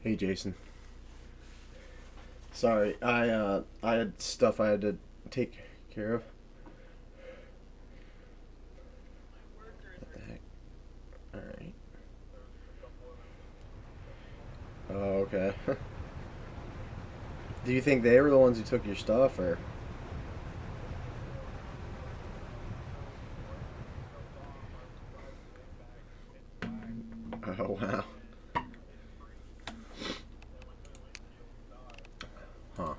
Hey, Jason. Sorry, I had stuff I had to take care of. What the heck? All right. Oh, okay. Do you think they were the ones who took your stuff, or? Oh, wow. Huh.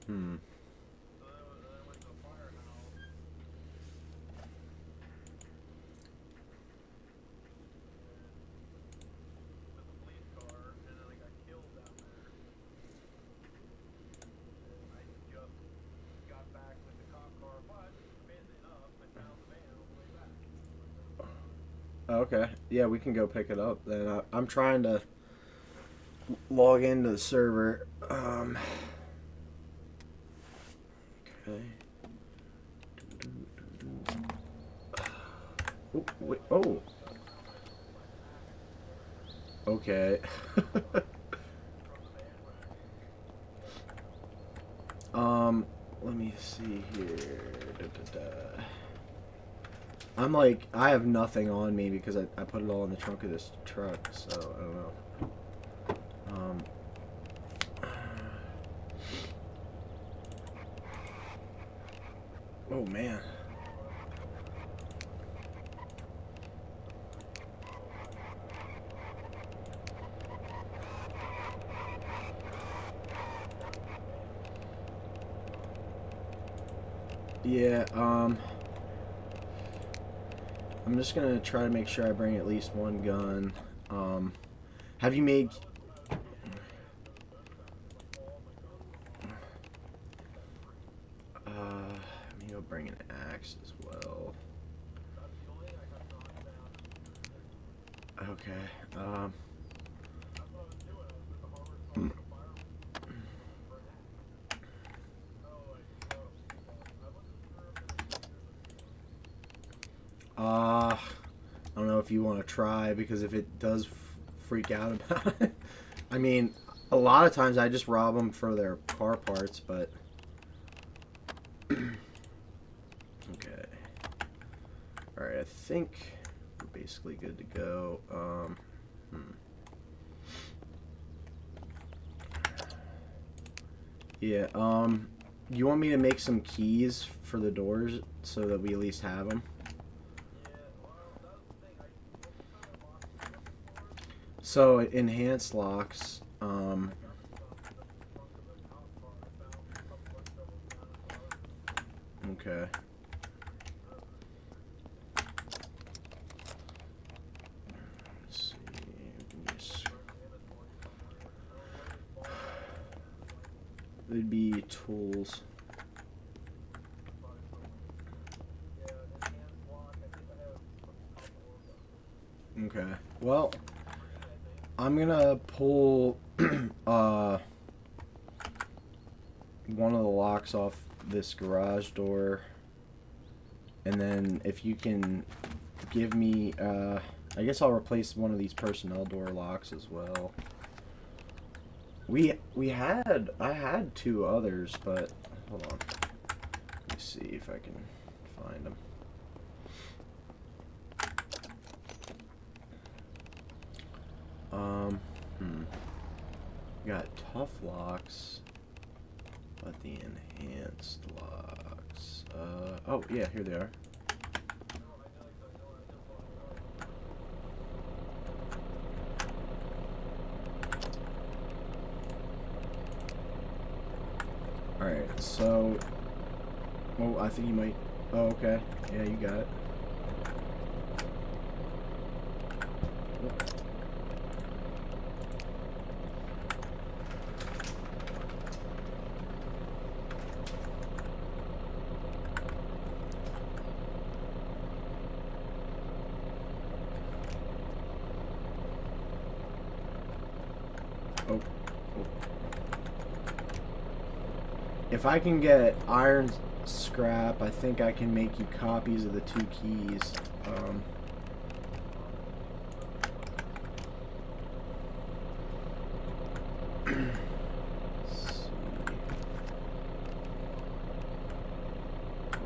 Hmm. Okay. Yeah, we can go pick it up. Then I'm trying to log into the server. Okay. Oh, wait. Oh. Okay. um. Let me see here. Da, da, da. I'm like, I have nothing on me because I put it all in the trunk of this truck, so I don't know. Um, oh man. Yeah, I'm just gonna try to make sure I bring at least one gun. Um, have you made, let me go bring an axe as well. Okay, I don't know if you want to try because if it does freak out about it, I mean, a lot of times I just rob them for their car parts, but okay. All right, I think we're basically good to go. Yeah. You want me to make some keys for the doors so that we at least have them? So enhanced locks. Okay. Let's see. We can just... It'd be tools. Okay. Well, I'm gonna pull one of the locks off this garage door, and then if you can give me, I guess I'll replace one of these personnel door locks as well. I had two others, but hold on. Let me see if I can find them. Got tough locks, but the enhanced locks. Oh yeah, here they are. Alright, so... Oh, I think you might... Oh, okay. Yeah, you got it. Oh, oh. If I can get iron scrap, I think I can make you copies of the 2 keys. Let's see.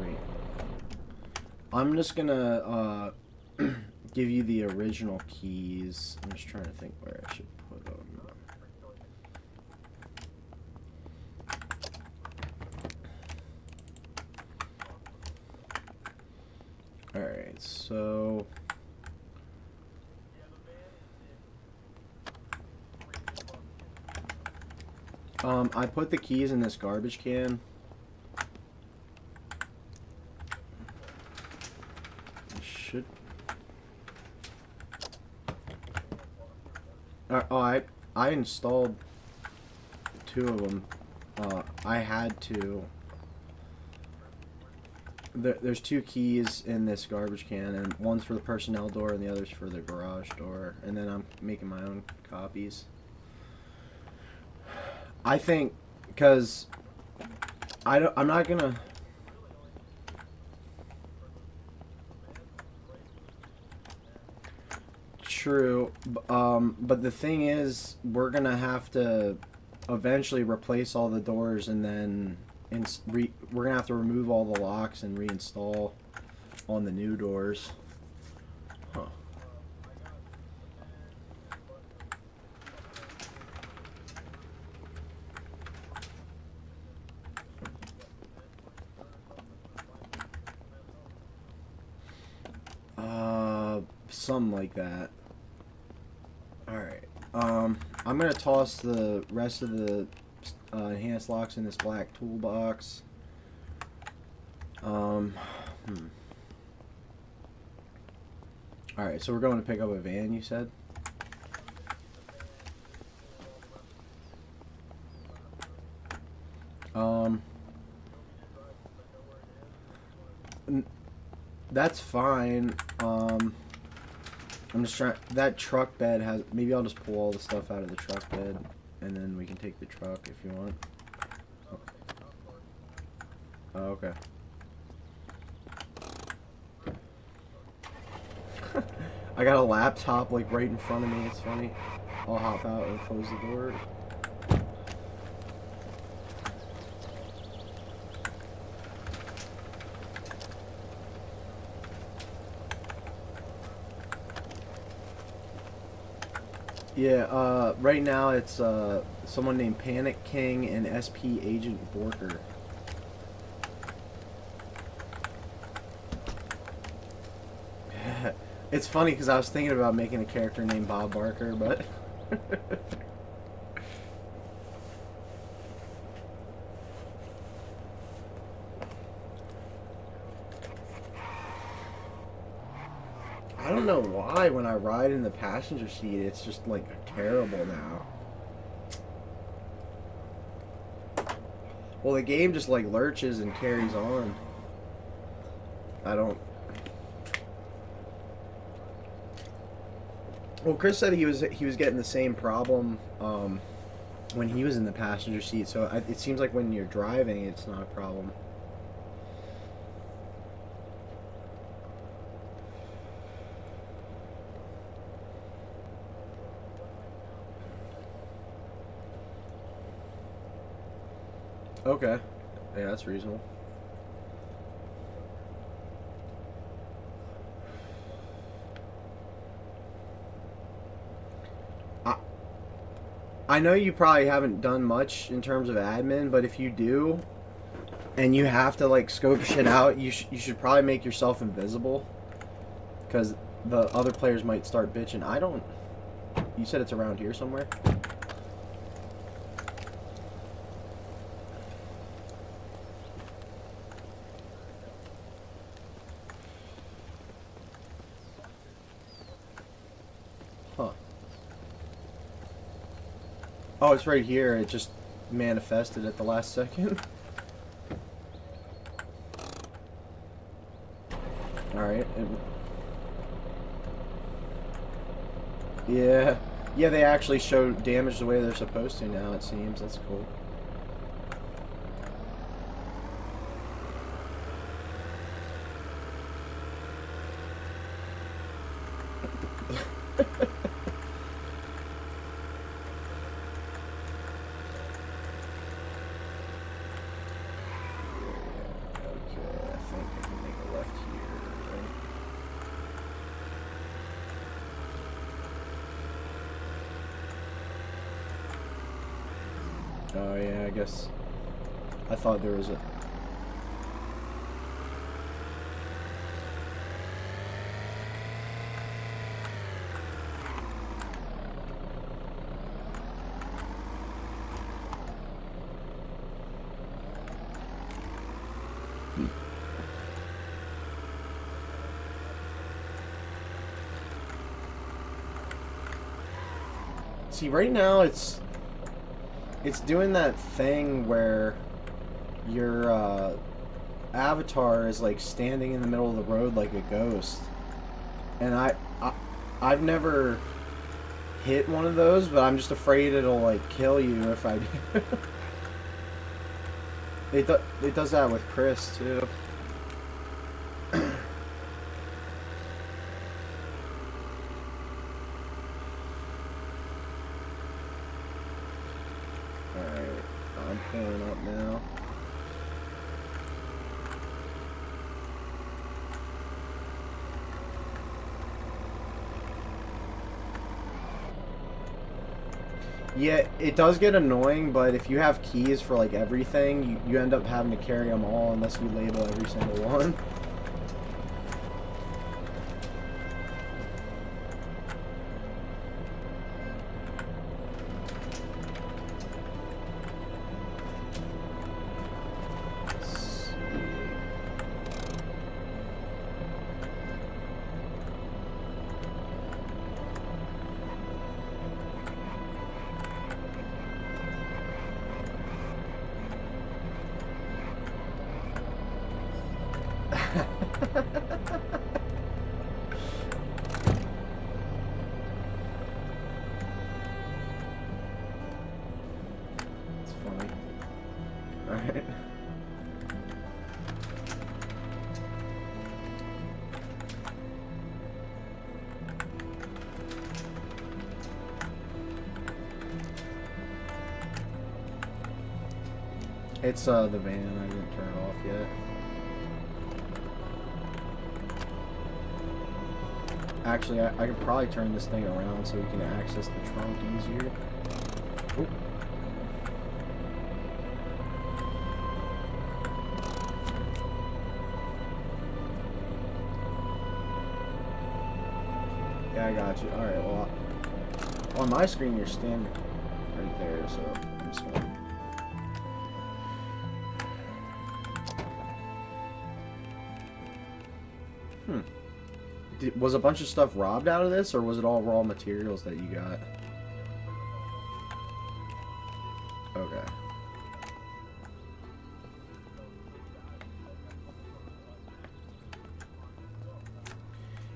Wait. I'm just gonna give you the original keys. I'm just trying to think where I should put them. Alright, so I put the keys in this garbage can. Should oh, I installed 2 of them. I had to. There's 2 keys in this garbage can, and one's for the personnel door and the other's for the garage door. And then I'm making my own copies. I think, because I'm not gonna. True, but the thing is, we're gonna have to eventually replace all the doors, and then we're gonna have to remove all the locks and reinstall on the new doors. Huh. Something like that. Alright. I'm gonna toss the rest of the enhanced locks in this black toolbox. Alright, so we're going to pick up a van, you said? That's fine. I'm just trying. That truck bed has. Maybe I'll just pull all the stuff out of the truck bed, and then we can take the truck if you want. Oh, okay. I got a laptop like right in front of me. It's funny. I'll hop out and close the door. Yeah, right now it's someone named Panic King and SP Agent Borker. It's funny because I was thinking about making a character named Bob Barker, but I don't know why when I ride in the passenger seat it's just like terrible now. Well, the game just like lurches and carries on. I don't. Well, Chris said he was getting the same problem when he was in the passenger seat. So it seems like when you're driving, it's not a problem. Okay, yeah, that's reasonable. I know you probably haven't done much in terms of admin, but if you do, and you have to like scope shit out, you should probably make yourself invisible, because the other players might start bitching. I don't. You said it's around here somewhere? Huh. Oh, it's right here. It just manifested at the last second. Alright. Yeah. Yeah, they actually show damage the way they're supposed to now, it seems. That's cool. Oh yeah, I guess. I thought there was a... See, right now it's doing that thing where your avatar is like standing in the middle of the road like a ghost. And I've never hit one of those, but I'm just afraid it'll like kill you if I do. It does that with Chris too. Alright, I'm pulling up now. Yeah, it does get annoying, but if you have keys for like everything, you end up having to carry them all unless you label every single one. It's funny. Alright. It's the van. I didn't turn it off yet. Actually, I could probably turn this thing around so we can access the trunk easier. Oop. Yeah, I got you. Alright, well, on my screen you're standing right there, so I'm just gonna... Was a bunch of stuff robbed out of this, or was it all raw materials that you got? Okay.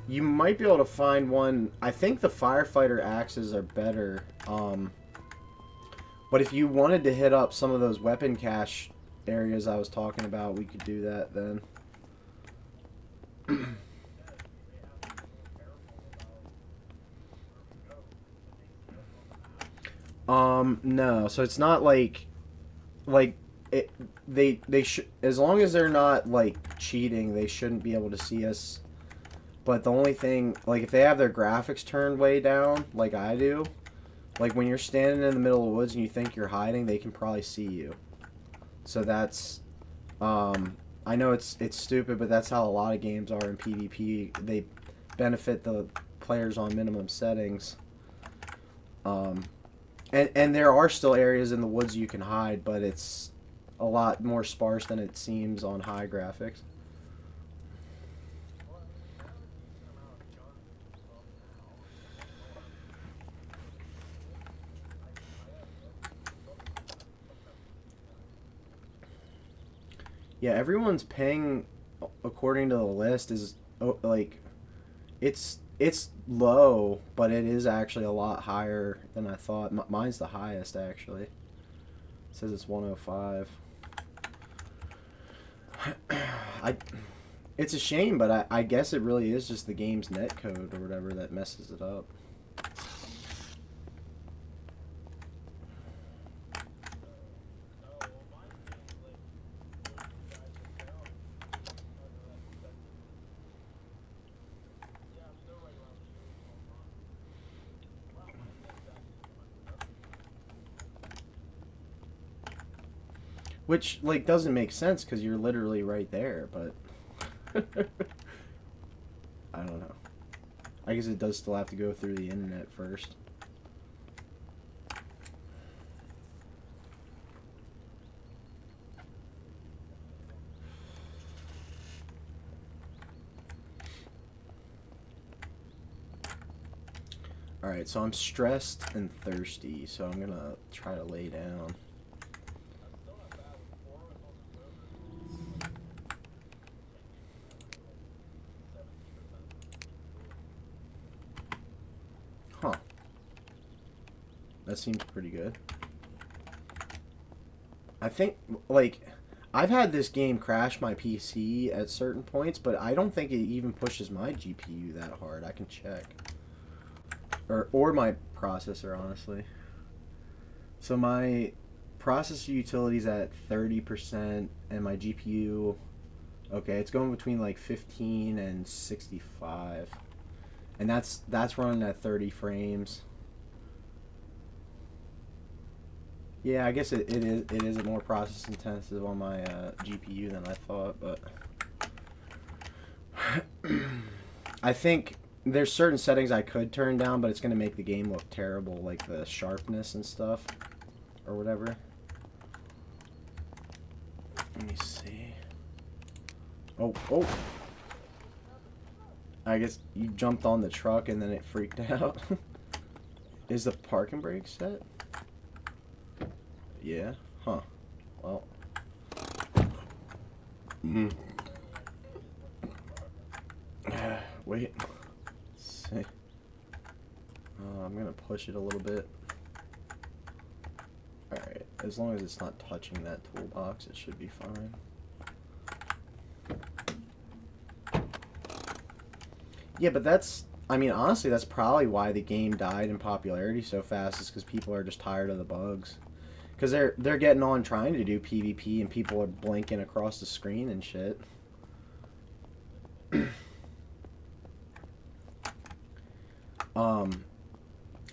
You might be able to find one. I think the firefighter axes are better. But if you wanted to hit up some of those weapon cache areas I was talking about, we could do that then. No. So it's not like it. They should, as long as they're not like cheating, they shouldn't be able to see us. But the only thing, like if they have their graphics turned way down, like I do, like when you're standing in the middle of the woods and you think you're hiding, they can probably see you. So that's, I know it's stupid, but that's how a lot of games are in PvP. They benefit the players on minimum settings. And there are still areas in the woods you can hide, but it's a lot more sparse than it seems on high graphics. Yeah, everyone's ping according to the list is like it's It's low, but it is actually a lot higher than I thought. Mine's the highest, actually. It says it's 105. I, it's a shame, but I guess it really is just the game's netcode or whatever that messes it up. Which, like, doesn't make sense because you're literally right there, but... I don't know. I guess it does still have to go through the internet first. Alright, so I'm stressed and thirsty, so I'm gonna try to lay down. Huh. That seems pretty good. I think, like, I've had this game crash my PC at certain points, but I don't think it even pushes my GPU that hard. I can check. Or my processor, honestly. So my processor utility's at 30%, and my GPU, okay, it's going between like 15 and 65. And that's running at 30 frames. Yeah, I guess it is more process intensive on my GPU than I thought, but I think there's certain settings I could turn down, but it's going to make the game look terrible, like the sharpness and stuff, or whatever. Let me see. Oh. I guess you jumped on the truck and then it freaked out. Is the parking brake set? Yeah. Huh. Well. Wait. Let's see. I'm gonna push it a little bit. Alright. As long as it's not touching that toolbox, it should be fine. Yeah, but that's... I mean, honestly, that's probably why the game died in popularity so fast, is because people are just tired of the bugs. Because they're getting on trying to do PvP, and people are blinking across the screen and shit.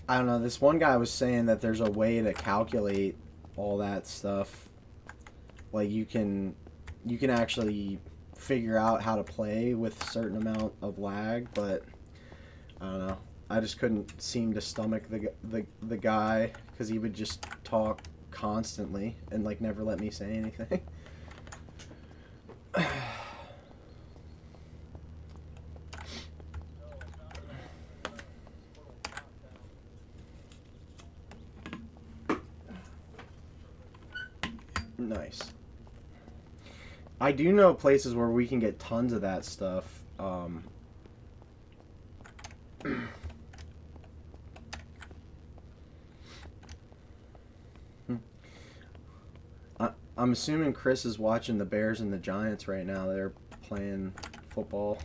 I don't know, this one guy was saying that there's a way to calculate all that stuff. Like, you can actually figure out how to play with a certain amount of lag, but I don't know. I just couldn't seem to stomach the guy, because he would just talk constantly and like never let me say anything. Nice. I do know places where we can get tons of that stuff. I'm assuming Chris is watching the Bears and the Giants right now. They're playing football.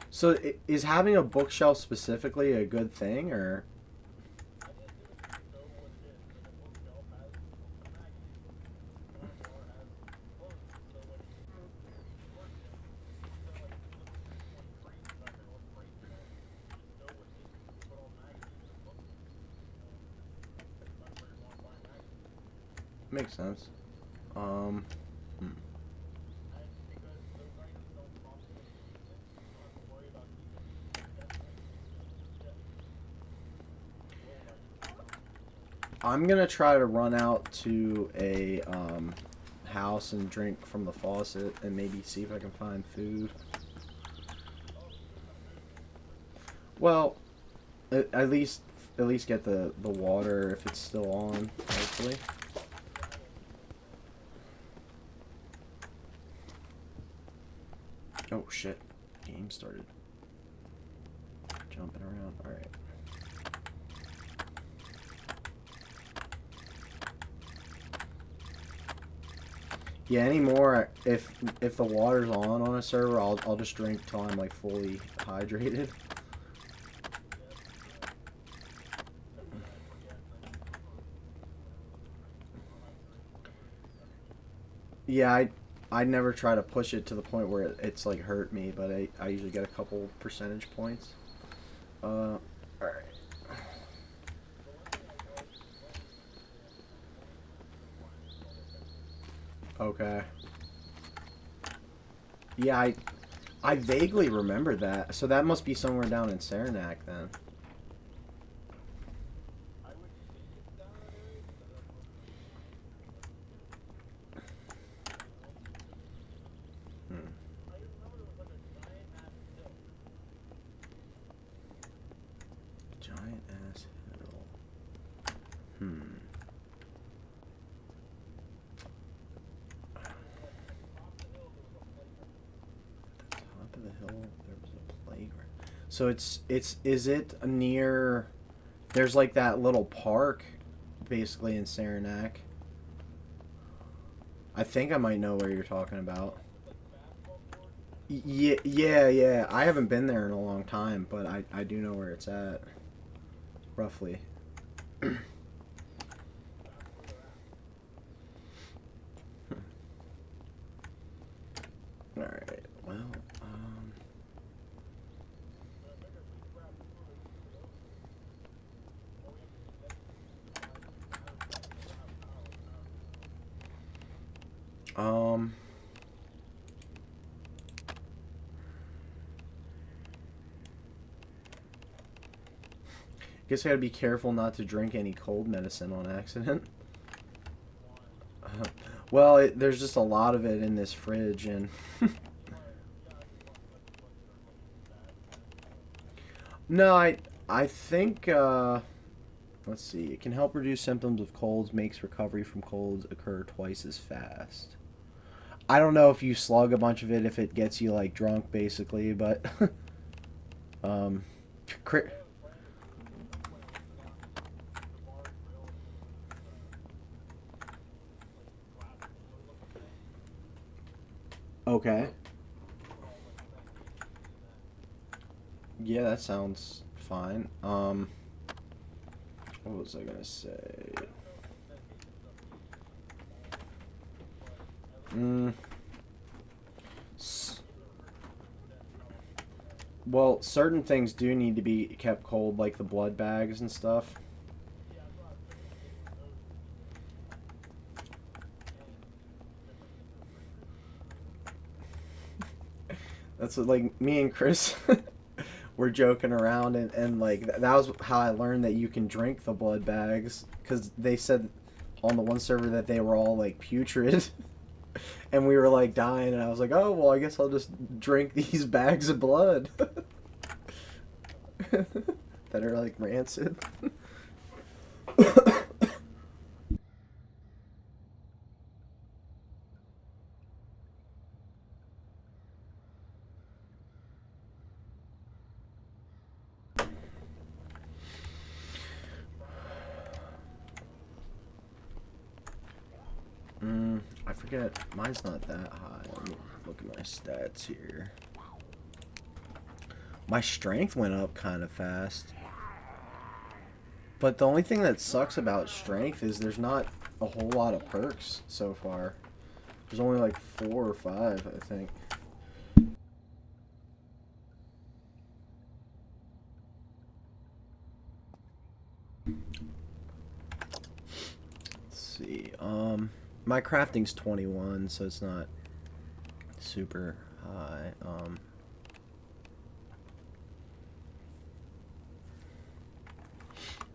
So is having a bookshelf specifically a good thing, or? Makes sense. I'm gonna try to run out to a house and drink from the faucet and maybe see if I can find food. Well, at least at least get the water if it's still on, hopefully. Oh shit. Game started. Jumping around. Alright. Yeah, anymore, if the water's on a server, I'll just drink till I'm like fully hydrated. Yeah, I never try to push it to the point where it's like hurt me, but I usually get a couple percentage points. Alright. Okay. Yeah, I vaguely remember that. So that must be somewhere down in Saranac then. Giant ass hill. Top of the hill, there was a playground. So is it near? There's like that little park, basically in Saranac. I think I might know where you're talking about. Yeah. I haven't been there in a long time, but I do know where it's at, roughly. All right. Well. Guess I gotta be careful not to drink any cold medicine on accident. Well, there's just a lot of it in this fridge, and no, I think let's see. It can help reduce symptoms of colds, makes recovery from colds occur twice as fast. I don't know if you slug a bunch of it if it gets you like drunk, basically, but um, okay. Yeah, that sounds fine. What was I gonna say? Well, certain things do need to be kept cold, like the blood bags and stuff. That's what, like, me and Chris were joking around, and like, that was how I learned that you can drink the blood bags, because they said on the one server that they were all, like, putrid. And we were, like, dying, and I was like, oh, well, I guess I'll just drink these bags of blood. That are, like, rancid. I forget. Mine's not that high. Let me look at my stats here. My strength went up kind of fast. But the only thing that sucks about strength is there's not a whole lot of perks so far. There's only like 4 or 5, I think. Let's see. My crafting's 21, so it's not super high.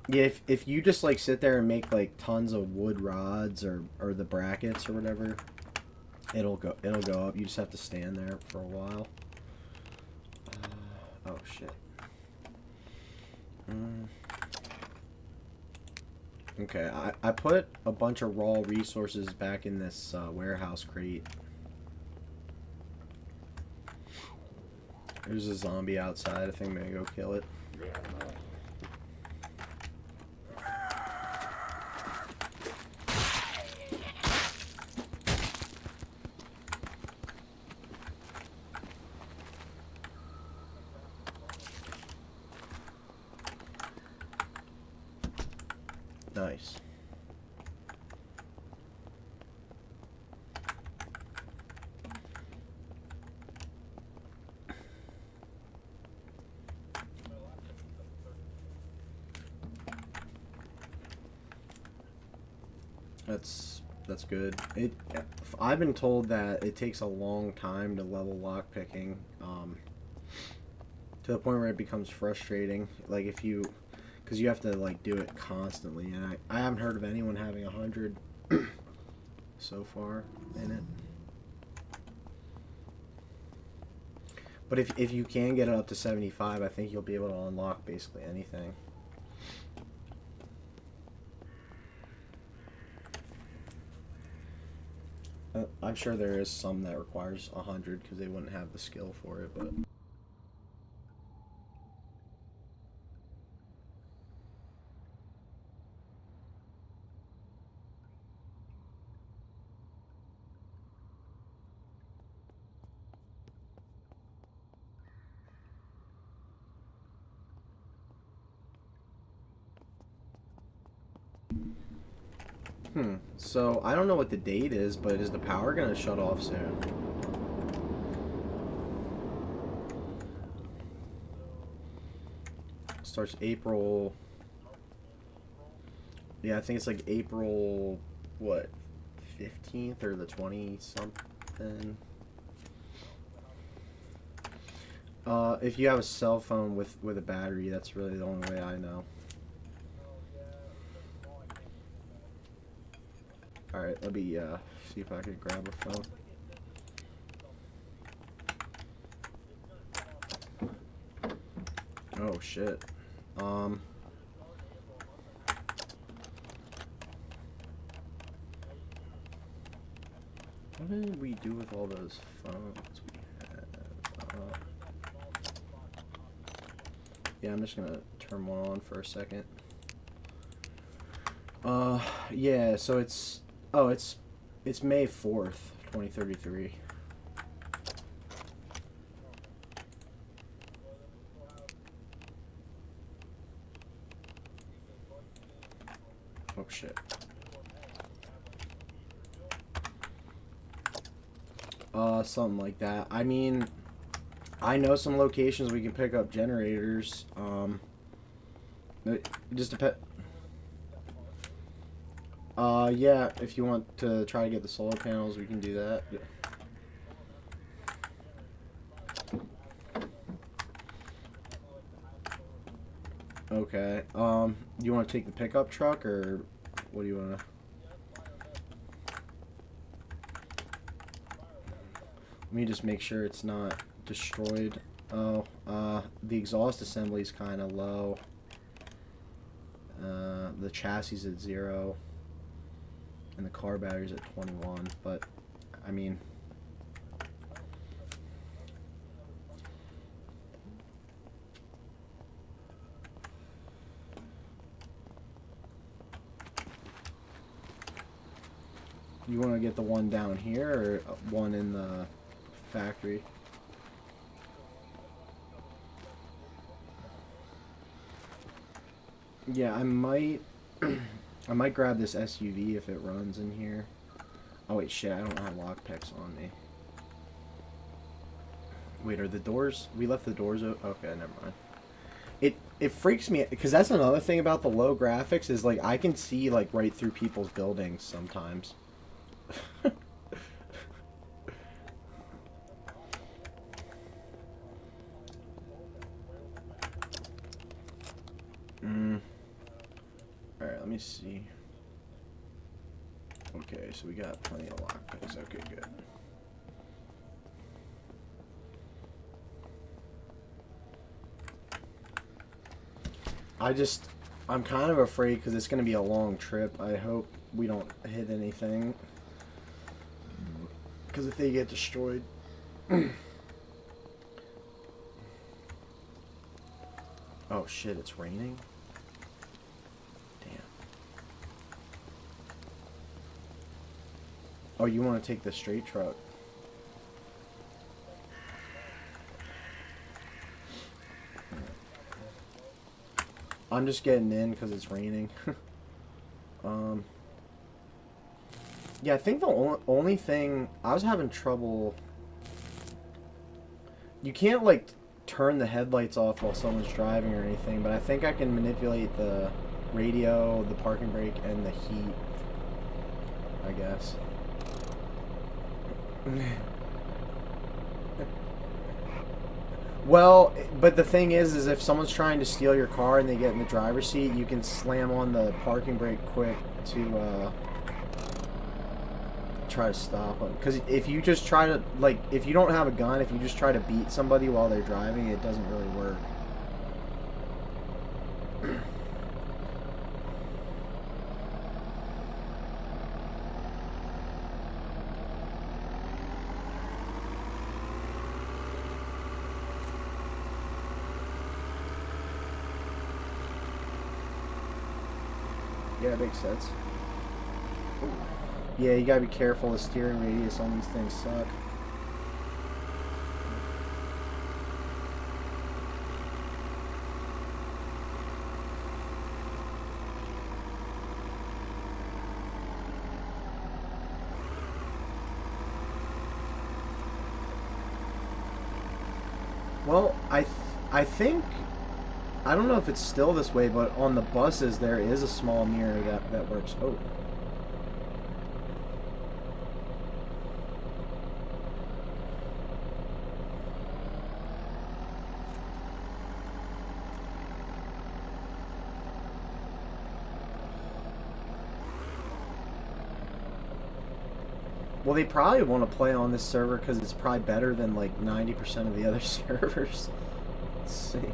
Yeah, if you just like sit there and make like tons of wood rods or the brackets or whatever, it'll go up. You just have to stand there for a while. Oh shit. Okay, I put a bunch of raw resources back in this warehouse crate. There's a zombie outside. I think I'm gonna go kill it. Nice. That's good. I've been told that it takes a long time to level lockpicking, to the point where it becomes frustrating. Like if you, because you have to like do it constantly, and I haven't heard of anyone having 100 so far in it. But if you can get it up to 75, I think you'll be able to unlock basically anything. I'm sure there is some that requires 100 because they wouldn't have the skill for it, but... So, I don't know what the date is, but is the power gonna shut off soon? Starts April... Yeah, I think it's like April, what, 15th or the 20-something? If you have a cell phone with a battery, that's really the only way I know. Alright, let me see if I can grab a phone. Oh shit. What did we do with all those phones we had? Yeah, I'm just gonna turn one on for a second. Yeah, so it's... Oh, it's May 4th, 2033. Oh, shit. Something like that. I mean, I know some locations we can pick up generators. It just depends. Yeah, if you want to try to get the solar panels, we can do that. Okay, you want to take the pickup truck, or what do you want to... Let me just make sure it's not destroyed. Oh, the exhaust assembly is kind of low. The chassis is at 0. And the car battery's at 21, but, I mean... You want to get the one down here, or one in the factory? Yeah, I might... I might grab this SUV if it runs in here. Oh wait, shit, I don't have lockpicks on me. Wait, are the doors... We left the doors open? Okay, never mind. It freaks me, because that's another thing about the low graphics, is like, I can see like right through people's buildings sometimes. Alright, let me see. Okay, so we got plenty of lockpicks. Okay, good. I'm kind of afraid because it's going to be a long trip. I hope we don't hit anything. Because if they get destroyed... Oh shit, it's raining? Damn. Oh, you want to take the straight truck? I'm just getting in because it's raining. Yeah, I think the only thing... I was having trouble... You can't, like, turn the headlights off while someone's driving or anything, but I think I can manipulate the radio, the parking brake, and the heat. I guess. Well, but the thing is if someone's trying to steal your car and they get in the driver's seat, you can slam on the parking brake quick to try to stop them. Because if you just try to, like, if you don't have a gun, if you just try to beat somebody while they're driving, it doesn't really work. Yeah, it makes sense. Yeah, you gotta be careful. The steering radius on these things suck. Well, I think... I don't know if it's still this way, but on the buses there is a small mirror that works. Oh. Well, they probably want to play on this server because it's probably better than like 90% of the other servers. Let's see.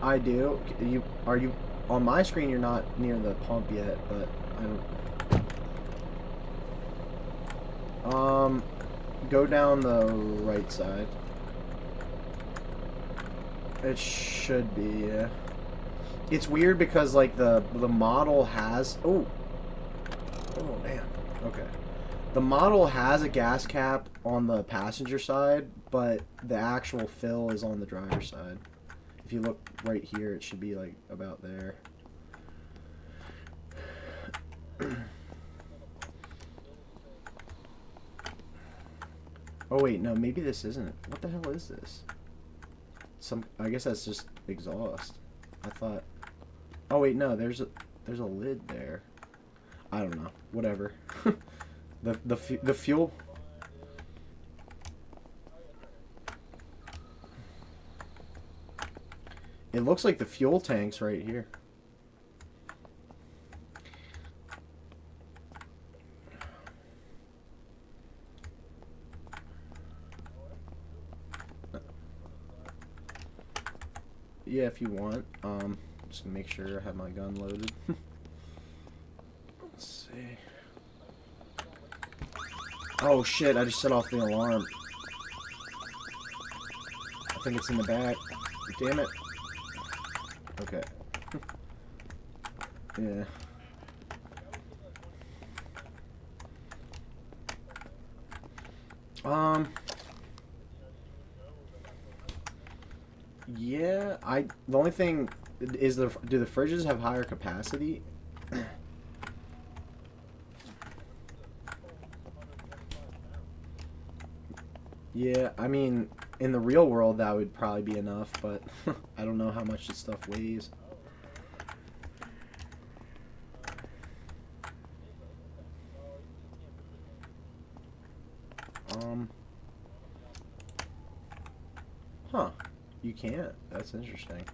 I do. Are you on my screen? You're not near the pump yet, but I don't. Go down the right side. It should be. Yeah. It's weird because like the model has. Oh. Oh damn. Okay. The model has a gas cap on the passenger side, but the actual fill is on the driver's side. If you look right here, it should be like about there. Oh wait, no, maybe this isn't. What the hell is this? I guess that's just exhaust. I thought. Oh wait, no, there's a lid there. I don't know. Whatever. the fuel. It looks like the fuel tank's right here. Yeah, if you want. Just to make sure I have my gun loaded. Let's see. Oh shit, I just set off the alarm. I think it's in the back. Damn it. Okay. Yeah. Yeah, the only thing is do the fridges have higher capacity? Yeah, I mean, in the real world that would probably be enough, but I don't know how much this stuff weighs. Huh. You can't. That's interesting.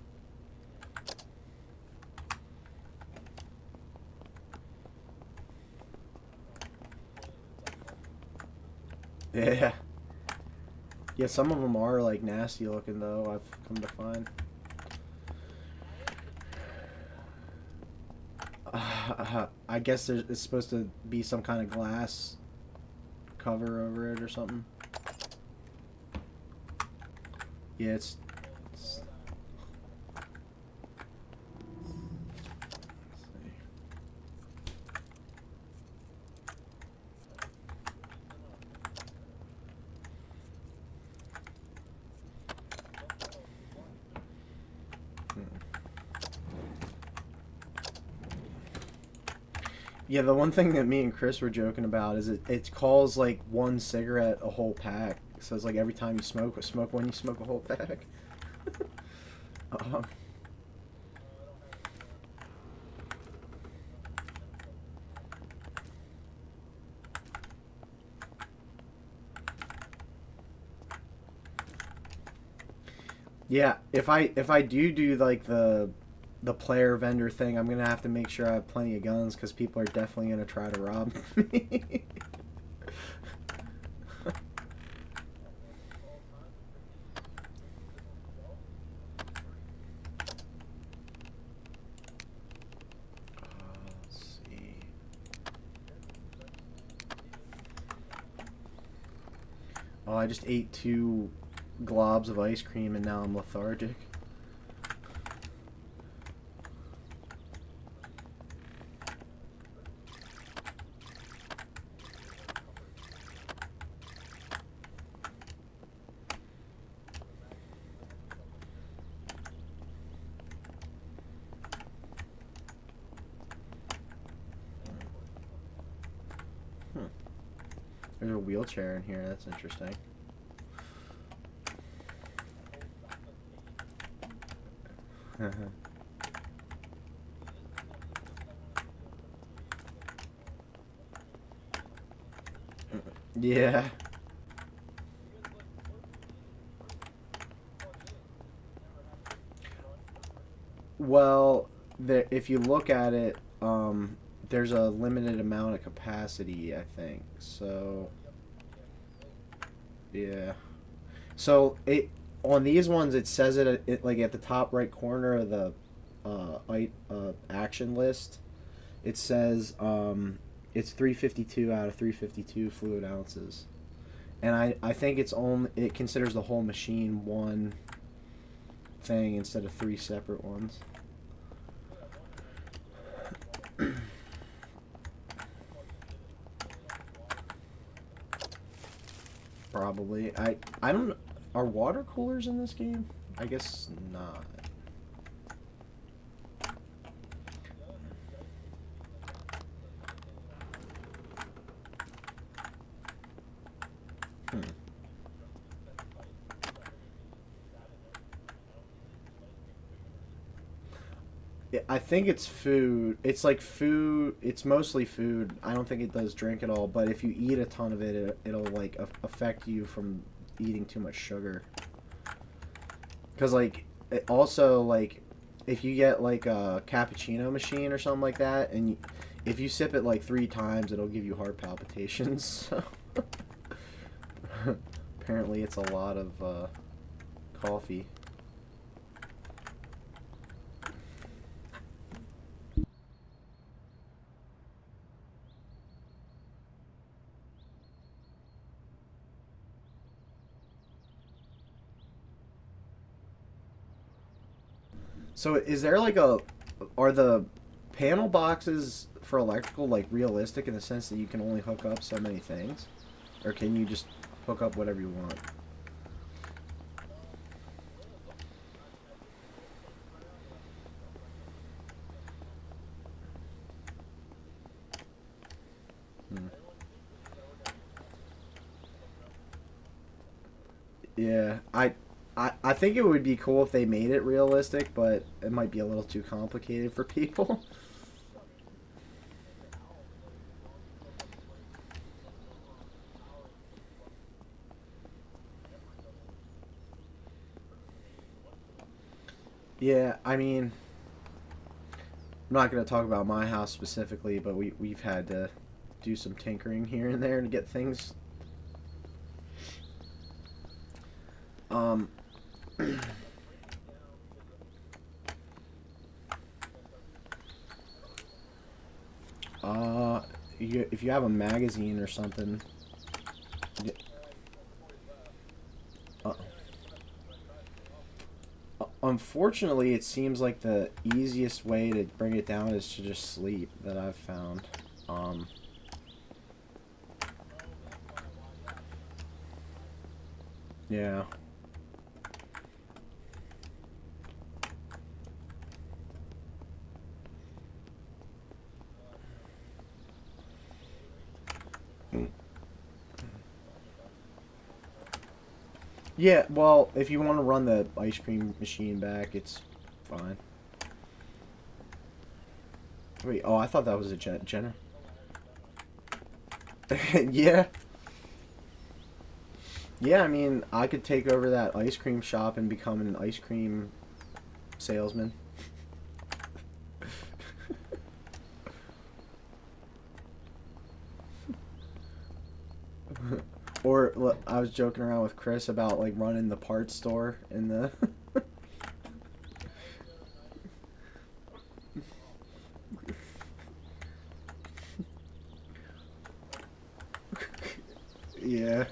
Yeah. Yeah, some of them are like nasty looking though, I've come to find. I guess it's supposed to be some kind of glass cover over it or something. Yeah, it's yeah, the one thing that me and Chris were joking about is it calls like one cigarette a whole pack. So it's like every time you smoke one, you smoke a whole pack. um, yeah, if I do like the player vendor thing, I'm gonna have to make sure I have plenty of guns because people are definitely gonna try to rob me. Let's see. Oh, I just ate 2 globs of ice cream and now I'm lethargic. Hmm. There's a wheelchair in here. That's interesting. Yeah. Well, if you look at it, there's a limited amount of capacity, I think. So, yeah. So it on these ones it says it like at the top right corner of the action list. It says it's 352 out of 352 fluid ounces, and I think it considers the whole machine one thing instead of 3 separate ones. Probably. I don't. Are water coolers in this game? I guess not. Hmm. I think it's food. It's like food. It's mostly food. I don't think it does drink at all. But if you eat a ton of it, it'll like affect you from eating too much sugar. Because like it also like if you get like a cappuccino machine or something like that, and if you sip it like 3 times, it'll give you heart palpitations. So apparently, it's a lot of coffee. So is there like are the panel boxes for electrical like realistic in the sense that you can only hook up so many things, or can you just hook up whatever you want? Hmm. Yeah, I think it would be cool if they made it realistic, but it might be a little too complicated for people. Yeah, I mean, I'm not going to talk about my house specifically, but we've had to do some tinkering here and there to get things. Um, Uh, if you have a magazine or something. Uh, Unfortunately, it seems like the easiest way to bring it down is to just sleep, that I've found. Um, yeah. Yeah, well, if you want to run the ice cream machine back, it's fine. Wait, oh, I thought that was a Jenner. Yeah. Yeah, I mean, I could take over that ice cream shop and become an ice cream salesman. Or I was joking around with Chris about like running the parts store in the. Yeah.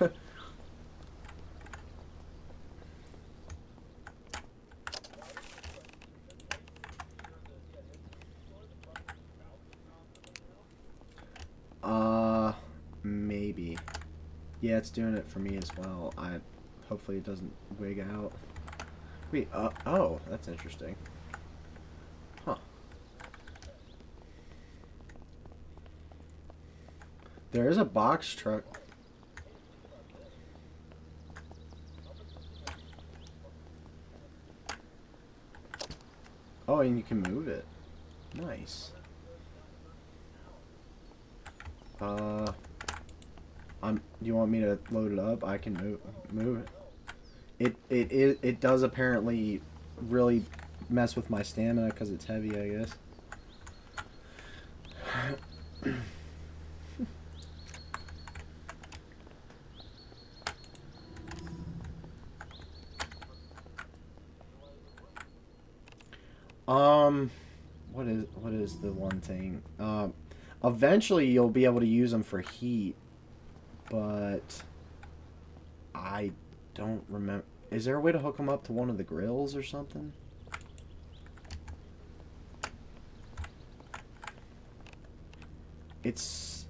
Uh, maybe. Yeah, it's doing it for me as well. Hopefully it doesn't wig out. Wait, oh, that's interesting. Huh. There is a box truck. Oh, and you can move it. Nice. Uh, do you want me to load it up? I can move it. It does apparently really mess with my stamina because it's heavy, I guess. Um, what is the one thing? Eventually you'll be able to use them for heat, but I don't remember. Is there a way to hook them up to one of the grills or something? It's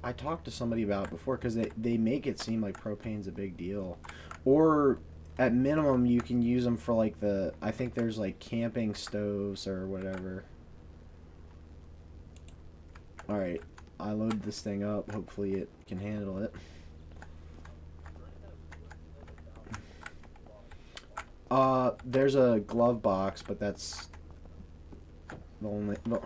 I talked to somebody about it before because they make it seem like propane's a big deal, or at minimum you can use them for like I think there's like camping stoves or whatever. All right, I loaded this thing up. Hopefully it can handle it. There's a glove box, but that's the only. No.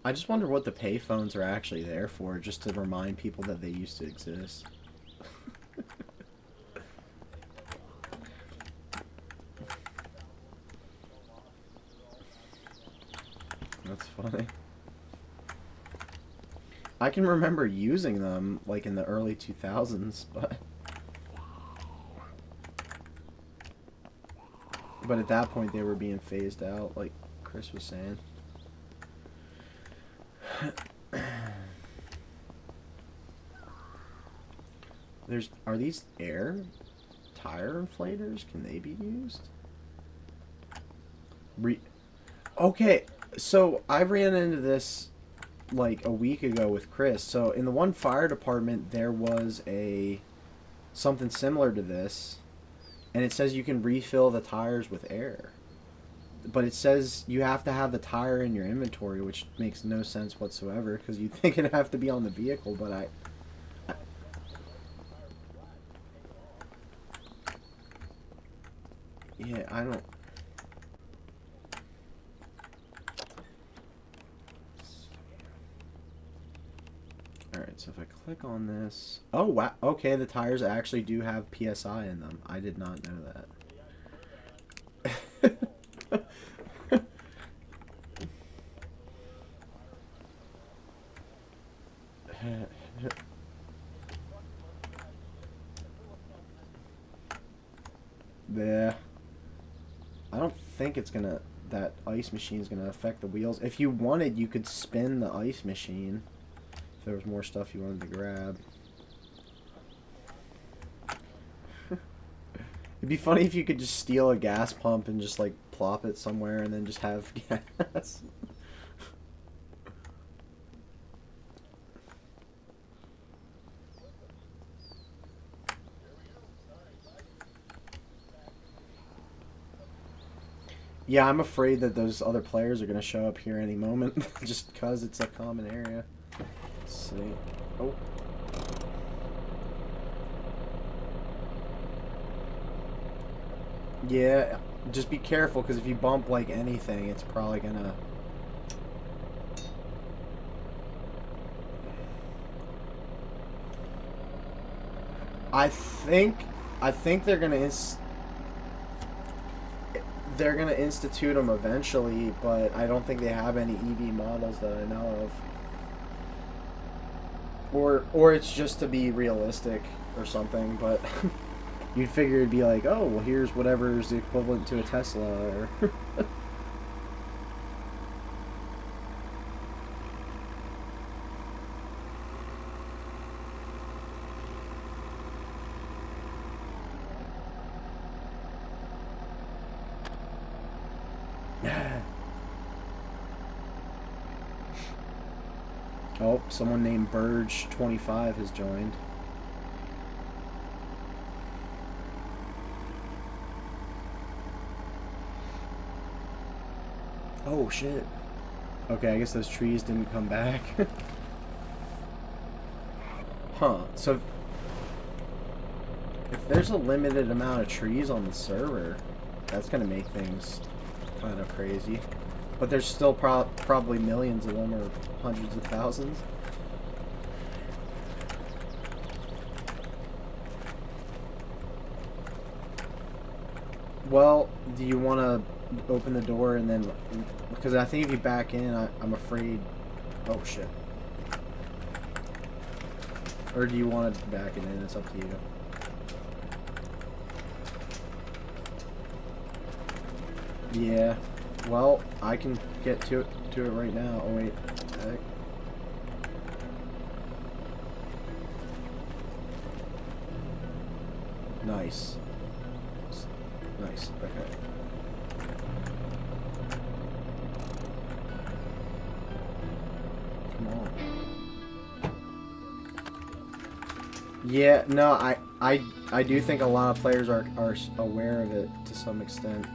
I just wonder what the payphones are actually there for, just to remind people that they used to exist. That's funny. I can remember using them like in the early 2000s, but at that point they were being phased out, like Chris was saying. Are these air tire inflators? Can they be used? Okay, so I ran into this like a week ago with Chris. So in the one fire department there was a something similar to this, and it says you can refill the tires with air. But it says you have to have the tire in your inventory, which makes no sense whatsoever because you'd think it'd have to be on the vehicle, but yeah, I don't. Alright, so if I click on this... Oh, wow. Okay, the tires actually do have PSI in them. I did not know that. Yeah. I don't think it's gonna... That ice machine's gonna affect the wheels. If you wanted, you could spin the ice machine. If there was more stuff you wanted to grab. It'd be funny if you could just steal a gas pump and just, like, plop it somewhere and then just have gas. Yeah, I'm afraid that those other players are going to show up here any moment, just because it's a common area. Let's see. Oh. Yeah, just be careful, because if you bump, like, anything, it's probably going to... I think they're going to... They're going to institute them eventually, but I don't think they have any EV models that I know of. Or it's just to be realistic or something, but you'd figure it'd be like, oh, well, here's whatever is the equivalent to a Tesla, or... Oh, someone named Burge25 has joined. Oh, shit. Okay, I guess those trees didn't come back. Huh, so... If there's a limited amount of trees on the server, that's gonna make things kind of crazy. But there's still probably millions of them, or hundreds of thousands. Well, do you want to open the door and then... Because I think if you back in, I'm afraid... Oh, shit. Or do you want to back it in? It's up to you. Yeah. Well, I can get to it right now. Oh, wait. Heck. Nice. Nice. Okay. Come on. Yeah, no, I do think a lot of players are aware of it to some extent.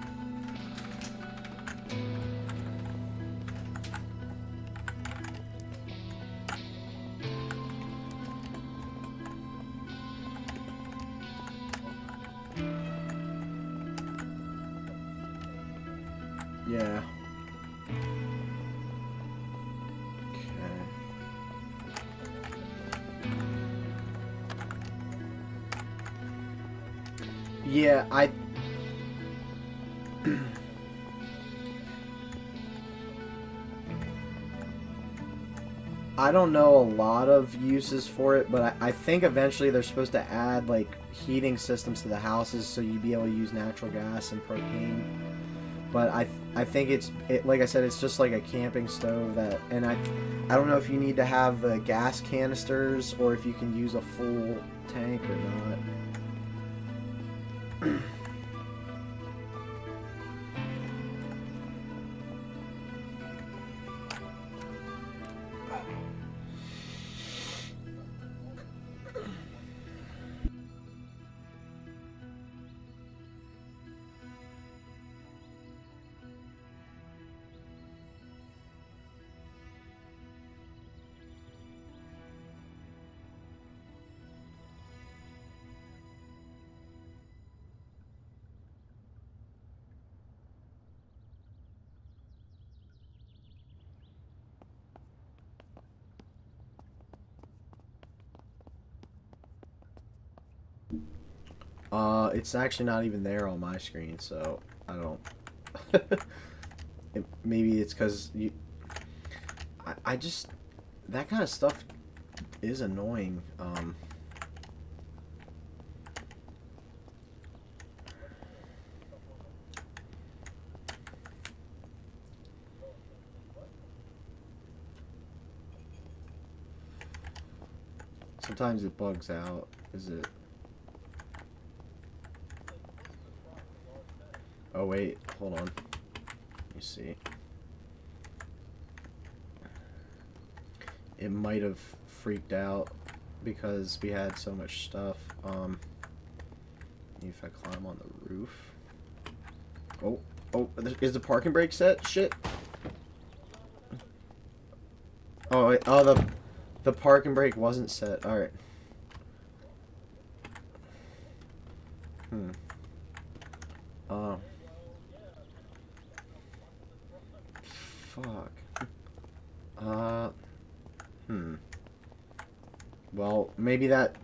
Yeah. Okay. Yeah, I don't know a lot of uses for it, but I think eventually they're supposed to add, like, heating systems to the houses so you'd be able to use natural gas and propane. But I think it's like I said, it's just like a camping stove that, and I don't know if you need to have the gas canisters or if you can use a full tank or not. It's actually not even there on my screen, so I don't. Maybe it's because you. I just that kind of stuff is annoying. Sometimes it bugs out. Is it? Oh wait, hold on. Let me see. It might have freaked out because we had so much stuff. If I climb on the roof. Oh, is the parking brake set? Shit. Oh, wait, oh, the parking brake wasn't set. All right. Fuck. Well, maybe that.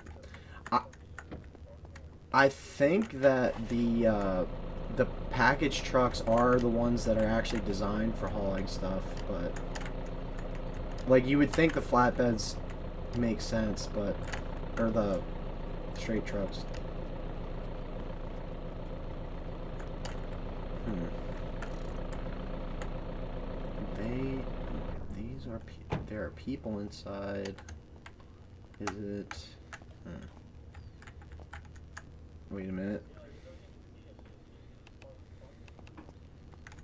I I think that the package trucks are the ones that are actually designed for hauling stuff, but like you would think the flatbeds make sense, but or the straight trucks. These are there are people inside. Is it? Wait a minute.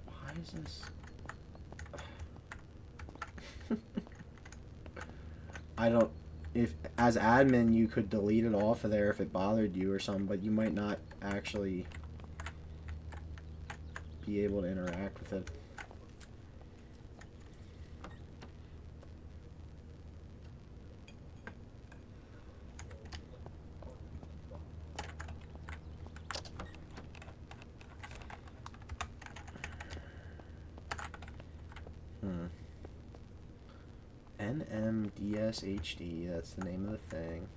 Why is this? I don't. If as admin you could delete it off of there if it bothered you or something, but you might not actually be able to interact with it. NMDSHD, that's the name of the thing.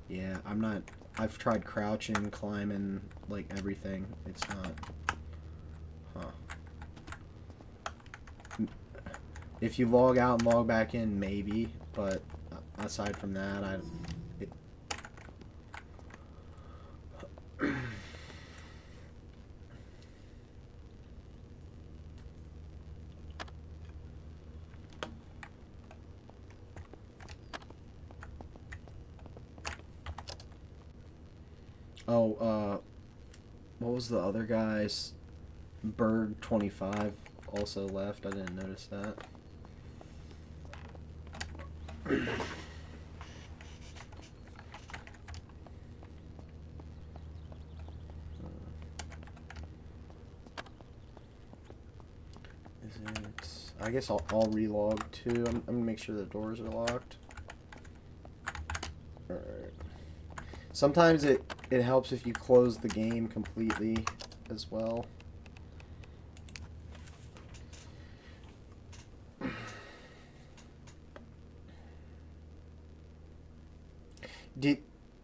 Yeah, I'm not. I've tried crouching, climbing, like everything. It's not. If you log out and log back in, maybe, but aside from that, what was the other guy's? Berg 25 also left. I didn't notice that. Is it? I guess I'll relog too. I'm gonna make sure the doors are locked. Alright. Sometimes it helps if you close the game completely as well.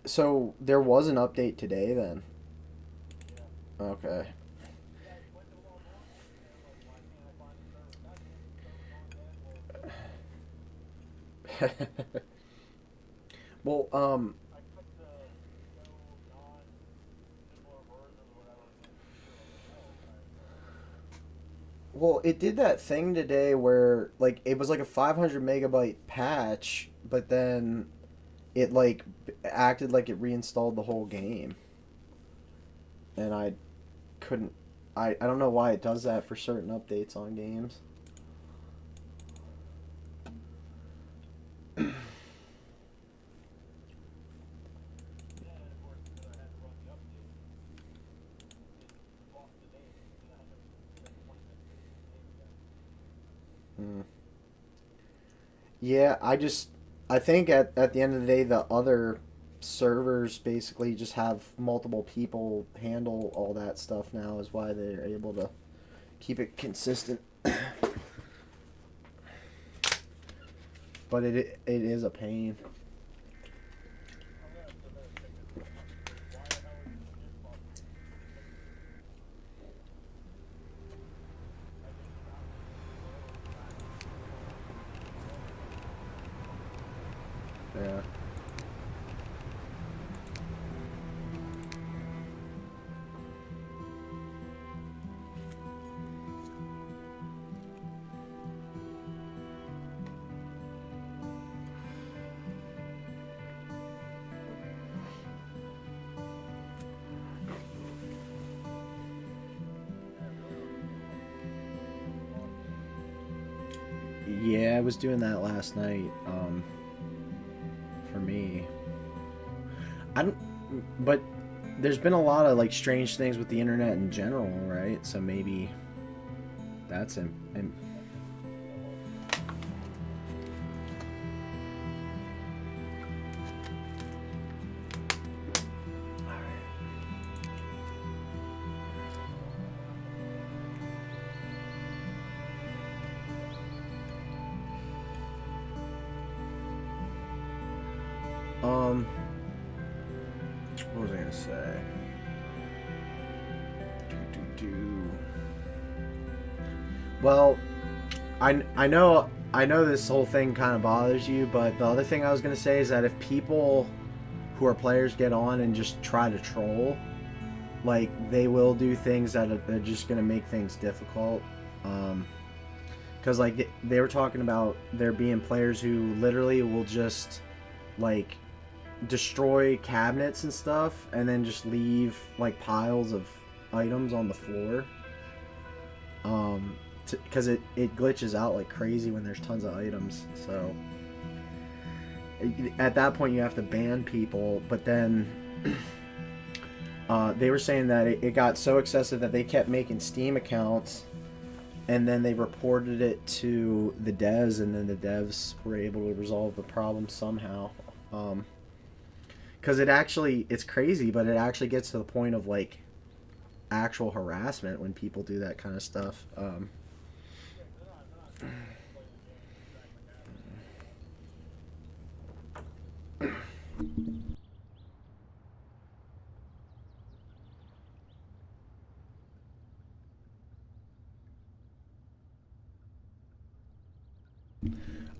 So there was an update today then? Okay. Well, well, it did that thing today where like it was like a 500 megabyte patch, but then it like acted like it reinstalled the whole game. And I couldn't I don't know why it does that for certain updates on games. Yeah, I think at the end of the day, the other servers basically just have multiple people handle all that stuff now, is why they're able to keep it consistent. But it is a pain. I was doing that last night. For me, I don't. But there's been a lot of like strange things with the internet in general, right? So maybe that's him. And what was I gonna say? Well, I know this whole thing kind of bothers you, but the other thing I was gonna say is that if people who are players get on and just try to troll, like they will do things that are just gonna make things difficult. Because like they were talking about there being players who literally will just like destroy cabinets and stuff and then just leave like piles of items on the floor. Because it glitches out like crazy when there's tons of items. So at that point you have to ban people. But then they were saying that it got so excessive that they kept making Steam accounts, and then they reported it to the devs, and then the devs were able to resolve the problem somehow. Because it's crazy, but it actually gets to the point of like actual harassment when people do that kind of stuff.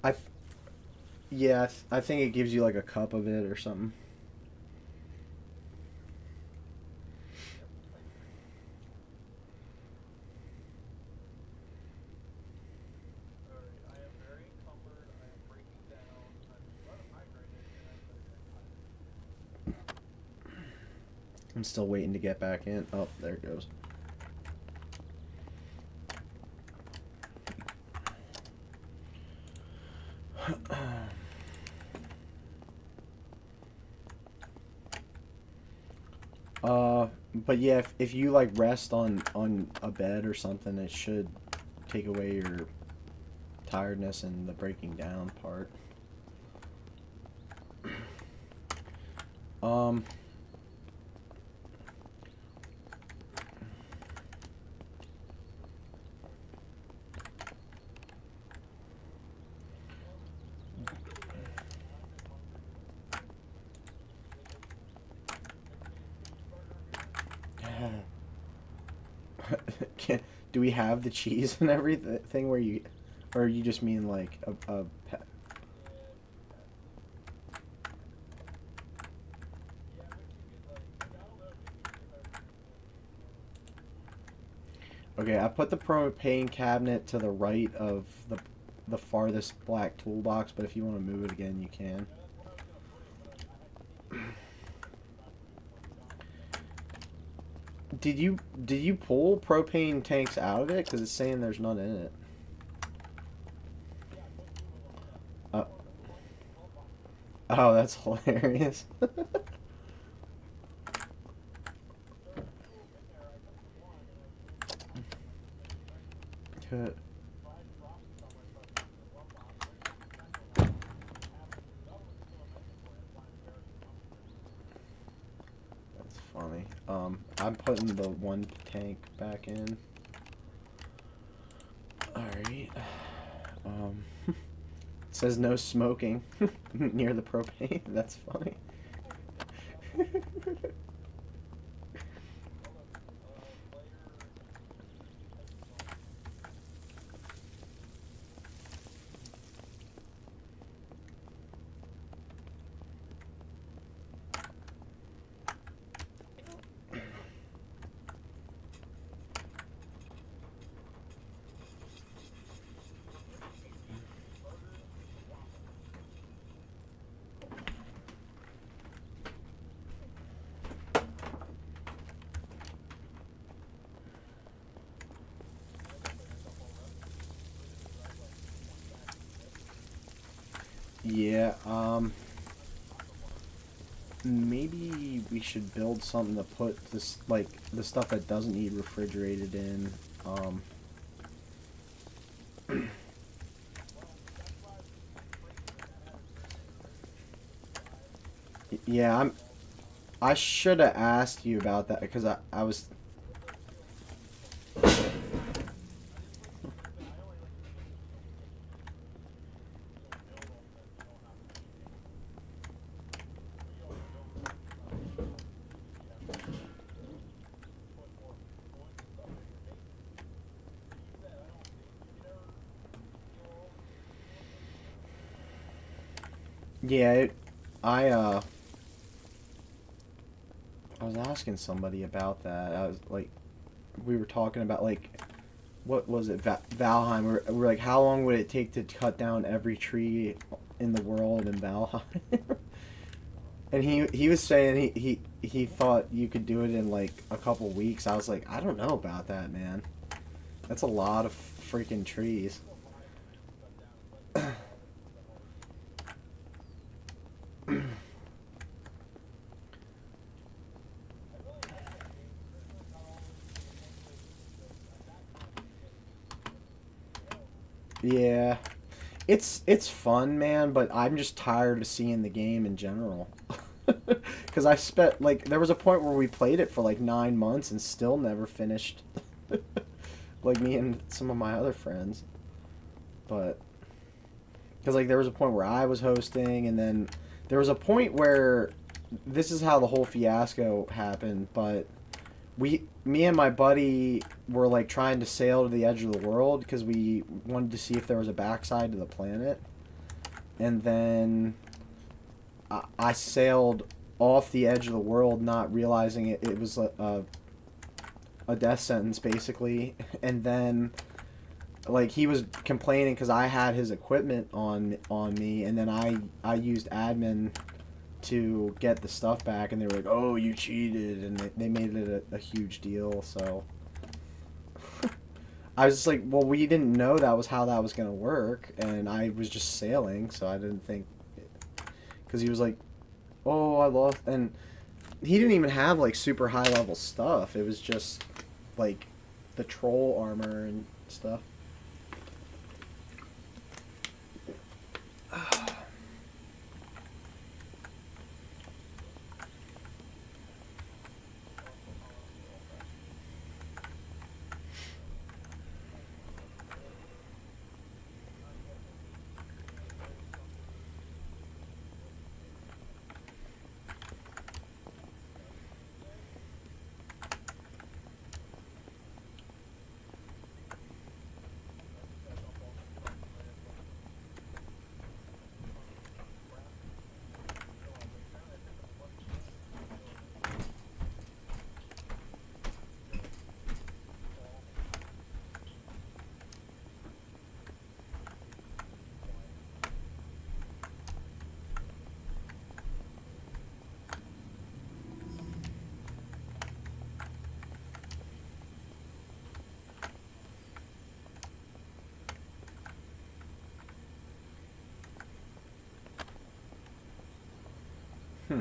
I Yeah, I think it gives you like a cup of it or something. I'm still waiting to get back in. Oh, there it goes. But yeah, if you like rest on a bed or something, it should take away your tiredness and the breaking down part. Um, do we have the cheese and everything where you, or you just mean like a Okay, I put the propane cabinet to the right of the farthest black toolbox, but if you want to move it again, you can. Did you pull propane tanks out of it? Because it's saying there's none in it. Uh, oh, that's hilarious. Good. That's funny. I'm putting the one tank back in. Alright. It says no smoking near the propane. That's funny. Yeah, maybe we should build something to put this, like, the stuff that doesn't need refrigerated in. Um, yeah, I should have asked you about that because I was. Yeah, I was asking somebody about that. I was like, we were talking about like, what was it, Valheim? We're like, how long would it take to cut down every tree in the world in Valheim? And he was saying he thought you could do it in like a couple weeks. I was like, I don't know about that, man. That's a lot of freaking trees. Yeah. It's fun, man, but I'm just tired of seeing the game in general. Because I spent like there was a point where we played it for like 9 months and still never finished. Like me and some of my other friends, but because like there was a point where I was hosting, and then there was a point where this is how the whole fiasco happened. But me and my buddy were like trying to sail to the edge of the world because we wanted to see if there was a backside to the planet, and then I sailed off the edge of the world, not realizing it was a death sentence basically, and then like he was complaining because I had his equipment on me, and then I used admin to get the stuff back, and they were like, "Oh, you cheated," and they made it a huge deal. So I was just like, "Well, we didn't know that was how that was gonna work," and I was just sailing, so I didn't think. Because he was like, "Oh, I lost," and he didn't even have like super high level stuff. It was just like the troll armor and stuff. Hmm.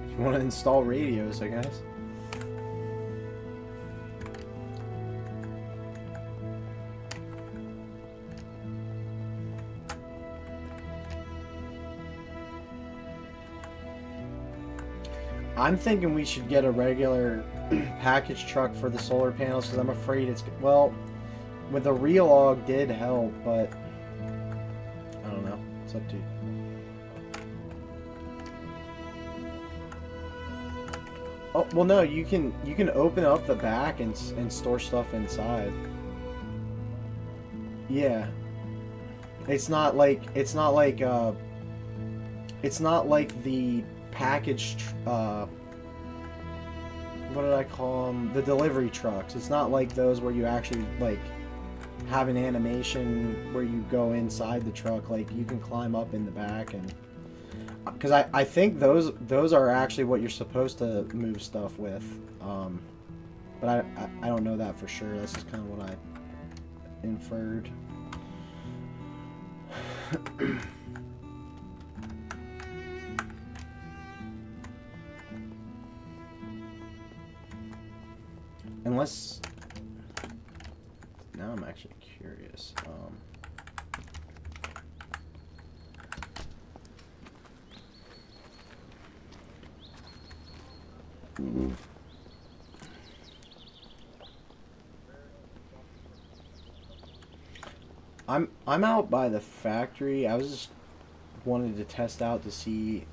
If you want to install radios, I guess. I'm thinking we should get a regular package truck for the solar panels because I'm afraid it's, well, with the Realog did help, but I don't know. It's up to you. Oh, well, no, you can open up the back and store stuff inside. Yeah. It's not like the package what did I call them? The delivery trucks. It's not like those where you actually like have an animation where you go inside the truck. Like you can climb up in the back, and because I think those are actually what you're supposed to move stuff with. But I don't know that for sure. That's just kind of what I inferred. Unless now I'm actually curious. I'm out by the factory. I was just wanted to test out to see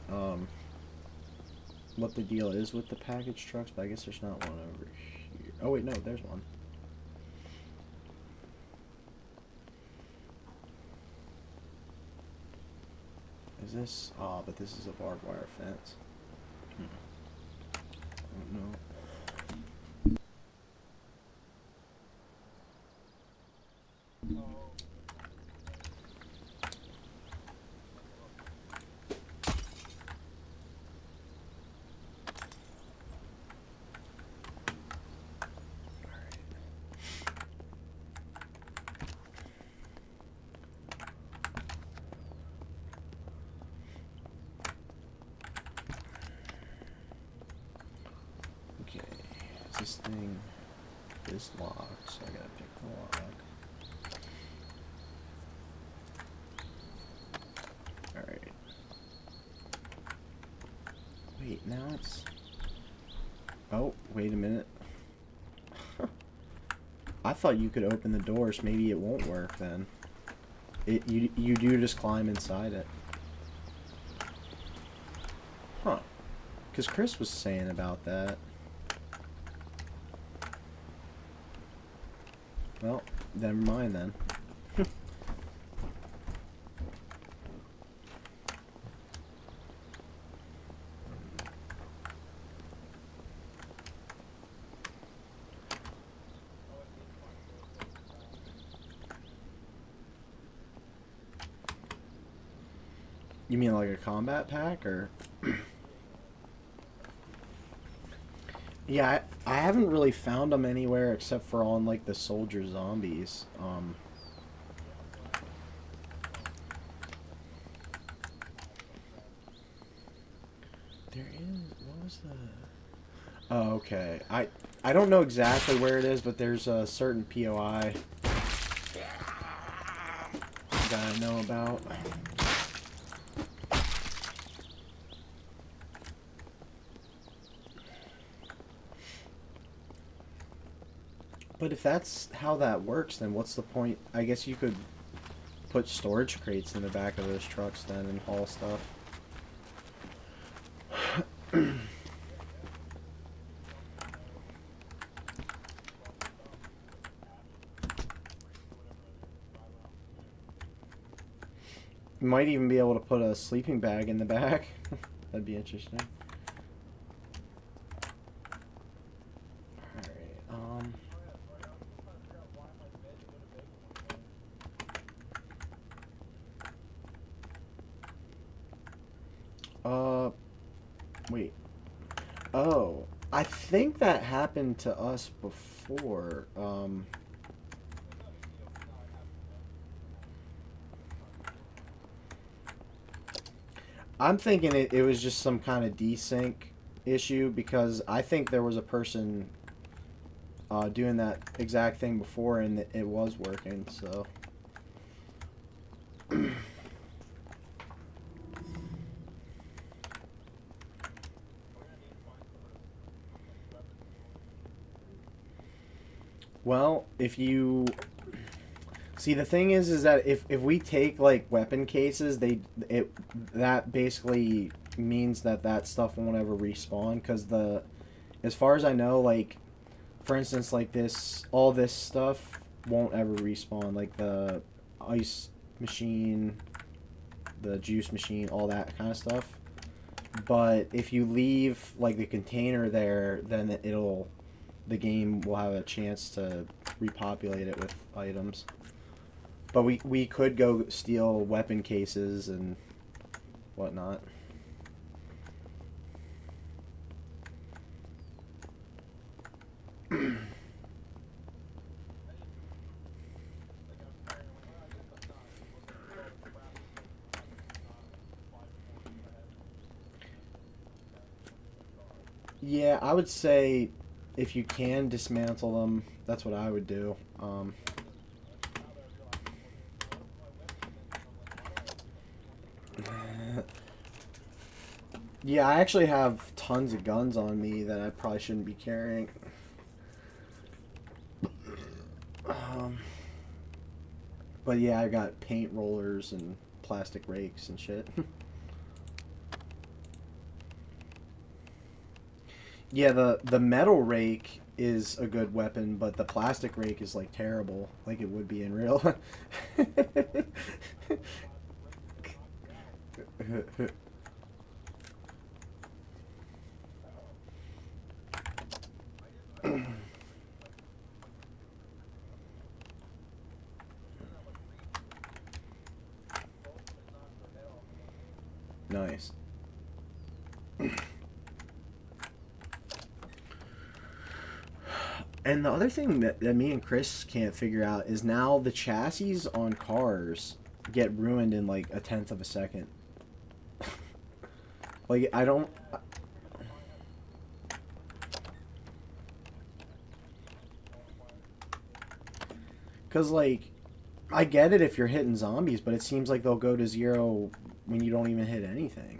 what the deal is with the package trucks, but I guess there's not one over here. Oh wait, no, there's one. Is this? Oh, but this is a barbed wire fence. I don't know. This thing, this lock, so I gotta pick the lock. Alright. Wait, now it's... Oh, wait a minute. I thought you could open the doors. Maybe it won't work then. You do just climb inside it. Huh. Because Chris was saying about that. Well, never mind then. You mean like a combat pack, or? Yeah, I haven't really found them anywhere except for on like the soldier zombies. There is, what was the? Oh, okay. I don't know exactly where it is, but there's a certain POI that I know about. But if that's how that works, then what's the point? I guess you could put storage crates in the back of those trucks then and haul stuff. You might even be able to put a sleeping bag in the back. That'd be interesting. Wait. Oh, I think that happened to us before. I'm thinking it was just some kind of desync issue, because I think there was a person doing that exact thing before and it was working, so... Well, if you see, the thing is that if we take like weapon cases, it that basically means that that stuff won't ever respawn because the as far as I know, like for instance, like this all this stuff won't ever respawn, like the ice machine, the juice machine, all that kind of stuff. But if you leave like the container there, then the game will have a chance to repopulate it with items. But we could go steal weapon cases and whatnot. Yeah, I would say if you can dismantle them, that's what I would do. Yeah, I actually have tons of guns on me that I probably shouldn't be carrying. Um, but yeah, I got paint rollers and plastic rakes and shit. Yeah, the metal rake is a good weapon, but the plastic rake is like terrible, like it would be in real. Nice. And the other thing that me and Chris can't figure out is now the chassis on cars get ruined in like a tenth of a second. Like I don't, cause like I get it if you're hitting zombies, but it seems like they'll go to zero when you don't even hit anything.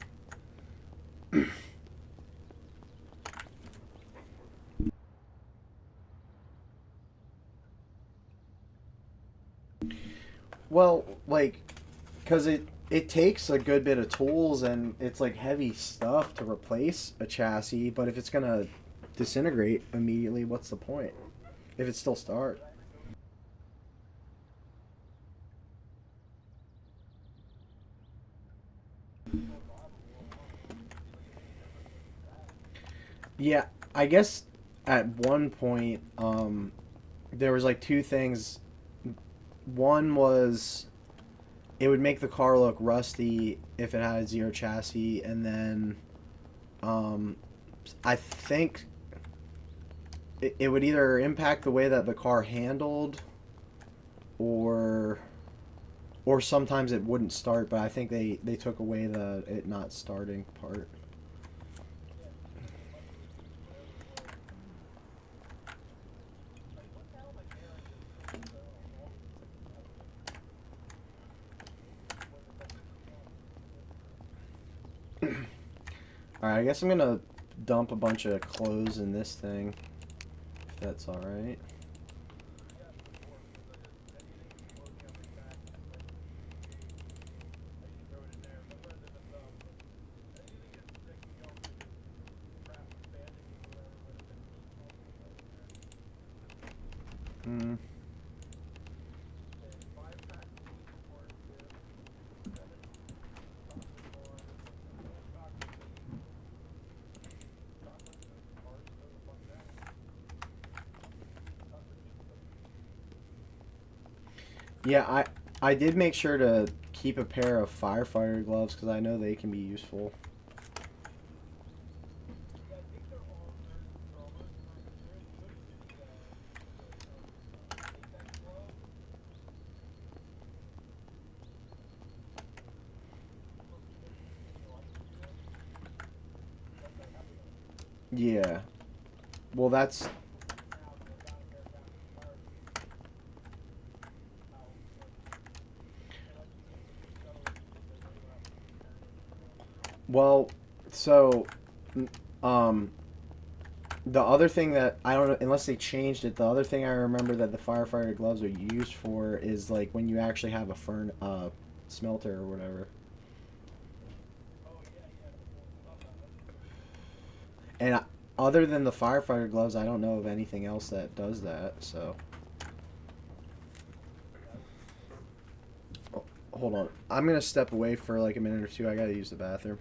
Well, like, cause it takes a good bit of tools and it's like heavy stuff to replace a chassis, but if it's gonna disintegrate immediately, what's the point? If it still starts. Yeah, I guess at one point, there was like two things. One was it would make the car look rusty if it had a zero chassis, and then um, I think it would either impact the way that the car handled, or sometimes it wouldn't start. But I think they took away the it not starting part. All right, I guess I'm gonna dump a bunch of clothes in this thing, if that's all right. Mm. Yeah, I did make sure to keep a pair of firefighter gloves because I know they can be useful. Yeah. Well, that's well. So, um, The other thing that I don't know, unless they changed it, the other thing I remember that the firefighter gloves are used for is like when you actually have a smelter or whatever. And other than the firefighter gloves, I don't know of anything else that does that. So, oh, hold on, I'm gonna step away for like a minute or two. I gotta use the bathroom.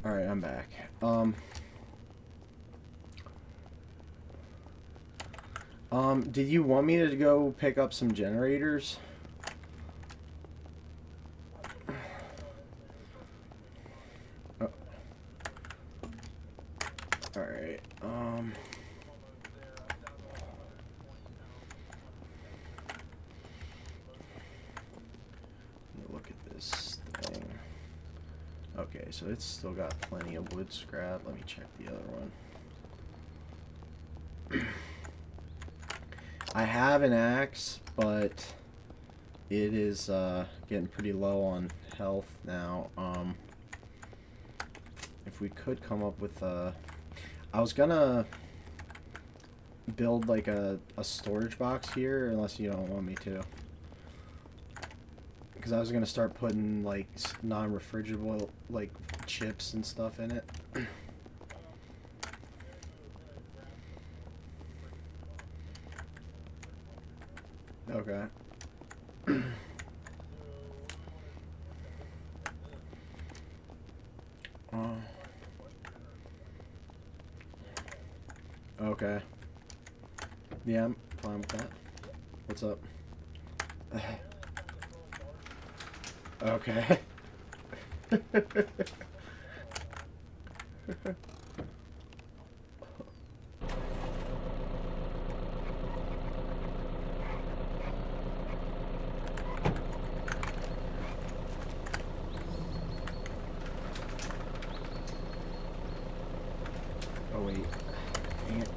All right, I'm back. Did you want me to go pick up some generators? Oh, all right. Let me look at this thing. Okay, so it's still got plenty of wood scrap. Let me check the other one. I have an axe, but it is getting pretty low on health now. If we could come up with a... I was gonna build like a storage box here, unless you don't want me to. Because I was gonna start putting like non-refrigerable like chips and stuff in it. Okay. Okay. Yeah, I'm fine with that. What's up? Okay. Oh wait. Dang it.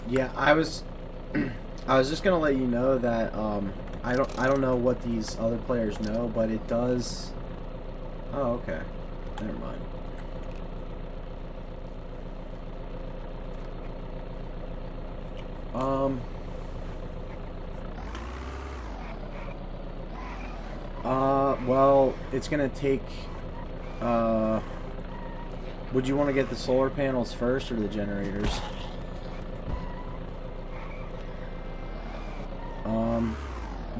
Yeah, I was just gonna let you know that I don't know what these other players know, but it does. Oh, okay. Never mind. Um. Well, it's gonna take. Would you want to get the solar panels first or the generators?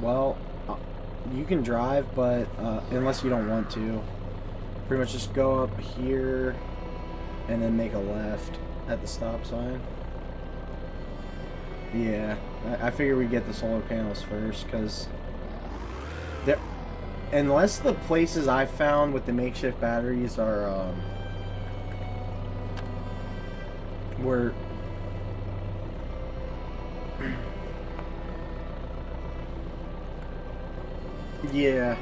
Well, you can drive, but unless you don't want to, pretty much just go up here and then make a left at the stop sign. Yeah, I figure we get the solar panels first, because unless the places I found with the makeshift batteries are were yeah,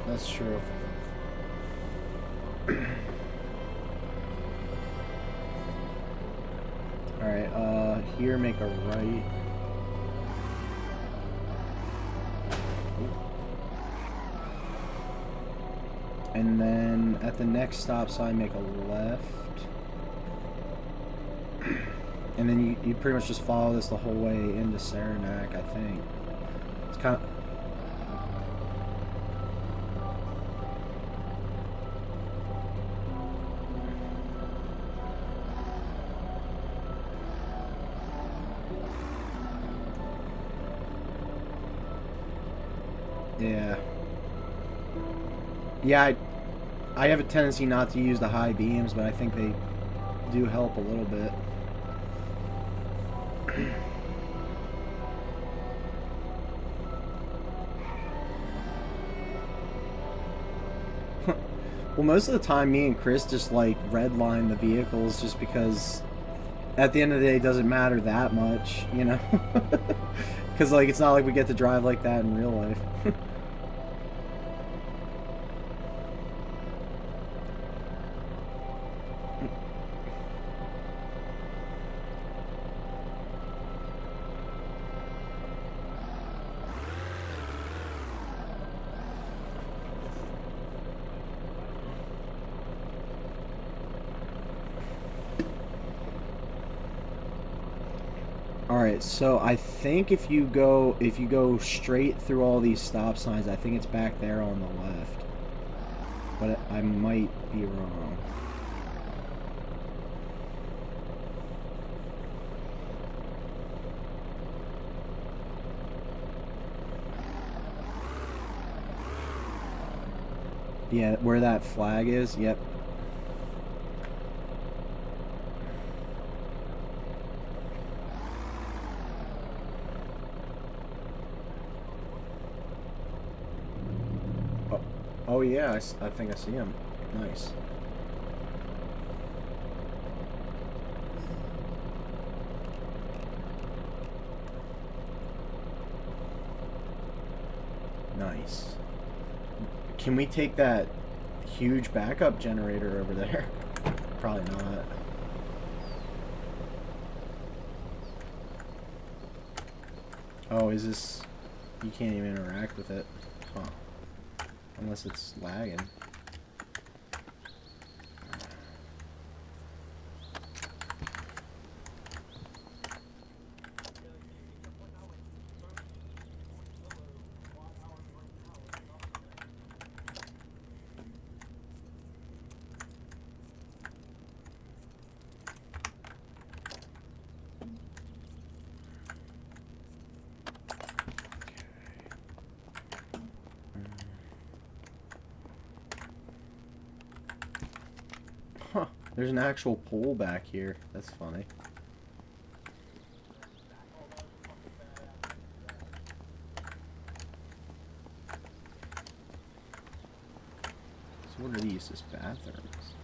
that's true. Alright, here make a right. And then at the next stop sign make a left. And then you pretty much just follow this the whole way into Saranac, I think. It's kind of... Yeah. Yeah, I have a tendency not to use the high beams, but I think they do help a little bit. Well, most of the time, me and Chris just, like, redline the vehicles just because at the end of the day, it doesn't matter that much, you know? Because, like, it's not like we get to drive like that in real life. Alright, so I think if you go straight through all these stop signs, I think it's back there on the left. But I might be wrong. Yeah, where that flag is, yep. Oh yeah, I think I see him. Nice. Nice. Can we take that huge backup generator over there? Probably not. Oh, is this... You can't even interact with it. Huh. Unless it's lagging. Huh. There's an actual pool back here. That's funny. So what are these? Just bathrooms?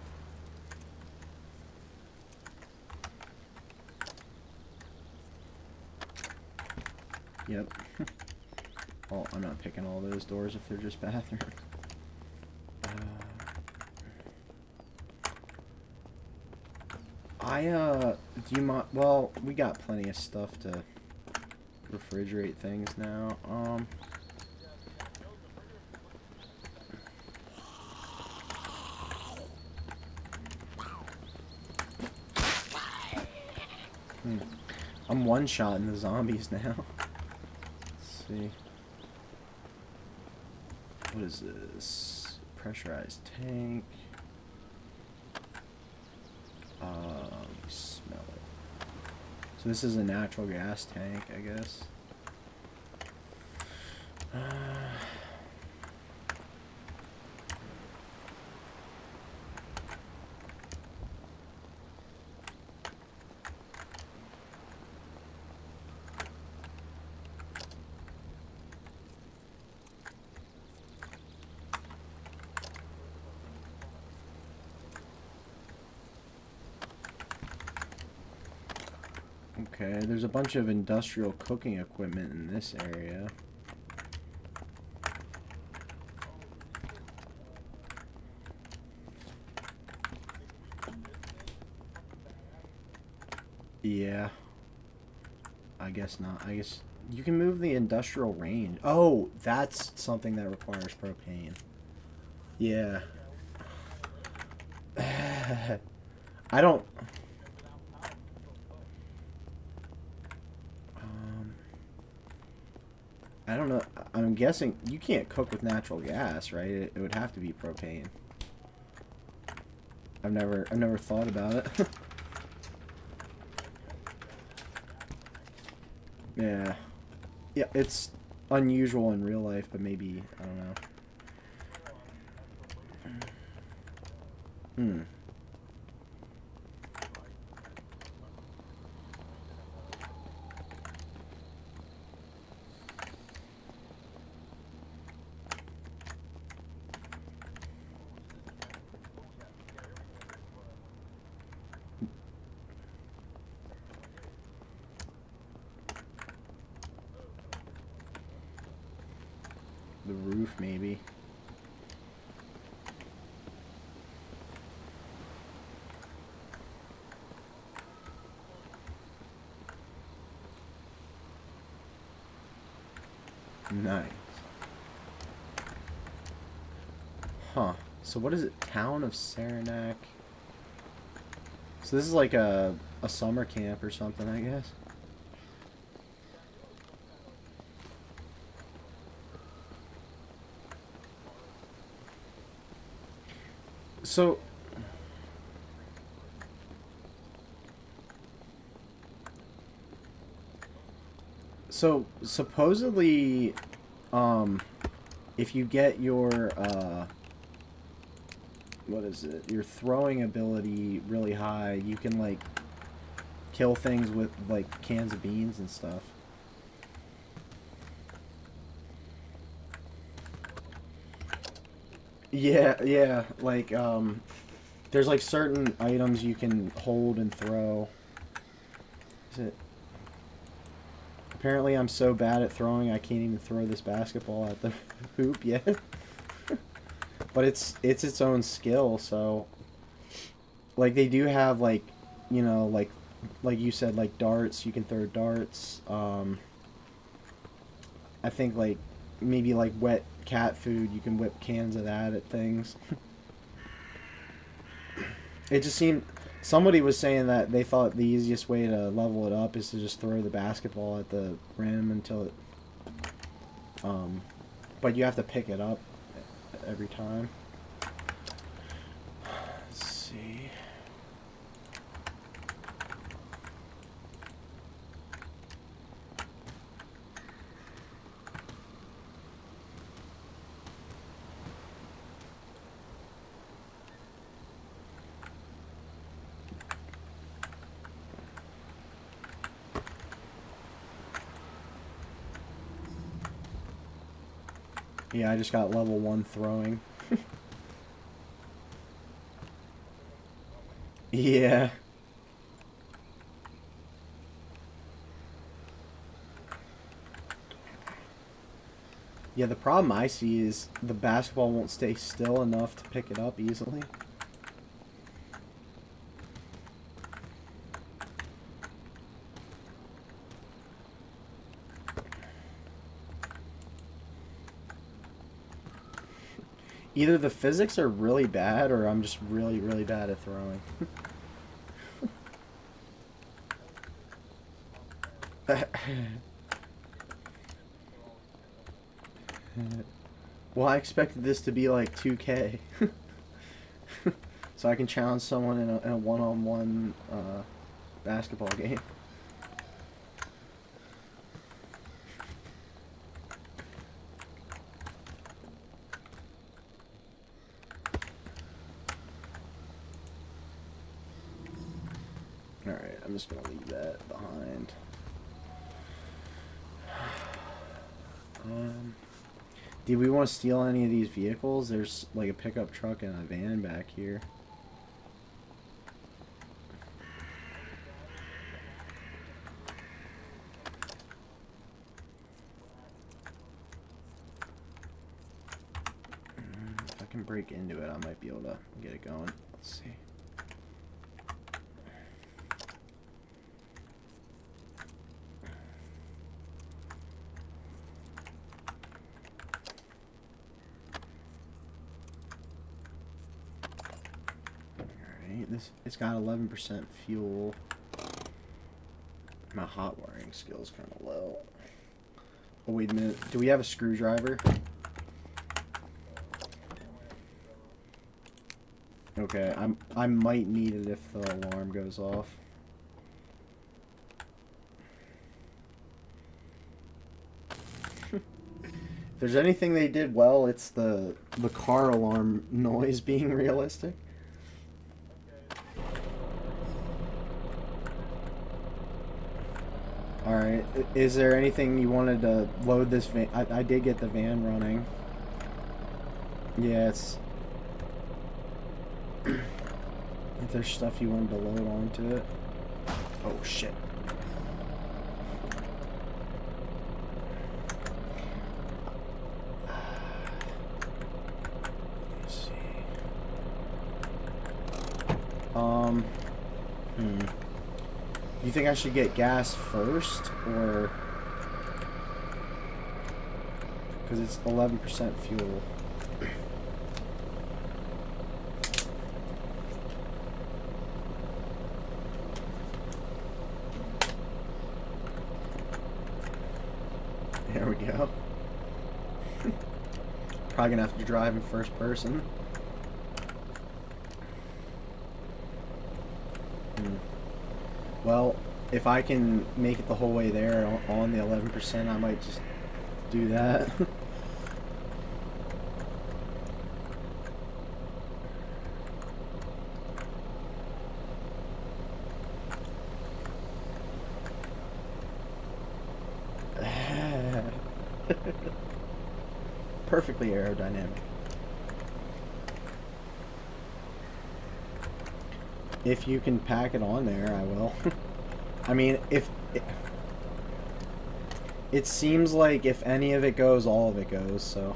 Yep. Well, I'm not picking all those doors if they're just bathrooms. Do you mind? Well, we got plenty of stuff to refrigerate things now. I'm one-shotting the zombies now. Let's see. What is this? Pressurized tank. Smell it. So this is a natural gas tank, I guess. Okay, there's a bunch of industrial cooking equipment in this area. Yeah. I guess not. I guess you can move the industrial range. Oh, that's something that requires propane. Yeah. I don't... I don't know. I'm guessing you can't cook with natural gas, right? It would have to be propane. I've never thought about it. Yeah. Yeah, it's unusual in real life, but maybe, I don't know. The roof, maybe. Nice. Huh. So what is it? Town of Saranac. So this is like a summer camp or something, I guess. So supposedly, if you get your, what is it? Your throwing ability really high, you can, like, kill things with, like, cans of beans and stuff. Yeah, like, there's, like, certain items you can hold and throw. Is it... Apparently I'm so bad at throwing I can't even throw this basketball at the hoop yet. but it's its own skill. So like they do have like, you know, like you said, like darts. You can throw darts. I think like maybe like wet cat food. You can whip cans of that at things. It just seemed somebody was saying that they thought the easiest way to level it up is to just throw the basketball at the rim until it. But you have to pick it up every time. Let's see. Yeah, I just got level 1 throwing. Yeah. Yeah, the problem I see is the basketball won't stay still enough to pick it up easily. Either the physics are really bad or I'm just really, really bad at throwing. Well, I expected this to be like 2K. So I can challenge someone in a one-on-one basketball game. Alright, I'm just gonna leave that behind. Do we want to steal any of these vehicles? There's like a pickup truck and a van back here. If I can break into it, I might be able to get it going. Let's see. It's got 11% fuel. My hot wiring skill's kind of low. Oh wait a minute. Do we have a screwdriver? Okay, I might need it if the alarm goes off. If there's anything they did well, it's the car alarm noise being realistic. Alright, is there anything you wanted to load this van? I did get the van running. Yeah, it's... if there's stuff you wanted to load onto it. Oh, shit. Let's see. You think I should get gas first, or... because it's 11% fuel. There we go. Probably gonna have to drive in first person. Well, if I can make it the whole way there on the 11%, I might just do that. Perfectly aerodynamic. If you can pack it on there, I will. I mean, if... it seems like if any of it goes, all of it goes, so...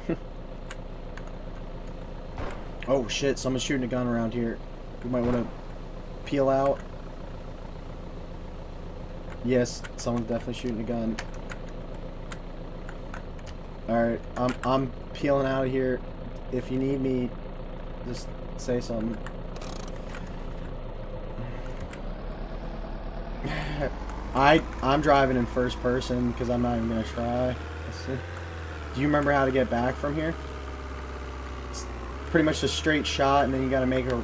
Oh shit, someone's shooting a gun around here. You might want to peel out. Yes, someone's definitely shooting a gun. Alright, I'm peeling out of here. If you need me, just say something. I'm driving in first person because I'm not even gonna try. Do you remember how to get back from here? It's pretty much a straight shot, and then you gotta make a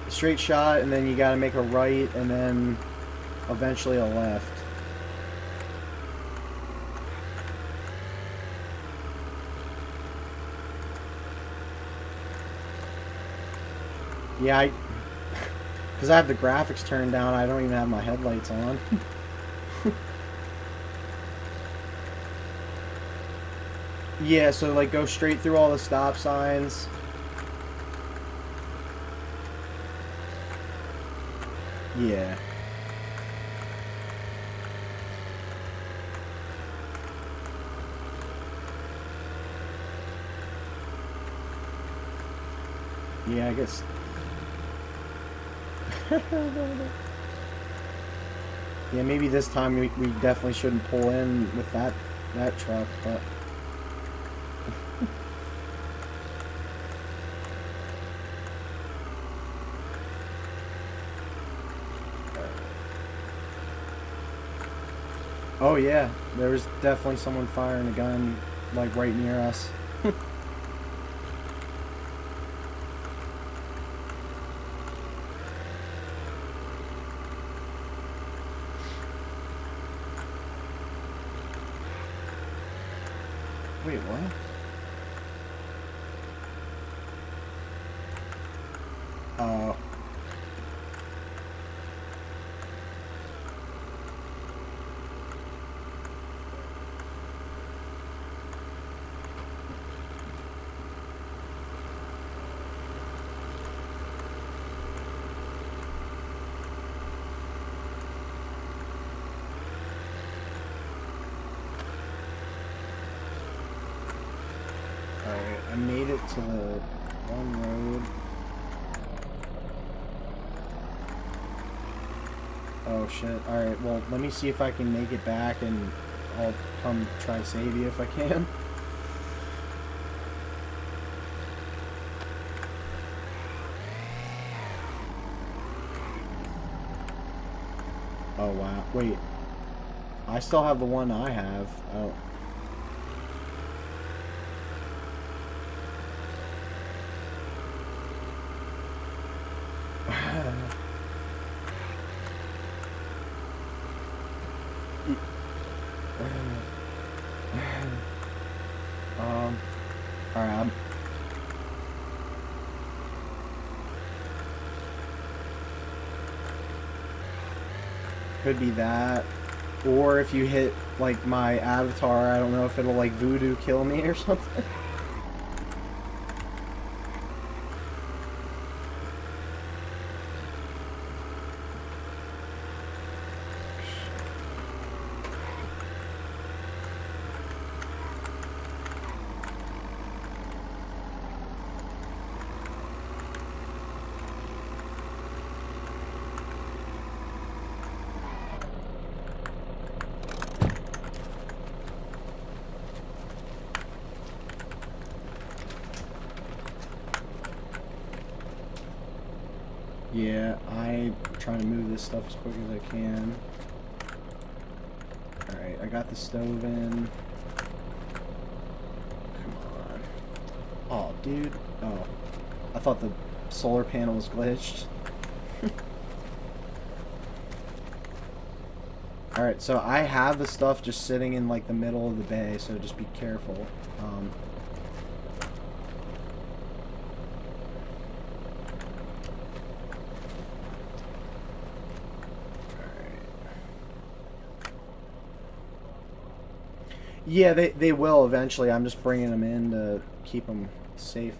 straight shot, and then you gotta make a right, and then eventually a left. Yeah, because I have the graphics turned down, I don't even have my headlights on. Yeah, so like go straight through all the stop signs. Yeah. Yeah, I guess. Yeah, maybe this time we definitely shouldn't pull in with that truck, but. Oh yeah, there was definitely someone firing a gun, like right near us. Wait, what? Alright, I made it to the one road. Oh shit. Alright, well, let me see if I can make it back, and I'll come try to save you if I can. Oh wow. Wait. I still have the one I have. Oh. Alright, could be that. Or if you hit, like, my avatar, I don't know if it'll, like, voodoo kill me or something. Yeah, I'm trying to move this stuff as quick as I can. Alright, I got the stove in. Come on. Oh, dude. Oh. I thought the solar panel was glitched. Alright, so I have the stuff just sitting in, like, the middle of the bay, so just be careful. Yeah, they will eventually. I'm just bringing them in to keep them safe.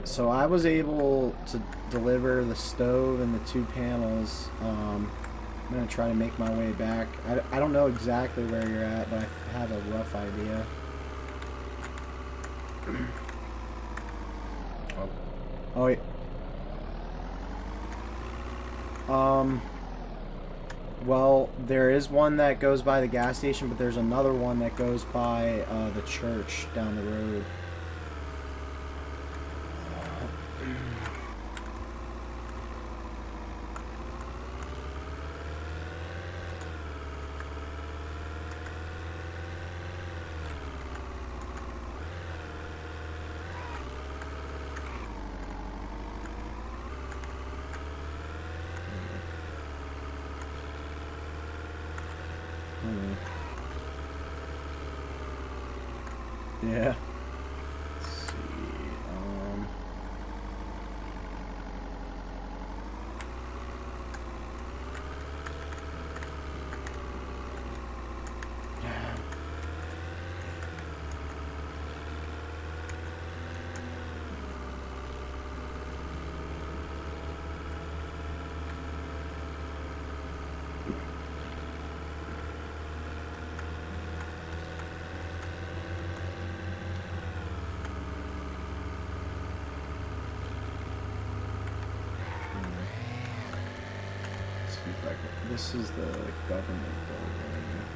Alright, so I was able to deliver the stove and the 2 panels. I'm going to try to make my way back. I don't know exactly where you're at, but I have a rough idea. Oh, wait. Well, there is one that goes by the gas station, but there's another one that goes by the church down the road. Yeah. Let's see. This is the government building, I think.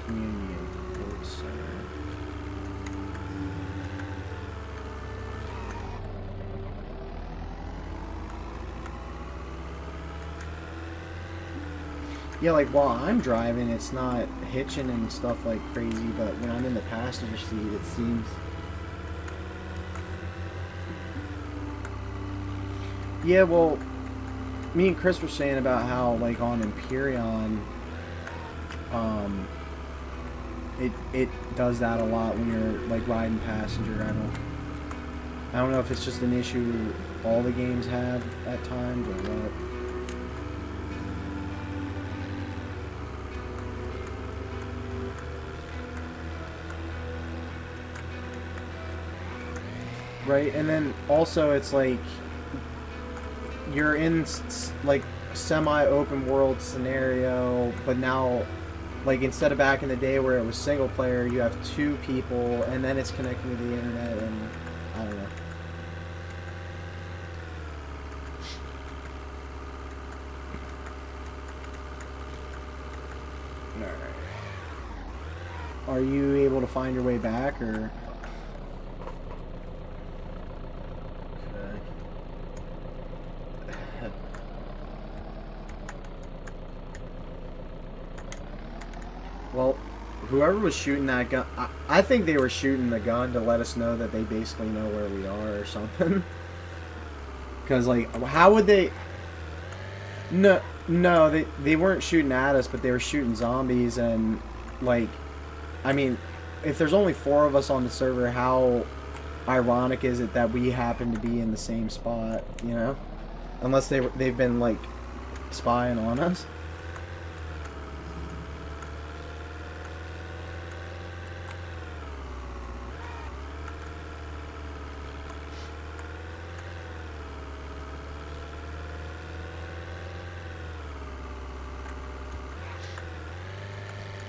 Community and Court Center. Yeah, like while I'm driving, it's not hitching and stuff like crazy, but when I'm in the passenger seat, it seems... Yeah, well, me and Chris were saying about how, like, on Empyrean, it does that a lot when you're, like, riding passenger. I don't know if it's just an issue all the games have at times or what. Right, and then also it's like you're in like semi-open world scenario, but now, like, instead of back in the day where it was single player, you have 2 people and then it's connecting to the internet, and I don't know. Alright. Are you able to find your way back, or... Well, whoever was shooting that gun, I think they were shooting the gun to let us know that they basically know where we are or something. Because, like, how would they... No, they weren't shooting at us, but they were shooting zombies, and, like, I mean, if there's only 4 of us on the server, how ironic is it that we happen to be in the same spot, you know? Unless they've been, like, spying on us.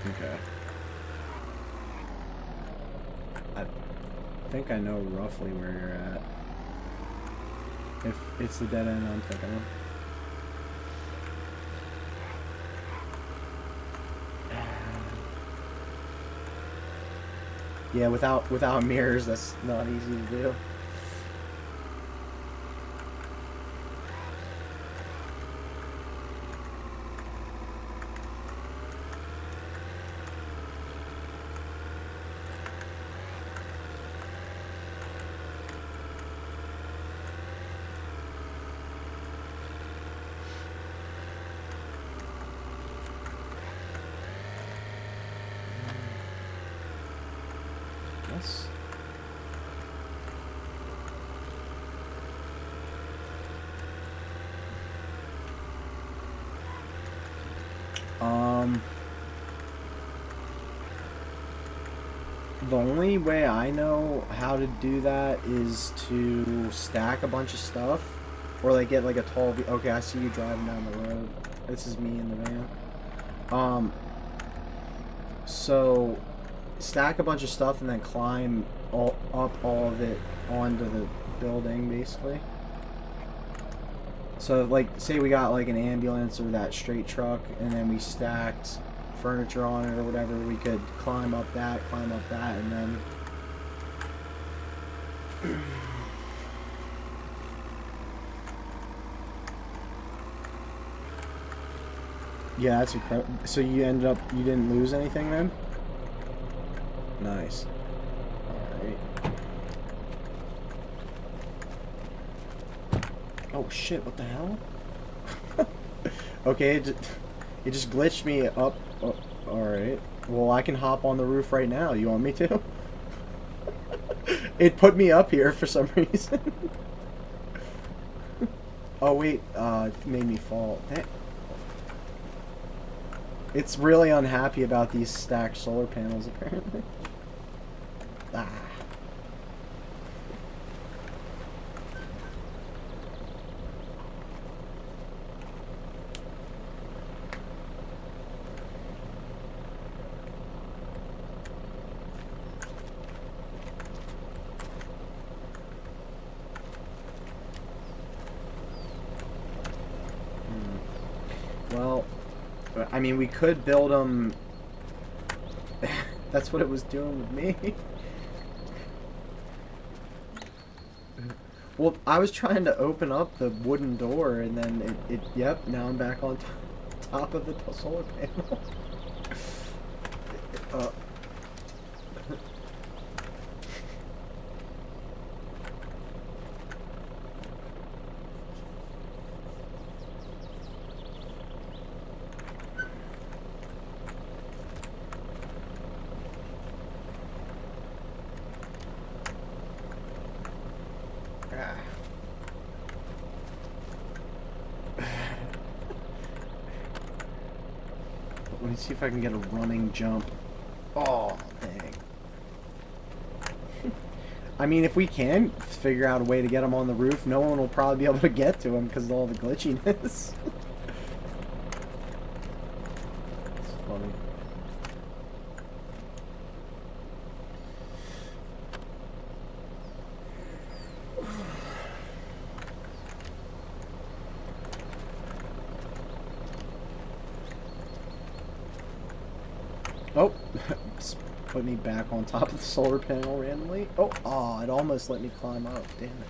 Okay. I think I know roughly where you're at. If it's the dead end I'm thinking of. Yeah, without mirrors, that's not easy to do. The only way I know how to do that is to stack a bunch of stuff, or like get like a tall. Okay, I see you driving down the road. This is me in the van. So stack a bunch of stuff and then climb all of it onto the building, basically. So like, say we got like an ambulance or that straight truck, and then we stacked furniture on it or whatever, we could climb up that, and then yeah, that's incredible. So you didn't lose anything then? Nice. Alright. Oh shit, what the hell? Okay, it just glitched me up. Oh, alright. Well, I can hop on the roof right now. You want me to? It put me up here for some reason. Oh wait, it made me fall. It's really unhappy about these stacked solar panels, apparently. Ah. Well, I mean, we could build them. That's what it was doing with me. Well, I was trying to open up the wooden door, and then yep, now I'm back on top of the solar panel. Let me see if I can get a running jump. Oh, dang. I mean, if we can figure out a way to get him on the roof, no one will probably be able to get to him because of all the glitchiness. It's funny. Oh, put me back on top of the solar panel randomly. Oh, it almost let me climb up. Damn it.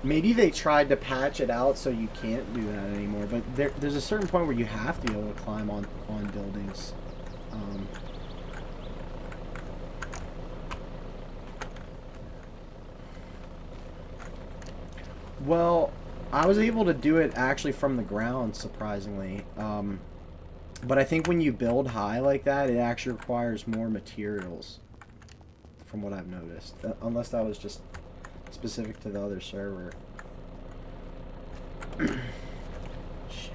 Maybe they tried to patch it out so you can't do that anymore, but there's a certain point where you have to be able to climb on buildings. Well, I was able to do it actually from the ground, surprisingly. But I think when you build high like that, it actually requires more materials, from what I've noticed. Unless that was just specific to the other server. Shit.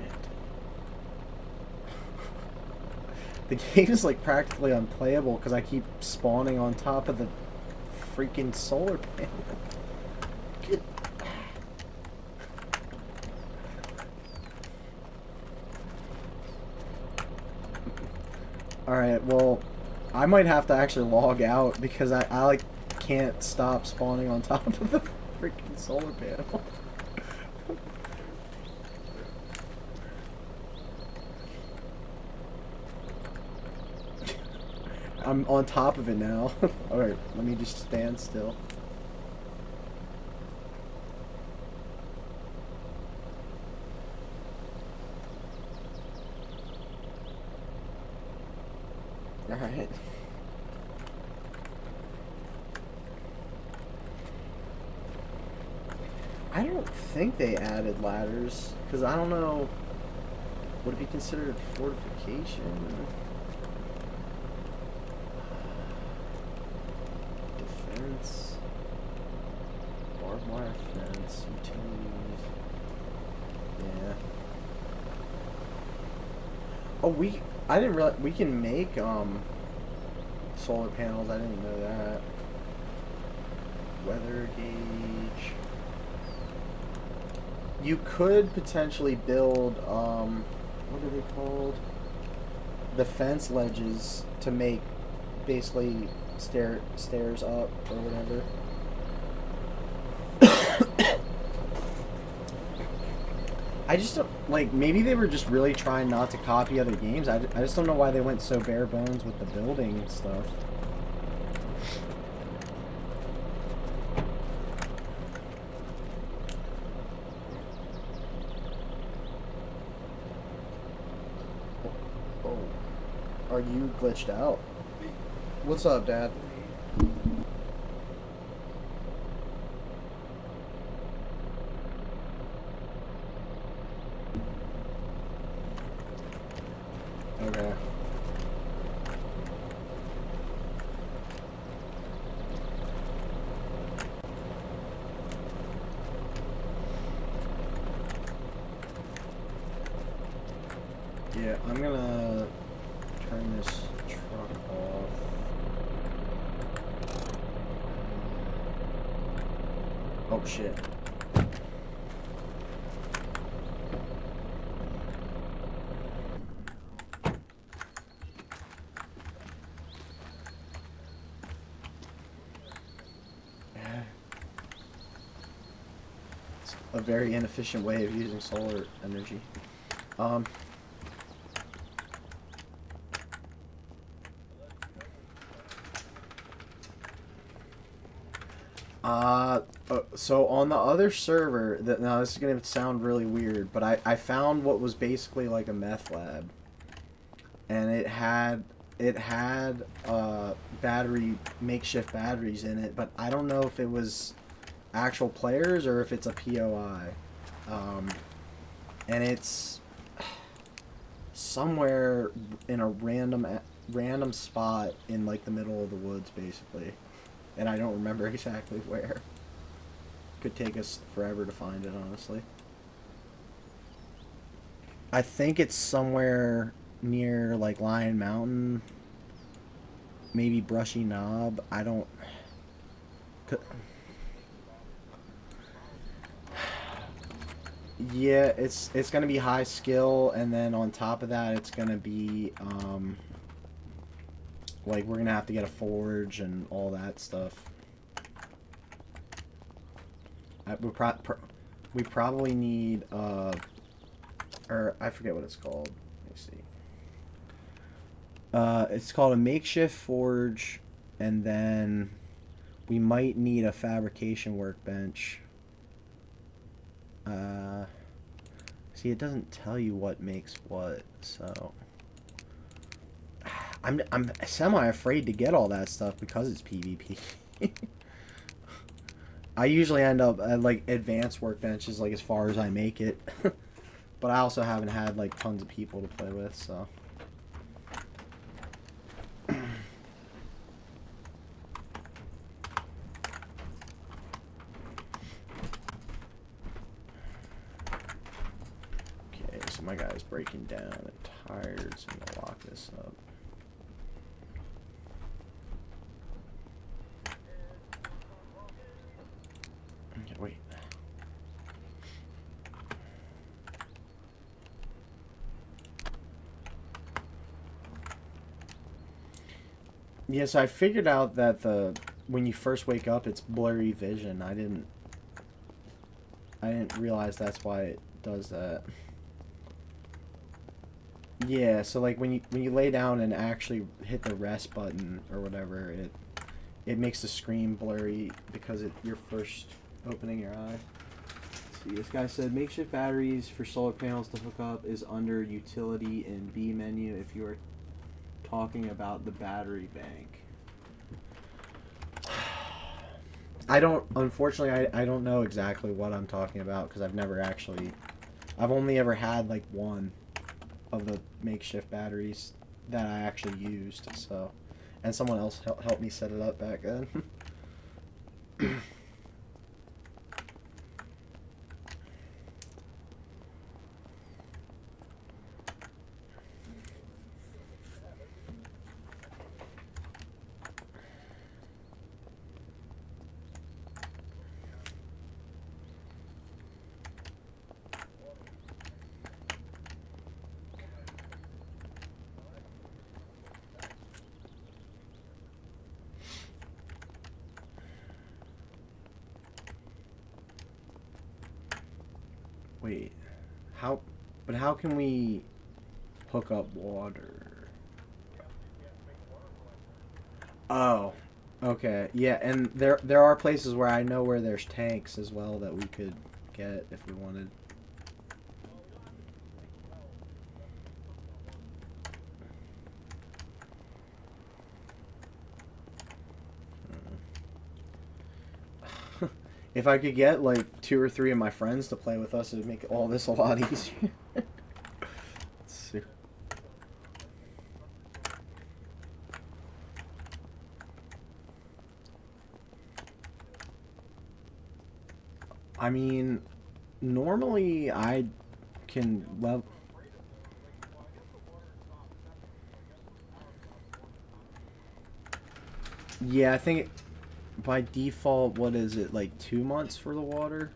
The game is like practically unplayable because I keep spawning on top of the freaking solar panel. Good. Alright, well, I might have to actually log out because I like can't stop spawning on top of the freaking solar panel. I'm on top of it now. Alright, let me just stand still. Alright. I don't think they added ladders, because I don't know, would it be considered fortification? Defense, barbed wire fence, utilities, Yeah. Oh, I didn't realize we can make solar panels. I didn't know that. Weather gauge. You could potentially build what are they called? The fence ledges to make basically stairs up or whatever. I just don't, like, maybe they were just really trying not to copy other games. I just don't know why they went so bare bones with the building stuff. Oh, are you glitched out? What's up, Dad? Okay. Yeah, I'm gonna turn this truck off. Oh shit. It's a very inefficient way of using solar energy. So on the other server, now this is gonna sound really weird, but I found what was basically like a meth lab, and it had makeshift batteries in it, but I don't know if it was actual players or if it's a POI, and it's somewhere in a random spot in like the middle of the woods, basically. And I don't remember exactly where. Could take us forever to find it, honestly. I think it's somewhere near, like, Lion Mountain. Maybe Brushy Knob. I don't... Yeah, it's gonna be high skill, and then on top of that, it's gonna be, like, we're gonna have to get a forge and all that stuff. We probably need, or I forget what it's called. Let me see. It's called a makeshift forge, and then we might need a fabrication workbench. See, it doesn't tell you what makes what, so... I'm semi-afraid to get all that stuff because it's PvP. I usually end up at, like, advanced workbenches, like, as far as I make it. But I also haven't had, like, tons of people to play with, so... Okay, so my guy's breaking down and tired, so I'm gonna lock this up. Okay, wait. Yes, I figured out that when you first wake up, it's blurry vision. I didn't realize that's why it does that. Yeah, so like when you lay down and actually hit the rest button or whatever, it makes the screen blurry because you're first opening your eye. Let's see, this guy said makeshift batteries for solar panels to hook up is under utility in B menu if you are talking about the battery bank. Unfortunately, I don't know exactly what I'm talking about because I've only ever had like one of the makeshift batteries that I actually used, so, and someone else helped me set it up back then. Wait. How... But how can we hook up water? Oh. Okay. Yeah, and there are places where I know where there's tanks as well that we could get if we wanted. If I could get like 2 or 3 of my friends to play with us, it would make all this a lot easier. Let's see. I mean, normally I can level. Yeah, I think by default, what is it, like 2 months for the water?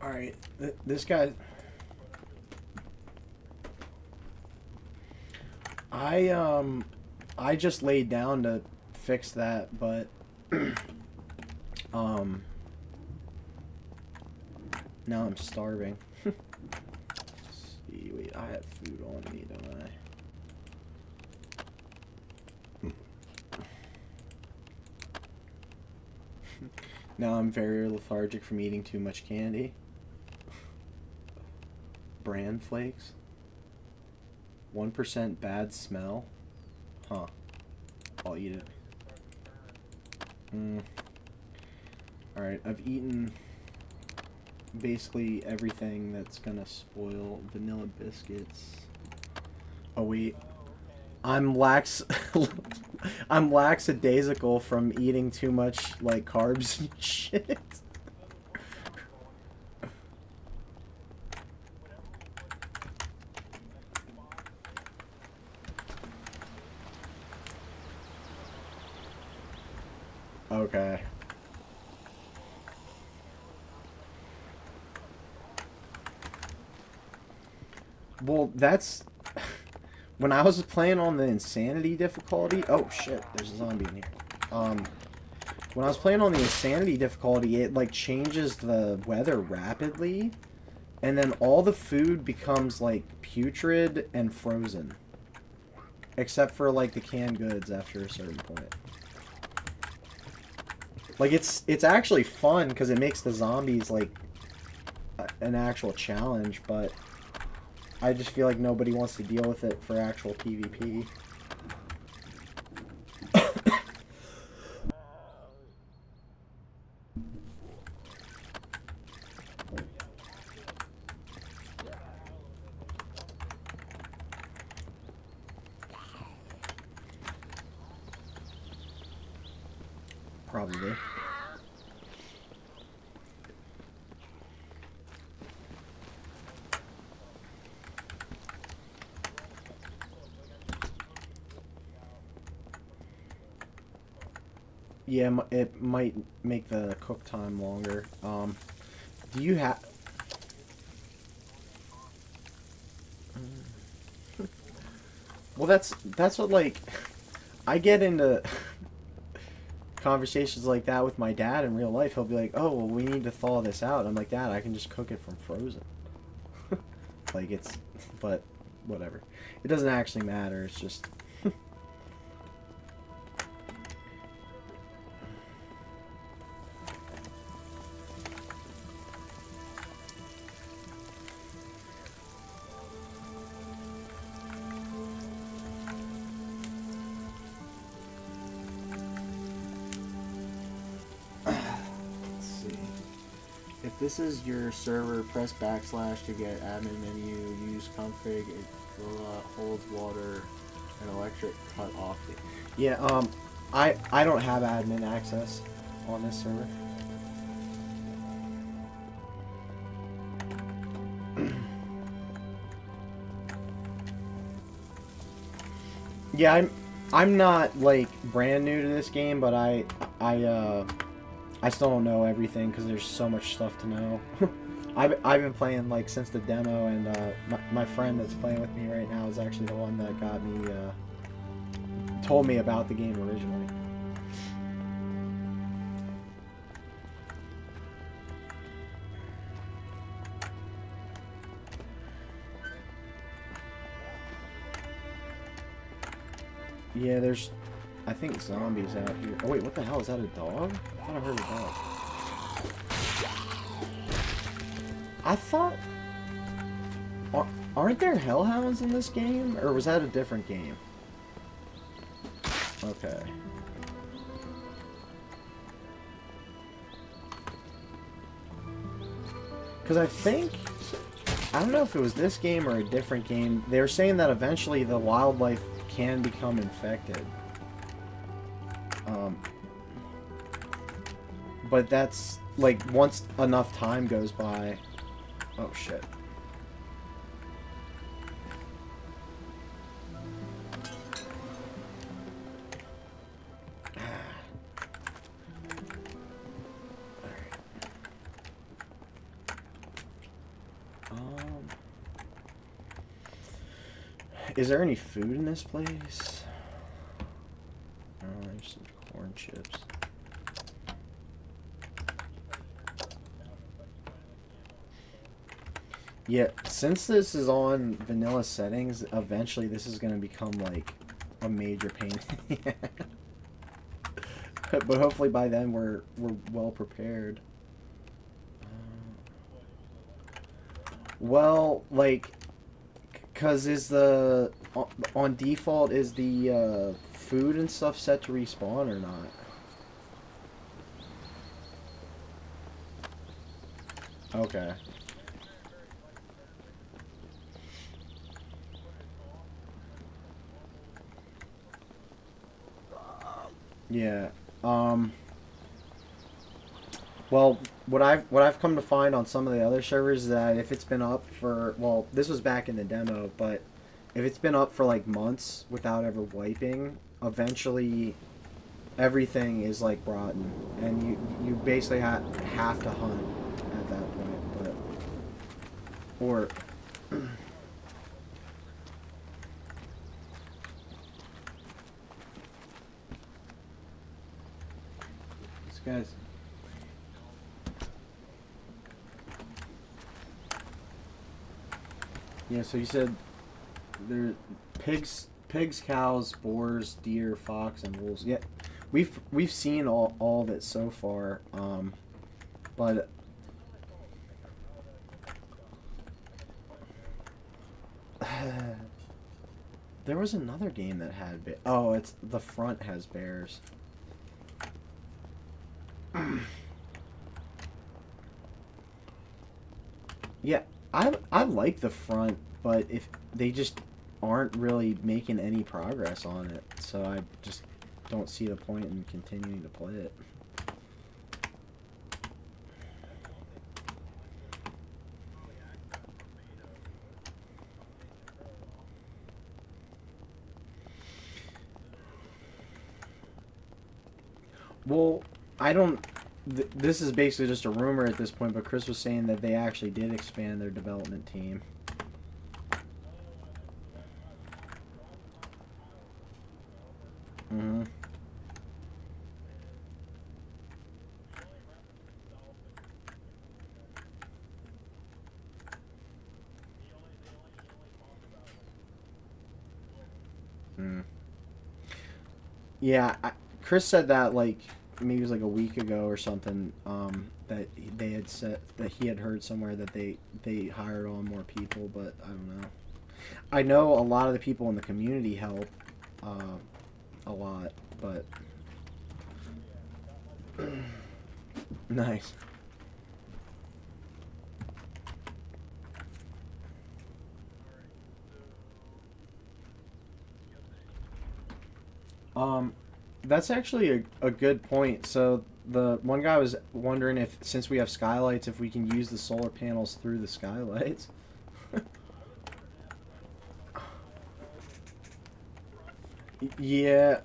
Alright, this guy... I just laid down to fix that, but now I'm starving. Let's see, wait, I have food on me, don't I? Now I'm very lethargic from eating too much candy. Bran flakes. 1% bad smell. Huh. I'll eat it. Alright, I've eaten basically everything that's gonna spoil. Vanilla biscuits. Oh wait. I'm I'm lackadaisical from eating too much like carbs and shit. Okay. Well, that's... When I was playing on the Insanity difficulty... Oh, shit. There's a zombie in here. When I was playing on the Insanity difficulty, it, like, changes the weather rapidly. And then all the food becomes, like, putrid and frozen. Except for, like, the canned goods after a certain point. Like, it's actually fun, because it makes the zombies, like, an actual challenge, but I just feel like nobody wants to deal with it for actual PvP. Probably. Yeah, it might make the cook time longer. Do you have... Well, that's what, like... I get into conversations like that with my dad in real life. He'll be like, oh, well, we need to thaw this out. I'm like, Dad, I can just cook it from frozen. Like, it's... But, whatever. It doesn't actually matter. It's just... If this is your server, press backslash to get admin menu, use config, it holds water and electric cut off. Yeah, I don't have admin access on this server. Yeah, I'm not like brand new to this game, but I I still don't know everything because there's so much stuff to know. I've been playing like since the demo, and my friend that's playing with me right now is actually the one that got me told me about the game originally. Yeah, there's, I think, zombies out here. Oh wait, what the hell? Is that a dog? I thought I heard a dog. I thought... Aren't there hellhounds in this game? Or was that a different game? Okay. Because I think... I don't know if it was this game or a different game. They were saying that eventually the wildlife can become infected. But that's, like, once enough time goes by... Oh, shit. Is there any food in this place? Oh, there's some corn chips. Yeah, since this is on vanilla settings, eventually this is going to become like a major pain. But hopefully by then we're well prepared. Well, like, cause is the on default is the food and stuff set to respawn or not? Okay. Yeah. Well, what I've come to find on some of the other servers is that if it's been up for, well, this was back in the demo, but if it's been up for like months without ever wiping, eventually everything is like rotten, and you basically have to hunt at that point, but or these guys. Yeah, so you said there pigs, cows, boars, deer, fox, and wolves. Yeah, we've seen all of it so far. But there was another game that had oh, it's the front has bears. Yeah, I like the front, but if they just aren't really making any progress on it, so I just don't see the point in continuing to play it. Well, I don't... this is basically just a rumor at this point, but Chris was saying that they actually did expand their development team. Mm-hmm. Mm. Yeah, Chris said that, like, maybe it was like a week ago or something, that they had said that he had heard somewhere that they hired on more people, but I don't know. I know a lot of the people in the community help a lot, but nice. That's actually a good point. So the one guy was wondering if, since we have skylights, if we can use the solar panels through the skylights. Yeah,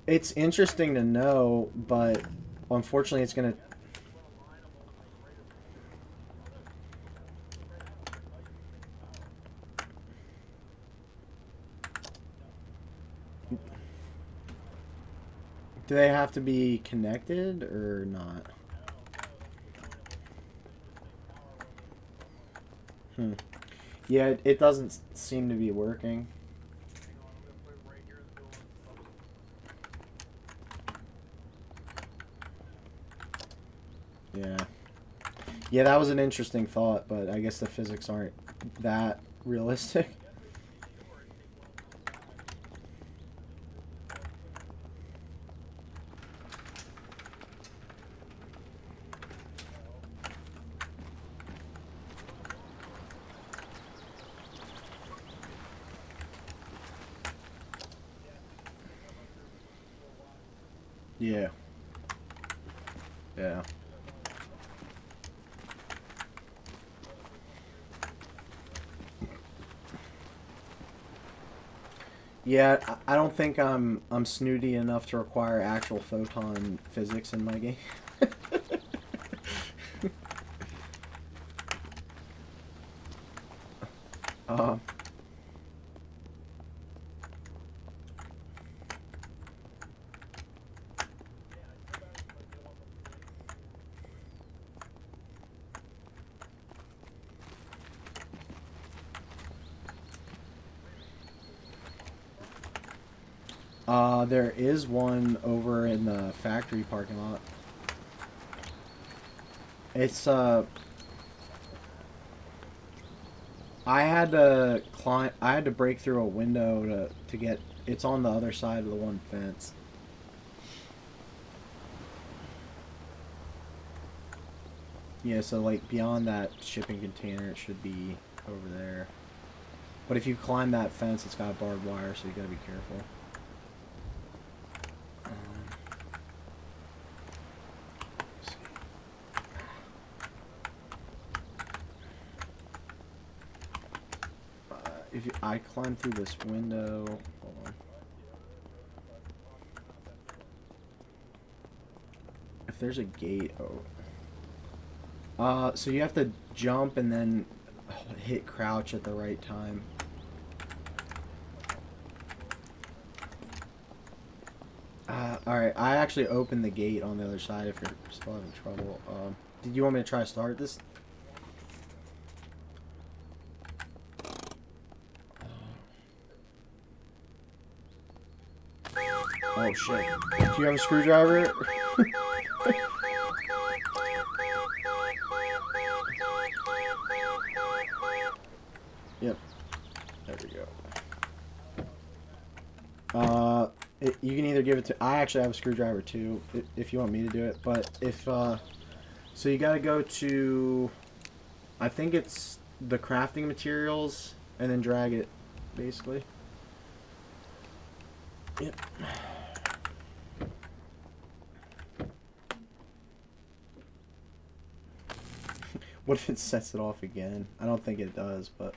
it's interesting to know, but unfortunately, it's gonna. Do they have to be connected or not? Yeah, it doesn't seem to be working. Yeah. Yeah, that was an interesting thought, but I guess the physics aren't that realistic. Yeah. Yeah. Yeah, I don't think I'm snooty enough to require actual photon physics in my game. uh, there is one over in the factory parking lot. It's I had to climb. I had to break through a window to get. It's on the other side of the one fence. Yeah, so like beyond that shipping container, it should be over there. But if you climb that fence, it's got barbed wire, so you gotta be careful. If I climb through this window, hold on. If there's a gate, so you have to jump and then hit crouch at the right time. Alright, I actually opened the gate on the other side if you're still having trouble. Did you want me to try to start this? Oh shit. Do you have a screwdriver? Yep. There we go. You can either give it to... I actually have a screwdriver too, if you want me to do it. But if, so you gotta go to... I think it's the crafting materials, and then drag it, basically. Yep. What if it sets it off again? I don't think it does, but...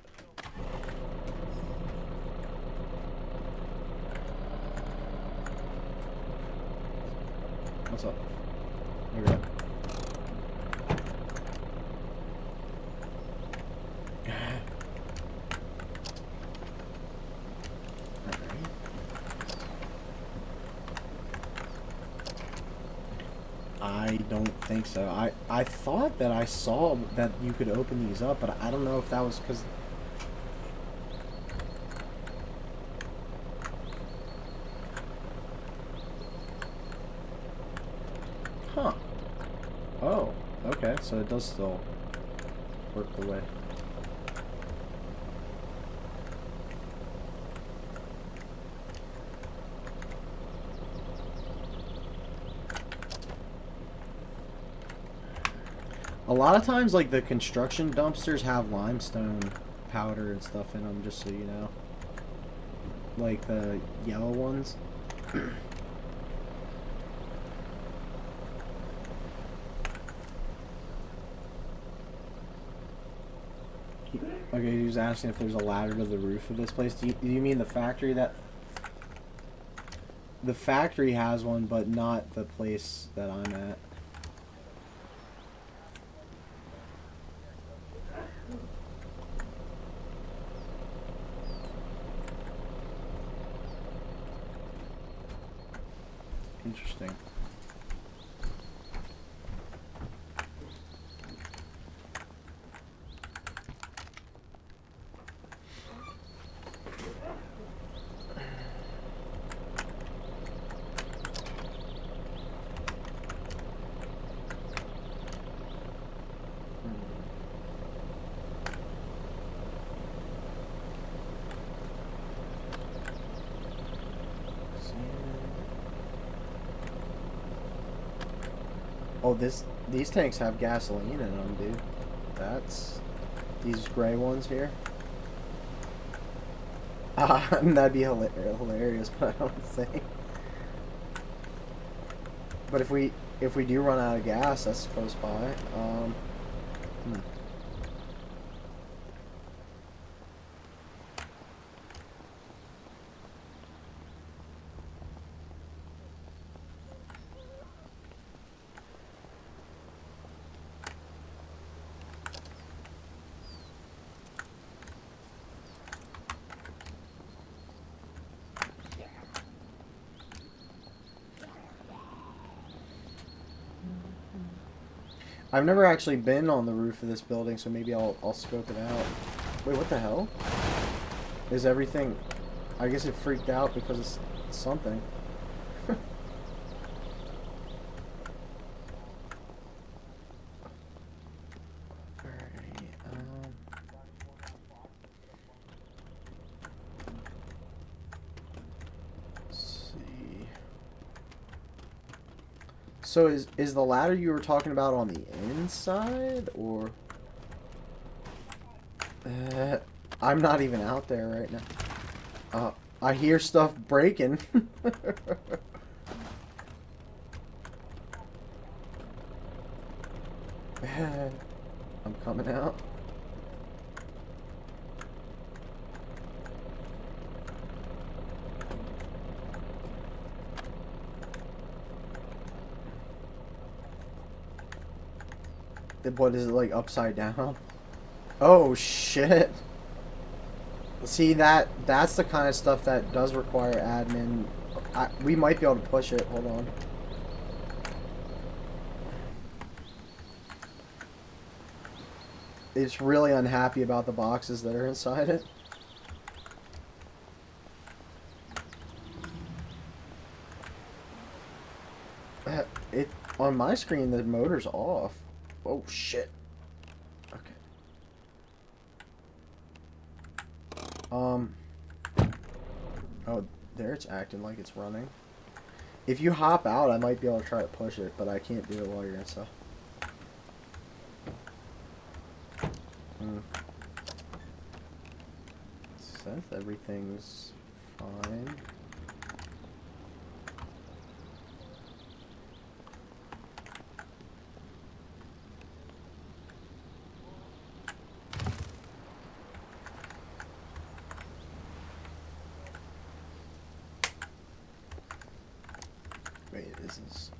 What's up? Okay. I don't think so. I thought that I saw that you could open these up, but I don't know if that was because... Huh. Oh, okay, so it does still work the way. A lot of times, like, the construction dumpsters have limestone powder and stuff in them, just so you know. Like the yellow ones. Okay, he was asking if there's a ladder to the roof of this place. Do you mean the factory that... The factory has one, but not the place that I'm at. Interesting. Oh, these tanks have gasoline in them, dude. That's these gray ones here. That'd be hilarious, but I don't think. But if we do run out of gas, that's close by. Hmm. I've never actually been on the roof of this building, so maybe I'll scope it out. Wait, what the hell? Is everything... I guess it freaked out because it's something. So is the ladder you were talking about on the inside, or... I'm not even out there right now. I hear stuff breaking. I'm coming out. What is it, like upside down? Oh shit. See, that's the kind of stuff that does require admin. We might be able to push it. Hold on. It's really unhappy about the boxes that are inside it. It on my screen the motor's off. Oh shit. Okay. Oh, there it's acting like it's running. If you hop out, I might be able to try to push it, but I can't do it while you're inside. Says everything's fine. Wait, this is...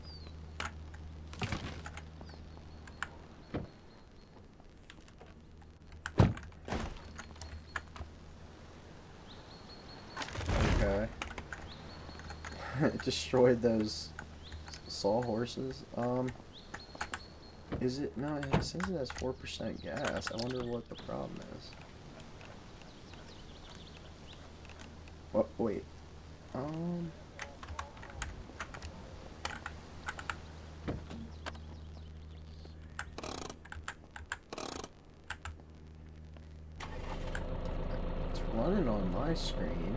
Okay. It destroyed those sawhorses. Is it... No, it says it has 4% gas. I wonder what the problem is. What? Wait. It's running on my screen.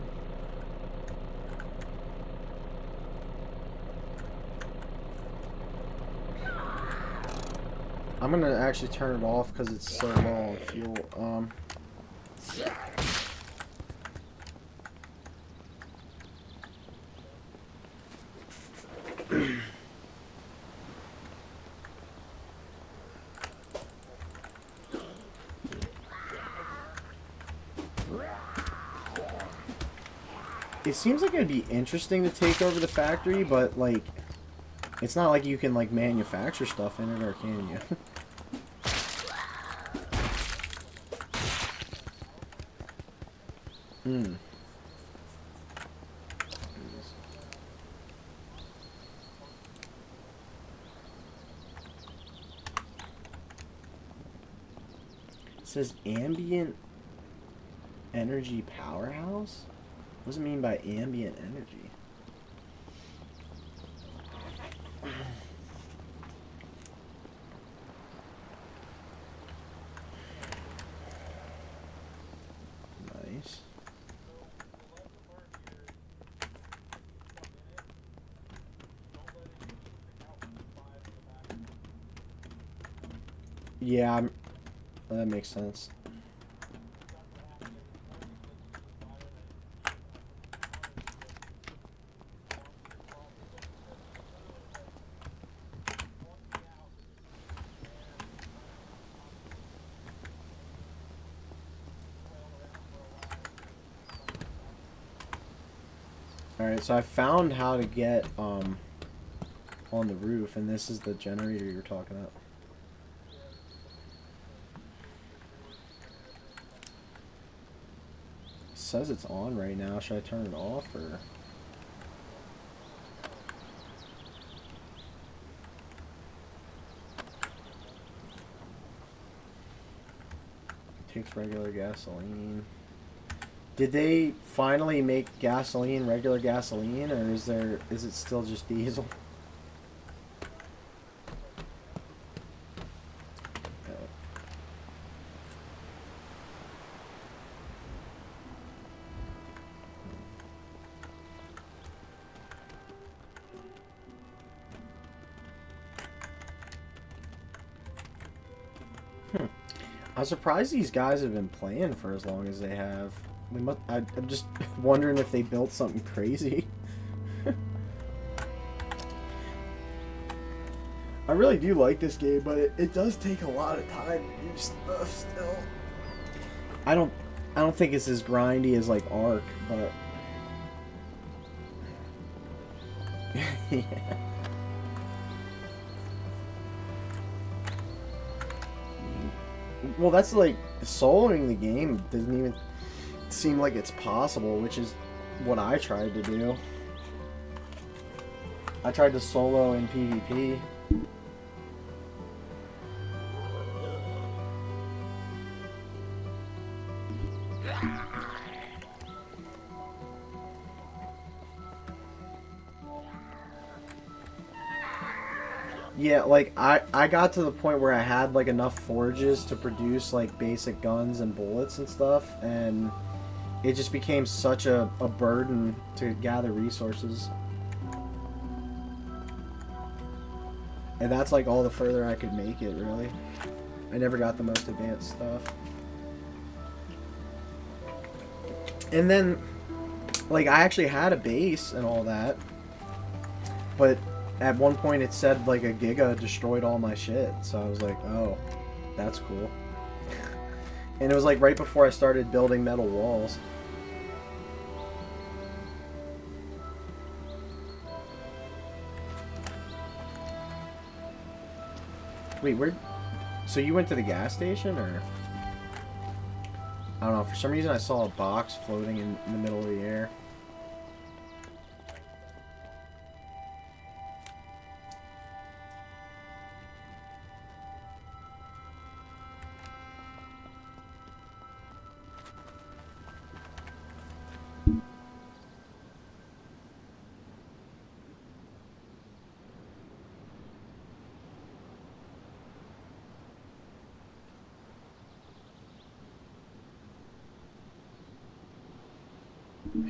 I'm gonna actually turn it off because it's so low on fuel. it seems like it'd be interesting to take over the factory, but like, it's not like you can like manufacture stuff in it, or can you? Hmm. It says ambient energy powerhouse? What does it mean by ambient energy? Nice. Yeah, that makes sense. Alright, so I found how to get on the roof, and this is the generator you're talking about. It says it's on right now. Should I turn it off, or? Takes regular gasoline. Did they finally make gasoline regular gasoline, or is it still just diesel? I'm surprised these guys have been playing for as long as they have. They must. I'm just wondering if they built something crazy. I really do like this game, but it does take a lot of time to do stuff still. I don't think it's as grindy as like Ark, but yeah. Well, that's like soloing the game doesn't even seem like it's possible, which is what I tried to do. I tried to solo in PvP. Yeah, like I got to the point where I had like enough forges to produce like basic guns and bullets and stuff, and it just became such a burden to gather resources. And that's like all the further I could make it, really. I never got the most advanced stuff. And then, like, I actually had a base and all that, but at one point it said like a giga destroyed all my shit, so I was like, oh, that's cool. And it was like right before I started building metal walls. Wait, where? So you went to the gas station, or? I don't know, for some reason I saw a box floating in the middle of the air.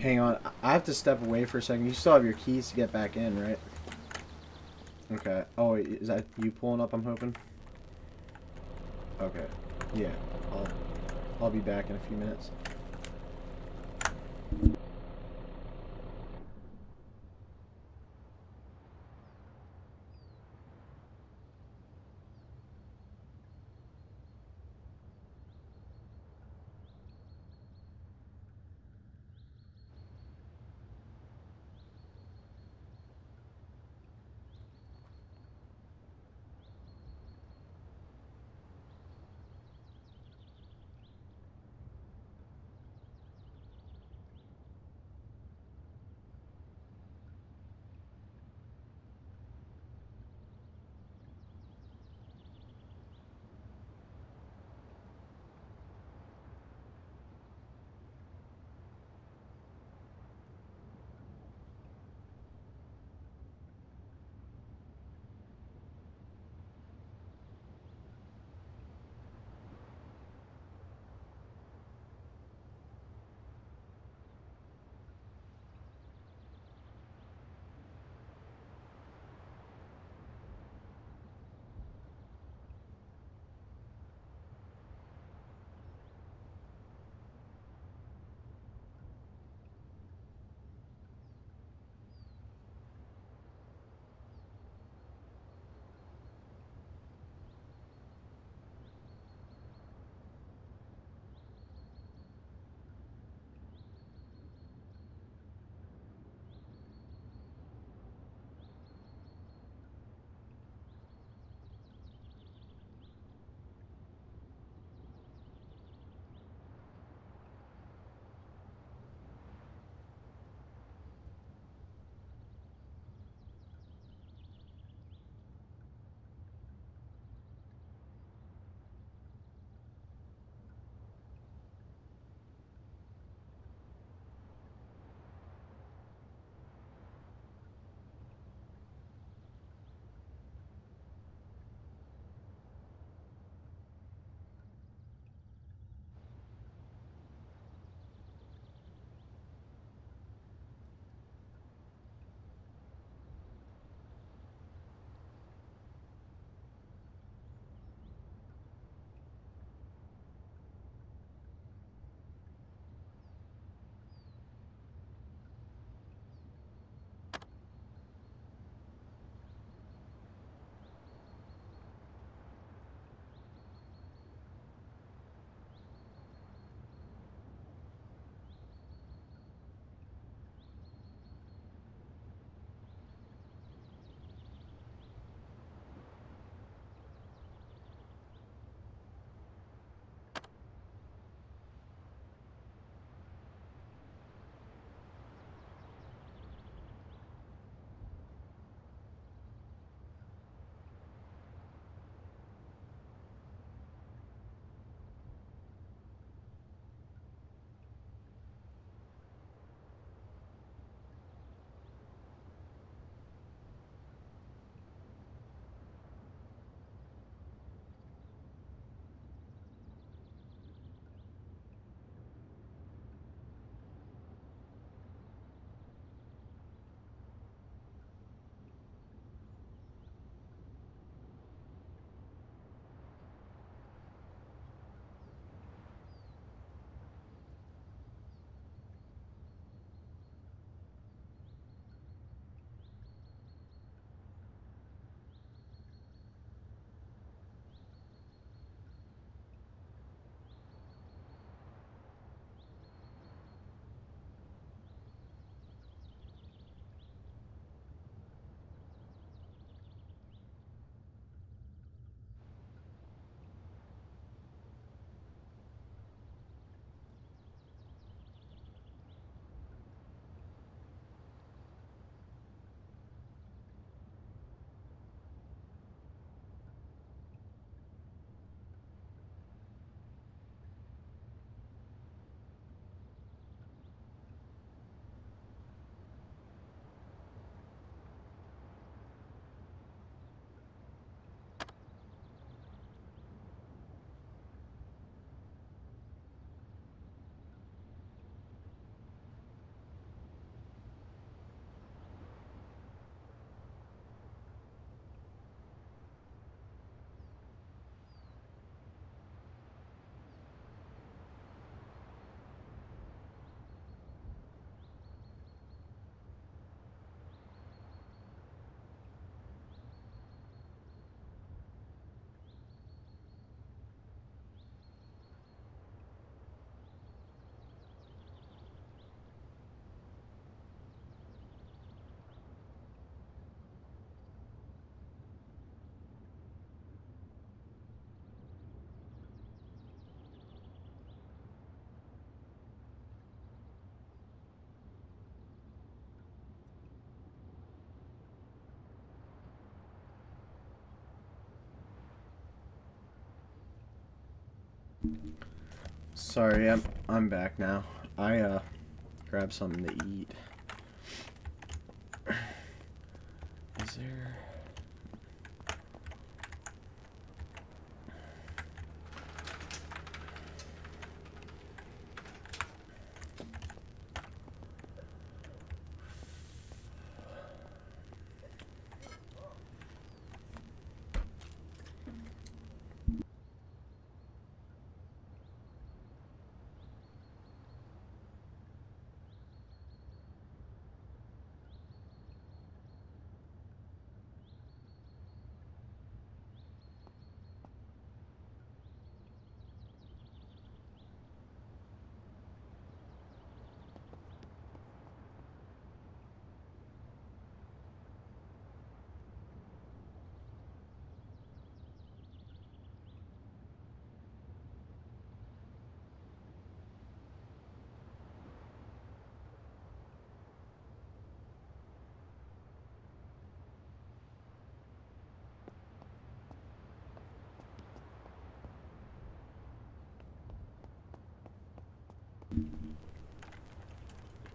Hang on, I have to step away for a second. You still have your keys to get back in, right? Okay. Oh, wait, is that you pulling up, I'm hoping? Okay. Yeah. I'll be back in a few minutes. Sorry, I'm back now. I grabbed something to eat. Is there?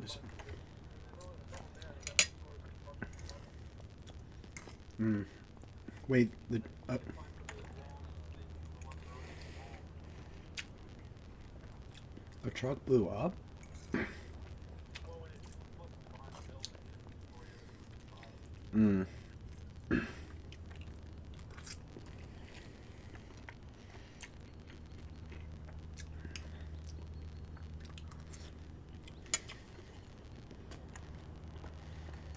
Listen. Wait, a truck blew up? Hmm.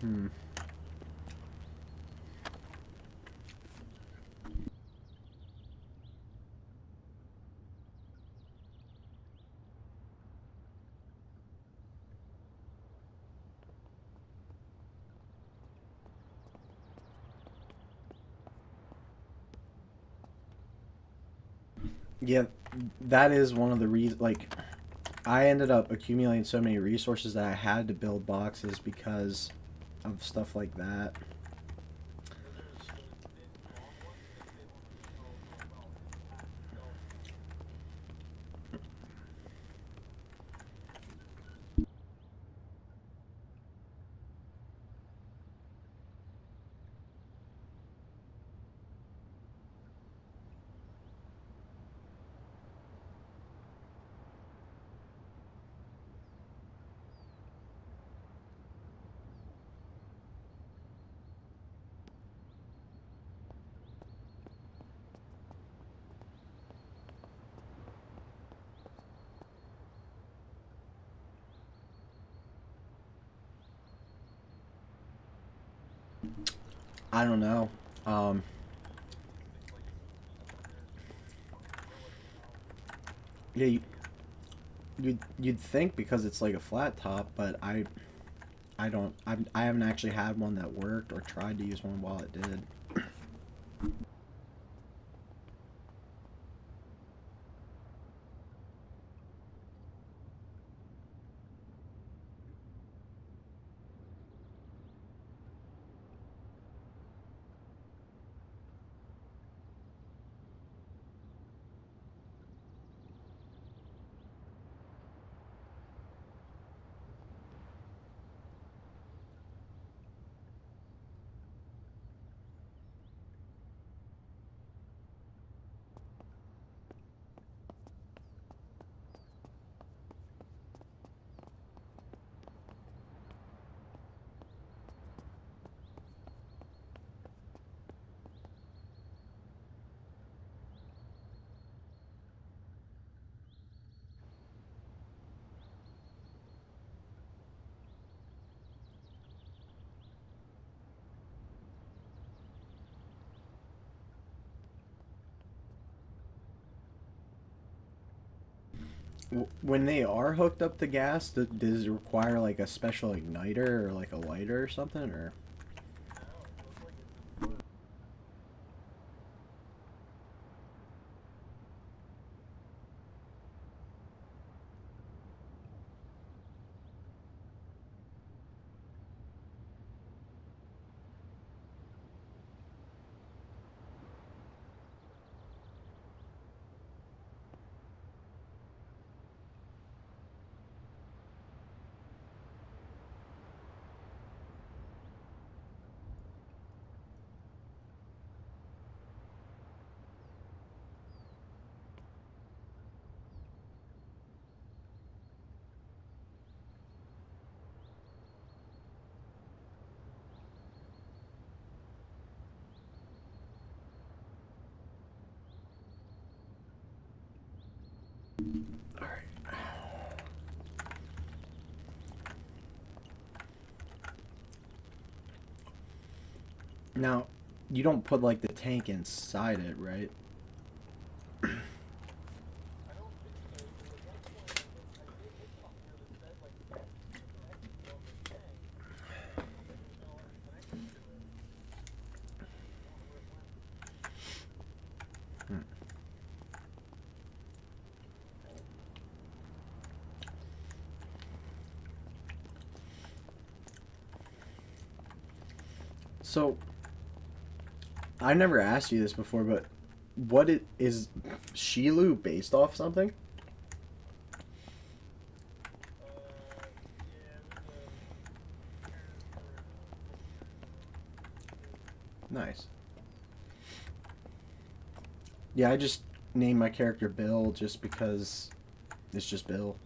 Hmm. Yeah, that is one of the reasons. Like, I ended up accumulating so many resources that I had to build boxes because of stuff like that. I don't know. Um, yeah, you'd think because it's like a flat top, but I don't. I haven't actually had one that worked or tried to use one while it did. When they are hooked up to gas, does it require like a special igniter or like a lighter or something, or? Alright. Now, you don't put like the tank inside it, right? So, I never asked you this before, but is Shilu based off something? Nice. Yeah, I just named my character Bill just because it's just Bill.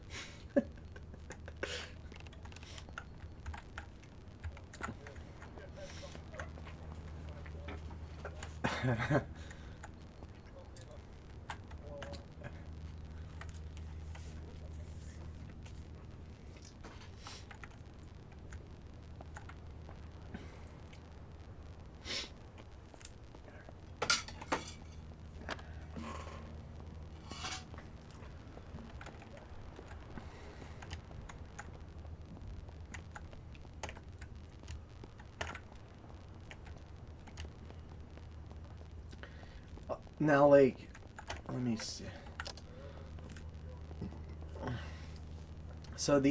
Now, like, let me see. So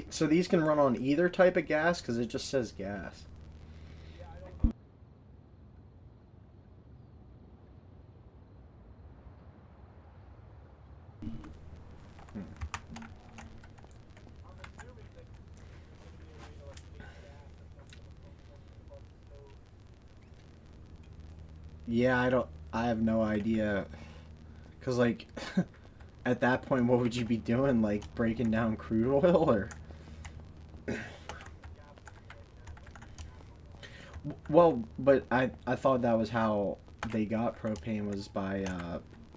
so these can run on either type of gas because it just says gas. Yeah, I have no idea. Cause like, at that point, what would you be doing? Like breaking down crude oil or? Well, but I thought that was how they got propane was by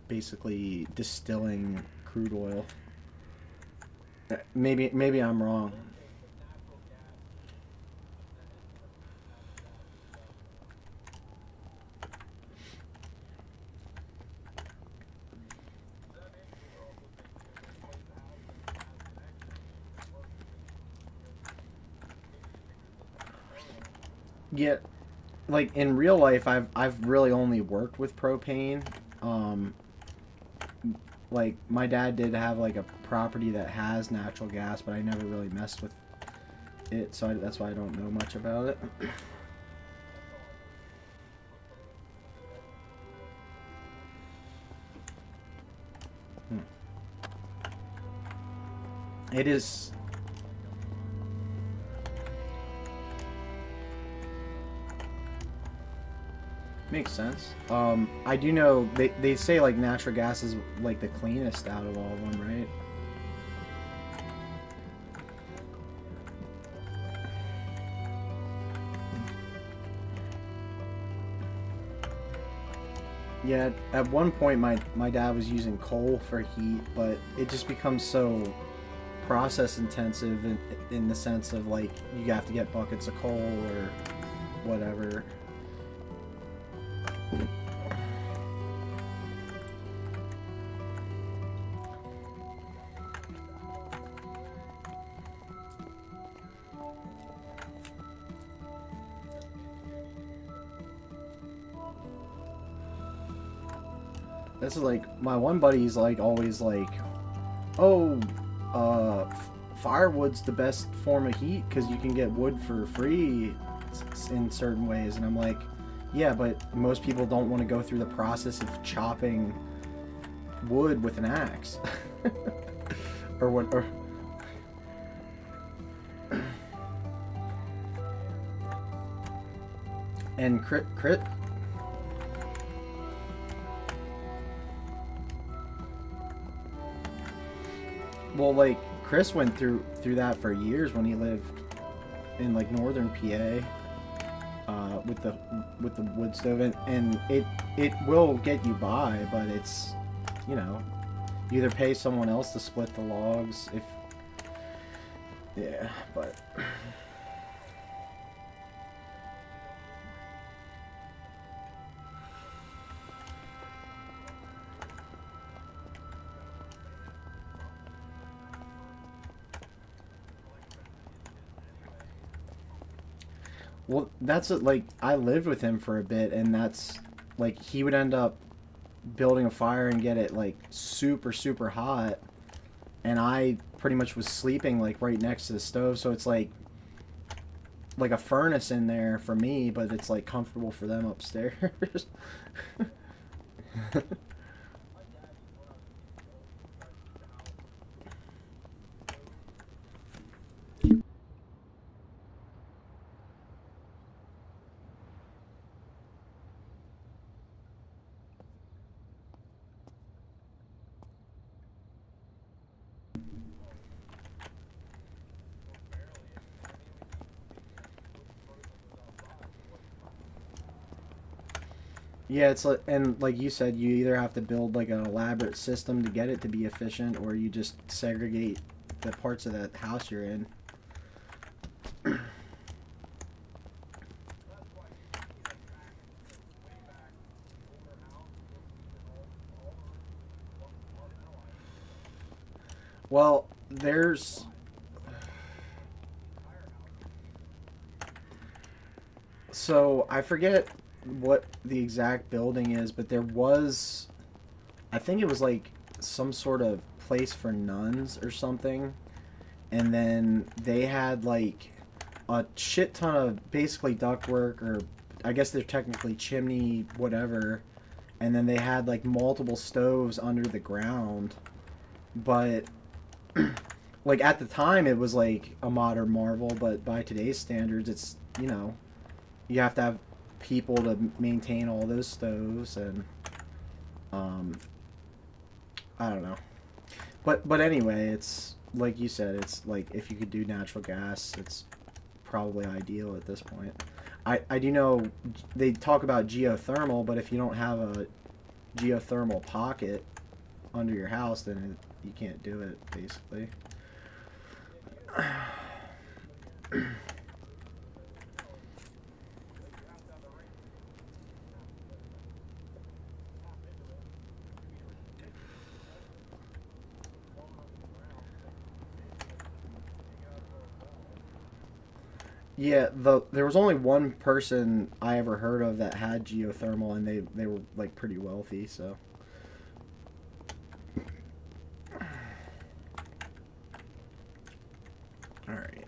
basically distilling crude oil. Maybe I'm wrong. Yeah, like in real life, I've really only worked with propane. Um, like my dad did have like a property that has natural gas, but I never really messed with it, so that's why I don't know much about it. It is. Makes sense. I do know they say like natural gas is like the cleanest out of all of them, right? Yeah, at one point my dad was using coal for heat, but it just becomes so process intensive in the sense of like you have to get buckets of coal or whatever. This is like my one buddy's like always like, oh, firewood's the best form of heat because you can get wood for free in certain ways, and I'm like, yeah, but most people don't want to go through the process of chopping wood with an axe, or what, or. And crit. Well, like, Chris went through that for years when he lived in like northern PA with the wood stove, and it will get you by, but it's, you know, you either pay someone else to split the logs if, yeah, but. Well, that's it, like, I lived with him for a bit, and that's, like, he would end up building a fire and get it, like, super, super hot, and I pretty much was sleeping, like, right next to the stove, so it's, like a furnace in there for me, but it's, like, comfortable for them upstairs. Yeah, it's like, and like you said, you either have to build like an elaborate system to get it to be efficient, or you just segregate the parts of that house you're in. Well, there's... So, I forget what the exact building is, but there was... I think it was like some sort of place for nuns or something. And then they had like a shit ton of basically ductwork, or I guess they're technically chimney, whatever. And then they had like multiple stoves under the ground. But like at the time it was like a modern marvel, but by today's standards it's, you know, you have to have people to maintain all those stoves, and I don't know. But anyway, it's like you said, it's like if you could do natural gas, it's probably ideal at this point. I do know they talk about geothermal, but if you don't have a geothermal pocket under your house, then you can't do it, basically. Yeah, there was only one person I ever heard of that had geothermal, and they were like pretty wealthy, so. All right.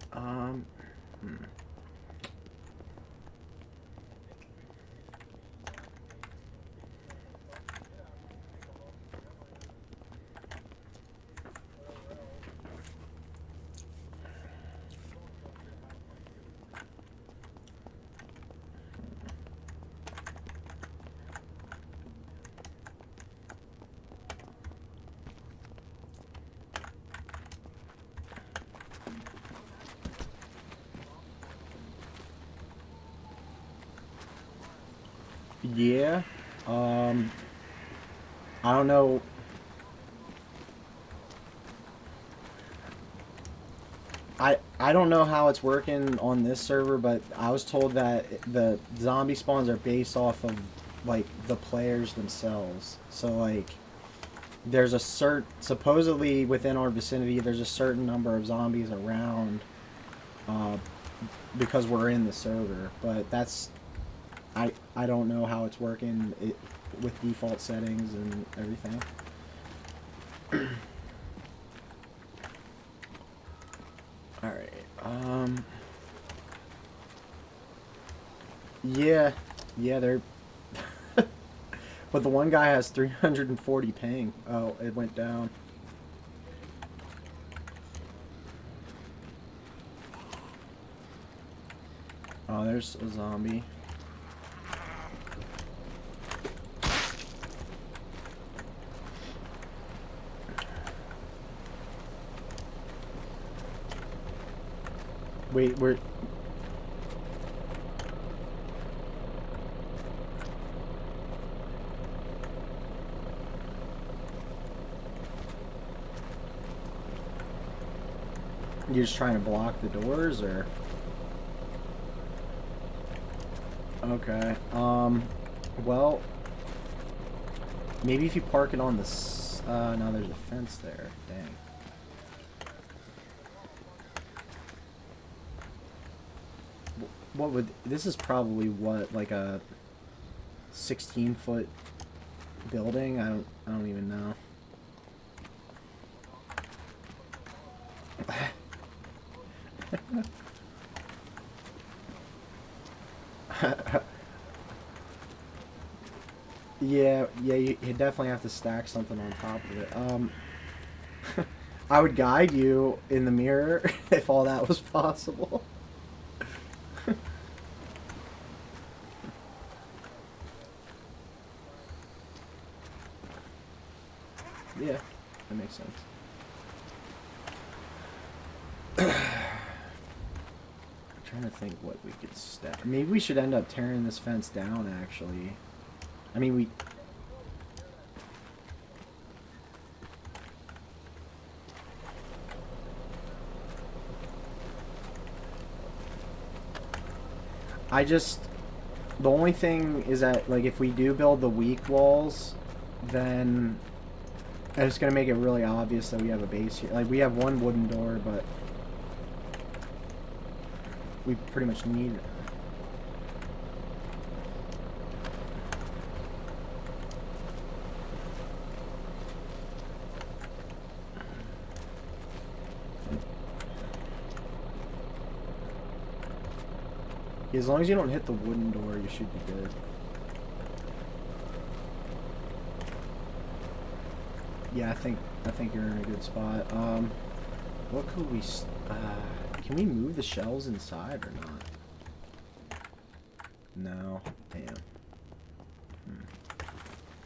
Yeah. I don't know. I don't know how it's working on this server, but I was told that the zombie spawns are based off of like the players themselves. So like there's a supposedly within our vicinity there's a certain number of zombies around uh, because we're in the server, but that's I don't know how it's working with default settings and everything. All right. Yeah, they're. But the one guy has 340 ping. Oh, it went down. Oh, there's a zombie. Wait, we're... You're just trying to block the doors, or? Okay. Well, maybe if you park it on the no, there's a fence there. Dang. What would... This is probably what, like a 16-foot building? I don't even know. Yeah, you definitely have to stack something on top of it. I would guide you in the mirror if all that was possible. Yeah, that makes sense. I'm trying to think what we could stack. Maybe we should end up tearing this fence down, actually. I mean, we... The only thing is that, like, if we do build the weak walls, then it's going to make it really obvious that we have a base here. Like, we have one wooden door, but we pretty much need it. As long as you don't hit the wooden door, you should be good. Yeah, I think you're in a good spot. What could we... can we move the shelves inside or not? No. Damn.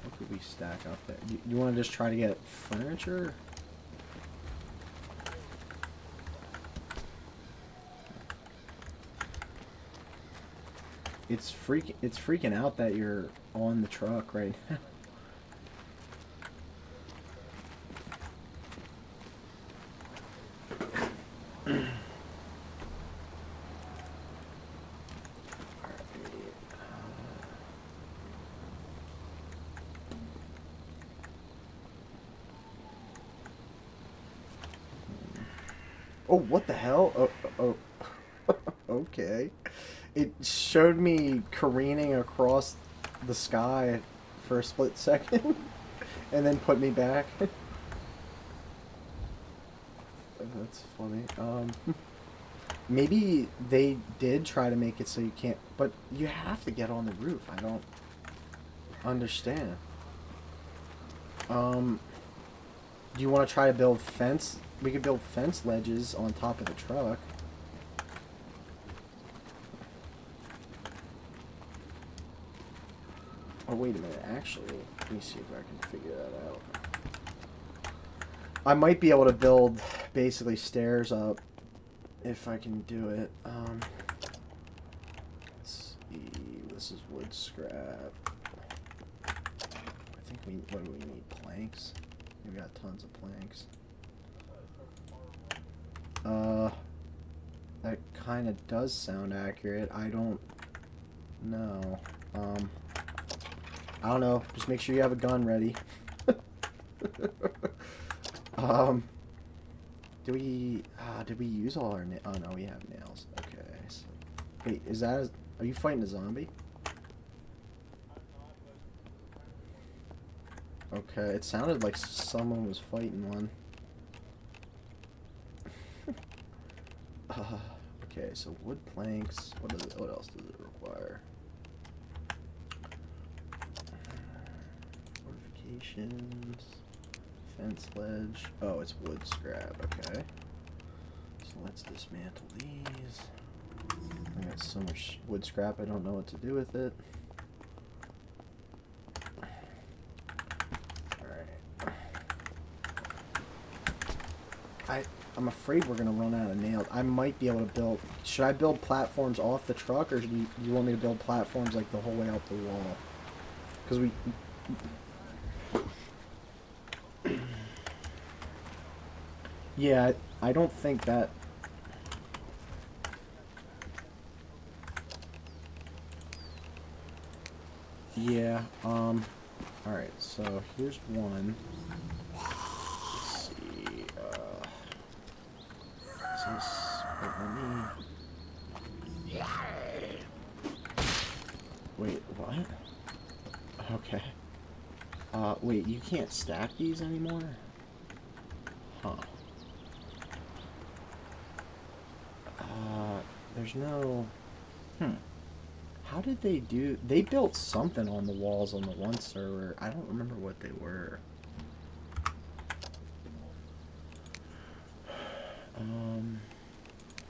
What could we stack up there? You want to just try to get furniture? It's freaking out that you're on the truck right now. Oh, what the hell? Oh. Okay. It showed me careening across the sky for a split second and then put me back. That's funny. Maybe they did try to make it so you can't, but you have to get on the roof. I don't understand. Do you want to try to build fence? We could build fence ledges on top of the truck. Oh, wait a minute. Actually, let me see if I can figure that out. I might be able to build basically stairs up if I can do it. Let's see. This is wood scrap. I think what do we need? Planks? We got tons of planks. That kind of does sound accurate. I don't know. I don't know. Just make sure you have a gun ready. Did we use all our oh no, we have nails. Okay. So, wait, are you fighting a zombie? Okay, it sounded like someone was fighting one. Okay, so wood planks. What else does it require? Fortifications. Fence ledge. Oh, it's wood scrap. Okay. So let's dismantle these. I got so much wood scrap, I don't know what to do with it. I'm afraid we're gonna run out of nails. I might be able to build... Should I build platforms off the truck, or do you want me to build platforms like the whole way up the wall? Because we... Yeah, I don't think that... Yeah, alright, so here's one. Let's see, is this... Wait, what? Okay. Wait, you can't stack these anymore? Huh. There's no... How did they do... They built something on the walls on the one server. I don't remember what they were.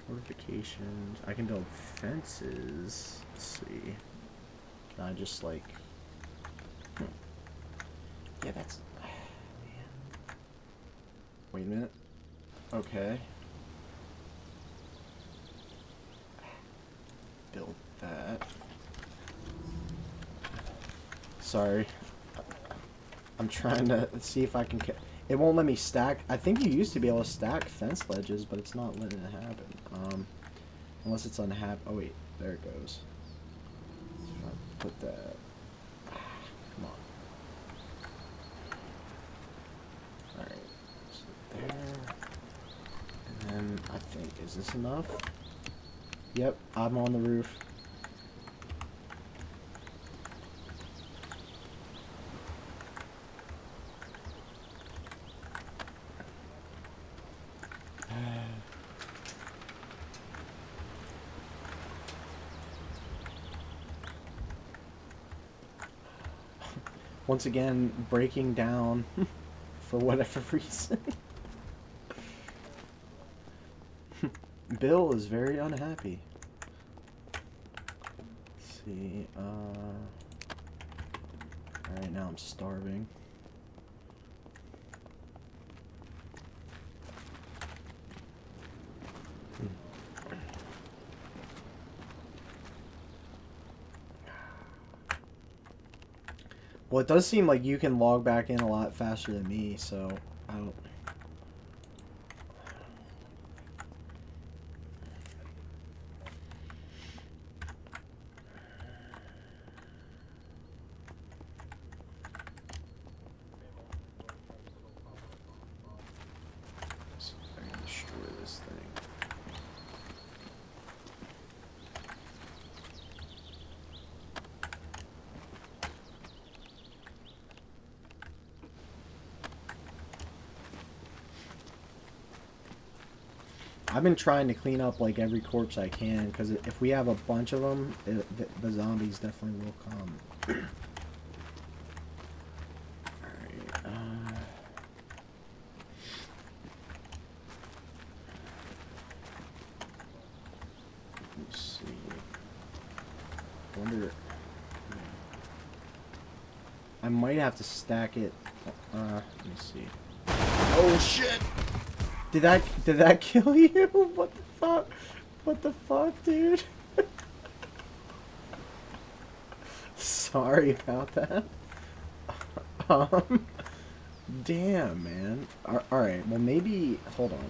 Fortifications. I can build fences. Let's see. Can I just, like... Yeah, that's... Man. Wait a minute. Okay. Build that. Sorry. I'm trying to see if I can... It won't let me stack... I think you used to be able to stack fence ledges, but it's not letting it happen. Unless it's unhappy. Oh, wait. There it goes. Put that... Come on. Alright. So there. And then I think... Is this enough? Yep. I'm on the roof. Once again, breaking down for whatever reason. Bill is very unhappy. Let's see, alright, now I'm starving. Well, it does seem like you can log back in a lot faster than me, so I don't... So I can destroy this thing. I've been trying to clean up like every corpse I can, because if we have a bunch of them, the zombies definitely will come. Alright, let's see. I wonder... I might have to stack it. Let me see. Oh shit! Did that kill you? What the fuck? What the fuck, dude? Sorry about that. Damn, man. Alright, well maybe... Hold on.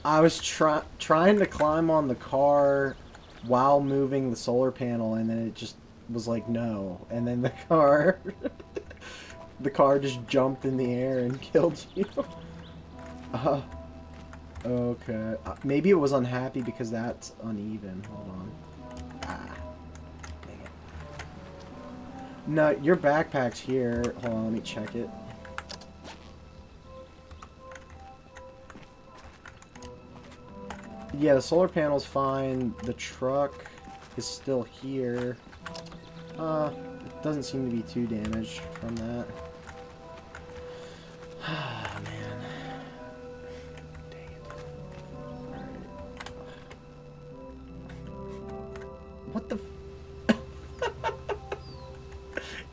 I was trying to climb on the car while moving the solar panel, and then it just was like, no. And then the car... the car just jumped in the air and killed you. Okay. Maybe it was unhappy because that's uneven. Hold on. Ah. Dang it. No, your backpack's here. Hold on, let me check it. Yeah, the solar panel's fine. The truck is still here. It doesn't seem to be too damaged from that. Ah, man. What the?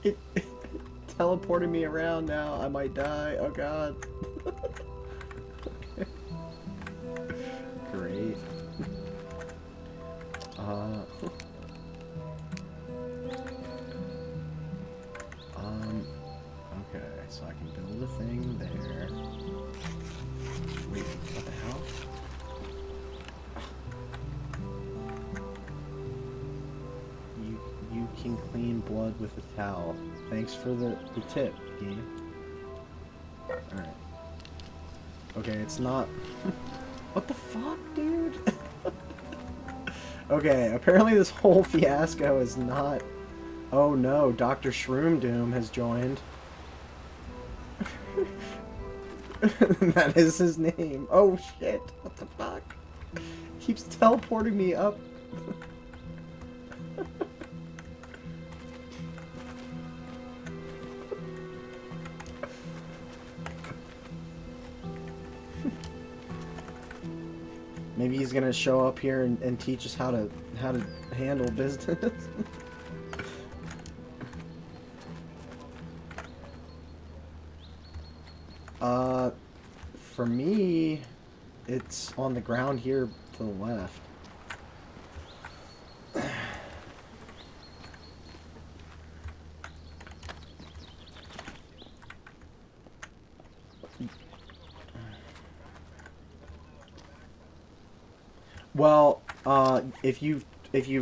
It teleported me around now. I might die. Oh god. Great. Okay, so I can build a thing there. Wait, what the hell? You can clean blood with a towel. Thanks for the tip, game. Alright. Okay, it's not... What the fuck, dude? Okay, apparently this whole fiasco is not... Oh no, Dr. Shroom Doom has joined. That is his name. Oh shit, what the fuck? Keeps teleporting me up. Maybe he's gonna show up here and teach us how to handle business. For me, it's on the ground here to the left. Well, if you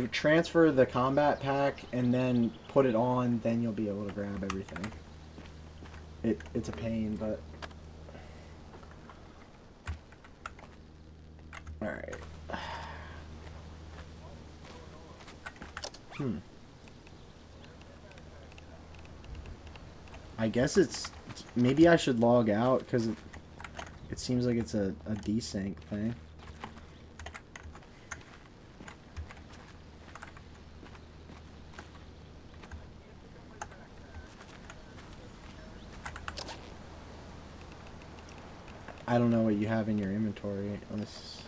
transfer the combat pack and then put it on, then you'll be able to grab everything. It's a pain, but all right. I guess maybe I should log out because it seems like it's a desync thing. I don't know what you have in your inventory on this.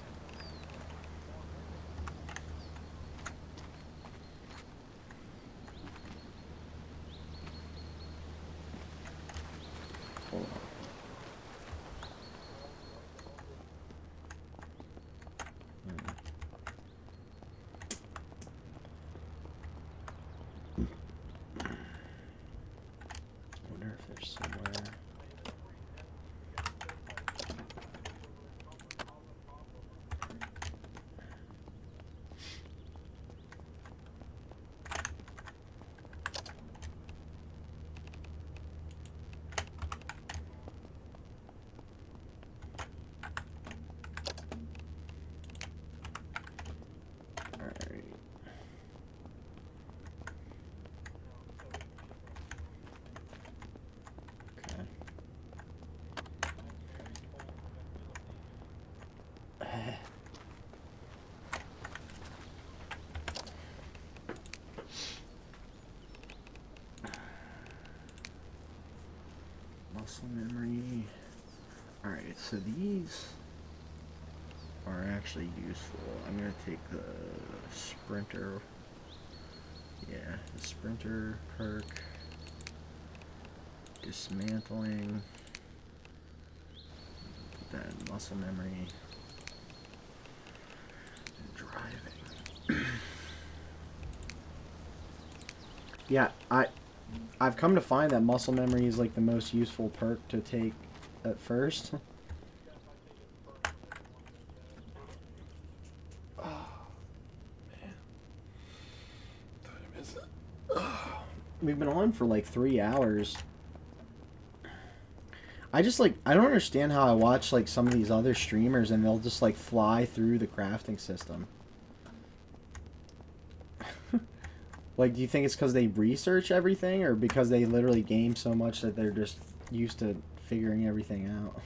Hold on. I wonder if there's somewhere. Muscle memory. Alright, so these are actually useful. I'm gonna take the sprinter. Yeah, the sprinter perk. Dismantling. Then muscle memory. And driving. Yeah, I've come to find that muscle memory is like the most useful perk to take at first. Oh, man. Time is it? Oh. We've been on for like 3 hours. I don't understand how I watch like some of these other streamers and they'll just like fly through the crafting system. Like, do you think it's because they research everything, or because they literally game so much that they're just used to figuring everything out?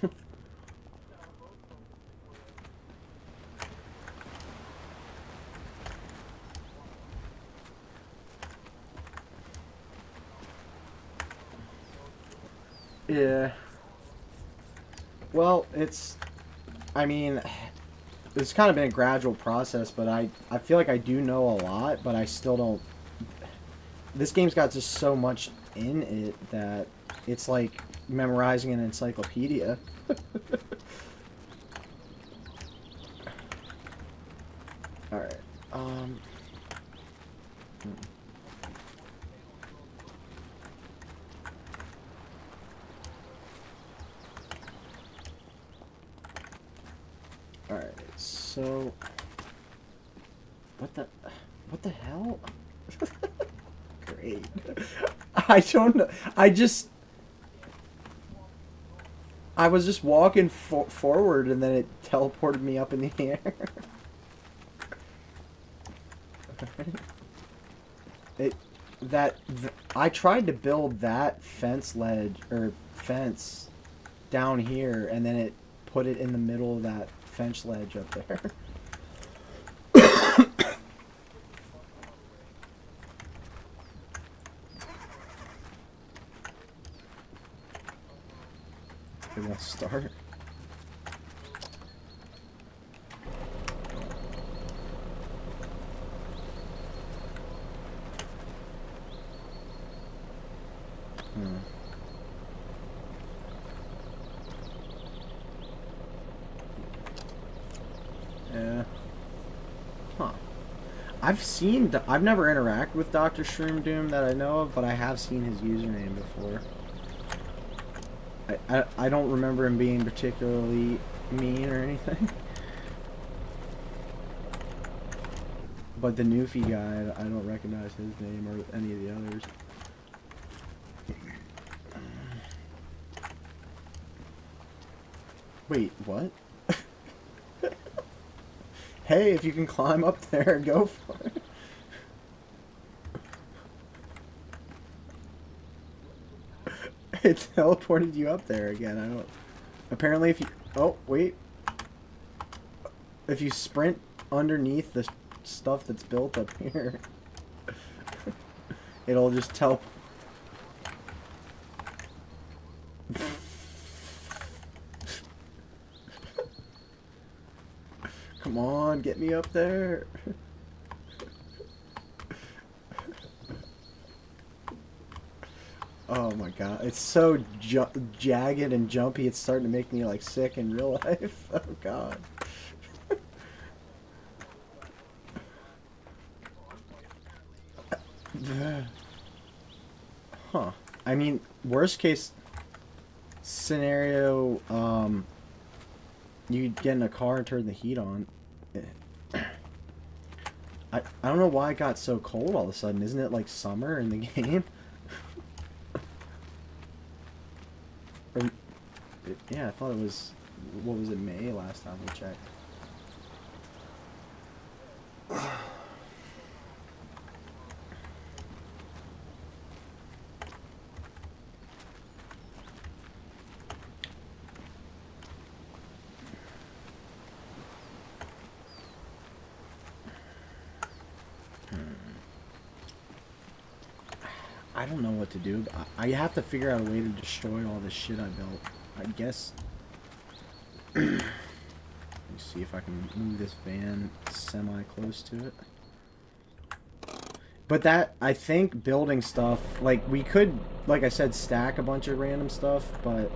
Yeah. Well, I mean, it's kind of been a gradual process, but I feel like I do know a lot, but I still don't. This game's got just so much in it that it's like memorizing an encyclopedia. All right. All right. So what the hell? Great. I don't know. I was just walking forward and then it teleported me up in the air. I tried to build that fence down here, and then it put it in the middle of that fence ledge up there. It won't start. Yeah. Huh. I've never interacted with Dr. Shroom Doom that I know of, but I have seen his username before. I don't remember him being particularly mean or anything. But the Newfie guy, I don't recognize his name or any of the others. Wait, what? Hey, if you can climb up there, go for it. It teleported you up there again. I don't... Apparently if you... Oh, wait. If you sprint underneath the stuff that's built up here, it'll just teleport. Come on, get me up there. Oh my god, it's so jagged and jumpy, it's starting to make me like sick in real life. Oh god. Huh. I mean, worst case scenario, you get in a car and turn the heat on. I don't know why it got so cold all of a sudden. Isn't it like summer in the game? Yeah, I thought it was, what was it, May last time we checked. I don't know what to do. I have to figure out a way to destroy all this shit I built. I guess... Let me see if I can move this van semi-close to it. But that, I think building stuff, like, we could, like I said, stack a bunch of random stuff, but...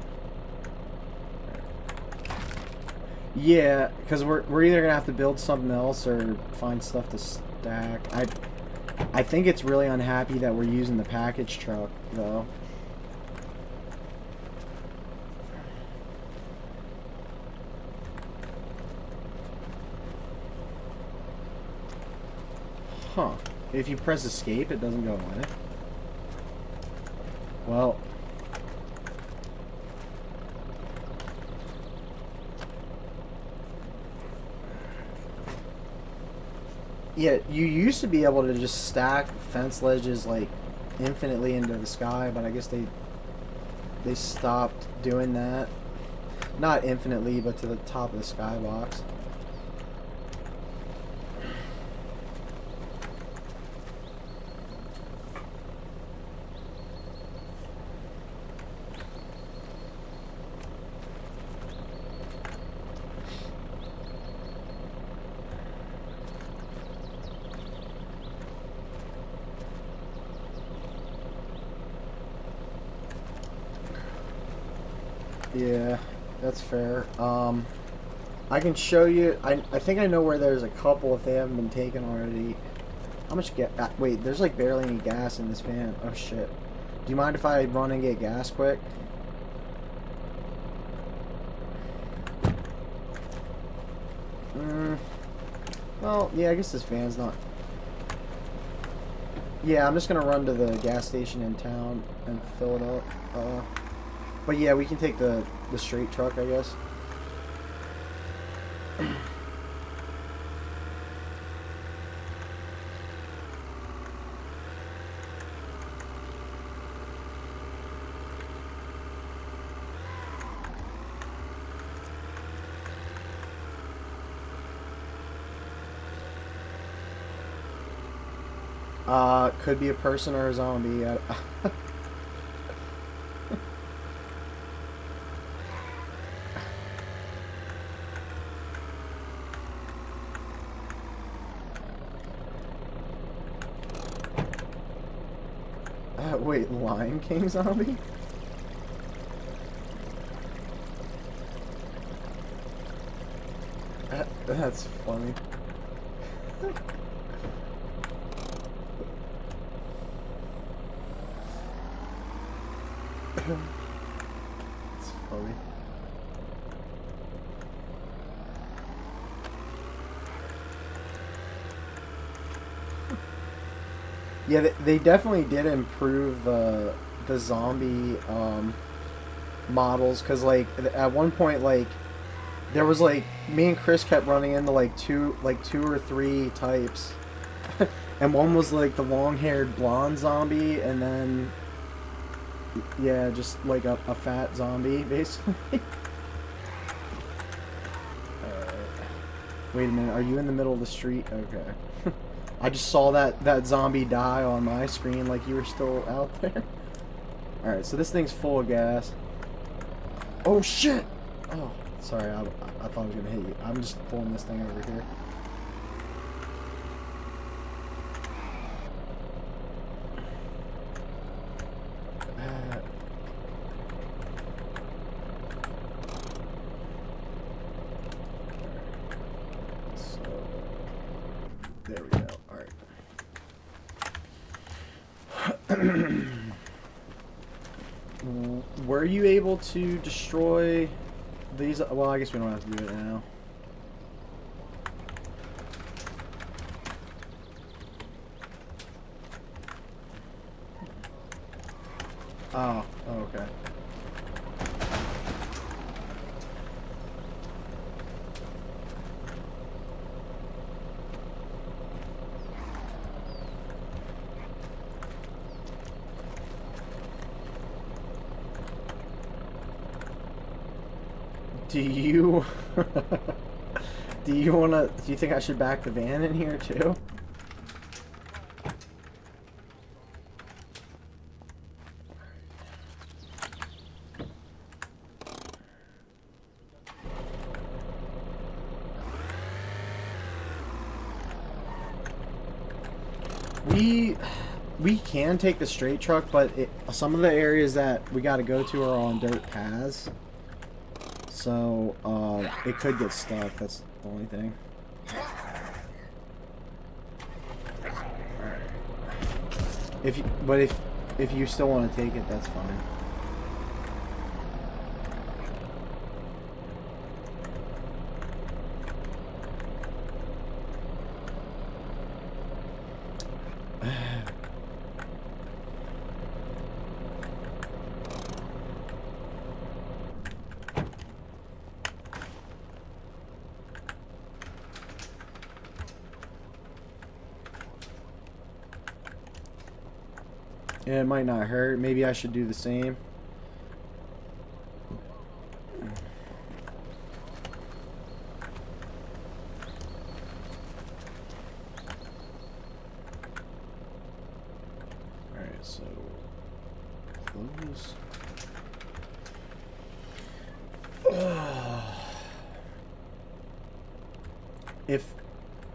Yeah, because we're either gonna have to build something else or find stuff to stack. I think it's really unhappy that we're using the package truck, though. Huh. If you press escape, it doesn't go away. Well... Yeah, you used to be able to just stack fence ledges, like, infinitely into the sky, but I guess they stopped doing that. Not infinitely, but to the top of the skybox. Yeah, that's fair. I can show you. I think I know where there's a couple if they haven't been taken already. How much gas? Wait, there's like barely any gas in this van. Oh shit. Do you mind if I run and get gas quick? Well, yeah, I guess this van's not... Yeah, I'm just gonna run to the gas station in town and fill it up. But yeah, we can take the straight truck, I guess. Could be a person or a zombie. Wait, Lion King zombie? That's funny. It's funny. Yeah, they definitely did improve the zombie models, because like at one point, like there was like me and Chris kept running into like two or three types, and one was like the long-haired blonde zombie, and then yeah, just like a fat zombie basically. Wait a minute, are you in the middle of the street? Okay. I just saw that zombie die on my screen like you were still out there. Alright, so this thing's full of gas. Oh shit! Oh, sorry, I thought I was gonna hit you. I'm just pulling this thing over here. There we go. Alright. Were you able to destroy these? Well, I guess we don't have to do it now. Oh, okay. Do you do you think I should back the van in here too? We can take the straight truck, but some of the areas that we got to go to are on dirt paths. So, it could get stuck. That's the only thing. Alright. If you still want to take it, that's fine. Yeah, it might not hurt. Maybe I should do the same. Alright, so close.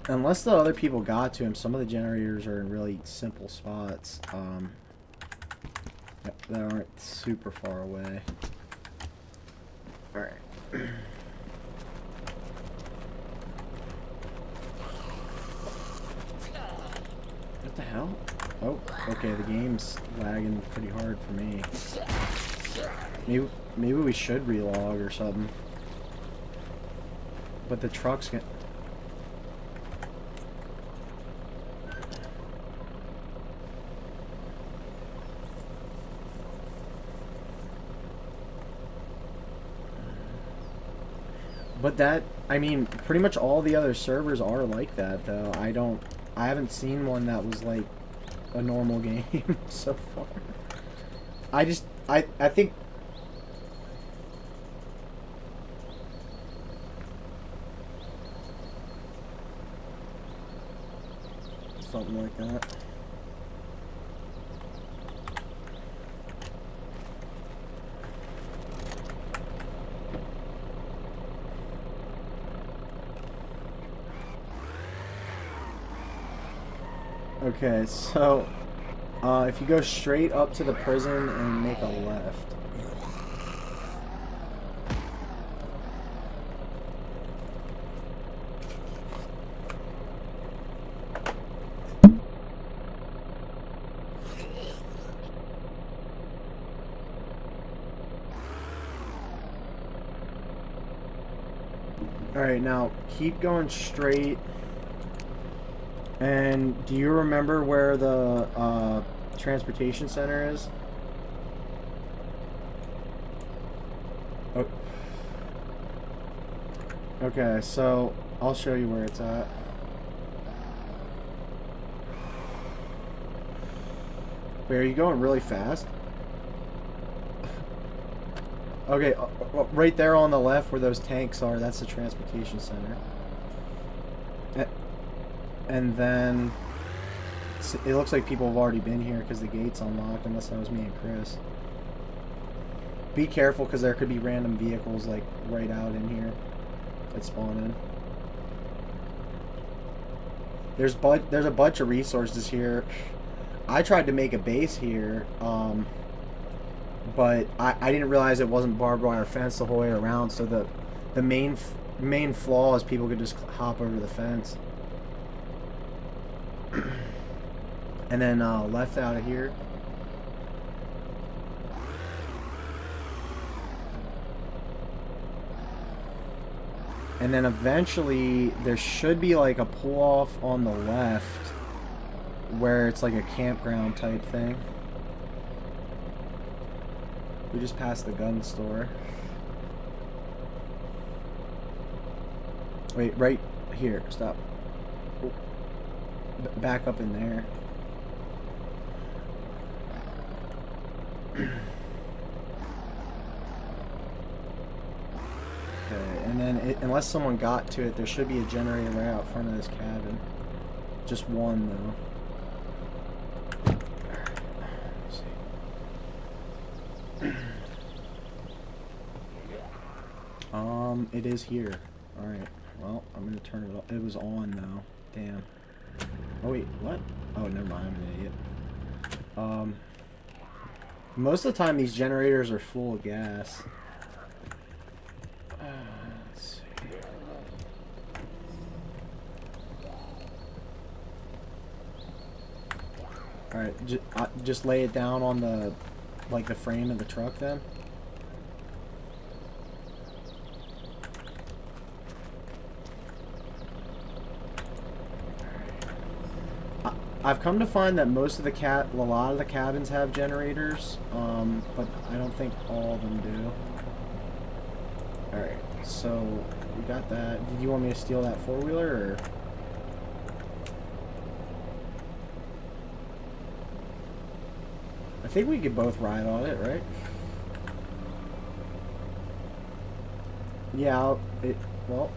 Unless the other people got to him, some of the generators are in really simple spots. That aren't super far away. Alright. What the hell? Oh, okay, the game's lagging pretty hard for me. Maybe we should relog or something. But the truck's gonna... But that, I mean, pretty much all the other servers are like that, though. I haven't seen one that was like a normal game so far. I think... Something like that. Okay, so if you go straight up to the prison and make a left. Alright, now keep going straight. And do you remember where the transportation center is? Oh. Okay, so I'll show you where it's at. Wait, are you going really fast? Okay, right there on the left where those tanks are, that's the transportation center. And then it looks like people have already been here because the gate's unlocked, unless that was me and Chris. Be careful because there could be random vehicles like right out in here that spawn in. There's a bunch of resources here. I tried to make a base here, but I didn't realize it wasn't barbed wire fence the whole way around. So the main flaw is people could just hop over the fence. And then left out of here. And then eventually there should be like a pull off on the left where it's like a campground type thing. We just passed the gun store. Wait, right here. Stop. Oh. Back up in there. Okay, and then unless someone got to it, there should be a generator right out front of this cabin. Just one, though. Alright, it is here. Alright, well, I'm gonna turn it off. It was on, though. Damn. Oh, wait, what? Oh, never mind, I'm an idiot. Most of the time, these generators are full of gas. Let's see. Alright, just lay it down on the, like, the frame of the truck, then. I've come to find that most of a lot of the cabins have generators, but I don't think all of them do. Alright, so we got that. Did you want me to steal that four-wheeler, or? I think we could both ride on it, right? Yeah, well,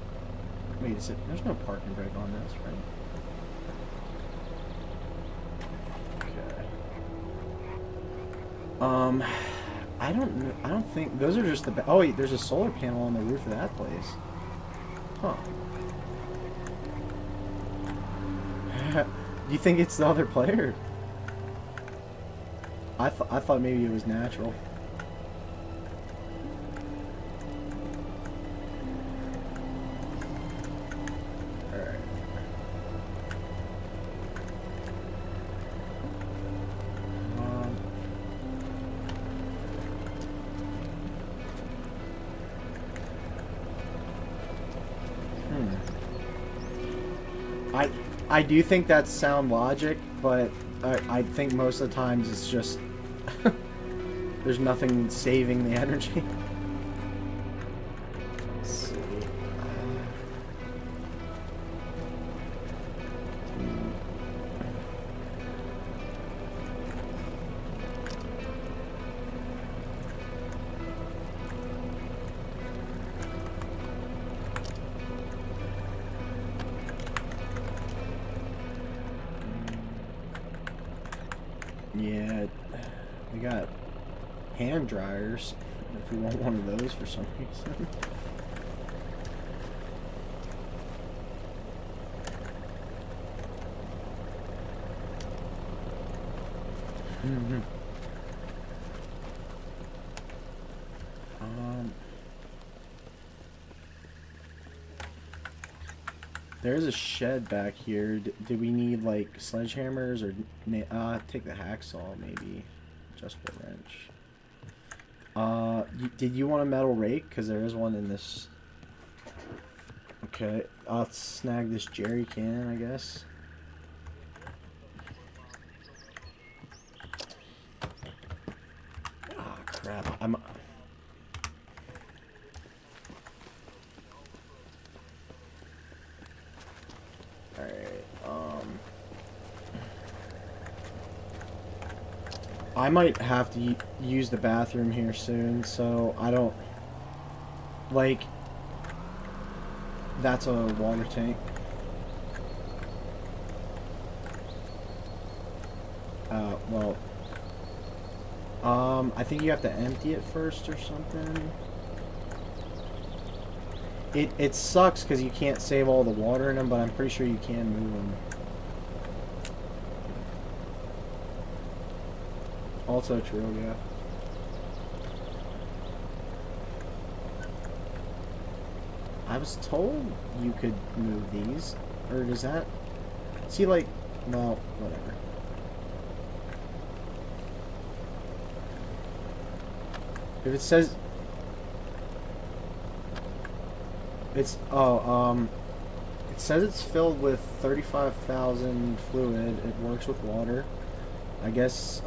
wait a second. There's no parking brake on this, right? I don't think those are just the. Oh wait, there's a solar panel on the roof of that place. Huh. Do you think it's the other player? I thought maybe it was natural. I do think that's sound logic, but I think most of the times it's just there's nothing saving the energy. Let's see. Yeah, we got hand dryers if we want one of those for some reason. There's a shed back here. Do we need like sledgehammers or take the hacksaw maybe? Adjustable wrench. Did you want a metal rake? Because there is one in this. Okay, I'll snag this jerry can, I guess. Ah, crap. I might have to use the bathroom here soon, so I don't... Like... That's a water tank. Well... I think you have to empty it first or something. It sucks because you can't save all the water in them, but I'm pretty sure you can move them. Also true, yeah. I was told you could move these. Or does that... See, like... No, whatever. If it says... It's... Oh, it says it's filled with 35,000 fluid. It works with water. I guess,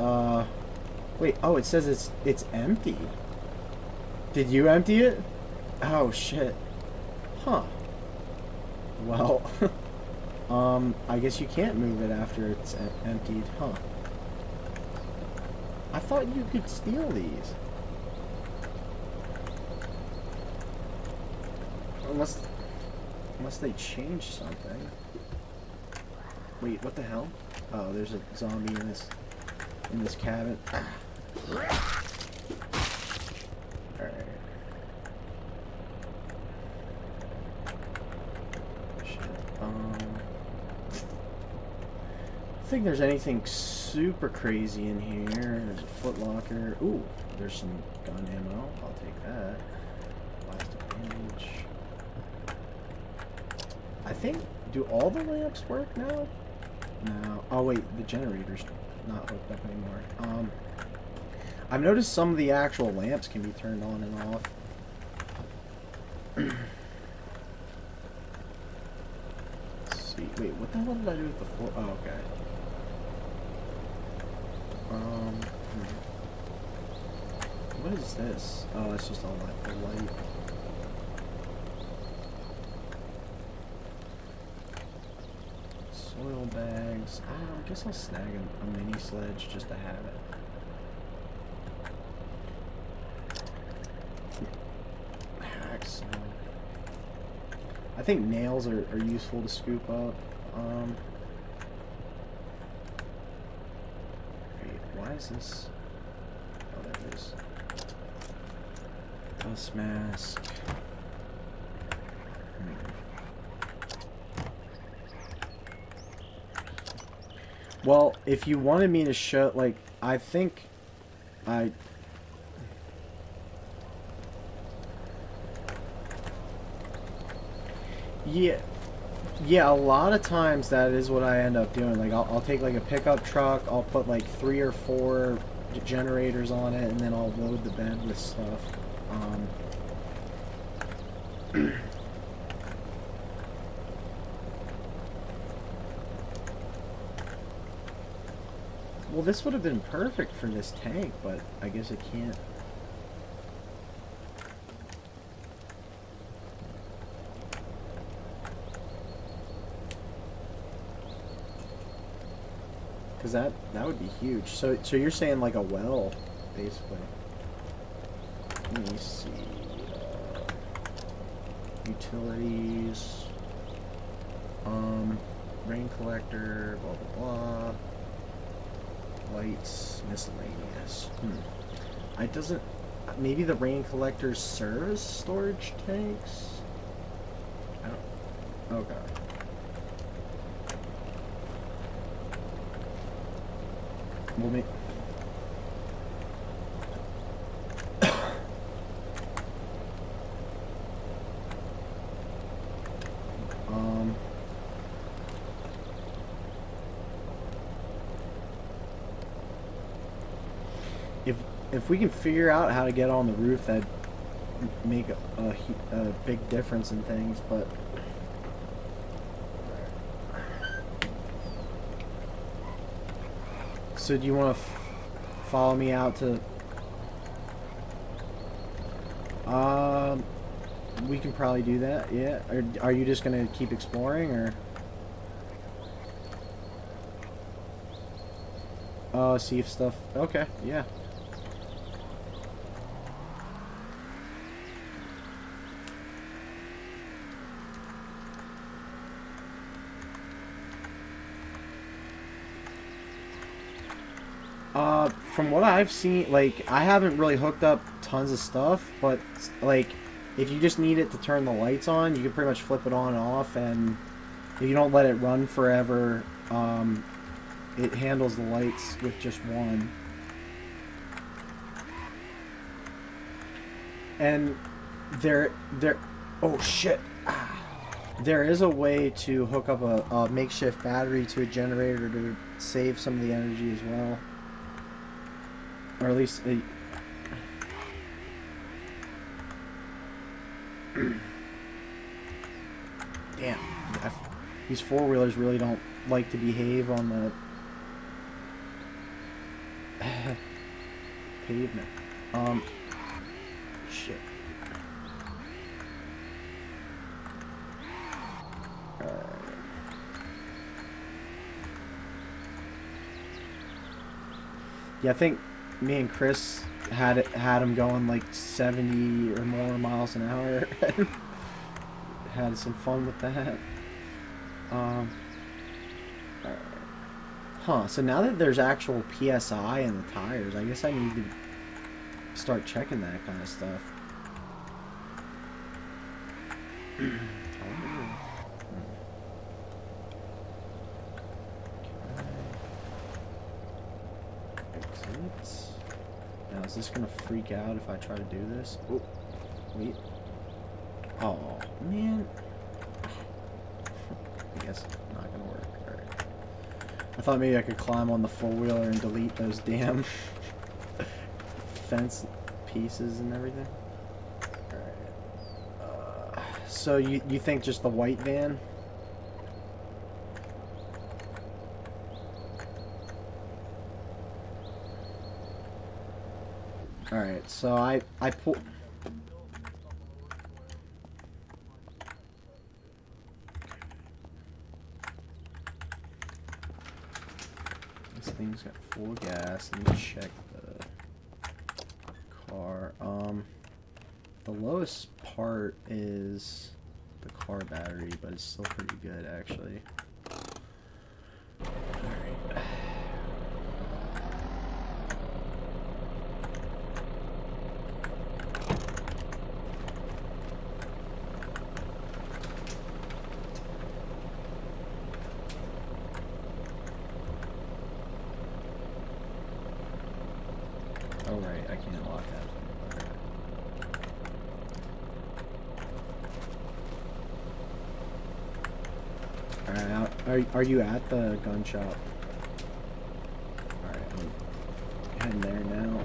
Wait, oh, it says it's empty. Did you empty it? Oh, shit. Huh. Well, I guess you can't move it after it's emptied, huh? I thought you could steal these. Unless they changed something. Wait, what the hell? Oh, there's a zombie in this cabin. Alright. Shit. I think there's anything super crazy in here. There's a footlocker. Ooh, there's some gun ammo. I'll take that. Plastic bandage. I think, do all the lamps work now? No. Oh wait, the generator's not hooked up anymore. I've noticed some of the actual lamps can be turned on and off. Let's see. Wait, what the hell did I do with the floor? Oh, okay. What is this? Oh, it's just all like the light. Soil bags. I guess I'll snag a mini sledge just to have it. Hacksaw. I think nails are useful to scoop up. Wait, why is this? Oh, there it is. Dust mask. Well, if you wanted me to show, like, I think yeah, a lot of times that is what I end up doing. Like, I'll take, like, a pickup truck, I'll put, like, 3 or 4 generators on it, and then I'll load the bed with stuff. Well, this would have been perfect for this tank, but I guess it can't. Because that would be huge. So you're saying like a well, basically. Let me see. Utilities. Rain collector, blah, blah, blah. Lights, miscellaneous. It doesn't... Maybe the rain collectors serve as storage tanks? I don't... Okay. Well, maybe... If we can figure out how to get on the roof, that'd make a big difference in things, but... So do you want to follow me out to... We can probably do that, yeah. Or are you just going to keep exploring, or... Oh, see if stuff... Okay, yeah. From what I've seen, like, I haven't really hooked up tons of stuff, but, like, if you just need it to turn the lights on, you can pretty much flip it on and off, and if you don't let it run forever, it handles the lights with just one. And oh shit. There is a way to hook up a makeshift battery to a generator to save some of the energy as well. Or at least damn, these four-wheelers really don't like to behave on the pavement. Shit. Yeah, I think me and Chris had him going like 70 or more miles an hour. Had some fun with that. Huh, so now that there's actual PSI in the tires, I guess I need to start checking that kind of stuff. Now, is this gonna freak out if I try to do this? Oh, wait. Oh, man. I guess it's not gonna work. Alright. I thought maybe I could climb on the four-wheeler and delete those damn fence pieces and everything. Alright. So you think just the white van? Alright, so I pull... This thing's got full gas. Let me check the car. The lowest part is the car battery, but it's still pretty good, actually. Alright. Oh right, I can't lock that. Alright, are you at the gun shop? Alright, I'm heading there now.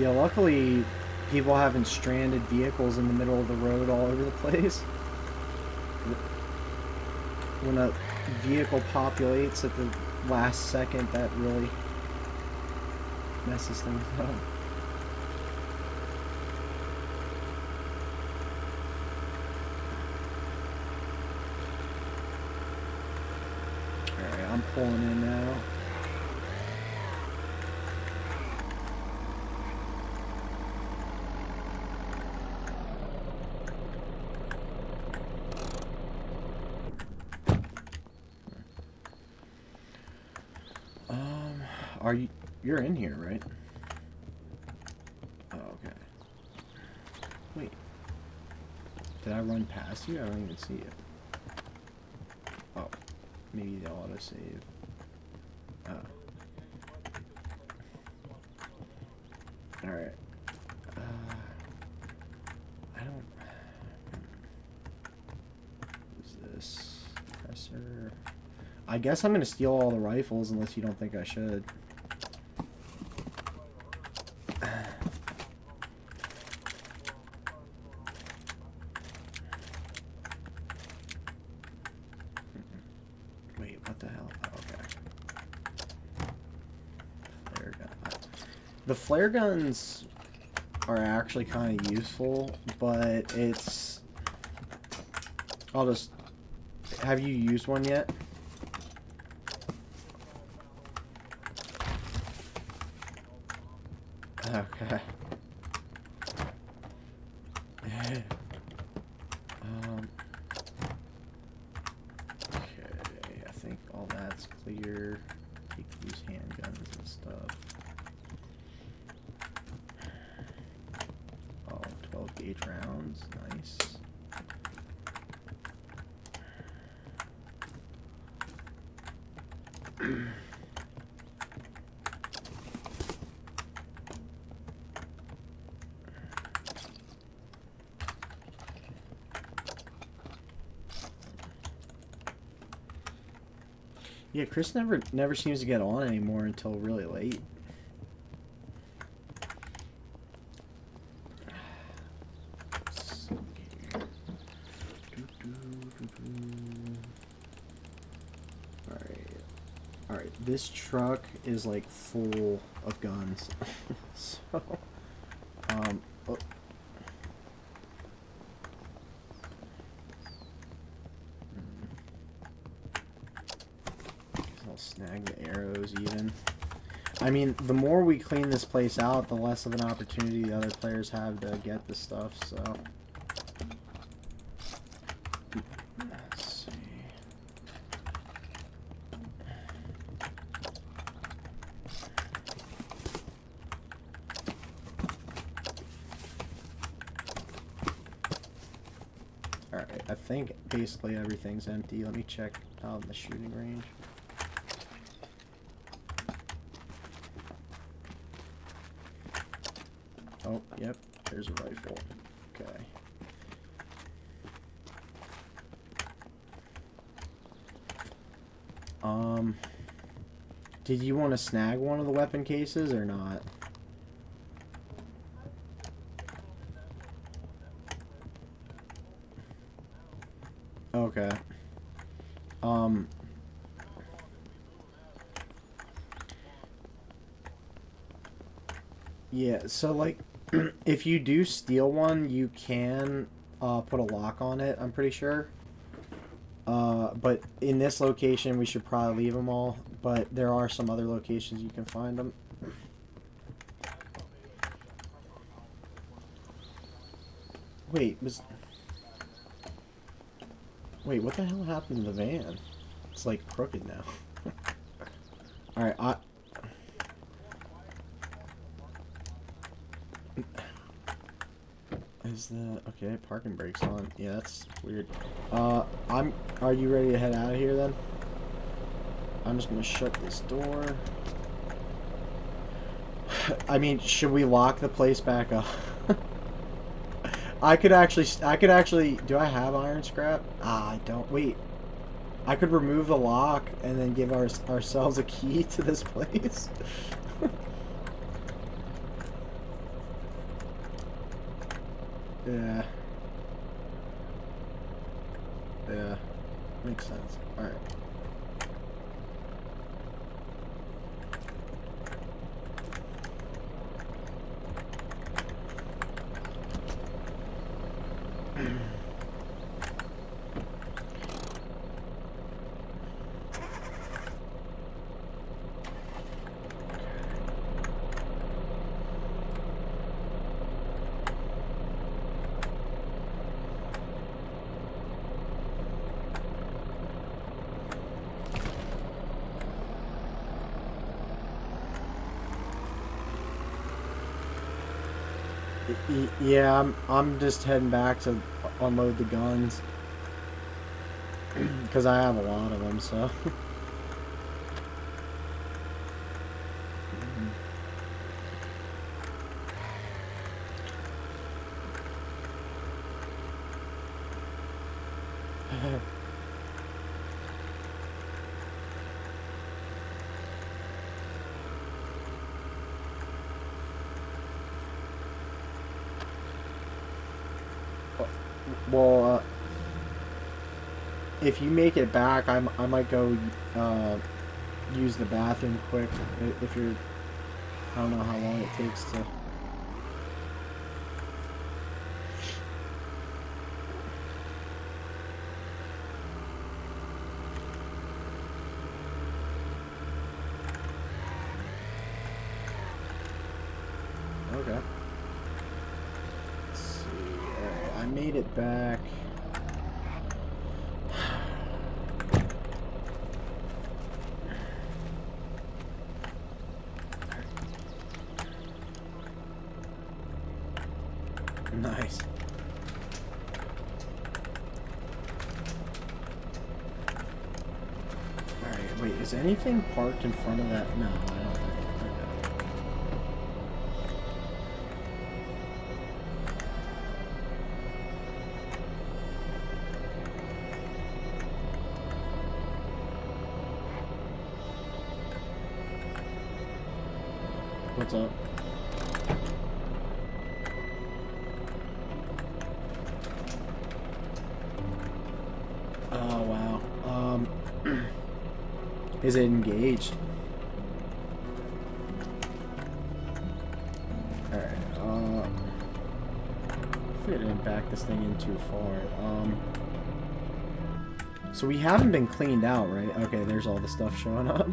Yeah, luckily, people having stranded vehicles in the middle of the road all over the place. When a vehicle populates at the last second, that really messes things up. Alright, I'm pulling in now. Are you... You're in here, right? Oh, okay. Wait. Did I run past you? I don't even see it. Oh. Maybe the autosave. Oh. Alright. I don't... What's this? Compressor... I guess I'm gonna steal all the rifles unless you don't think I should. Wait, what the hell? Oh, okay. Flare gun. The flare guns are actually kind of useful, but it's... I'll just... Have you used one yet? Okay. Okay, I think all that's clear. You can use handguns and stuff. Oh, 12 gauge rounds, nice. Yeah, Chris never seems to get on anymore until really late. Alright, this truck is like full of guns. So, oh. I'll snag the arrows even. I mean, the more we clean this place out, the less of an opportunity the other players have to get the stuff, so... Let's see... Alright, I think basically everything's empty. Let me check out the shooting range. Oh, yep, there's a rifle. Okay. Did you want to snag one of the weapon cases or not? Okay. Yeah, so like, if you do steal one, you can put a lock on it, I'm pretty sure. But in this location, we should probably leave them all, but there are some other locations you can find them. Wait, Wait, what the hell happened to the van? It's like crooked now. Alright, Is the... Okay, parking brake's on. Yeah, that's weird. Are you ready to head out of here then? I'm just gonna shut this door. I mean, should we lock the place back up? I could actually, do I have iron scrap? Ah, I don't. Wait. I could remove the lock and then give ourselves a key to this place. Yeah. Yeah. Makes sense. Alright. Yeah, I'm just heading back to unload the guns because I have a lot of them. So. Well, if you make it back, I might go use the bathroom quick. If you're, I don't know how long it takes to. Okay. Let's see. Alright, I made it back. Nice. Alright, wait, is anything parked in front of that? No, I don't think. What's up? Oh, wow. Is it engaged? Alright, hopefully I didn't back this thing in too far. So we haven't been cleaned out, right? Okay, there's all the stuff showing up.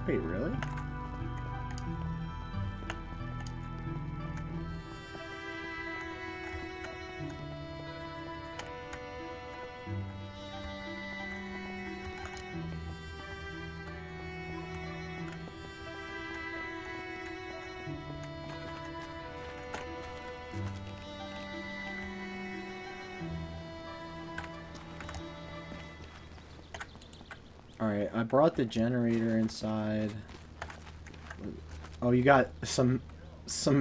Wait, really? Alright, I brought the generator inside. Oh, you got some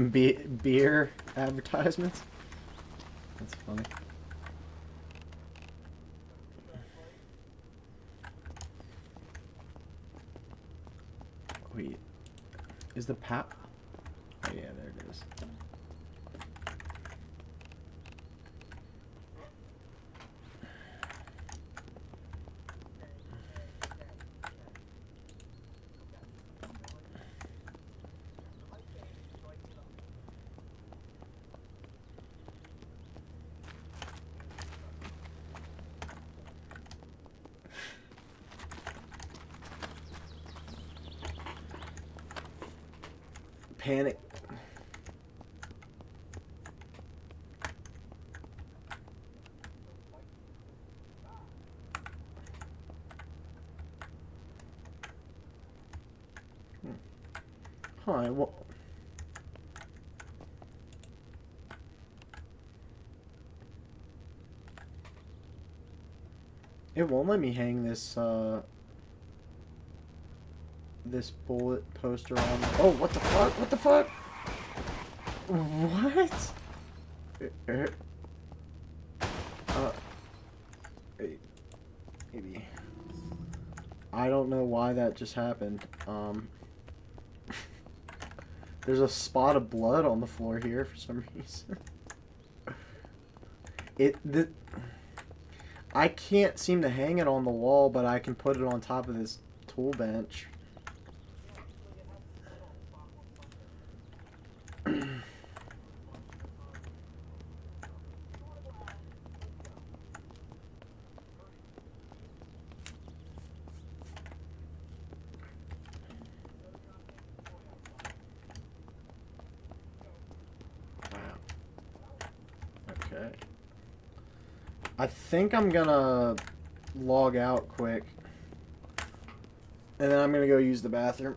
beer advertisements? That's funny. Wait, is the pap? Oh yeah, there it is. Panic. Hi, what? It won't let me hang this, this bullet poster on. Oh, what the fuck? What the fuck? What? I don't know why that just happened. There's a spot of blood on the floor here for some reason. I can't seem to hang it on the wall, but I can put it on top of this tool bench. Okay. I think I'm gonna log out quick. And then I'm gonna go use the bathroom.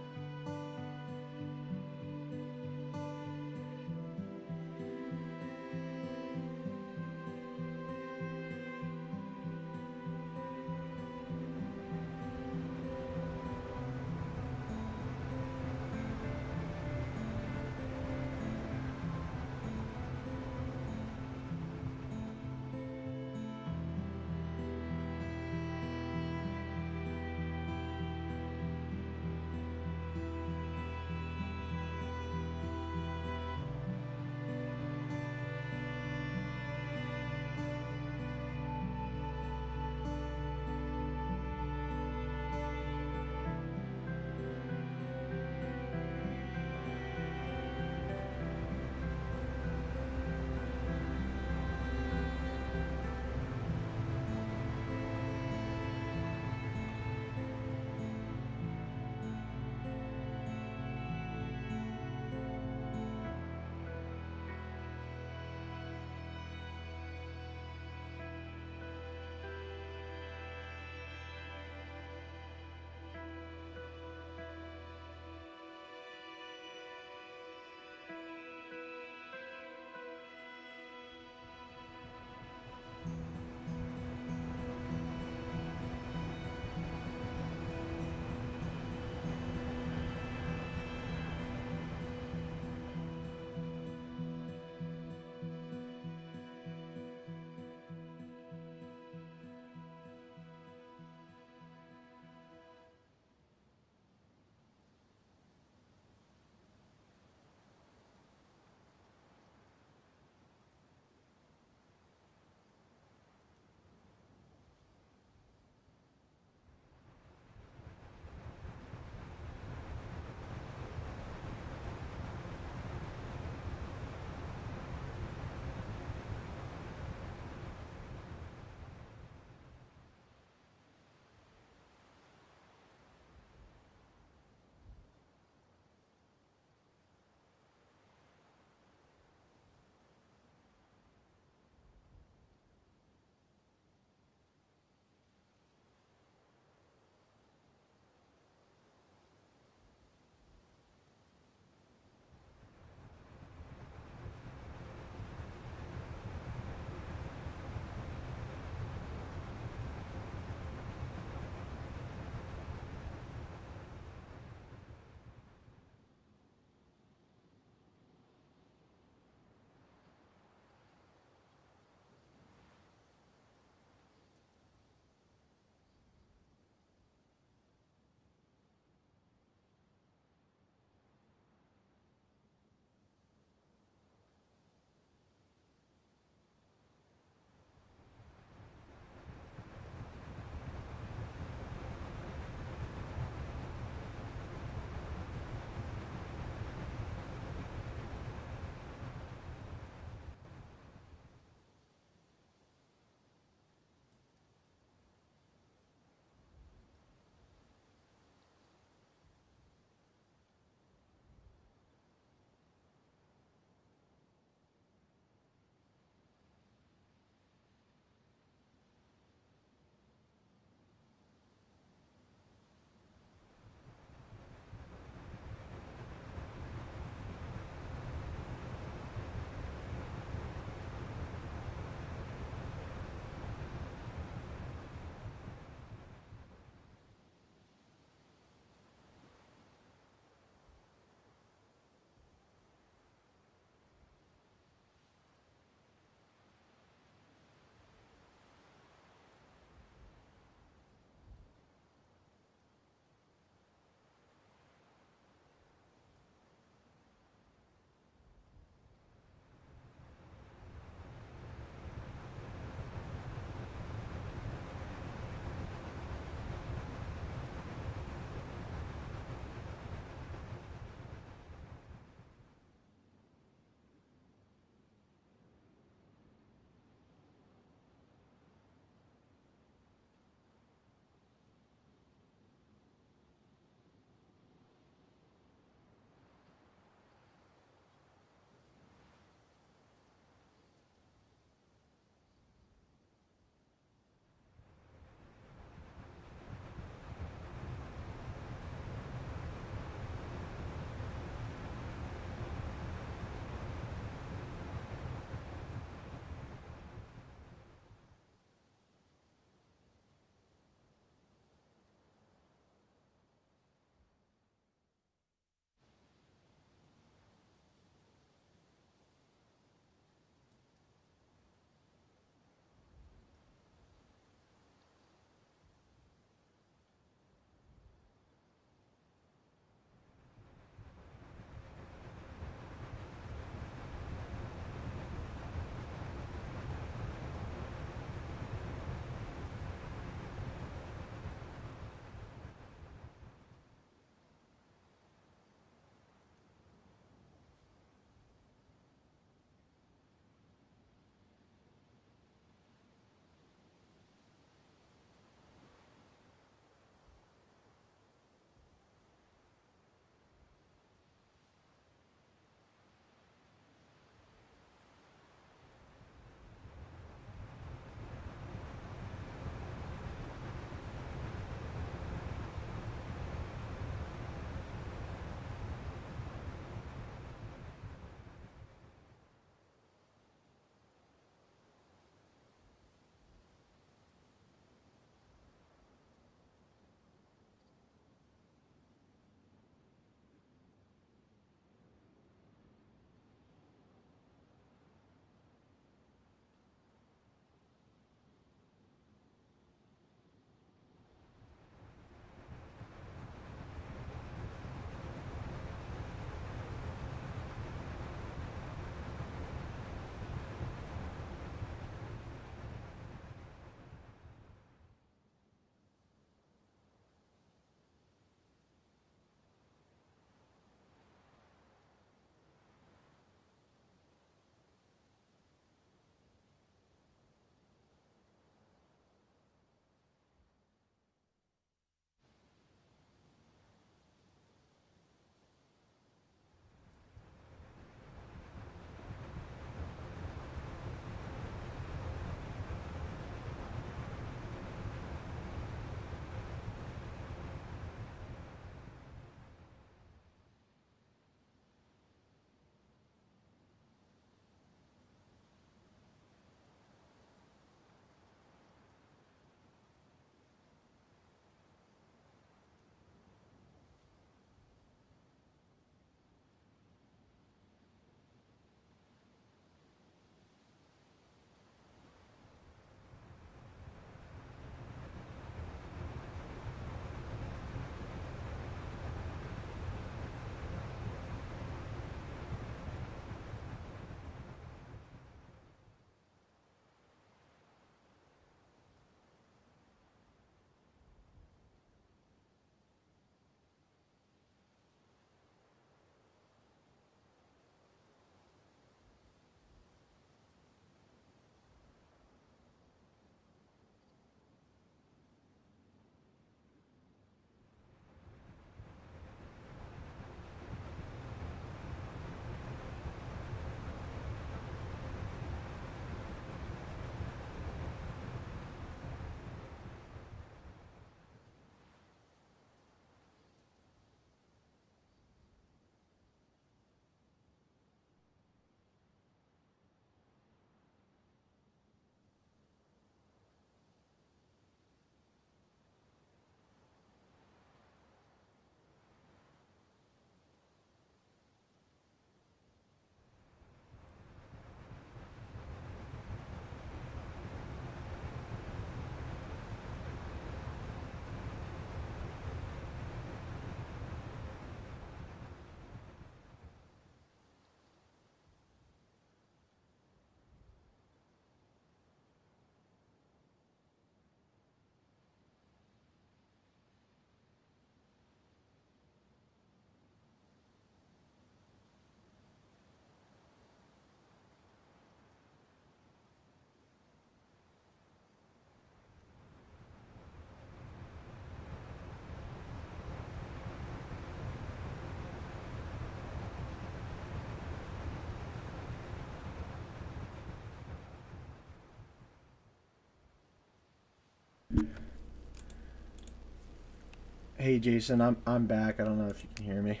Hey Jason, I'm back. I don't know if you can hear me.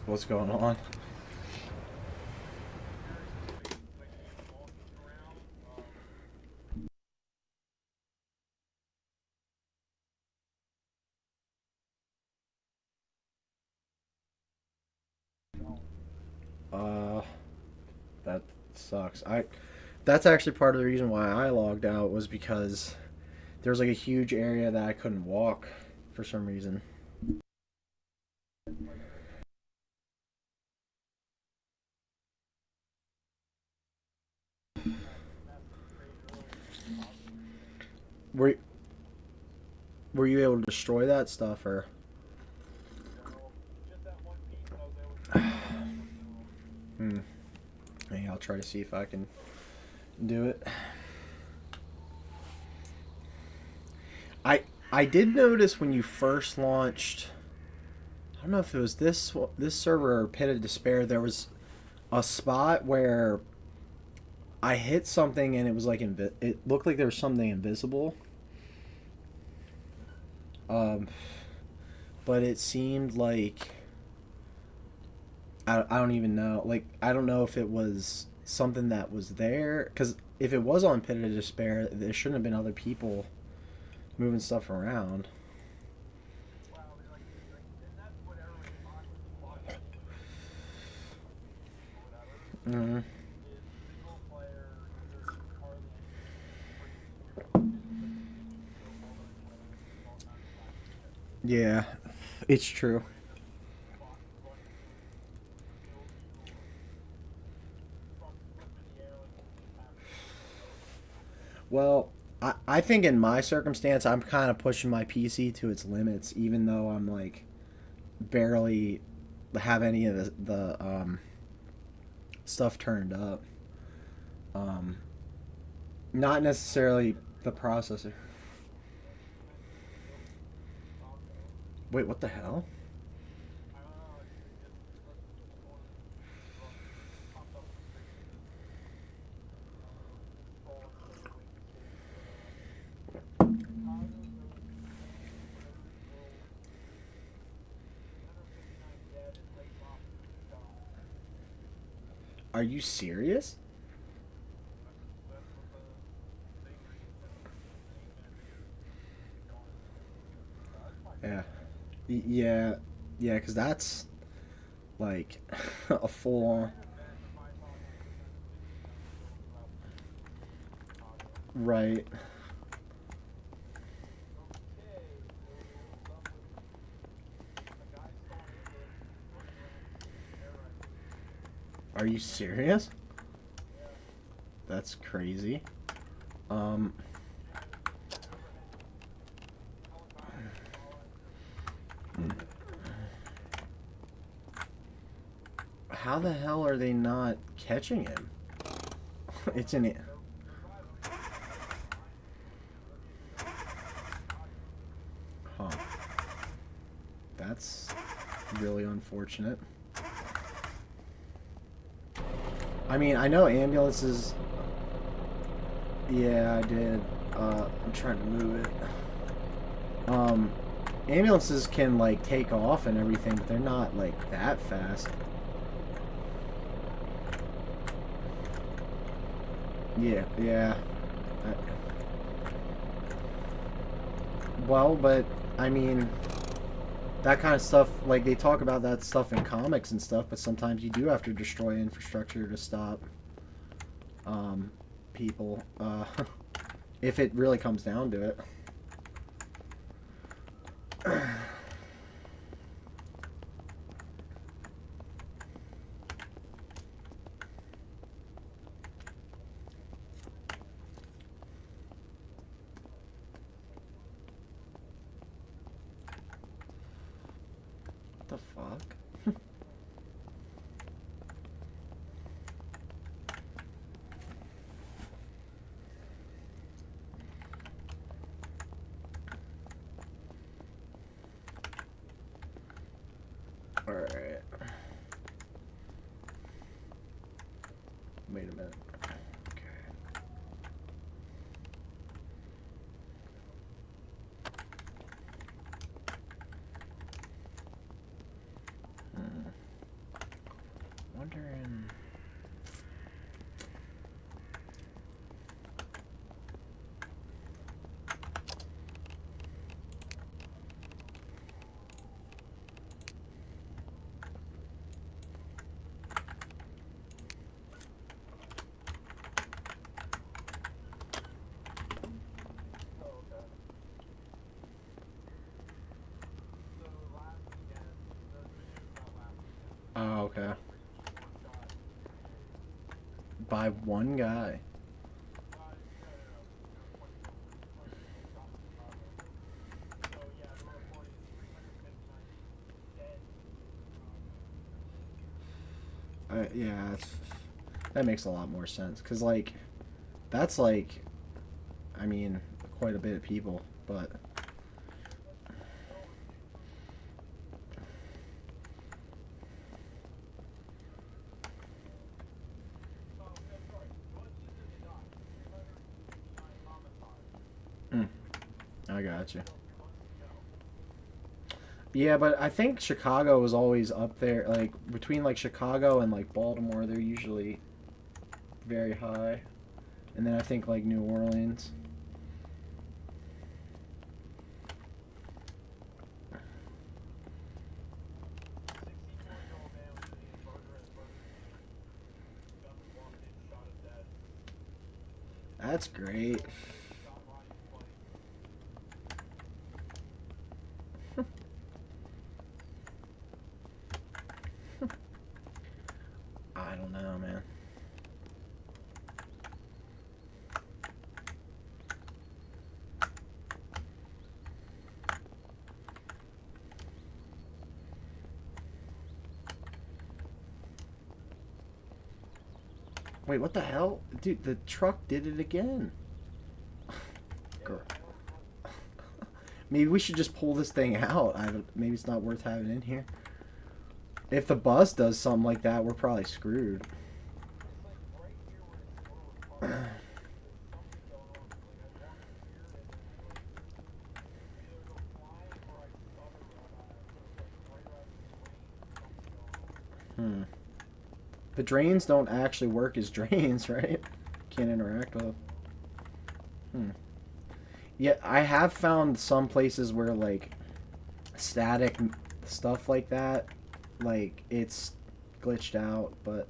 What's going on? Uh, that sucks. That's actually part of the reason why I logged out was because there was like a huge area that I couldn't walk for some reason. Were were you able to destroy that stuff or? Hmm. Maybe I'll try to see if I can do it. I I did notice when you first launched. I don't know if it was this server or Pit of Despair. There was a spot where I hit something and it was like it looked like there was something invisible. Um, but it seemed like I don't even know. Like I don't know if it was something that was there because if it was on Pit of Despair, there shouldn't have been other people moving stuff around. Mm. Yeah, it's true. Well, I think in my circumstance, I'm kind of pushing my PC to its limits, even though I'm like barely have any of the stuff turned up. Um, Not necessarily the processor. Wait, what the hell? Are you serious? Yeah. Yeah. Yeah, because that's like a full on. Right. Are you serious? That's crazy. Um, how the hell are they not catching him? It's in it. Huh. That's really unfortunate. I mean, I know ambulances. Yeah, I did. I'm trying to move it. Um, Ambulances can like take off and everything, but they're not like that fast. Yeah, yeah. I, well, but I mean, that kind of stuff. Like they talk about that stuff in comics and stuff, but sometimes you do have to destroy infrastructure to stop um, people. If it really comes down to it. What the fuck? Alright. Wait a minute. Okay. Wondering. Oh, okay. By one guy. Yeah, that makes a lot more sense. Because, like, that's, like, I mean, quite a bit of people, but... I got you. Yeah, but I think Chicago is always up there. Like, between, like, Chicago and, like, Baltimore, they're usually very high. And then I think, like, New Orleans. That's great. I don't know, man. Wait, what the hell? Dude, the truck did it again. Girl. Maybe we should just pull this thing out. Maybe it's not worth having in here. If the bus does something like that, we're probably screwed. The drains don't actually work as drains, right? Can't interact with them. Yeah, I have found some places where, like, static stuff like that, like, it's glitched out, but...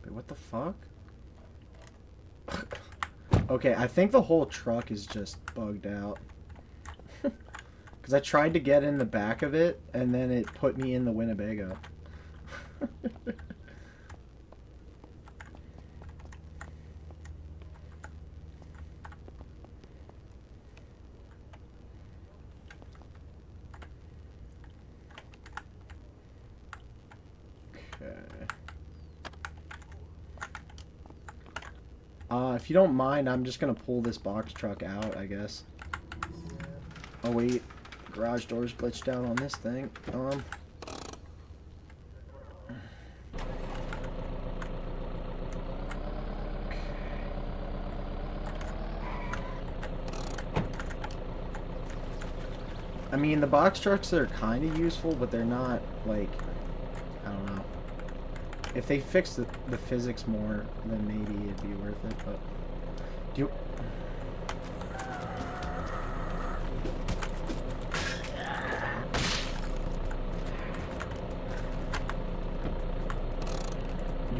What the fuck? Okay, I think the whole truck is just bugged out. Because I tried to get in the back of it, and then it put me in the Winnebago. If you don't mind, I'm just gonna pull this box truck out, I guess. Oh wait, garage door's glitched out on this thing. I mean, the box trucks are kind of useful, but they're not, like, I don't know. If they fix the physics more, then maybe it'd be worth it, but... Do you...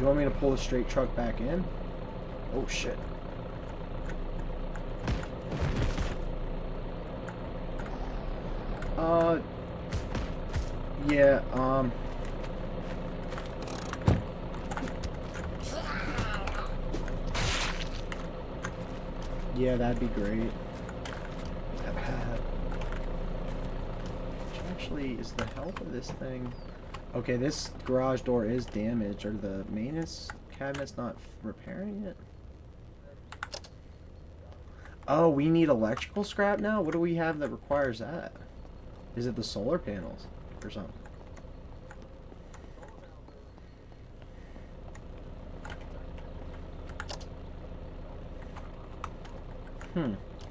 You want me to pull the straight truck back in? Oh shit. Yeah, yeah, that'd be great. Actually, is the health of this thing... Okay, this garage door is damaged. Are the maintenance cabinets not repairing it? Oh, we need electrical scrap now? What do we have that requires that? Is it the solar panels or something?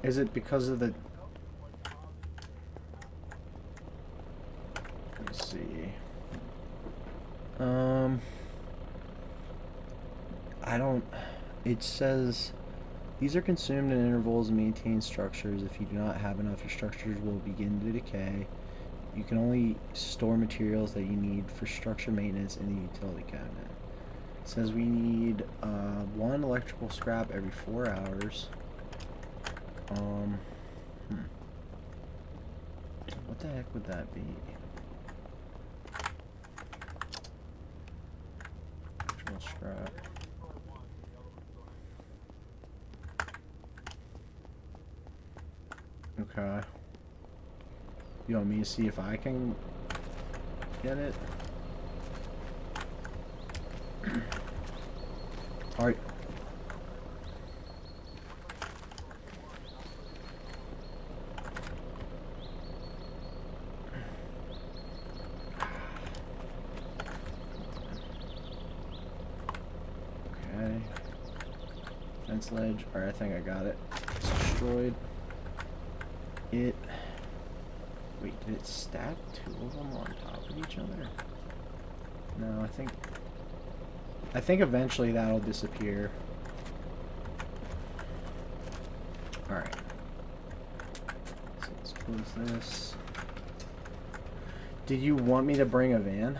Is it because of the... Let's see. I don't... It says... These are consumed in intervals and maintain structures. If you do not have enough, your structures will begin to decay. You can only store materials that you need for structure maintenance in the utility cabinet. It says we need 1 electrical scrap every 4 hours. What the heck would that be? Electrical scrap. Okay. You want me to see if I can get it? Alright. Okay. Fence ledge. Alright, I think I got it. It's destroyed. It... Wait, did it stack 2 of them on top of each other? No, I think eventually that'll disappear. Alright. So let's close this. Did you want me to bring a van?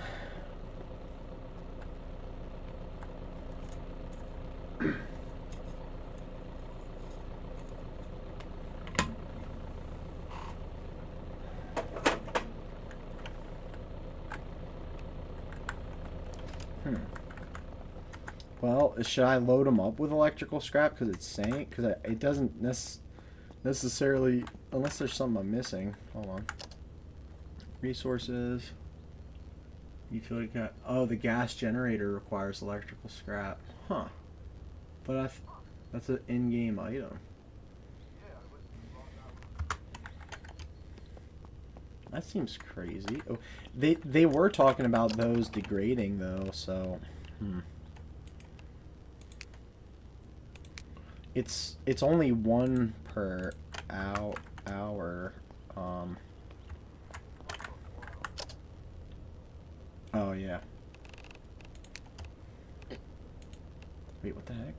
Well, should I load them up with electrical scrap because it's sank? Because it doesn't necessarily, unless there's something I'm missing. Hold on. Resources. Utility cat. Oh, the gas generator requires electrical scrap. Huh. But that's an in-game item. That seems crazy. Oh, they were talking about those degrading though, so It's only 1 per hour. Oh yeah. Wait, what the heck?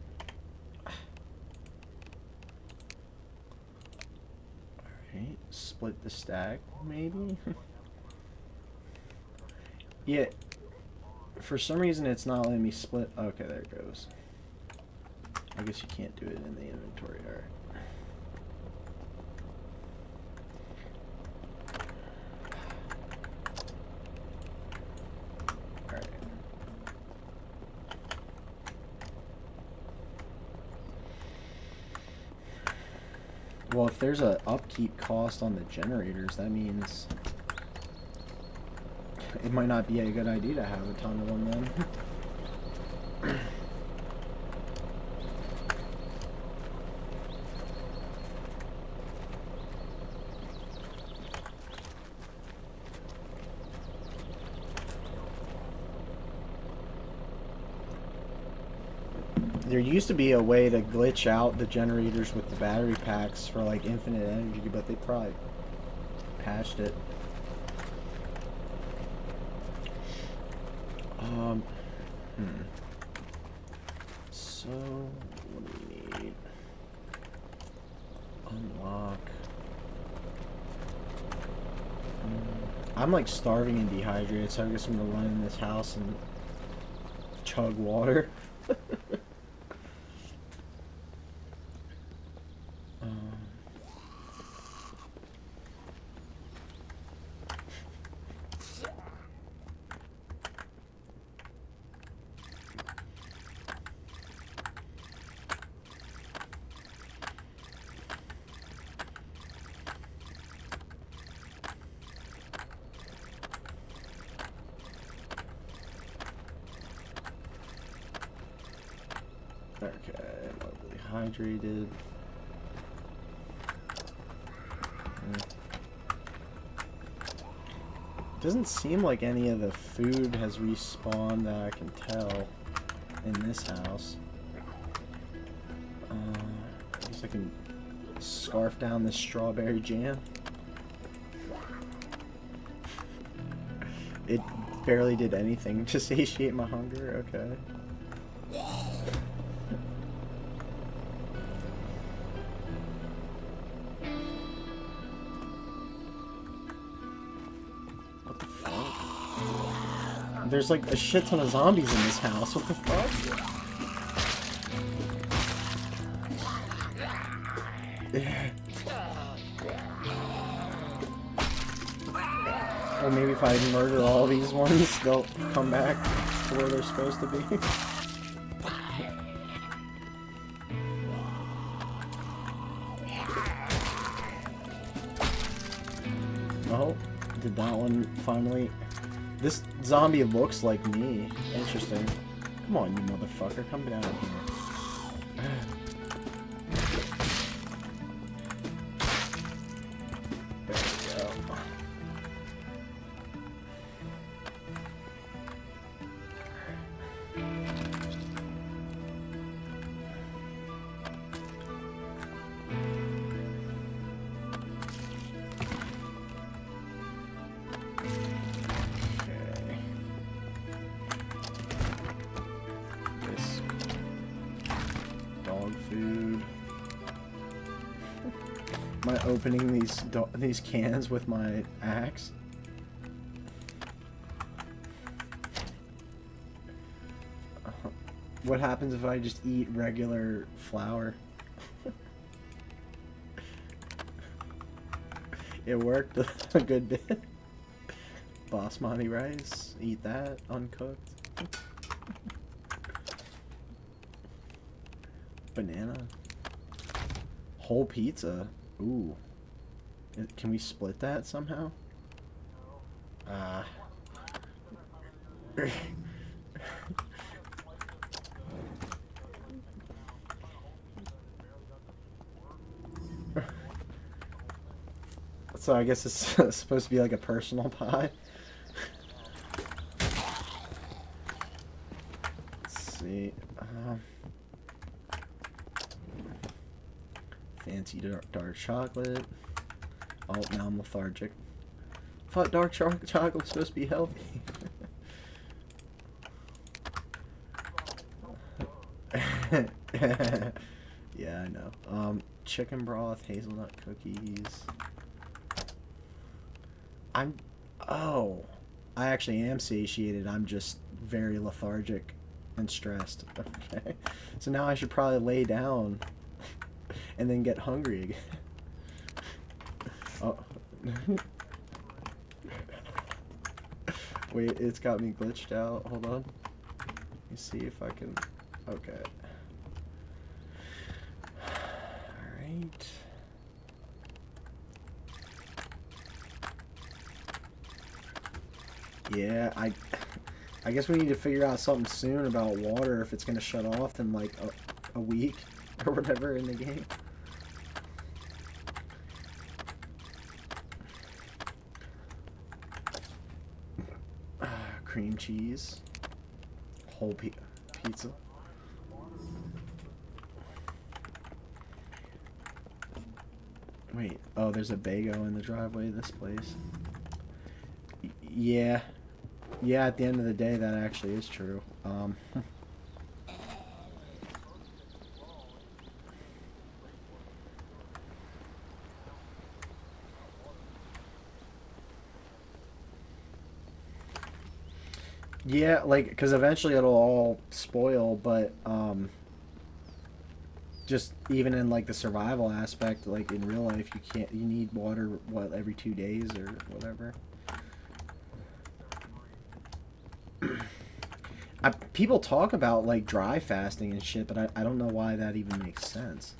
Alright, split the stack, maybe? Yeah. For some reason it's not letting me split. Okay, there it goes. I guess you can't do it in the inventory. Alright. Alright. Well, if there's a upkeep cost on the generators, that means it might not be a good idea to have a ton of them then. There used to be a way to glitch out the generators with the battery packs for like infinite energy, but they probably patched it. So, what do we need? Unlock. I'm like starving and dehydrated, so I guess I'm gonna run in this house and chug water. Okay, lovely hydrated. Doesn't seem like any of the food has respawned that I can tell in this house. I guess I can scarf down this strawberry jam. It barely did anything to satiate my hunger, okay. What the fuck? There's like a shit ton of zombies in this house, what the fuck? Or maybe if I murder all these ones, they'll come back to where they're supposed to be. Oh, did that one finally... This zombie looks like me. Interesting. Come on, you motherfucker, come down here. Food. Am I opening these cans with my axe? What happens if I just eat regular flour? It worked a good bit. Basmati rice, eat that uncooked. Banana. Whole pizza. Ooh. Can we split that somehow? So I guess it's supposed to be like a personal pie. Let's see. Fancy dark chocolate. Oh, now I'm lethargic. I thought dark chocolate was supposed to be healthy. Yeah, I know. Chicken broth, hazelnut cookies. Oh. I actually am satiated. I'm just very lethargic and stressed. Okay. So now I should probably lay down and then get hungry again. Oh. Wait, it's got me glitched out. Hold on. Let me see if I can... Okay. Alright. Yeah, I guess we need to figure out something soon about water, if it's going to shut off in like a week or whatever in the game. Cream cheese. Whole pizza. Wait, oh, there's a Bago in the driveway of this place. Yeah. Yeah, at the end of the day, that actually is true. Yeah, like, because eventually it'll all spoil, but just even in like the survival aspect, like in real life, you need water, what, every 2 days or whatever. People talk about like dry fasting and shit, but I don't know why that even makes sense.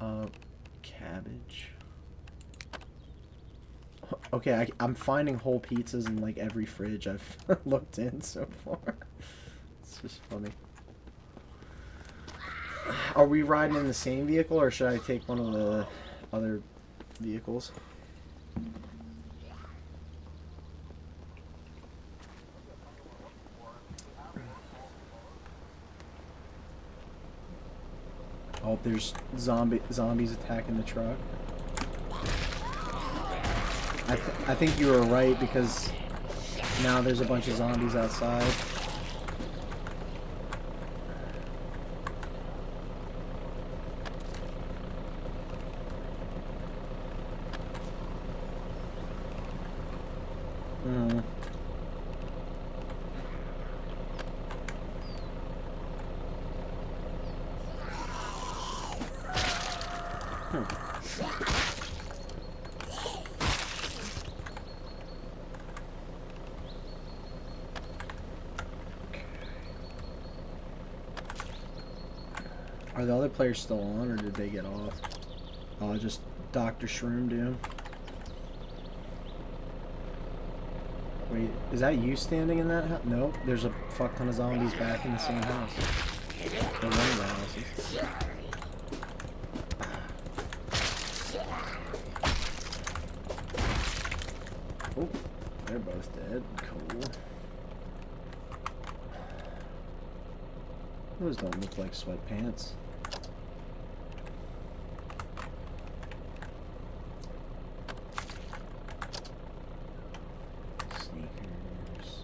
Uh, Cabbage. Okay, I'm finding whole pizzas in like every fridge I've looked in so far. It's just funny. Are we riding in the same vehicle, or should I take one of the other vehicles? Oh, there's zombies attacking the truck. I think you were right, because now there's a bunch of zombies outside. Mm. Are the other players still on, or did they get off? Oh, just Dr. Shroom Doom. Wait, is that you standing in that house? Nope, there's a fuck ton of zombies back in the same house. Or one of the houses. Oh, they're both dead. Cool. Those don't look like sweatpants. Sneakers.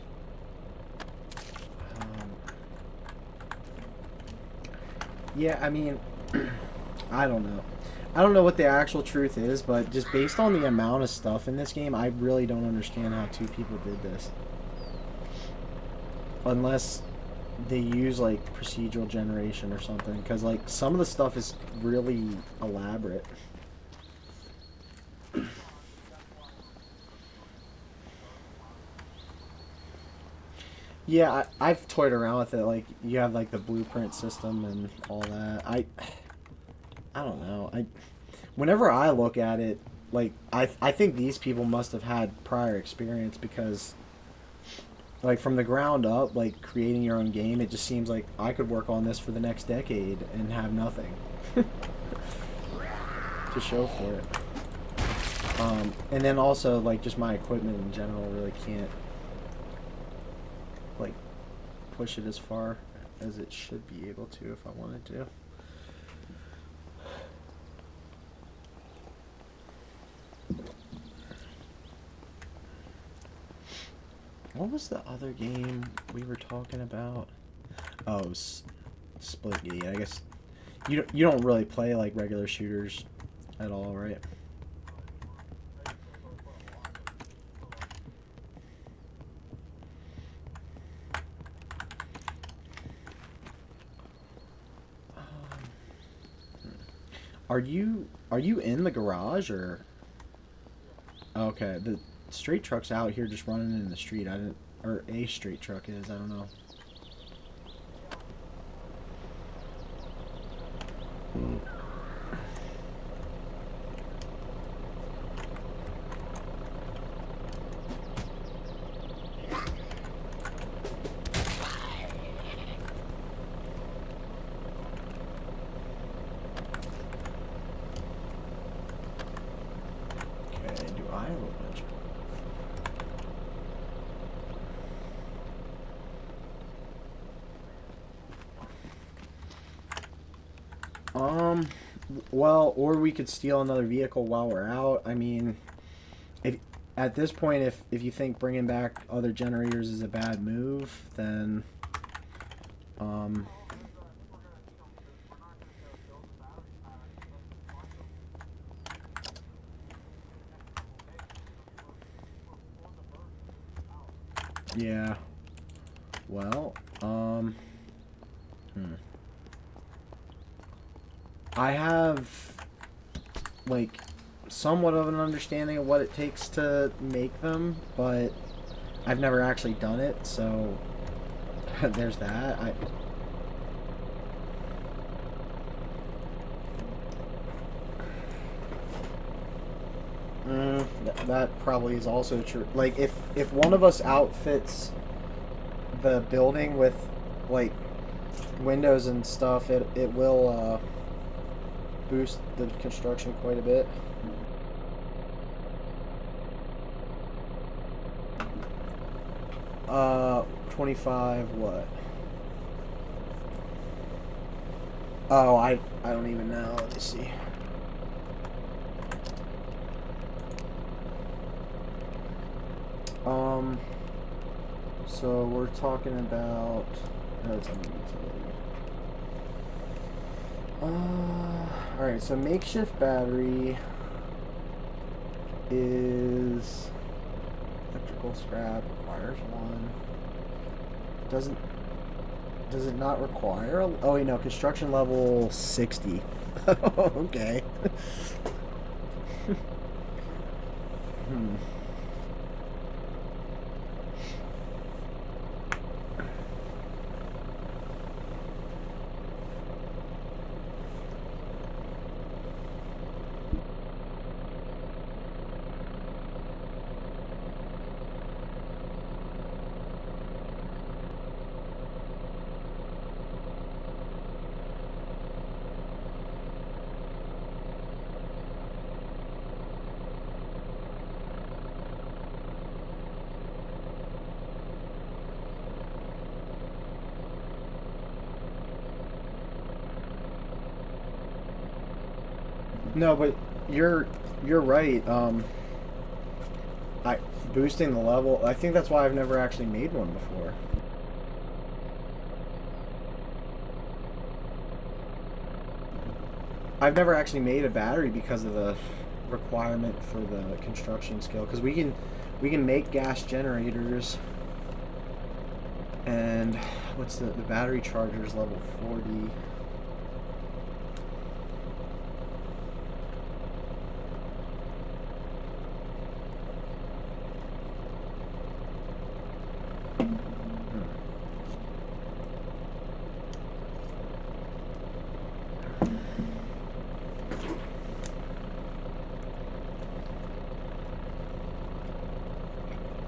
Yeah, I mean, I don't know. I don't know what the actual truth is, but just based on the amount of stuff in this game, I really don't understand how two people did this. Unless they use like procedural generation or something, because like some of the stuff is really elaborate. Yeah, I've toyed around with it. Like, you have like the blueprint system and all that. I don't know. Whenever I look at it, like I think these people must have had prior experience, because like from the ground up, like creating your own game, it just seems like I could work on this for the next decade and have nothing to show for it. And then also like just my equipment in general really can't like push it as far as it should be able to if I wanted to. What was the other game we were talking about? Oh, Splitgate. I guess you don't really play like regular shooters at all, right? Are you in the garage, or? Okay, the straight truck's out here just running in the street. I didn't, or a straight truck is. I don't know. Okay, do I have a bunch well, or we could steal another vehicle while we're out. I mean, if at this point, if you think bringing back other generators is a bad move, then um, yeah. Well, I have, like, somewhat of an understanding of what it takes to make them, but I've never actually done it, so there's that. That probably is also true. Like, if one of us outfits the building with, like, windows and stuff, it will boost the construction quite a bit. Uh, 25 what? Oh, I don't even know. Let me see. So we're talking about, that's on the utility. Alright, so makeshift battery is electrical scrap, requires one. Does it not require oh wait, no, construction level 60. Okay. No, but you're right. I boosting the level. I think that's why I've never actually made one before. I've never actually made a battery because of the requirement for the construction skill. Because we can make gas generators, and what's the battery charger's level 40.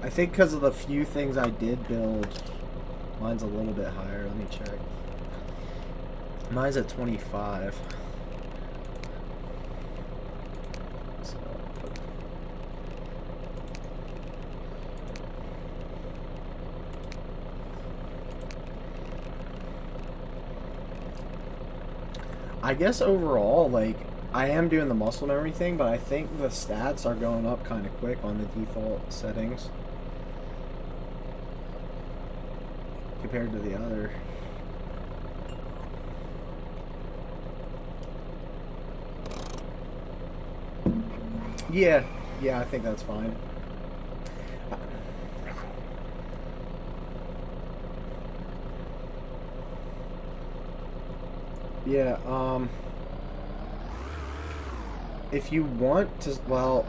I think because of the few things I did build, mine's a little bit higher. Let me check. Mine's at 25. So, I guess overall, like, I am doing the muscle and everything, but I think the stats are going up kind of quick on the default settings compared to the other. Yeah, I think that's fine. Yeah, if you want to, well,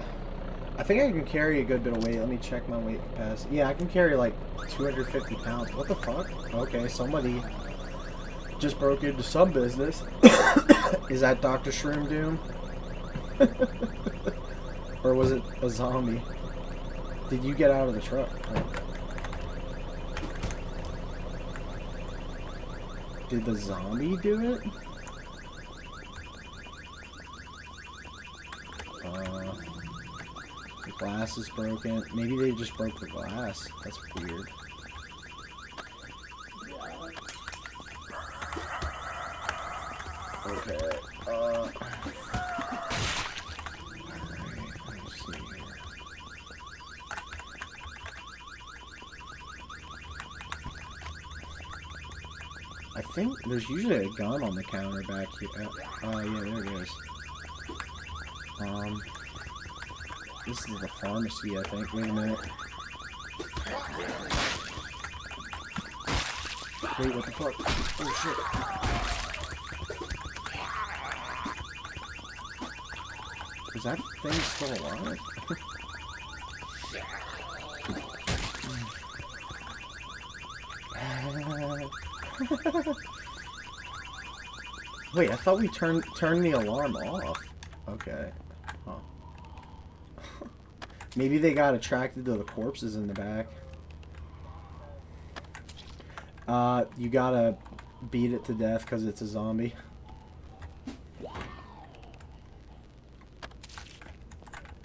I think I can carry a good bit of weight. Let me check my weight capacity. Yeah, I can carry like 250 pounds. What the fuck? Okay, somebody just broke into some business. Is that Dr. Shroom Doom? Or was it a zombie? Did you get out of the truck? Oh. Did the zombie do it? The glass is broken. Maybe they just broke the glass. That's weird. Okay. I think there's usually a gun on the counter back here. Yeah, there it is. This is the pharmacy, I think. Wait a minute. Wait, what the fuck? Oh shit. Is that thing still alive? Wait, I thought we turned the alarm off. Okay. Huh. Maybe they got attracted to the corpses in the back. You gotta beat it to death because it's a zombie.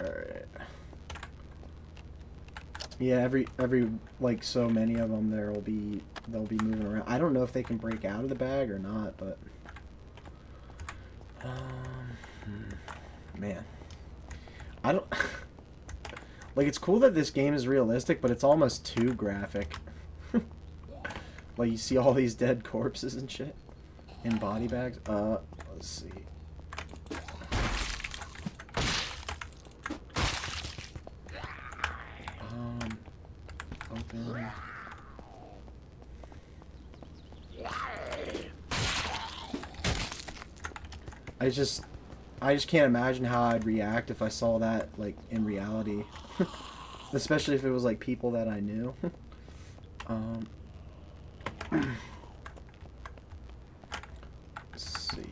Alright. Yeah, every like so many of them they'll be moving around. I don't know if they can break out of the bag or not, but man. I don't like it's cool that this game is realistic, but it's almost too graphic. Like you see all these dead corpses and shit in body bags. Let's see. Open. I just can't imagine how I'd react if I saw that like in reality. Especially if it was like people that I knew. Let's see.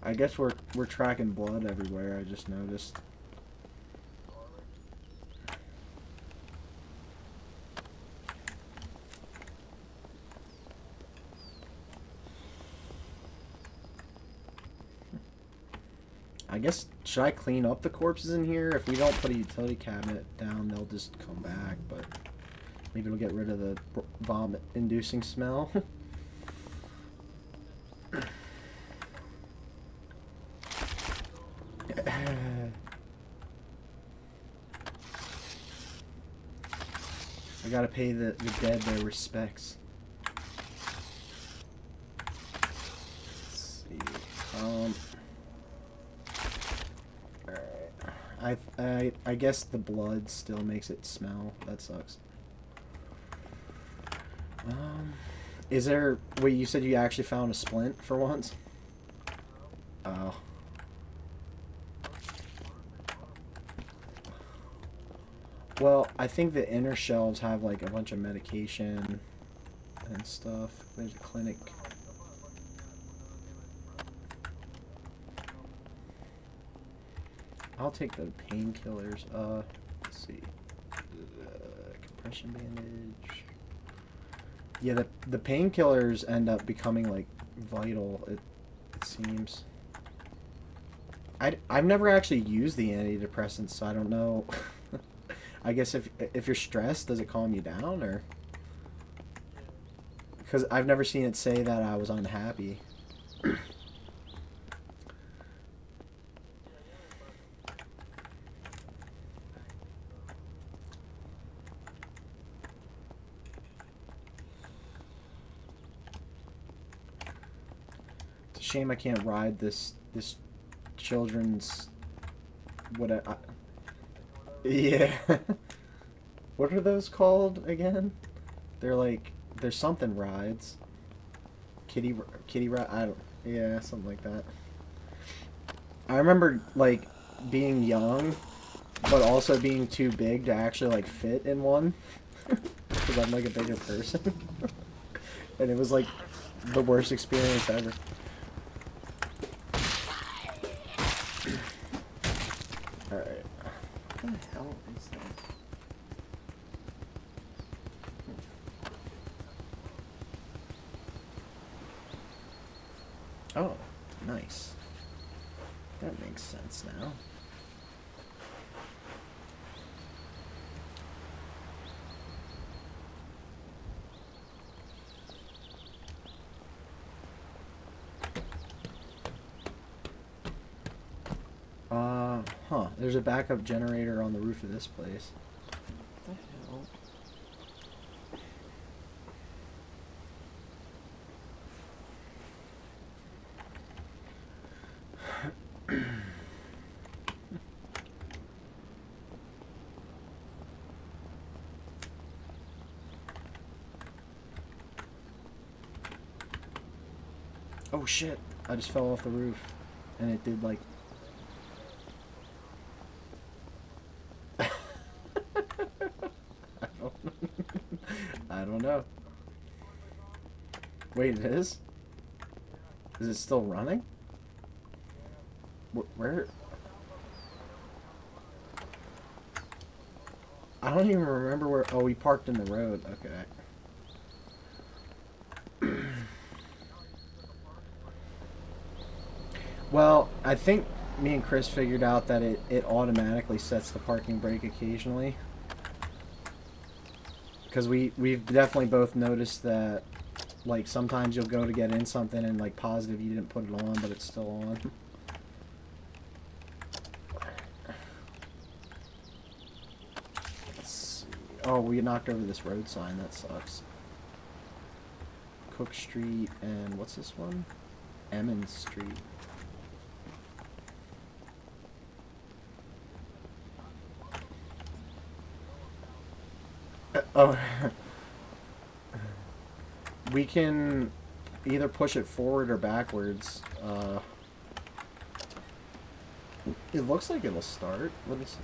I guess we're tracking blood everywhere, I just noticed. I guess, should I clean up the corpses in here? If we don't put a utility cabinet down, they'll just come back, but maybe it'll get rid of the vomit-inducing smell. I gotta pay the dead their respects. Let's see. Alright. I guess the blood still makes it smell. That sucks. Is there... Wait, you said you actually found a splint for once? Oh. Well, I think the inner shelves have like a bunch of medication and stuff. There's a clinic. I'll take the painkillers. Let's see. Compression bandage. Yeah, the painkillers end up becoming like vital, it seems. I've never actually used the antidepressants, so I don't know. I guess if you're stressed, does it calm you down, or? Because I've never seen it say that I was unhappy. It's a shame I can't ride this children's yeah. What are those called again? They're like, there's something rides. Kitty ride, I don't, yeah, something like that. I remember like being young, but also being too big to actually like fit in one. Because I'm like a bigger person. And it was like the worst experience ever. Alright. What the hell is that? Oh, nice. That makes sense now. Huh. There's a backup generator on the roof of this place. What the hell? Oh shit! I just fell off the roof, and it did like. I don't know. Wait, it is? Is it still running? Where? I don't even remember where. Oh, we parked in the road. Okay. Well, I think me and Chris figured out that it automatically sets the parking brake occasionally. Because we've definitely both noticed that, like, sometimes you'll go to get in something and, like, positive you didn't put it on, but it's still on. Let's see. Oh, we knocked over this road sign. That sucks. Cook Street and what's this one? Emmons Street. Oh. We can either push it forward or backwards. It looks like it'll start. Let me see.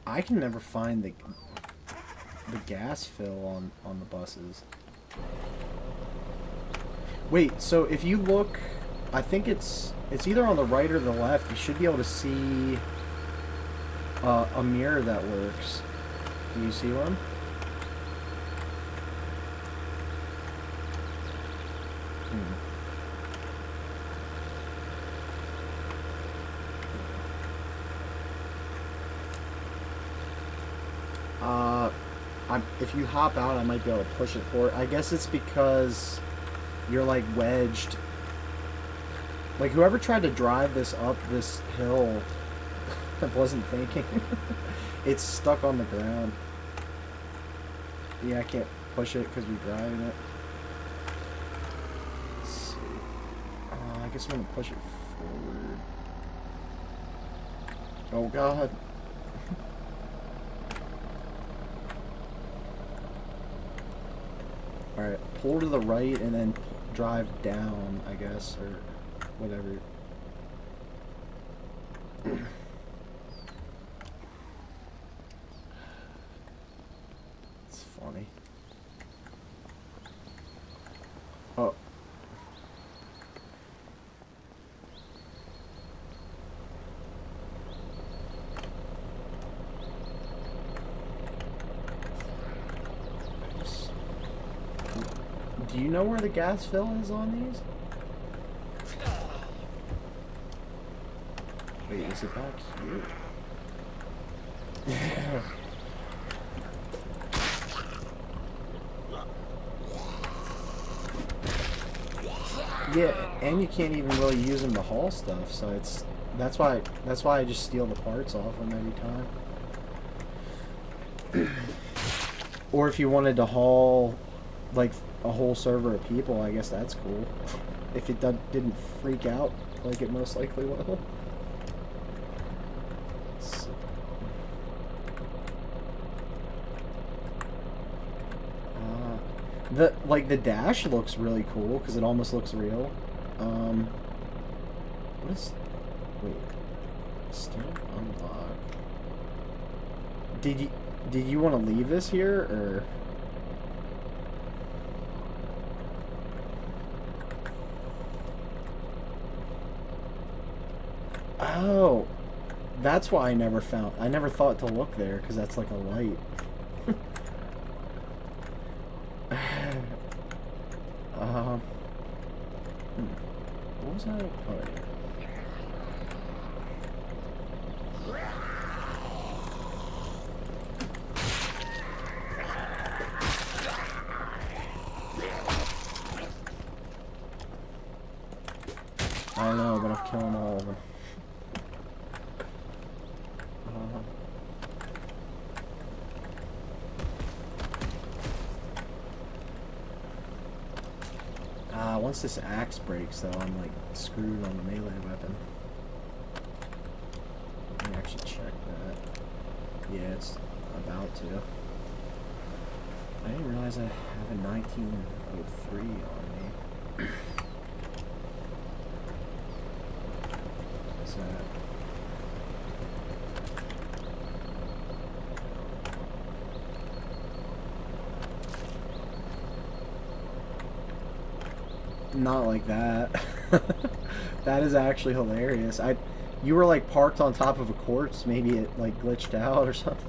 I can never find the gas fill on the buses. Wait, so if you look, I think it's either on the right or the left. You should be able to see a mirror that works. Do you see one? If you hop out, I might be able to push it forward. I guess it's because you're like wedged. Like whoever tried to drive this up this hill wasn't thinking. It's stuck on the ground. Yeah, I can't push it because we're driving it. Let's see. I guess I'm gonna push it forward. Oh god. Alright, pull to the right and then drive down, I guess, or whatever. It's funny. Oh. Do you know where the gas fill is on these? Wait, is it back here? Yeah, and you can't even really use them to haul stuff, so that's why I just steal the parts off them every time. Or if you wanted to haul like a whole server of people, I guess that's cool. If it didn't freak out like it most likely will. The dash looks really cool because it almost looks real. What is? Wait, still unlock. Did you want to leave this here or? Oh, that's why I never thought to look there because that's like a light. What was I? Oh, yeah. I know, but I'm killing all of them. Once this axe breaks, though, I'm like screwed on the melee weapon. Let me actually check that. Yeah, it's about to. I didn't realize I have a 1903 on me. What's that? Not like that. That is actually hilarious. You were like parked on top of a corpse. Maybe it like glitched out or something.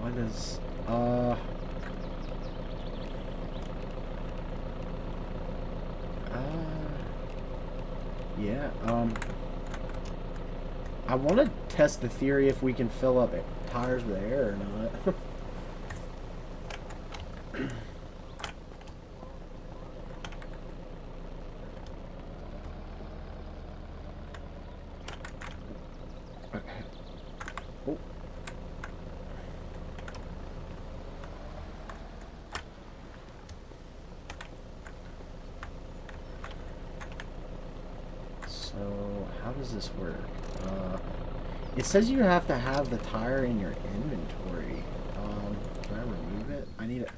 What is yeah. I want to test the theory if we can fill up tires with air or not. Oh. So, how does this work? It says you have to have the tire in your inventory. Can I remove it? I need it.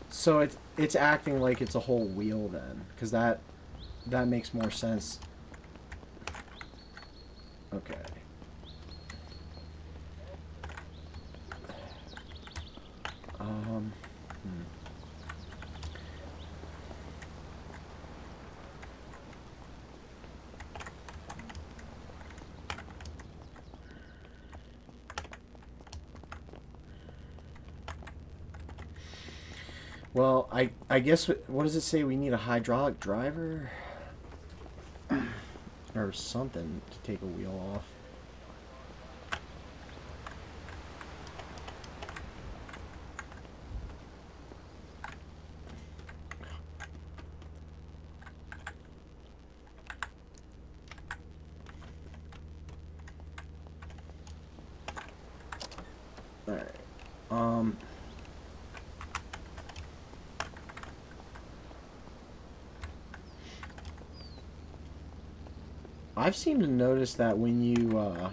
So it's acting like it's a whole wheel then, because that makes more sense. Okay. Well, I guess what does it say? We need a hydraulic driver or something to take a wheel off. All right. I've seemed to notice that when you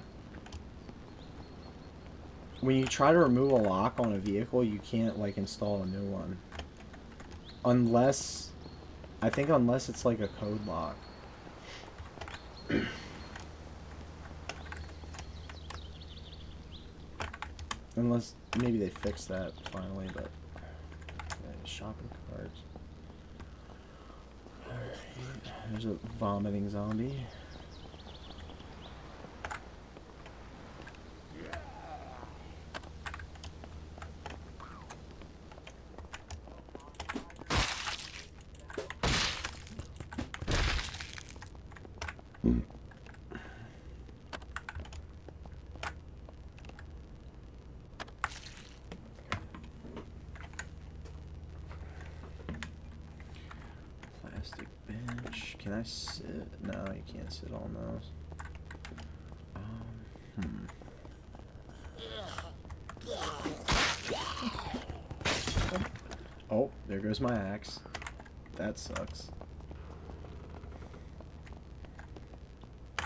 try to remove a lock on a vehicle, you can't like install a new one. Unless unless it's like a code lock. Unless maybe they fixed that finally, but shopping carts. Alright, there's a vomiting zombie. Plastic bench. Can I sit? No, you can't sit on those. Oh, there goes my axe. That sucks.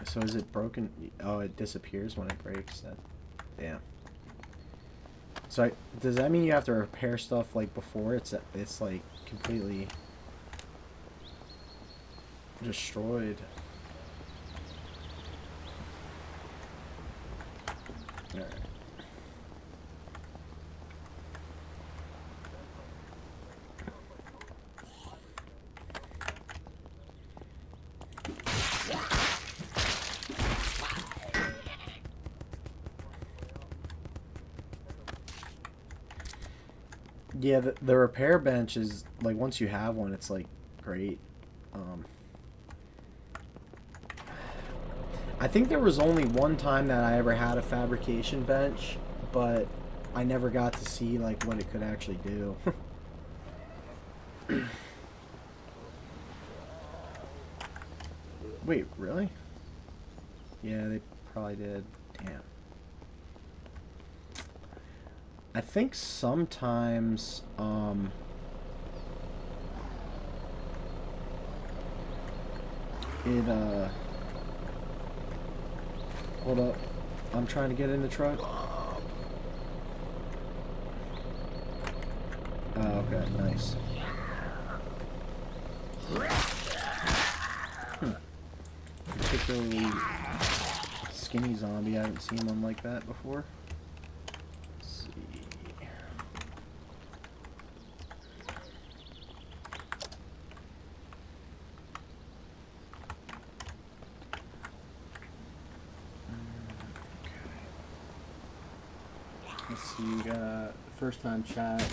So is it broken? Oh, it disappears when it breaks. That, damn. So does that mean you have to repair stuff like before it's like completely destroyed? All right. Yeah, the repair bench is like once you have one, it's like great. I think there was only one time that I ever had a fabrication bench, but I never got to see like what it could actually do. Wait, really? Yeah, they probably did. Damn. I think sometimes, it, hold up. I'm trying to get in the truck. Oh, okay, nice. Particularly skinny zombie. I haven't seen one like that before. Let's see. Let's see, you got first time chat.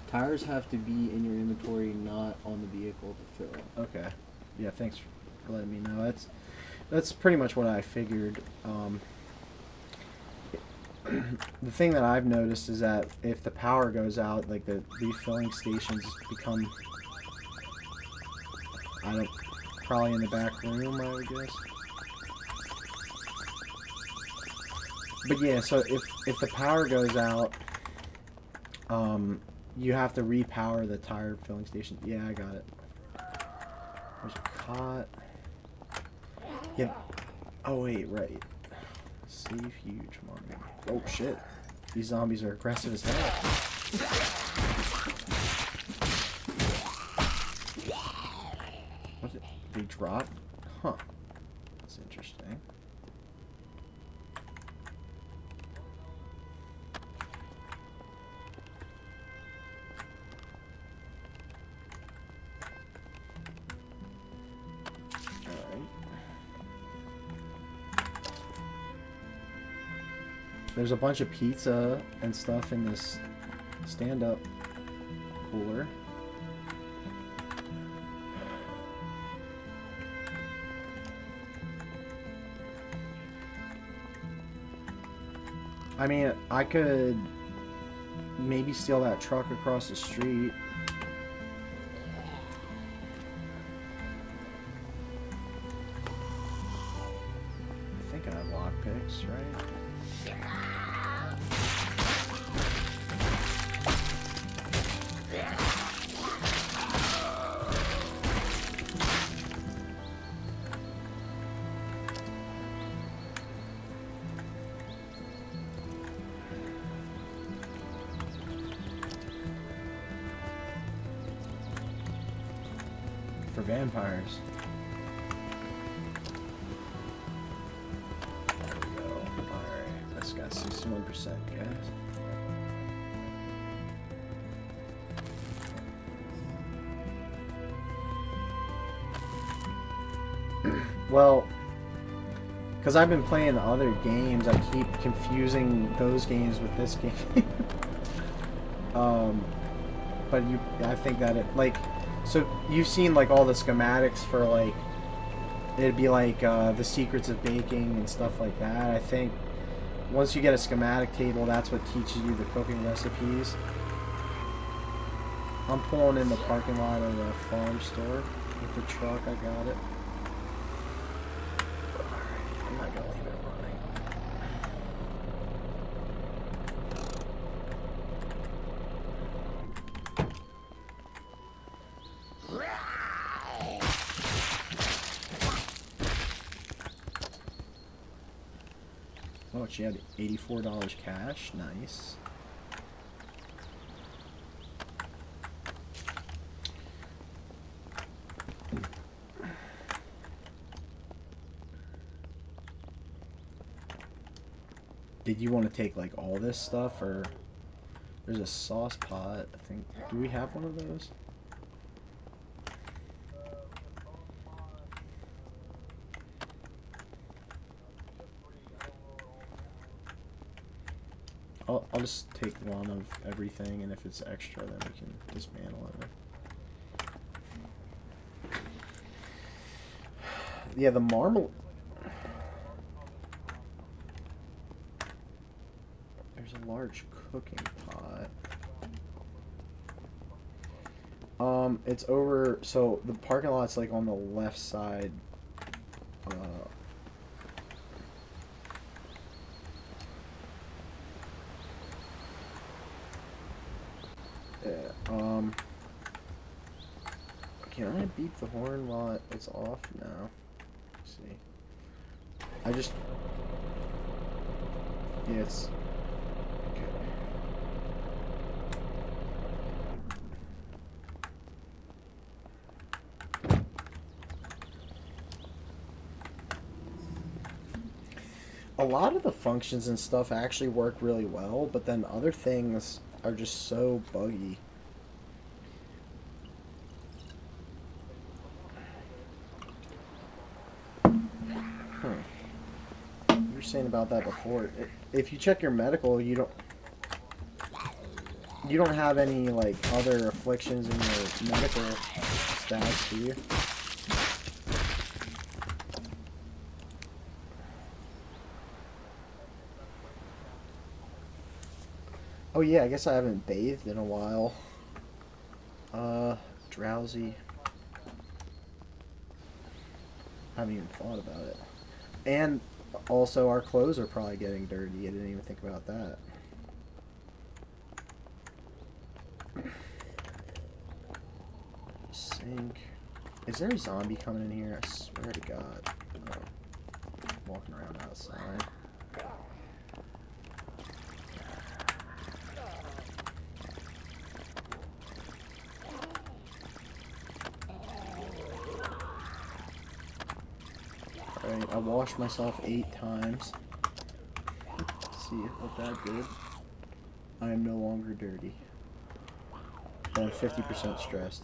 Tires have to be in your inventory, not on the vehicle to fill. Okay. Yeah, thanks for letting me know. That's pretty much what I figured. The thing that I've noticed is that if the power goes out, like the refilling stations become, probably in the back room, I would guess. But yeah, so if the power goes out, you have to repower the tire filling station. Yeah, I got it. There's a cot. Yeah. Oh wait, right. Save huge money. Oh shit. These zombies are aggressive as hell. What? They dropped? Huh. That's interesting. There's a bunch of pizza and stuff in this stand-up cooler. I mean, I could maybe steal that truck across the street. I think I have lockpicks, right? For vampires. There we go. Alright, that's got 61%, guys. Well, because I've been playing other games, I keep confusing those games with this game. But I think that it, like, so you've seen like all the schematics for like, it'd be like the secrets of baking and stuff like that. I think once you get a schematic table, that's what teaches you the cooking recipes. I'm pulling in the parking lot of the farm store with the truck. I got it. Alright, I'm not gonna leave it running. Oh, she had $84 cash. Nice. Did you want to take like all this stuff, or there's a sauce pot? I think. Do we have one of those? I'll just take one of everything, and if it's extra, then we can dismantle it. Yeah, the marmalade. There's a large cooking pot. It's over. So the parking lot's like on the left side. Can I beep the horn while it's off now? see. I just... Yeah, it's... Okay. A lot of the functions and stuff actually work really well, but then other things are just so buggy. You were saying about that before. If you check your medical, you don't have any like other afflictions in your medical stats, do you? Oh yeah, I guess I haven't bathed in a while. Drowsy. Haven't even thought about it. And also our clothes are probably getting dirty. I didn't even think about that. Sink. Is there a zombie coming in here? I swear to God. Oh. Walking around outside. Alright, I washed myself 8 times. See what that did. I am no longer dirty. But I'm 50% stressed.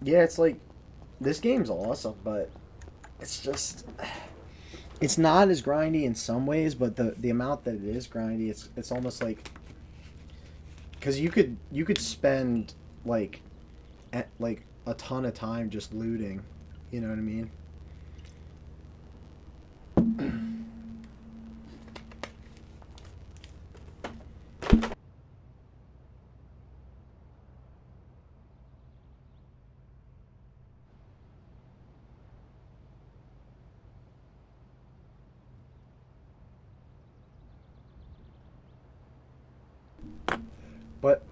Yeah, it's like, this game's awesome, but it's just, it's not as grindy in some ways, but the amount that it is grindy, it's almost like, because you could spend like a ton of time just looting, you know what I mean? But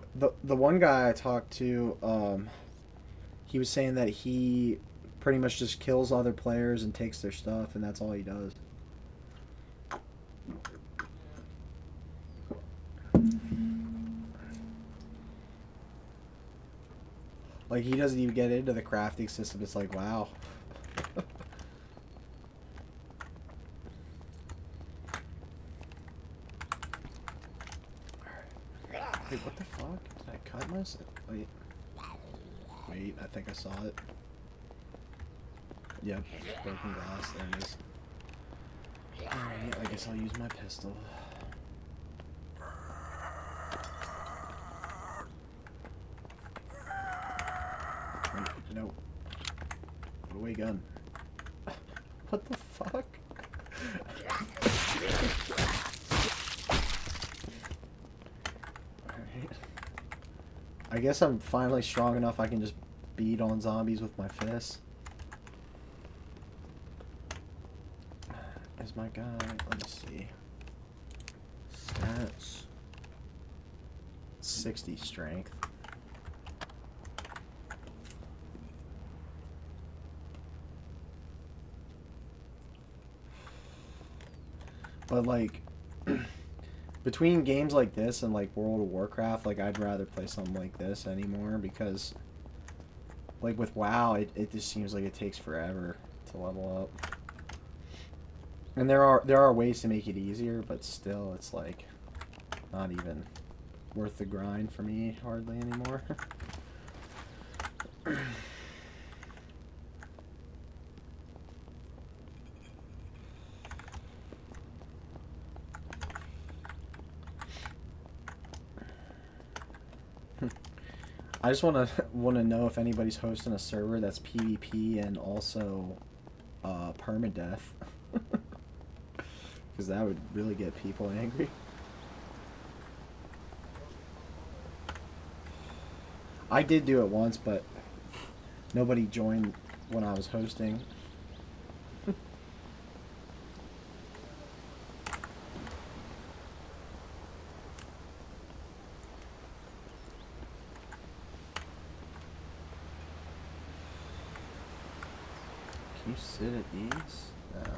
the one guy I talked to, he was saying that he pretty much just kills other players and takes their stuff, and that's all he does. Like, he doesn't even get into the crafting system. It's like, wow. Wait, what the fuck? Did I cut myself? Wait. Wait, I think I saw it. Yep, broken glass. There it is. Alright, I guess I'll use my pistol. Wait, no. Put away gun. What the fuck? Alright. I guess I'm finally strong enough I can just beat on zombies with my fists. Is my guy... Let me see. Stats. 60 strength. But like, between games like this and like World of Warcraft, like I'd rather play something like this anymore, because like with WoW, it just seems like it takes forever to level up. And there are ways to make it easier, but still it's like not even worth the grind for me hardly anymore. I just want to know if anybody's hosting a server that's PvP and also permadeath, because that would really get people angry. I did do it once, but nobody joined when I was hosting. Can you sit at ease? No.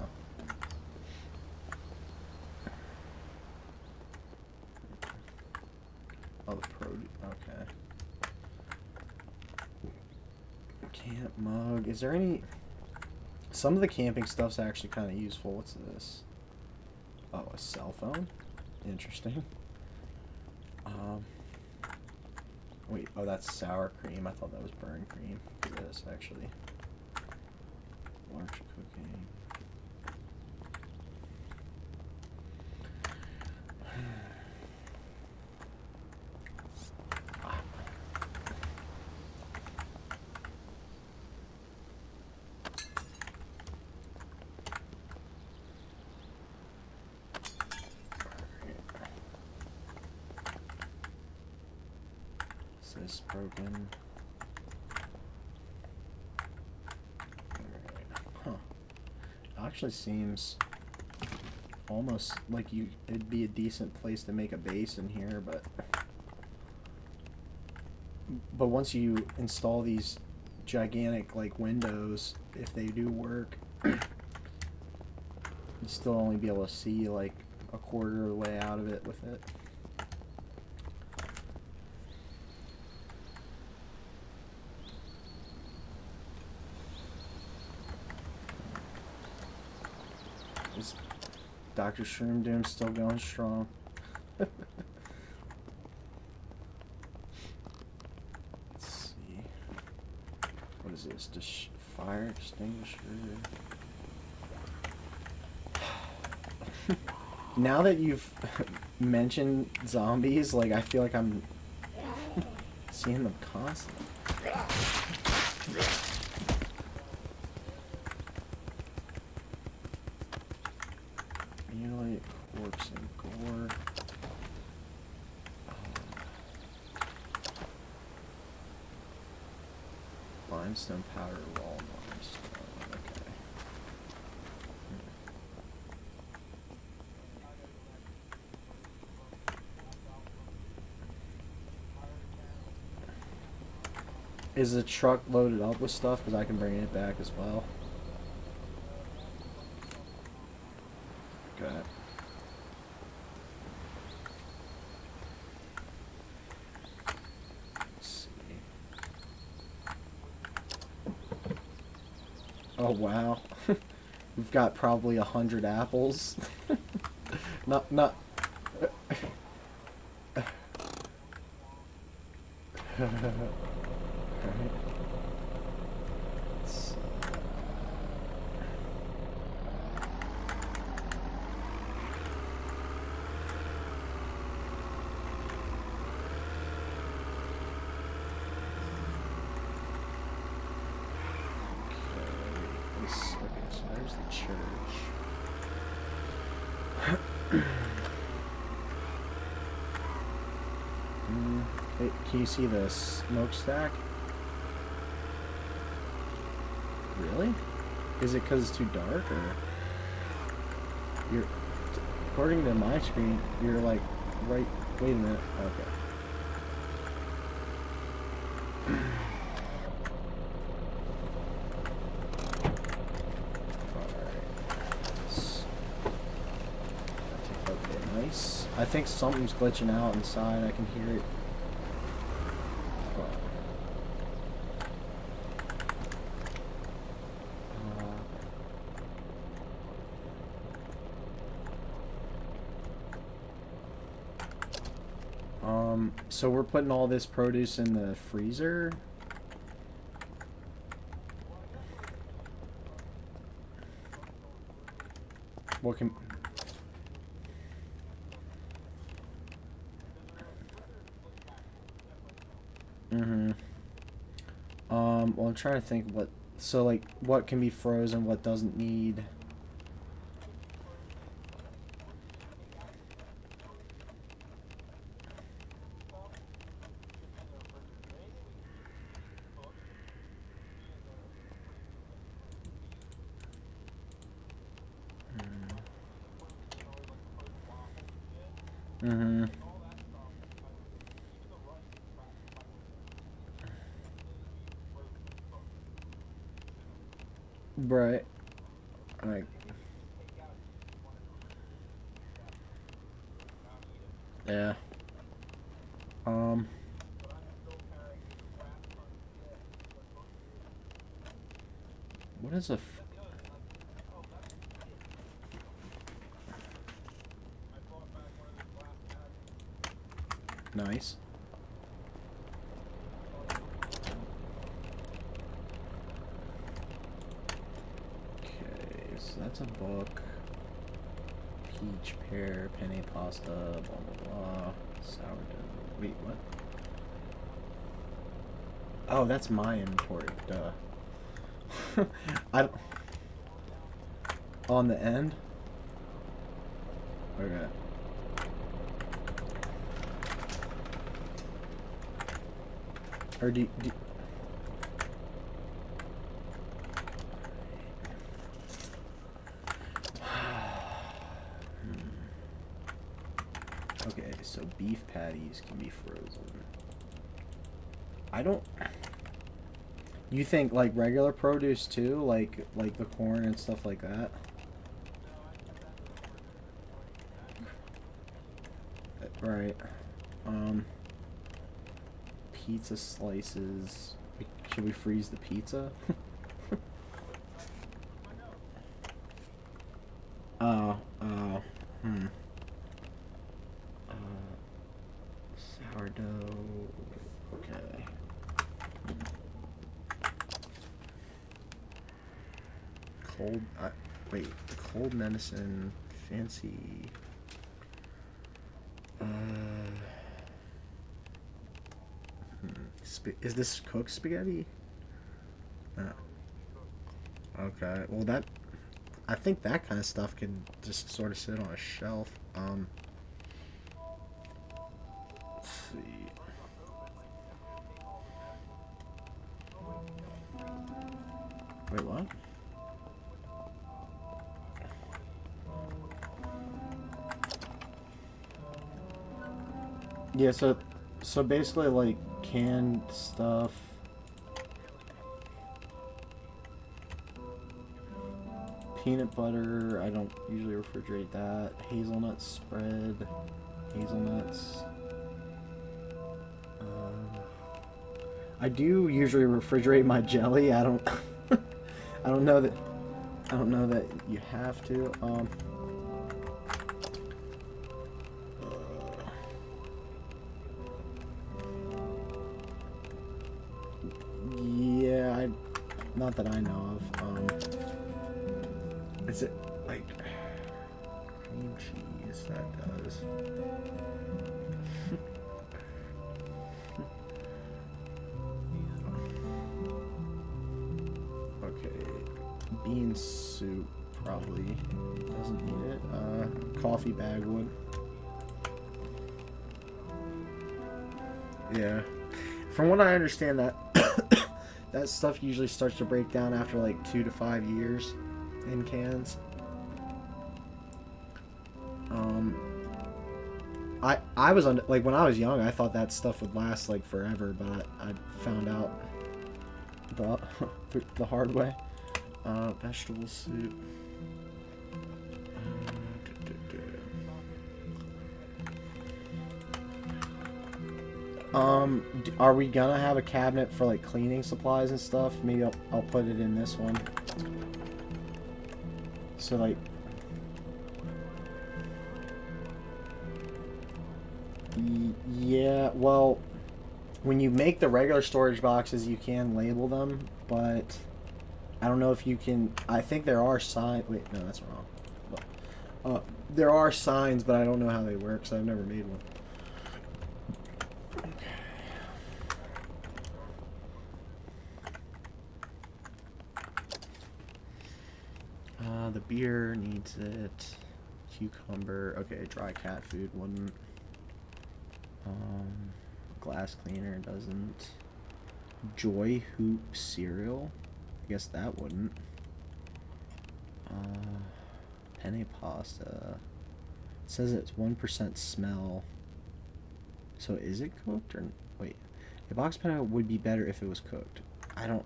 Oh, the pro. Okay. Camp mug. Is there any? Some of the camping stuff's actually kind of useful. What's this? Oh, a cell phone. Interesting. Wait. Oh, that's sour cream. I thought that was burn cream. It is actually. Large cooking. Is this broken? Huh. It actually seems almost like it'd be a decent place to make a base in here, but once you install these gigantic like windows, if they do work, you still only be able to see like a quarter of the way out of it with it. Is Dr. Shroom Doom still going strong? Let's see. What is this? Fire extinguisher. Now that you've mentioned zombies, like I feel like I'm seeing them constantly. Mutilate, corpse, and gore. Limestone powder, raw limestone. Okay. Is the truck loaded up with stuff? Because I can bring it back as well. Okay. Let's see. Oh wow. We've got probably 100 apples. not. Alright. Okay, so there's the church. Hey, can you see the smokestack? Really? Is it because it's too dark, or you're? According to my screen, you're like right. Wait a minute. Okay. Okay, nice. I think something's glitching out inside. I can hear it. So we're putting all this produce in the freezer. What can... Mm-hmm. Well, I'm trying to think what. So like, what can be frozen, what doesn't need. Mm-hmm. Right. Like. Yeah. What is a? Nice. Okay, so that's a book. Peach, pear, penne pasta, blah blah blah. Sourdough. Wait, what? Oh, that's my inventory. Duh. I don't... On the end? Okay. Or do Okay, so beef patties can be frozen. I don't... You think like regular produce too? Like the corn and stuff like that? Right. Pizza slices. Should we freeze the pizza? Hmm. Sourdough. Okay. Cold. Wait. Cold medicine. Fancy. Is this cooked spaghetti? Okay. Well, that. I think that kind of stuff can just sort of sit on a shelf. Let's see. Wait, what? Yeah, so basically like canned stuff. Peanut butter, I don't usually refrigerate that. Hazelnut spread, hazelnuts. I do usually refrigerate my jelly. I don't I don't know that you have to. Yeah, not that I know of. Is it like cream cheese? That does. Okay, bean soup probably doesn't need it. Coffee bag would. Yeah, from what I understand, that that stuff usually starts to break down after like 2 to 5 years in cans. I was on like when I was young, I thought that stuff would last like forever, but I found out the hard way. Vegetable soup. Are we gonna have a cabinet for like cleaning supplies and stuff? Maybe I'll put it in this one. So like, yeah, well, when you make the regular storage boxes, you can label them, but I don't know if you can. I think there are signs. Wait, no, that's wrong. There are signs, but I don't know how they work, so I've never made one. The beer needs it. Cucumber. Okay, dry cat food wouldn't. Glass cleaner doesn't. Joy Hoop cereal. I guess that wouldn't. Penne pasta. It says it's 1% smell. So is it cooked or wait? A box penne would be better if it was cooked. I don't.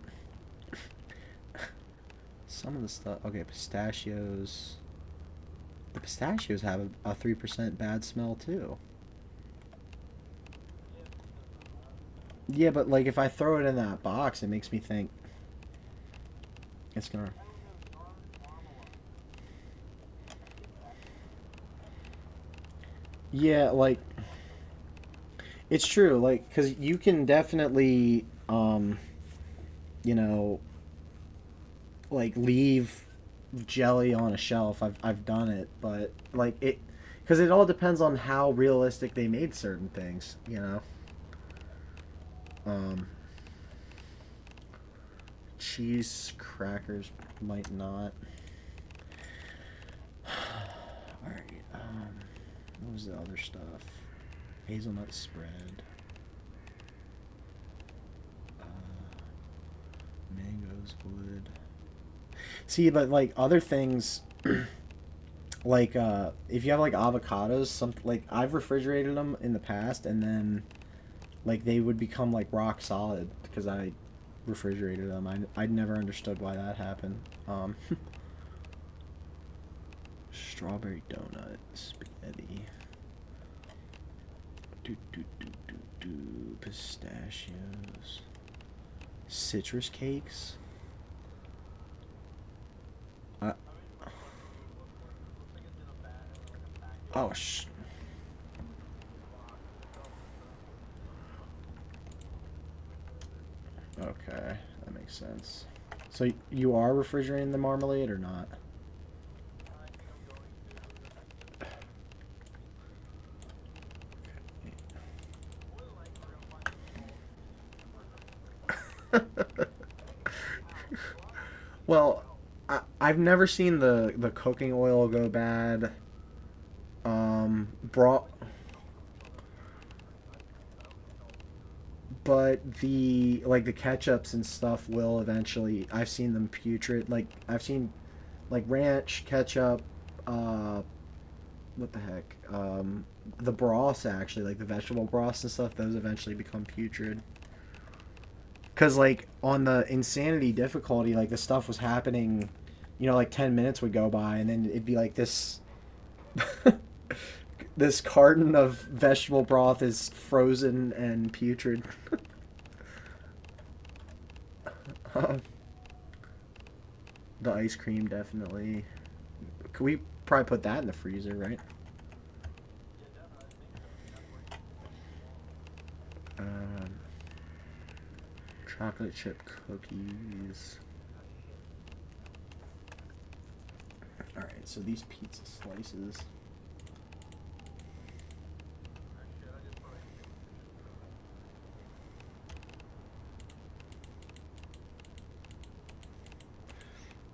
Some of the stuff. Okay, pistachios. The pistachios have a 3% bad smell too. Yeah, but like if I throw it in that box, it makes me think it's gonna. Yeah, like it's true, like because you can definitely, you know, like leave jelly on a shelf. I've done it, but like it, because it all depends on how realistic they made certain things. You know. Um, cheese crackers might not. All right. What was the other stuff? Hazelnut spread. Mangoes would. See, but like other things, like if you have like avocados, some like I've refrigerated them in the past, and then like they would become like rock solid because I refrigerated them. I never understood why that happened. Strawberry donut spaghetti. Pistachios. Citrus cakes. Uh, oh Okay, that makes sense. So you are refrigerating the marmalade or not? Well, I've never seen the cooking oil go bad. Brought, but the like the ketchups and stuff will eventually. I've seen them putrid. Like I've seen like ranch ketchup. Uh, what the heck? The broths actually, like the vegetable broths and stuff. Those eventually become putrid. Cause like on the insanity difficulty, like the stuff was happening, like 10 minutes would go by, and then it'd be like this, this carton of vegetable broth is frozen and putrid. um, the ice cream definitely. Could we probably put that in the freezer, right? Um, chocolate chip cookies. All right, so these pizza slices.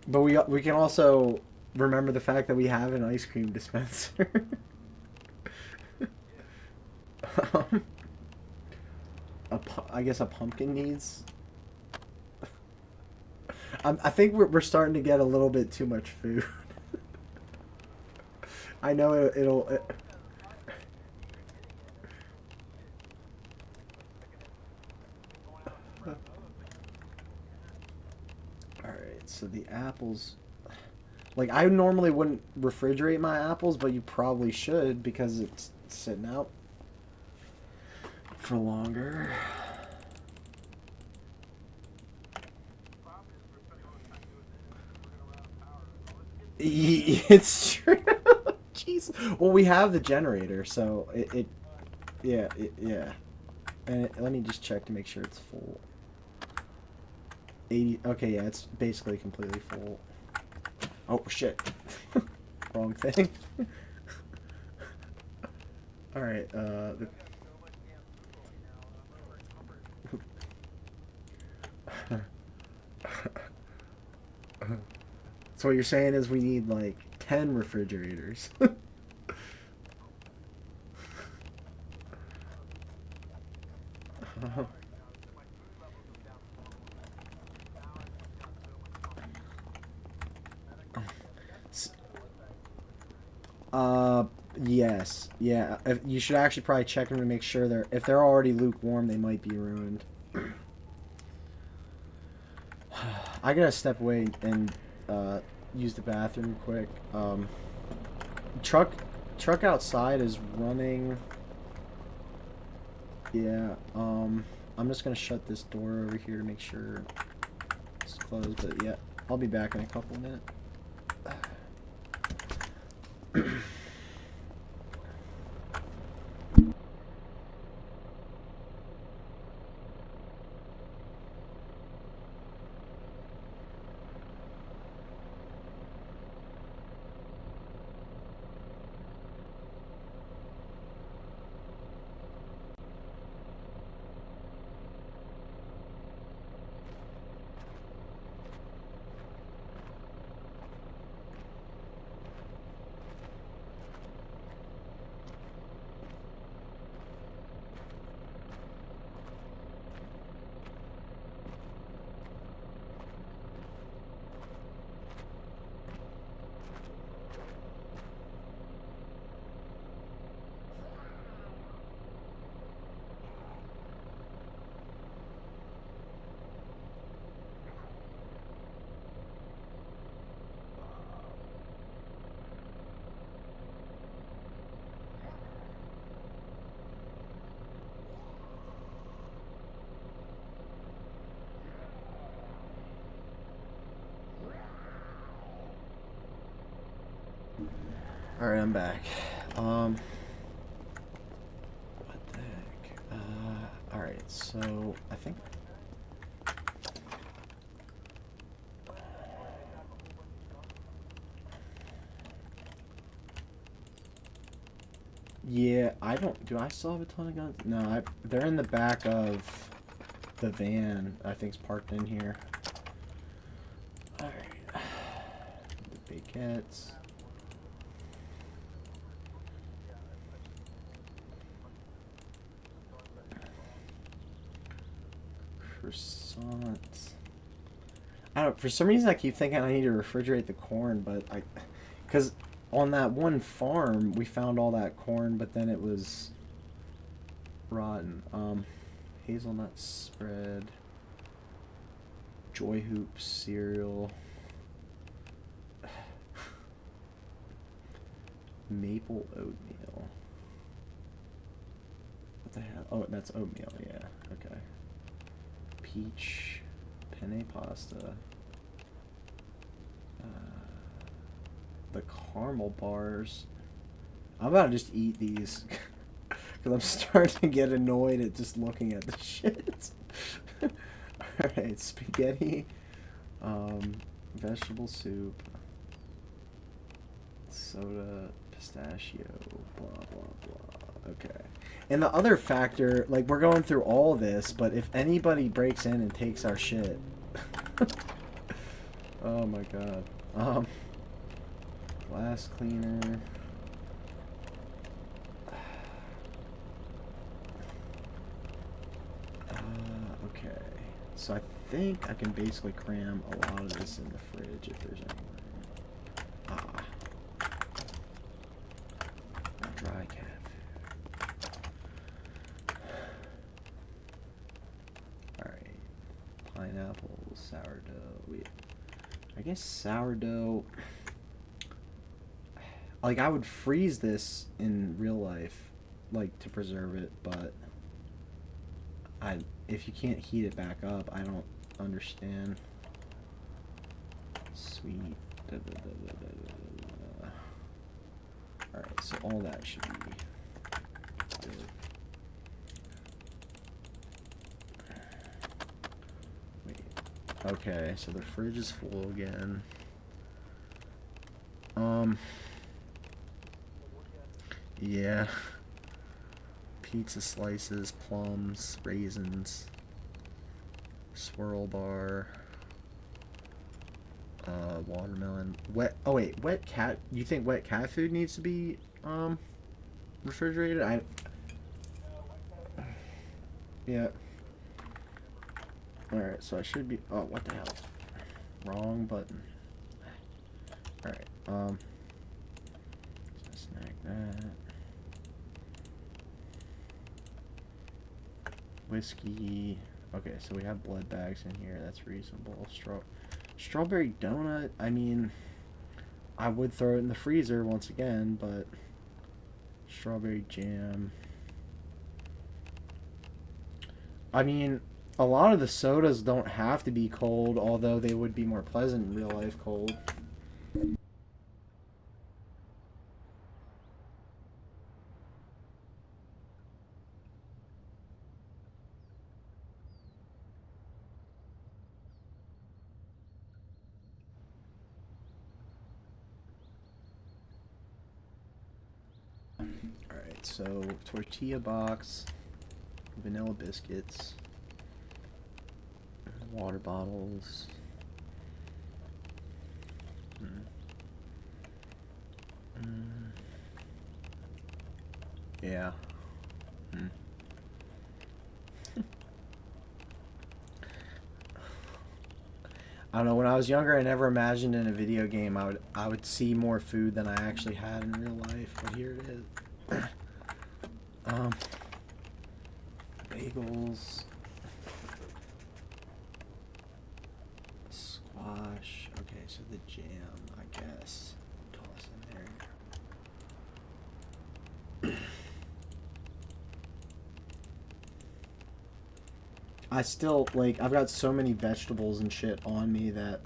But we can also remember the fact that we have an ice cream dispenser. um, I guess a pumpkin needs. I think we're starting to get a little bit too much food. I know it'll. All right, so the apples. Like I normally wouldn't refrigerate my apples, but you probably should because it's sitting out for longer. It's true. Jeez. Well, we have the generator, so yeah. And let me just check to make sure it's full. 80. Okay, yeah, it's basically completely full. Oh shit. Wrong thing. All right. So what you're saying is we need like 10 refrigerators. Yes. Yeah. You should actually probably check them to make sure if they're already lukewarm, they might be ruined. I gotta step away and use the bathroom quick. Truck outside is running. Yeah. I'm just gonna shut this door over here to make sure it's closed. But yeah, I'll be back in a couple minutes. Alright, I'm back. What the heck? Alright, so I think yeah, do I still have a ton of guns? No, they're in the back of the van I think's parked in here. Alright. The baguettes. Croissants. I don't. For some reason, I keep thinking I need to refrigerate the corn, but because on that one farm we found all that corn, but then it was rotten. Hazelnut spread, Joy Hoop cereal, maple oatmeal. What the hell? Oh, that's oatmeal. Yeah. Okay. Peach, penne pasta, the caramel bars. I'm about to just eat these because I'm starting to get annoyed at just looking at the shit. Alright, spaghetti, vegetable soup, soda, pistachio, blah blah blah. Okay. And the other factor, like, we're going through all this, but if anybody breaks in and takes our shit. Oh my god. Glass cleaner. Okay. So I think I can basically cram a lot of this in the fridge if there's any room. Dry cat food. Alright. Pineapple, sourdough. I guess sourdough. Like, I would freeze this in real life, like, to preserve it, but if you can't heat it back up, I don't understand. Sweet. Alright, so all that should be good. Wait. Okay, so the fridge is full again. Yeah. Pizza slices, plums, raisins, swirl bar, Watermelon. Wet. Oh wait, wet cat. You think wet cat food needs to be refrigerated? Yeah. All right. So I should be. Oh, what the hell? Wrong button. All right. Snack that. Whiskey. Okay, so we have blood bags in here. That's reasonable. Strawberry donut. I mean, I would throw it in the freezer once again, but strawberry jam. I mean, a lot of the sodas don't have to be cold, although they would be more pleasant in real life cold. Alright, so tortilla box, vanilla biscuits, water bottles. Yeah. I don't know, when I was younger I never imagined in a video game I would see more food than I actually had in real life, but here it is. Bagels, squash. Okay, so the jam, I guess, toss in there. I still, like, I've got so many vegetables and shit on me that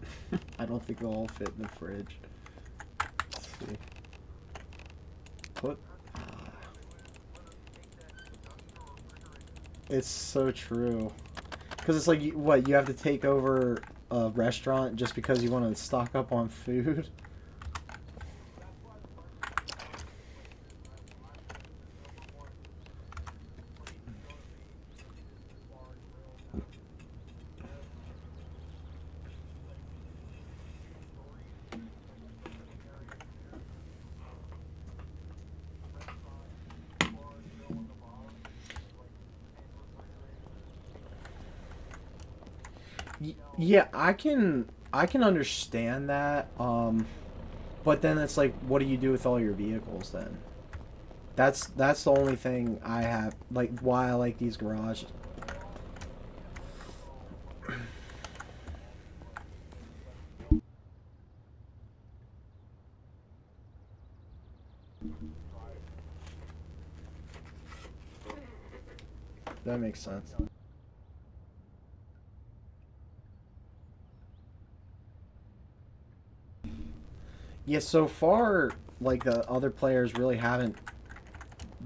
I don't think they'll all fit in the fridge. Let's see. Put. It's so true. Because it's like, what, you have to take over a restaurant just because you want to stock up on food? Yeah, I can understand that. But then it's like, what do you do with all your vehicles then? That's the only thing I have, like, why I like these garages. That makes sense. Yeah, so far, like, the other players really haven't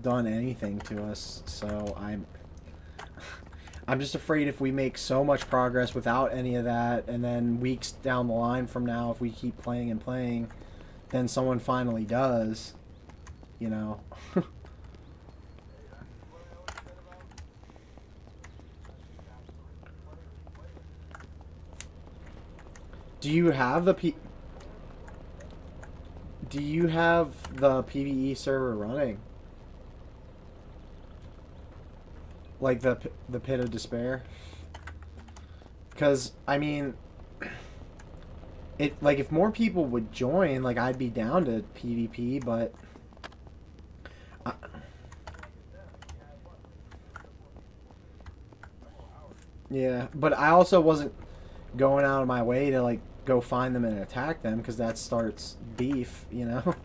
done anything to us, so I'm just afraid if we make so much progress without any of that, and then weeks down the line from now, if we keep playing and playing, then someone finally does, you know. Do you have the PvE server running? Like the Pit of Despair? Because, I mean, it, like, if more people would join, like, I'd be down to PvP, but yeah, but I also wasn't going out of my way to, like, go find them and attack them, because that starts beef, you know?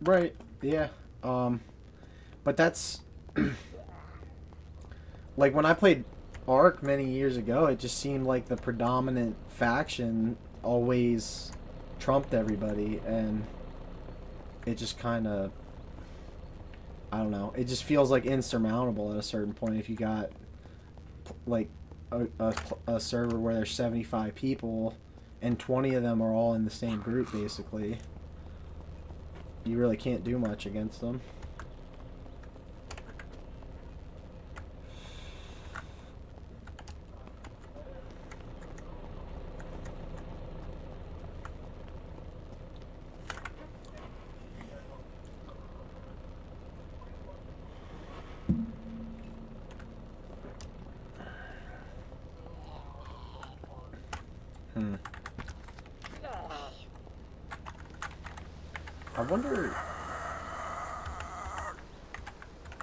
Right, yeah. But that's like, when I played Ark many years ago, it just seemed like the predominant faction always trumped everybody, and it just kind of, I don't know, it just feels like insurmountable at a certain point if you got, like, a server where there's 75 people and 20 of them are all in the same group, basically. You really can't do much against them. I wonder...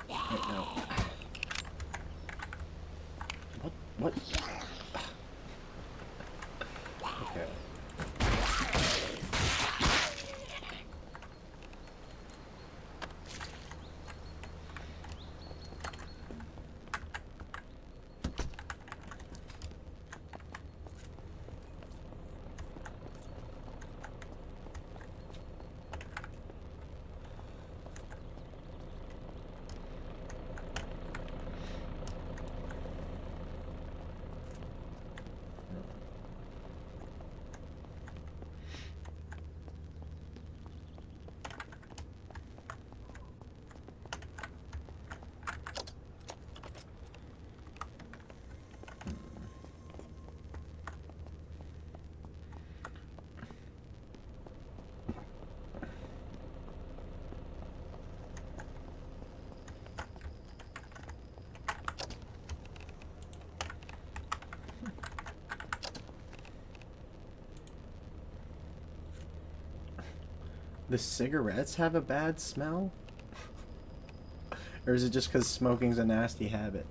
Wait, no. What? Okay. The cigarettes have a bad smell? Or is it just because smoking's a nasty habit?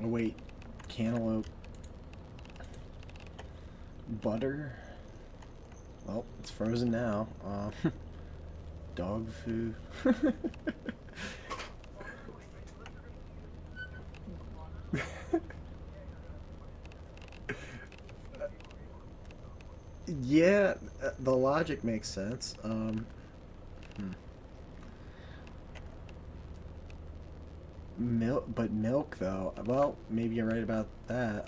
Oh, wait. Cantaloupe. Butter. Well, it's frozen now. Dog food. Yeah, the logic makes sense. Milk, but milk though. Well, maybe you're right about that.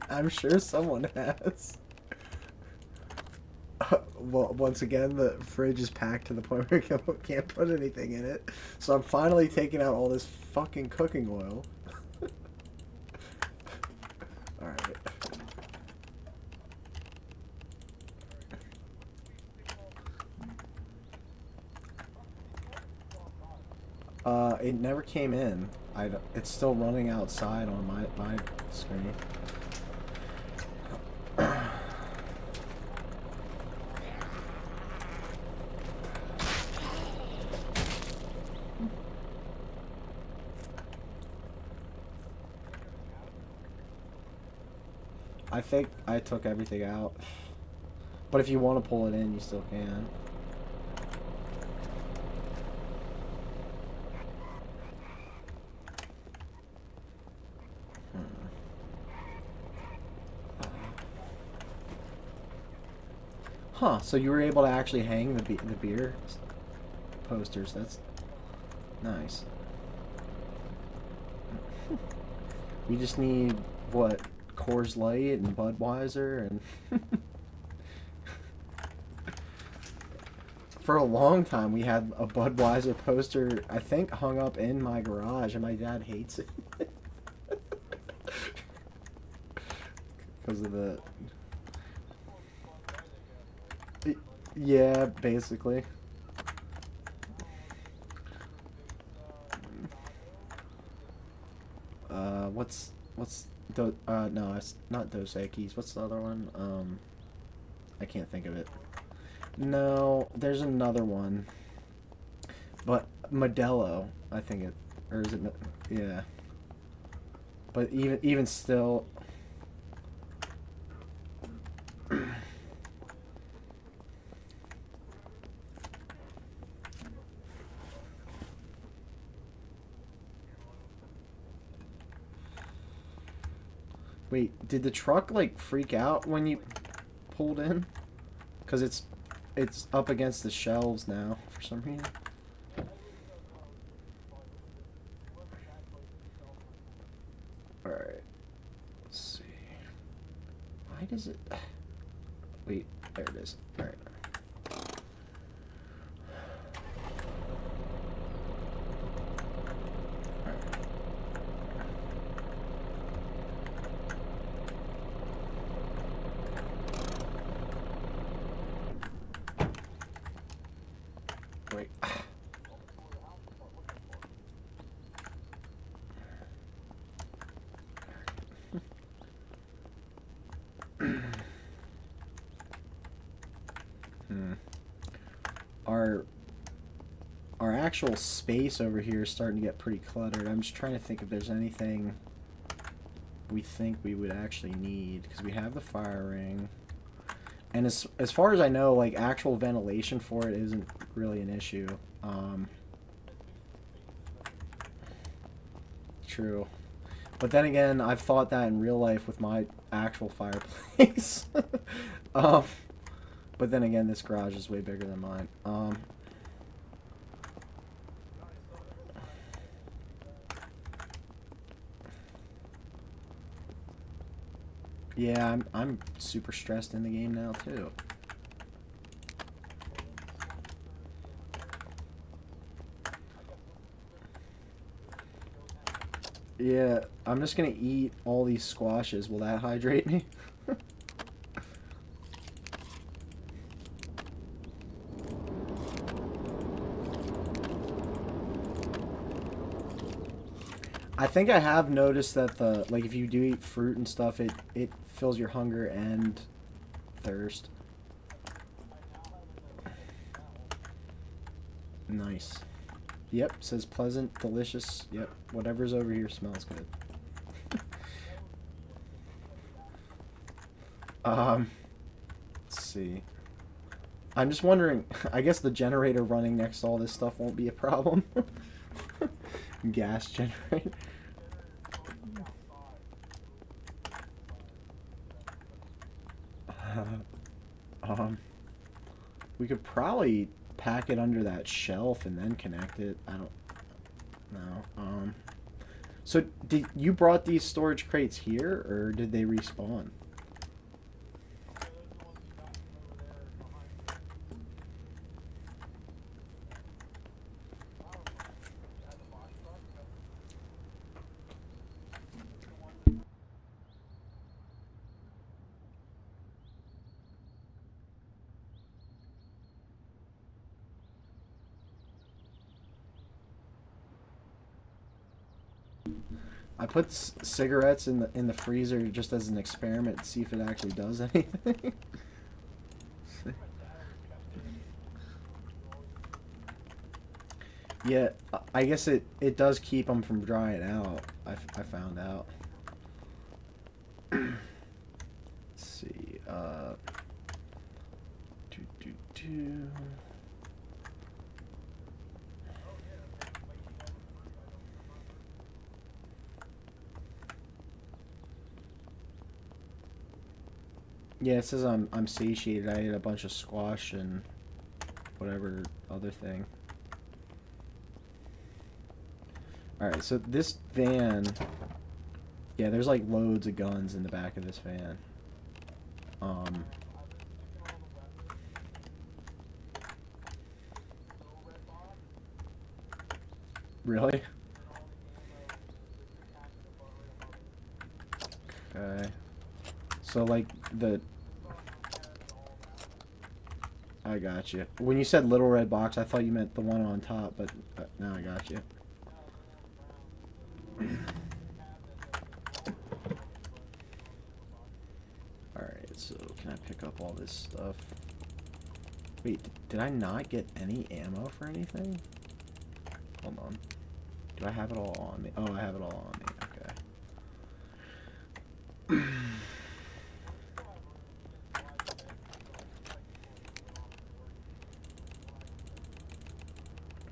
I'm sure someone has. Well, once again, the fridge is packed to the point where we can't put anything in it. So I'm finally taking out all this fucking cooking oil. Alright. It never came in. It's still running outside on my screen. I think I took everything out. But if you want to pull it in, you still can. Huh, so you were able to actually hang the beer posters. That's nice. We just need, what, Coors Light and Budweiser and... For a long time, we had a Budweiser poster, I think, hung up in my garage, and my dad hates it. Because of the... Yeah, basically. No, it's not Dos Equis. What's the other one? I can't think of it. No, there's another one. But Modelo, I think it, or is it? Yeah. But even still. Wait, did the truck, like, freak out when you pulled in? Because it's up against the shelves now, for some reason. Alright. Let's see. Why does it... Wait, there it is. Alright. Wait. Our actual space over here is starting to get pretty cluttered. I'm just trying to think if there's anything we think we would actually need, because we have the fire ring. And as far as I know, like, actual ventilation for it isn't really an issue. True. But then again, I've thought that in real life with my actual fireplace. But then again, this garage is way bigger than mine. Yeah, I'm super stressed in the game now too. Yeah, I'm just gonna eat all these squashes. Will that hydrate me? I think I have noticed that like, if you do eat fruit and stuff, it fills your hunger and thirst. Nice. Yep, says pleasant, delicious. Yep, whatever's over here smells good. Let's see. I'm just wondering, I guess the generator running next to all this stuff won't be a problem. Gas generator. We could probably pack it under that shelf and then connect it. I don't know. So did you brought these storage crates here, or did they respawn? I put cigarettes in the freezer just as an experiment to see if it actually does anything. Yeah, I guess it does keep them from drying out. I found out. Let's see. Do. Yeah, it says I'm satiated. I ate a bunch of squash and whatever other thing. Alright, so this van... Yeah, there's like loads of guns in the back of this van. Really? Okay. So, like, I got you. When you said little red box, I thought you meant the one on top, but now I got you. Alright, so can I pick up all this stuff? Wait, did I not get any ammo for anything? Hold on. Do I have it all on me? Oh, I have it all on me. Okay.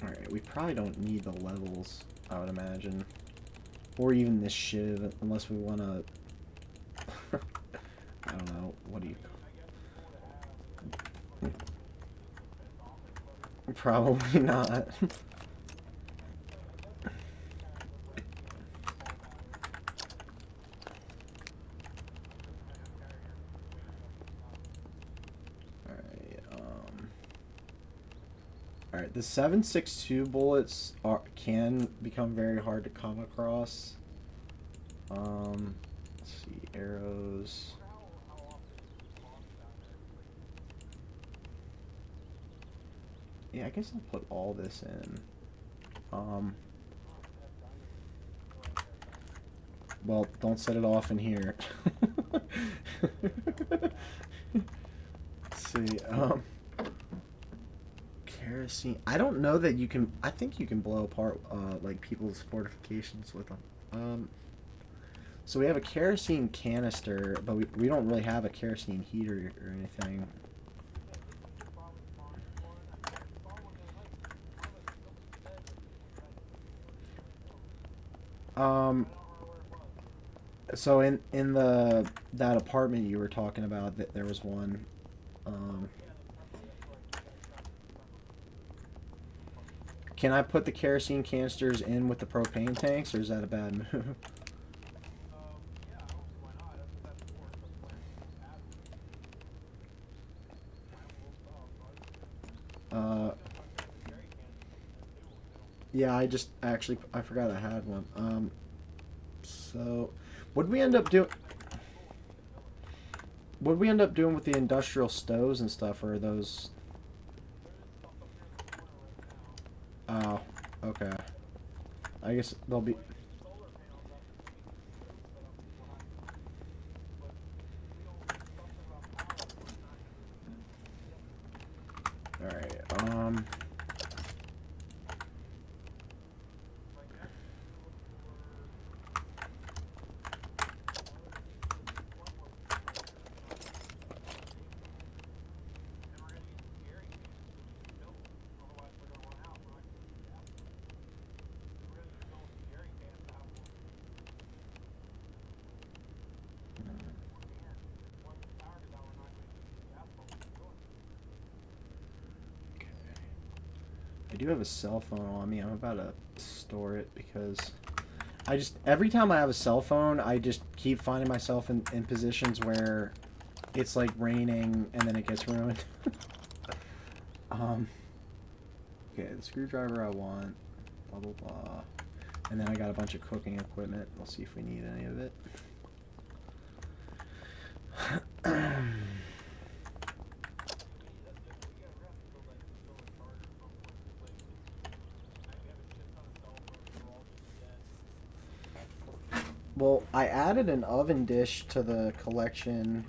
Alright, we probably don't need the levels, I would imagine. Or even this shiv, unless we want to I don't know. What do you? Probably not. Alright, the 7.62 bullets can become very hard to come across. Let's see, arrows. Yeah, I guess I'll put all this in. Well, don't set it off in here. Let's see, kerosene. I don't know that you can. I think you can blow apart like people's fortifications with them. So we have a kerosene canister, but we don't really have a kerosene heater or anything. So in that apartment you were talking about, that there was one. Can I put the kerosene canisters in with the propane tanks, or is that a bad move? Yeah, I forgot I had one. So what we end up doing? What we end up doing with the industrial stoves and stuff, or are those? Oh, okay. I guess they'll be. All right. I do have a cell phone on me. I'm about to store it because every time I have a cell phone, I just keep finding myself in positions where it's like raining and then it gets ruined. Okay, the screwdriver I want, blah blah blah. And then I got a bunch of cooking equipment. We'll see if we need any of it. Well, I added an oven dish to the collection,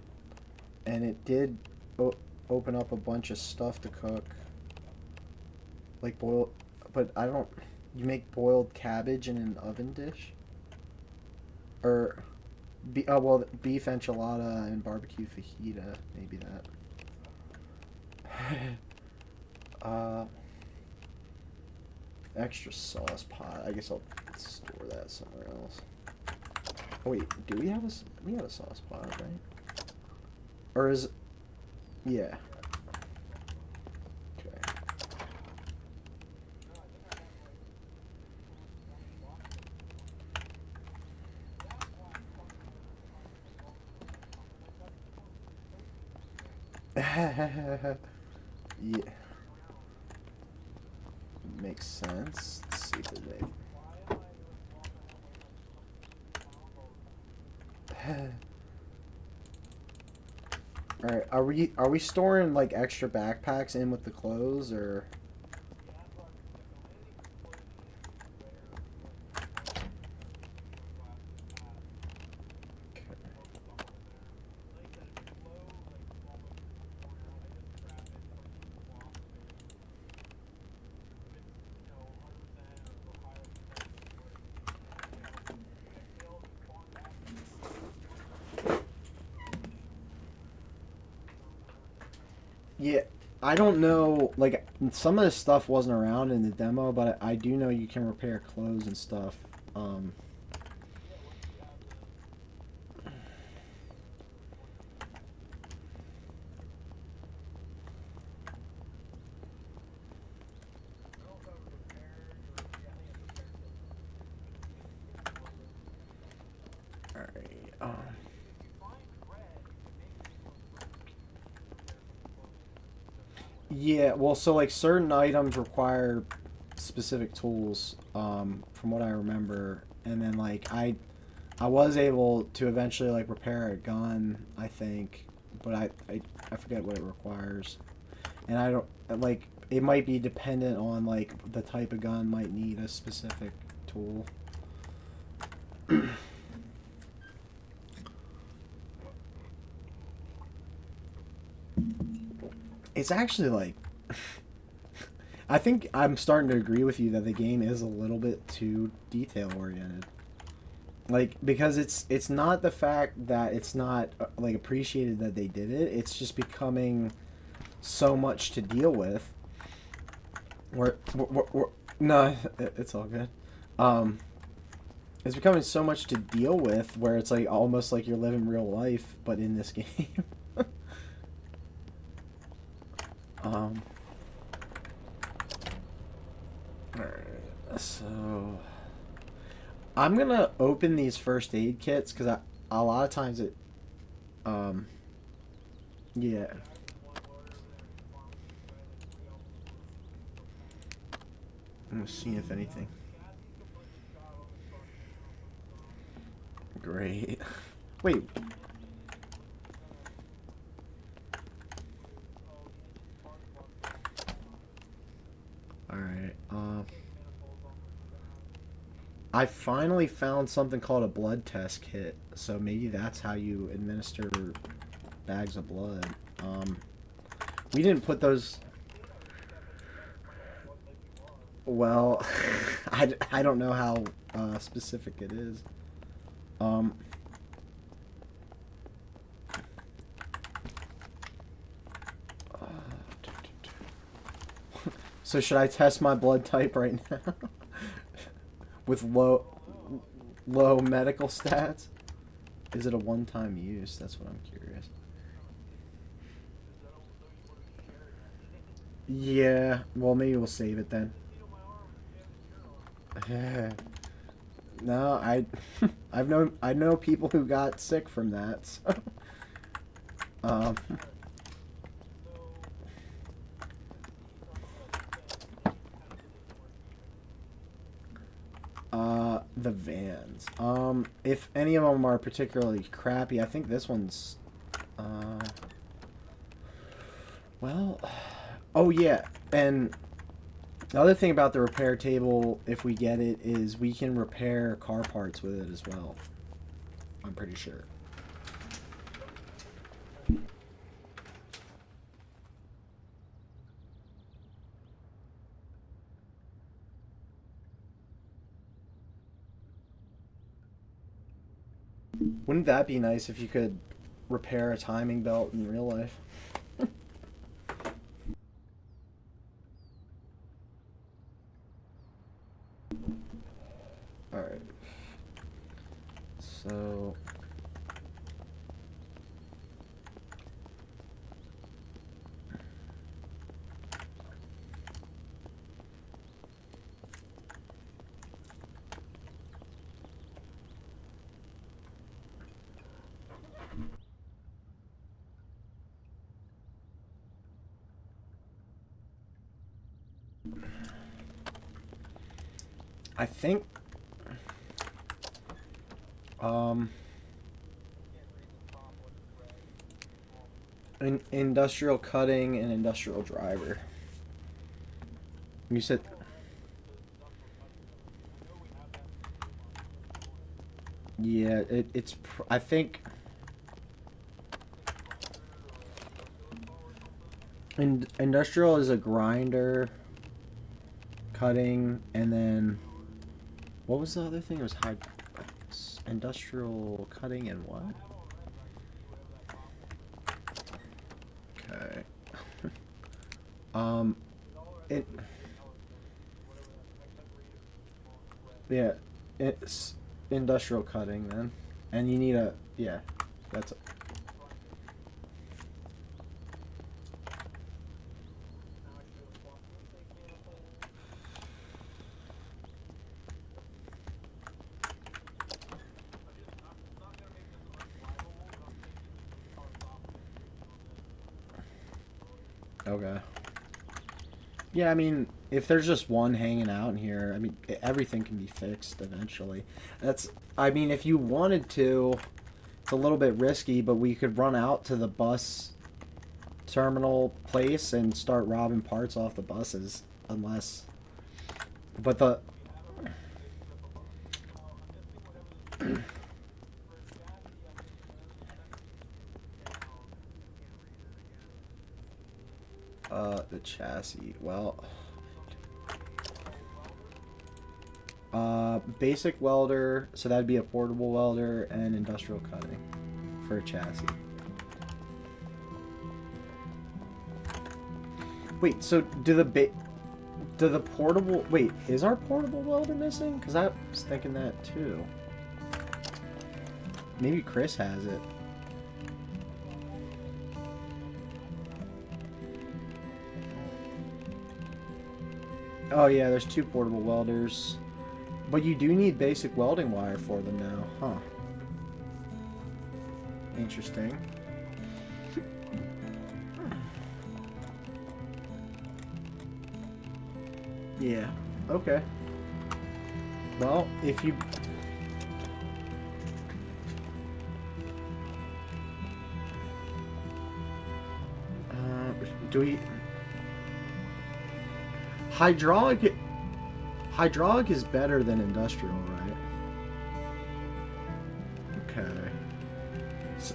and it did open up a bunch of stuff to cook. Like but I don't. You make boiled cabbage in an oven dish? Or, beef enchilada and barbecue fajita, maybe that. Extra sauce pot. I guess I'll store that somewhere else. Oh, wait, do we have we have a sauce pot, right? Or is, yeah. Okay. Yeah. Makes sense. Let's see if there's any. Alright, are we storing like extra backpacks in with the clothes, or? Yeah, I don't know, like, some of this stuff wasn't around in the demo, but I do know you can repair clothes and stuff. Alright, yeah, well, so like certain items require specific tools, from what I remember, and then like I was able to eventually like repair a gun, I think, but I forget what it requires, and I don't like it might be dependent on like the type of gun might need a specific tool. It's actually like I think I'm starting to agree with you that the game is a little bit too detail oriented. Like because it's not the fact that it's not like appreciated that they did it. It's just becoming so much to deal with. We're no, it's all good. Um, it's becoming so much to deal with where it's like almost like you're living real life, but in this game. um. Alright, so I'm gonna open these first aid kits because a lot of times it, um, yeah. I'm gonna see if anything. Great. Wait. Alright, I finally found something called a blood test kit, so maybe that's how you administer bags of blood. We didn't put those. Well, I don't know how specific it is. Um, so should I test my blood type right now? With low medical stats? Is it a one-time use? That's what I'm curious. Yeah, well maybe we'll save it then. No, I know people who got sick from that. So. Um, the Vans. If any of them are particularly crappy, I think this one's, well, oh yeah, and the other thing about the repair table, if we get it, is we can repair car parts with it as well. I'm pretty sure. Wouldn't that be nice if you could repair a timing belt in real life? Alright. So... I think... industrial cutting and industrial driver. You said... Yeah, I think... Industrial is a grinder, cutting, and then... What was the other thing? It was high... Industrial cutting and what? Okay. It... Yeah, it's industrial cutting then. And you need a... Yeah, that's... Okay. Yeah, I mean, if there's just one hanging out in here, I mean, everything can be fixed eventually. That's, I mean, if you wanted to, it's a little bit risky, but we could run out to the bus terminal place and start robbing parts off the buses, unless, but the, the chassis, well, basic welder, so that'd be a portable welder and industrial cutting for a chassis. Wait, so do the portable, wait, is our portable welder missing? Because I was thinking that too. Maybe Chris has it. Oh yeah, there's 2 portable welders. But you do need basic welding wire for them now, huh? Interesting. Yeah, okay. Well, if you... do we... Hydraulic is better than industrial, right? Okay. So,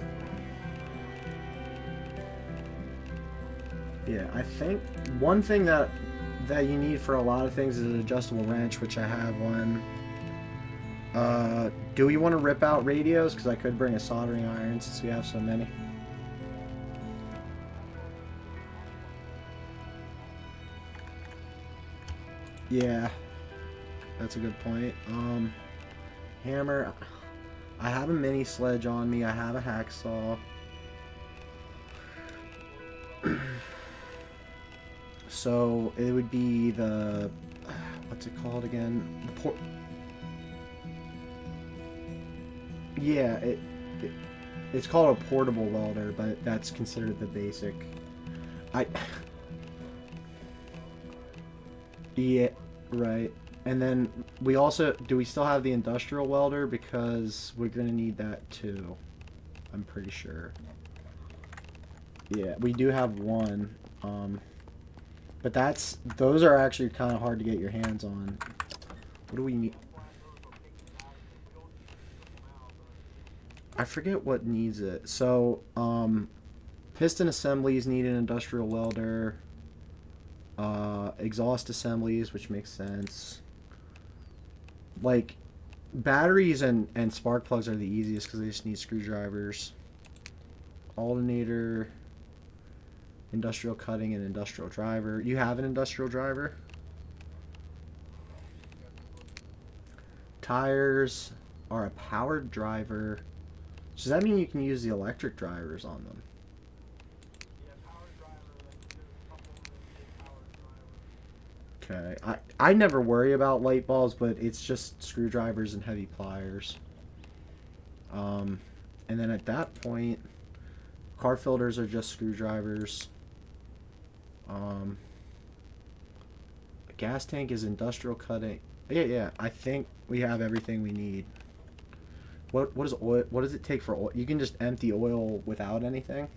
yeah, I think one thing that you need for a lot of things is an adjustable wrench, which I have one. Do we want to rip out radios? Because I could bring a soldering iron since we have so many. Yeah, that's a good point. Hammer. I have a mini sledge on me. I have a hacksaw. So it would be the, what's it called again? Yeah, it's called a portable welder, but that's considered the basic. Yeah, right. And then we also, do we still have the industrial welder? Because we're going to need that too. I'm pretty sure. Yeah, we do have one. But those are actually kind of hard to get your hands on. What do we need? I forget what needs it. So, piston assemblies need an industrial welder. Exhaust assemblies, which makes sense. Like, batteries and spark plugs are the easiest because they just need screwdrivers. Alternator, industrial cutting, and industrial driver. You have an industrial driver? Tires are a powered driver. Does that mean you can use the electric drivers on them? Okay. I never worry about light bulbs, but it's just screwdrivers and heavy pliers. And then at that point, car filters are just screwdrivers. A gas tank is industrial cutting. Yeah. I think we have everything we need. What is oil? What does it take for oil? You can just empty oil without anything?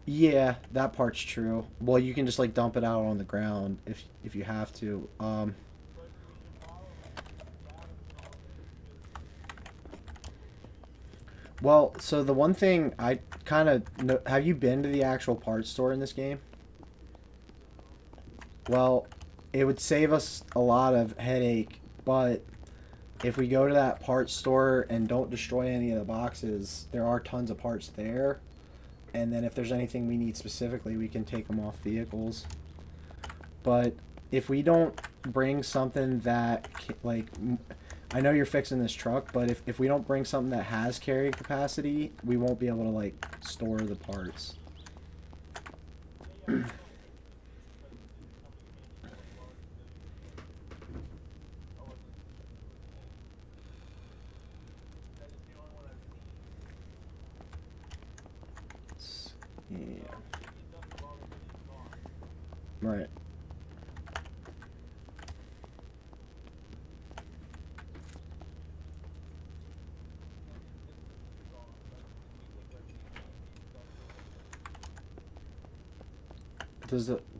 Yeah, that part's true. Well, you can just like dump it out on the ground if you have to. Well, so the one thing I kind of have you been to the actual parts store in this game? Well, it would save us a lot of headache, but if we go to that parts store and don't destroy any of the boxes, there are tons of parts there. And then if there's anything we need specifically, we can take them off vehicles. But if we don't bring something that, like, I know you're fixing this truck, but if we don't bring something that has carrying capacity, we won't be able to, like, store the parts. Right.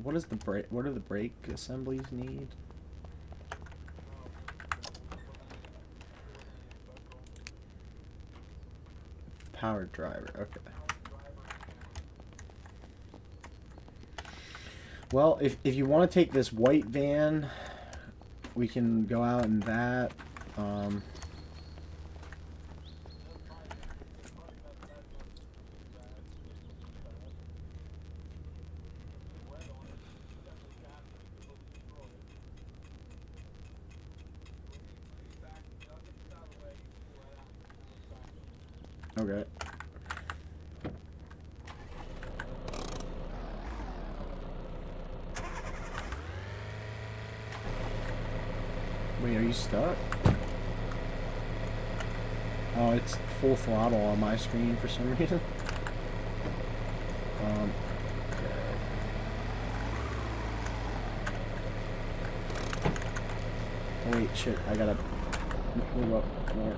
What is the brake? What do the brake assemblies need? Power driver. Okay. Well, if you want to take this white van, we can go out in that. Okay. Wait, are you stuck? Oh, it's full throttle on my screen for some reason. Oh, wait, shit, I gotta move up more.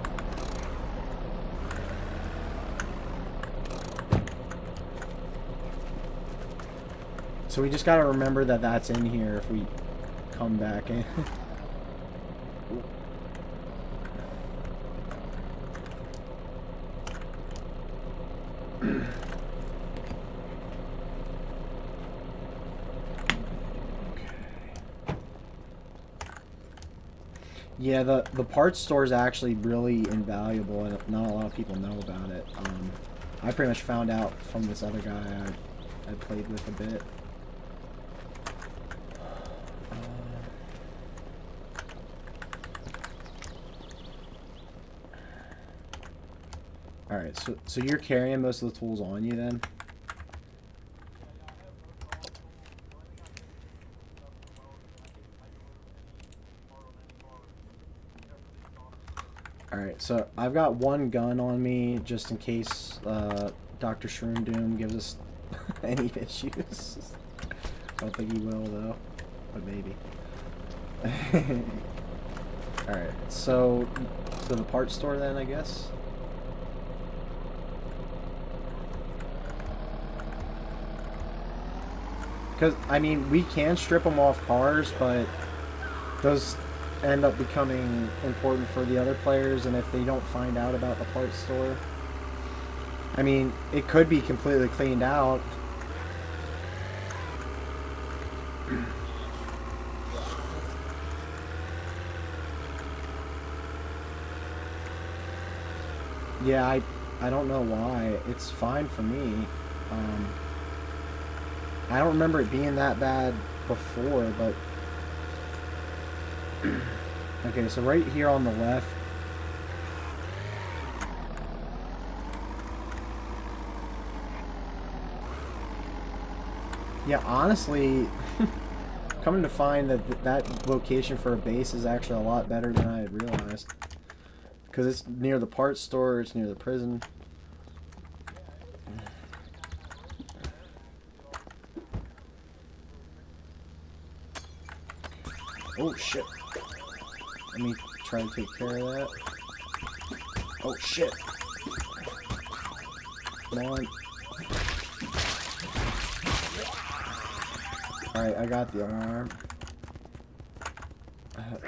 So we just gotta remember that that's in here if we come back in. Yeah, the parts store is actually really invaluable, and not a lot of people know about it. I pretty much found out from this other guy I played with a bit. Alright, so you're carrying most of the tools on you then? Alright, so I've got one gun on me just in case Dr. Shroom Doom gives us any issues. I don't think he will though, but maybe. Alright, so to the parts store then, I guess? Because, I mean, we can strip them off cars, but those end up becoming important for the other players, and if they don't find out about the parts store, I mean, it could be completely cleaned out. Yeah, I don't know why. It's fine for me. I don't remember it being that bad before, but okay, so right here on the left, yeah, honestly, coming to find that that location for a base is actually a lot better than I had realized, because it's near the parts store, it's near the prison. Oh shit. Let me try to take care of that. Oh shit. Come on. Alright, I got the arm. Alright.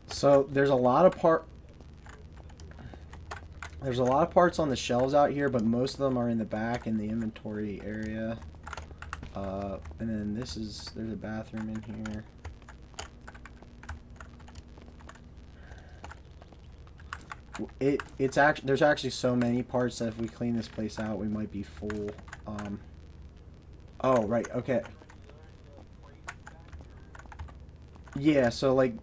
So there's a lot of parts on the shelves out here, but most of them are in the back in the inventory area. And then there's a bathroom in here. There's actually so many parts that if we clean this place out, we might be full. Oh, right, okay. Yeah, so like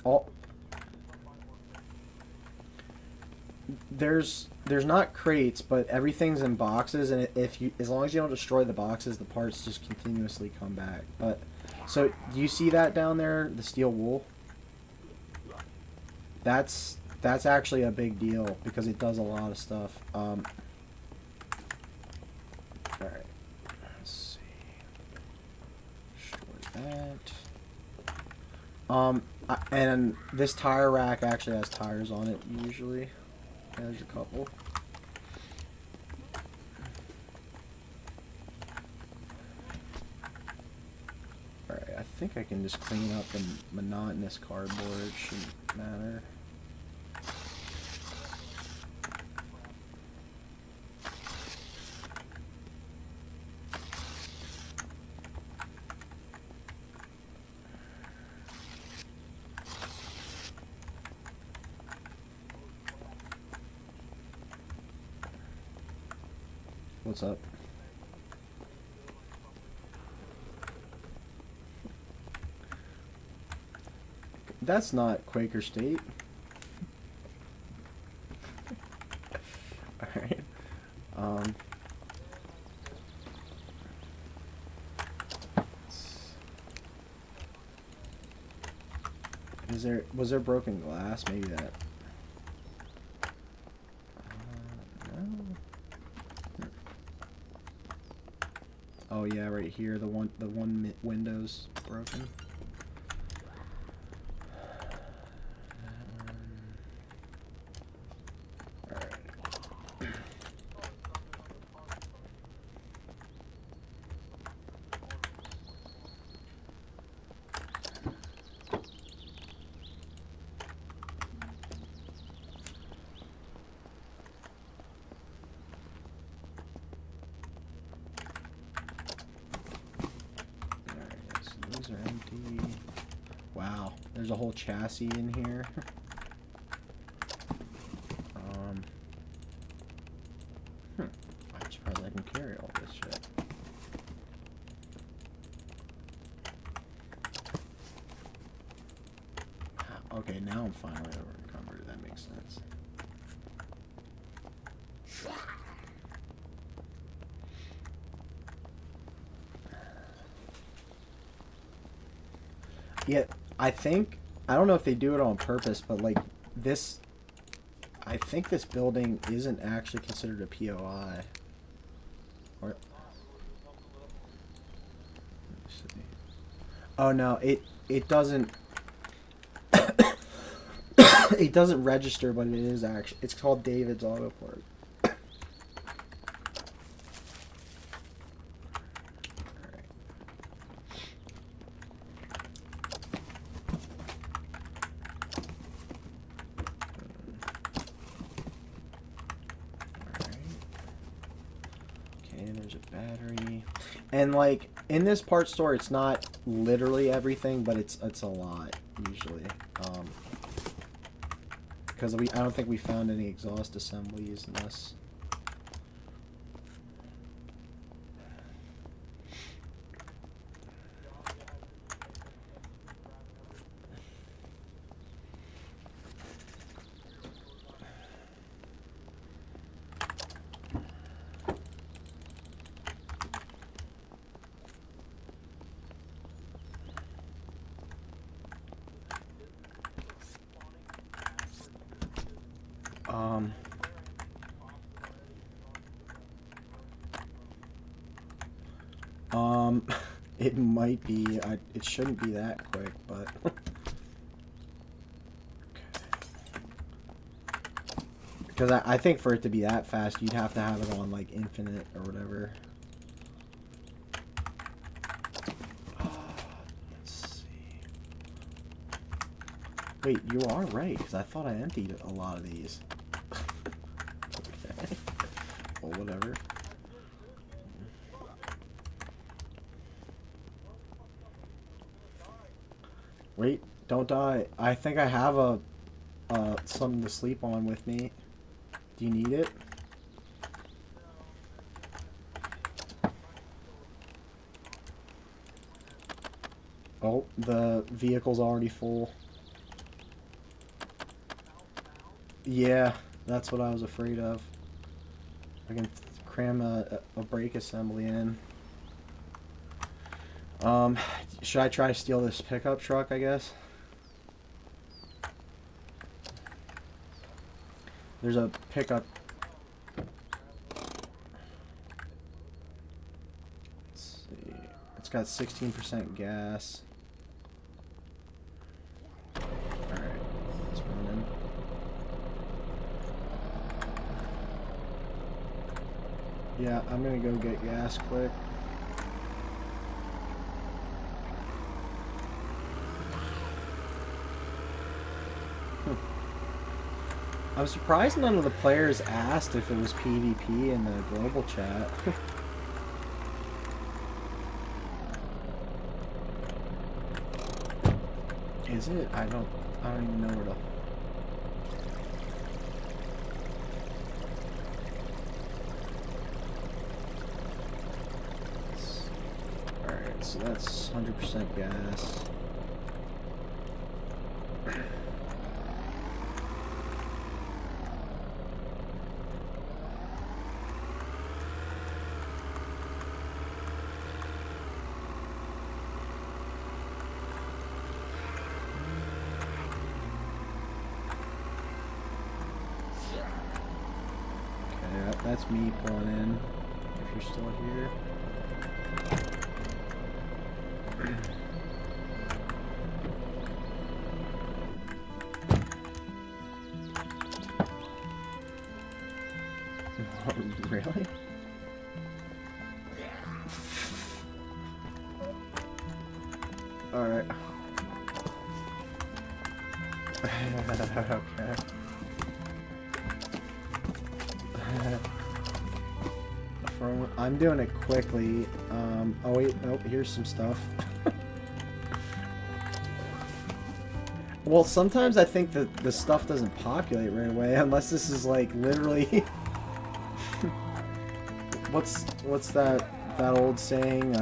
there's not crates, but everything's in boxes, and as long as you don't destroy the boxes, the parts just continuously come back. But so do you see that down there, the steel wool? That's That's actually a big deal because it does a lot of stuff. All right. Let's see. Destroy that. And this tire rack actually has tires on it usually. There's a couple. Alright, I think I can just clean up the monotonous cardboard. It shouldn't matter. What's up? That's not Quaker State. Alright. Was there broken glass? Maybe that. No. Oh yeah, right here. The one window's broken. Are empty. Wow, there's a whole chassis in here. I'm surprised I can carry all this shit. Okay, now I'm finally over encumbered. That makes sense. Yeah, I don't know if they do it on purpose, but like this, I think this building isn't actually considered a POI. Or, oh no, it doesn't. It doesn't register, but it is actually. It's called David's Auto Parts. And like in this part store, it's not literally everything, but it's a lot usually. Because I don't think we found any exhaust assemblies unless. It might be. It shouldn't be that quick, but. Because I think for it to be that fast, you'd have to have it on like infinite or whatever. Let's see. Wait, you are right, because I thought I emptied a lot of these. Okay. Well, whatever. Wait, don't die. I think I have something to sleep on with me. Do you need it? Oh, the vehicle's already full. Yeah, that's what I was afraid of. I can cram a brake assembly in. Should I try to steal this pickup truck, I guess? There's a pickup. Let's see. It's got 16% gas. Alright, let's run in. Yeah, I'm gonna go get gas quick. I'm surprised none of the players asked if it was PvP in the global chat. Is it? I don't even know where to... Alright, so that's 100% gas. That's me pulling in, if you're still here. Really? Alright. Okay. I'm doing it quickly. Oh wait, nope, here's some stuff. Well, sometimes I think that the stuff doesn't populate right away, unless this is like literally... what's that old saying?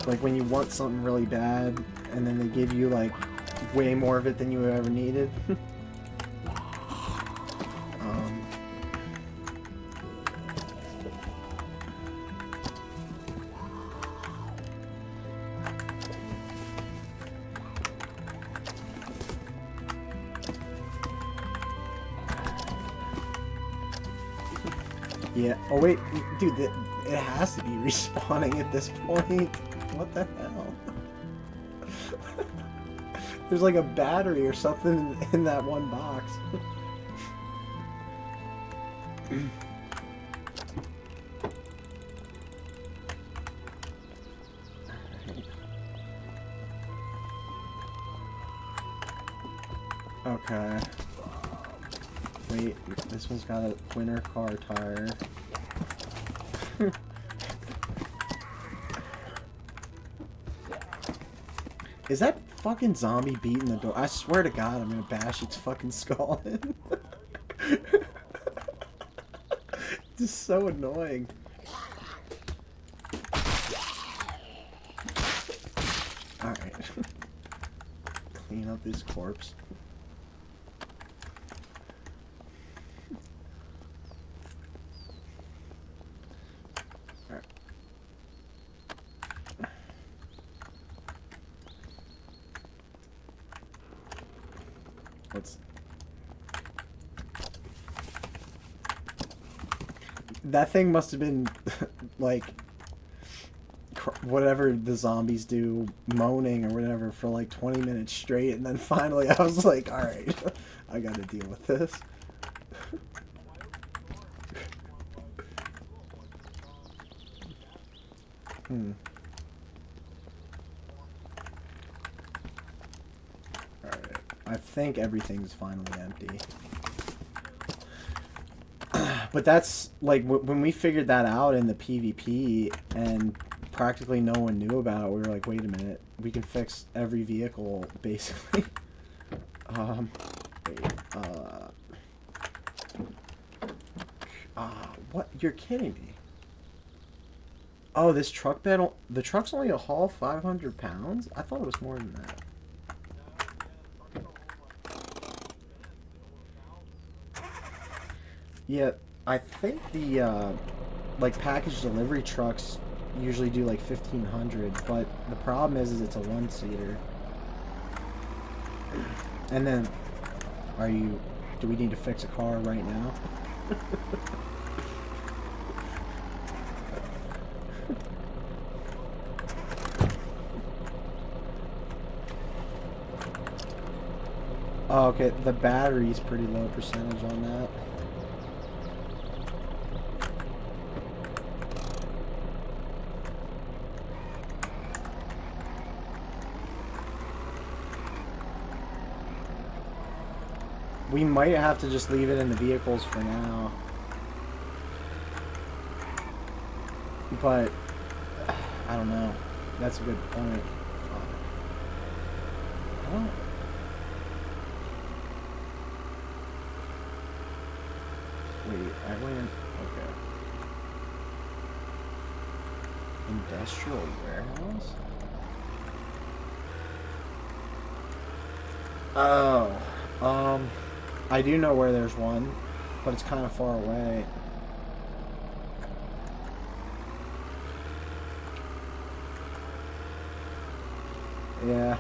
Like when you want something really bad, and then they give you like way more of it than you ever needed. Yeah. Oh wait, dude, it has to be respawning at this point. What the hell? There's like a battery or something in that one box. Okay. Wait, this one's got a winter car tire. Is that fucking zombie beating the door? I swear to God, I'm gonna bash its fucking skull in. This is so annoying. Alright. Clean up this corpse. That thing must have been like whatever the zombies do, moaning or whatever for like 20 minutes straight, and then finally I was like, alright, I gotta deal with this. Alright, I think everything's finally empty. But that's, like, when we figured that out in the PvP, and practically no one knew about it, we were like, wait a minute, we can fix every vehicle, basically. What? You're kidding me. Oh, this truck bed, the truck's only a haul 500 pounds? I thought it was more than that. Yeah. I think the, like, package delivery trucks usually do, like, 1,500, but the problem is it's a one-seater. And then, are you Do we need to fix a car right now? Oh, okay, the battery's pretty low percentage on that. We might have to just leave it in the vehicles for now. But, I don't know. That's a good point. Fuck. I don't... Wait, I went... Okay. Industrial warehouse? Oh, I do know where there's one, but it's kind of far away. Yeah.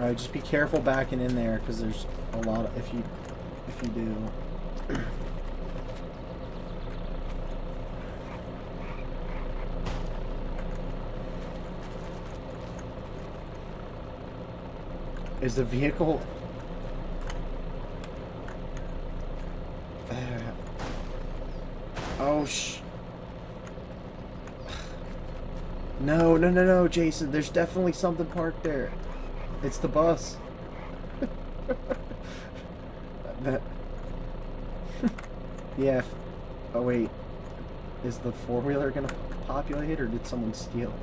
Alright, just be careful backing in there, because there's a lot of, if you do. Is the vehicle... Oh, No, Jason. There's definitely something parked there. It's the bus. That... Yeah. Oh, wait. Is the four-wheeler gonna populate, or did someone steal?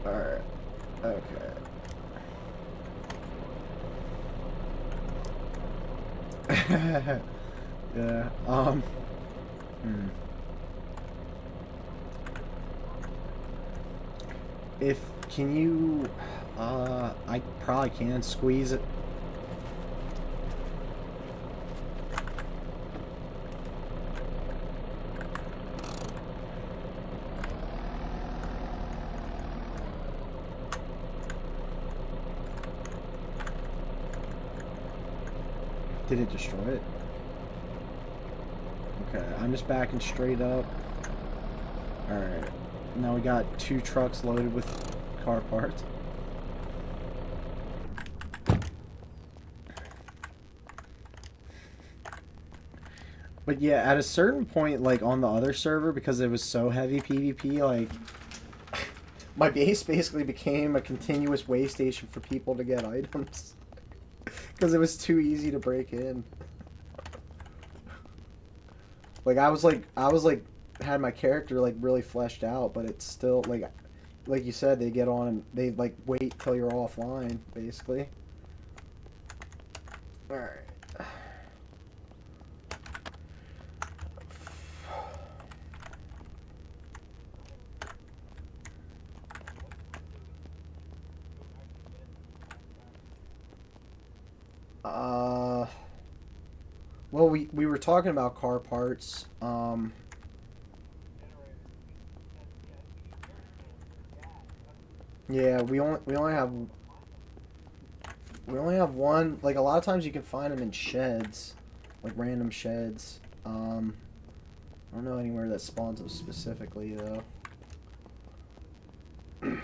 Alright. Okay. Yeah, Can you, I probably can squeeze it. Did it destroy it? Okay, I'm just backing straight up. Alright. Now we got 2 trucks loaded with car parts. But yeah, at a certain point, like on the other server, because it was so heavy PvP, like my base basically became a continuous way station for people to get items. Because it was too easy to break in. Like I was like had my character like really fleshed out, but it's still like you said, they get on and they like wait till you're offline, basically. Alright. Well, we were talking about car parts. Yeah, we only have one. Like a lot of times you can find them in sheds, like random sheds. I don't know anywhere that spawns them specifically though. I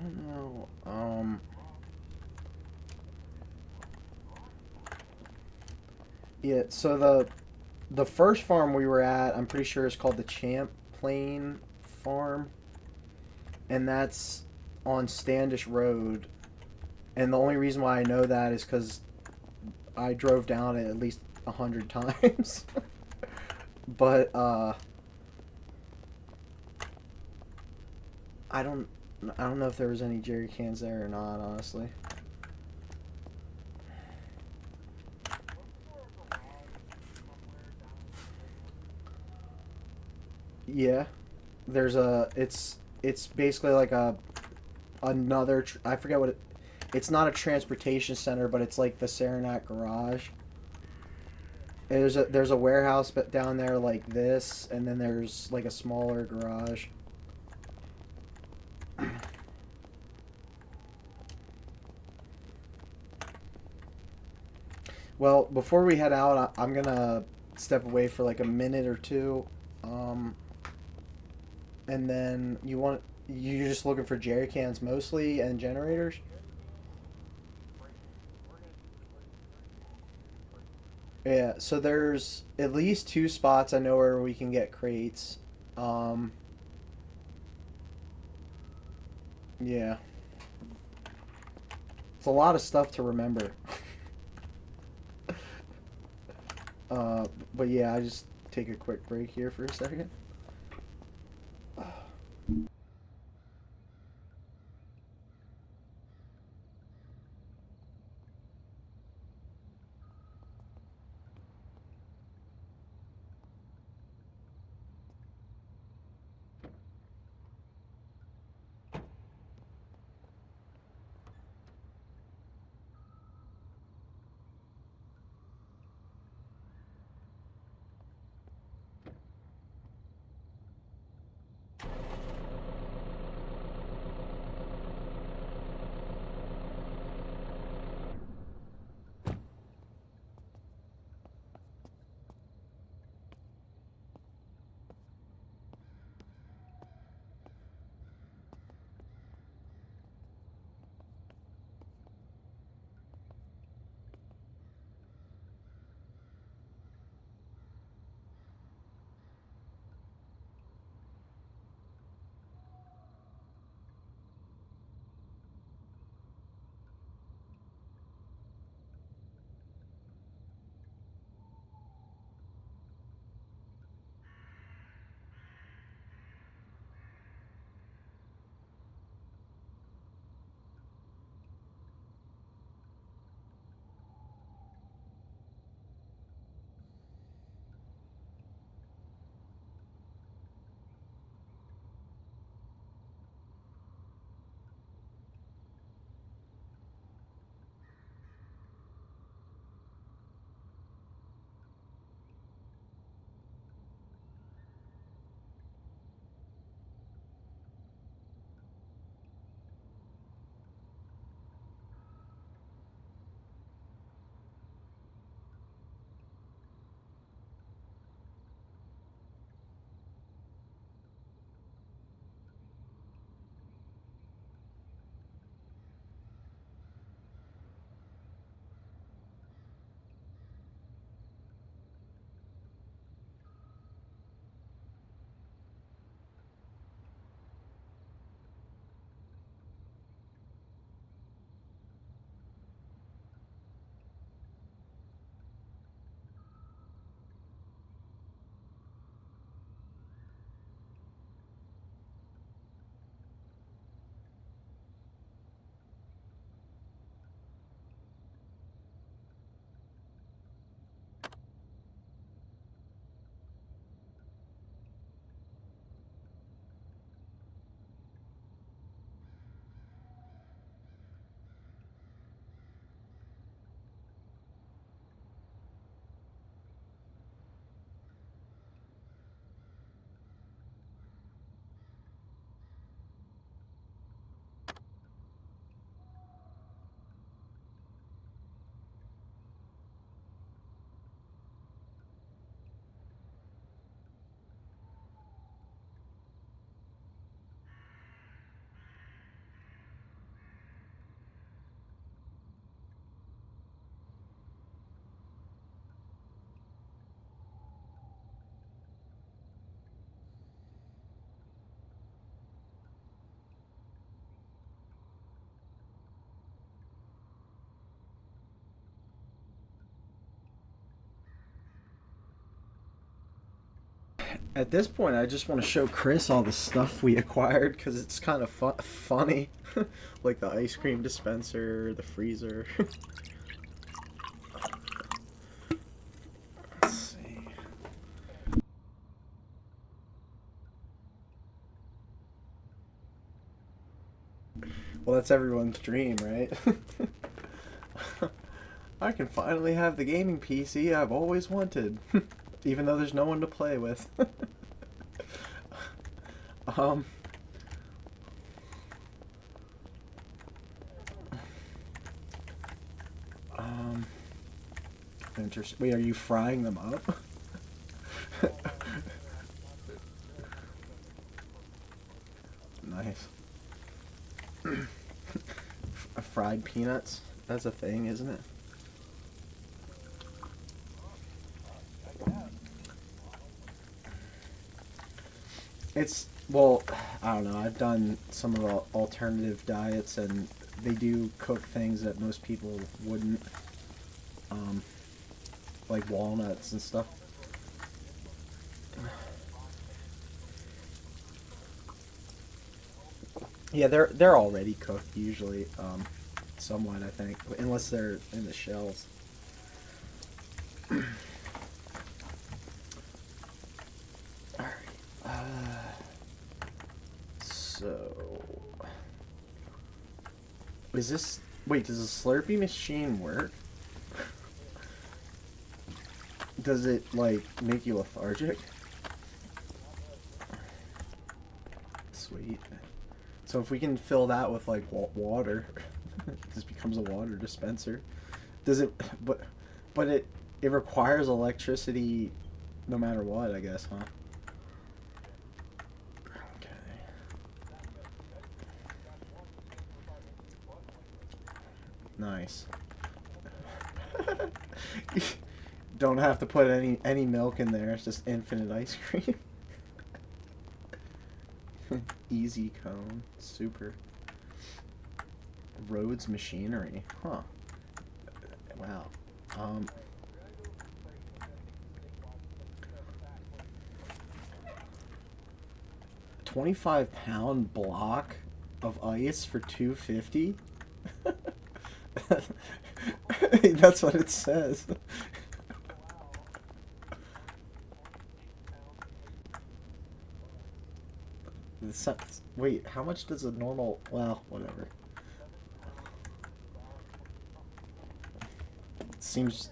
don't know. Yeah, so the first farm we were at, I'm pretty sure it's called the Champlain Farm, and that's on Standish Road. And the only reason why I know that is because I drove down it at least 100 times. But I don't know if there was any jerry cans there or not, honestly. Yeah, there's a it's basically like another I forget what it's not a transportation center, but it's like the Saranac Garage. And there's a warehouse but down there like this, and then there's like a smaller garage. Well, before we head out, I'm gonna step away for like a minute or two, um, and then you're just looking for jerry cans mostly and generators. Yeah, so there's at least two spots I know where we can get crates. Um, yeah, it's a lot of stuff to remember. Uh, but yeah, I just take a quick break here for a second. At this point, I just want to show Chris all the stuff we acquired because it's kind of funny. Like the ice cream dispenser, the freezer. Let's see. Well, that's everyone's dream, right? I can finally have the gaming PC I've always wanted. Even though there's no one to play with. um... Interesting. Wait, are you frying them up? Nice. Fried peanuts? That's a thing, isn't it? It's, well, I don't know. I've done some of the alternative diets, and they do cook things that most people wouldn't. Like walnuts and stuff. Yeah, they're already cooked usually, somewhat, I think, unless they're in the shells. Alright. So is this, wait, does the Slurpee machine work? Does it, like, make you lethargic? Sweet. So if we can fill that with, like, water, this becomes a water dispenser. Does it, but it requires electricity no matter what, I guess, huh? Okay. Nice. Don't have to put any milk in there. It's just infinite ice cream. Easy cone. Super. Rhodes machinery. Huh. Wow. 25-pound block of ice for $2.50? That's what it says. Wait, how much does a normal... Well, whatever. Seems...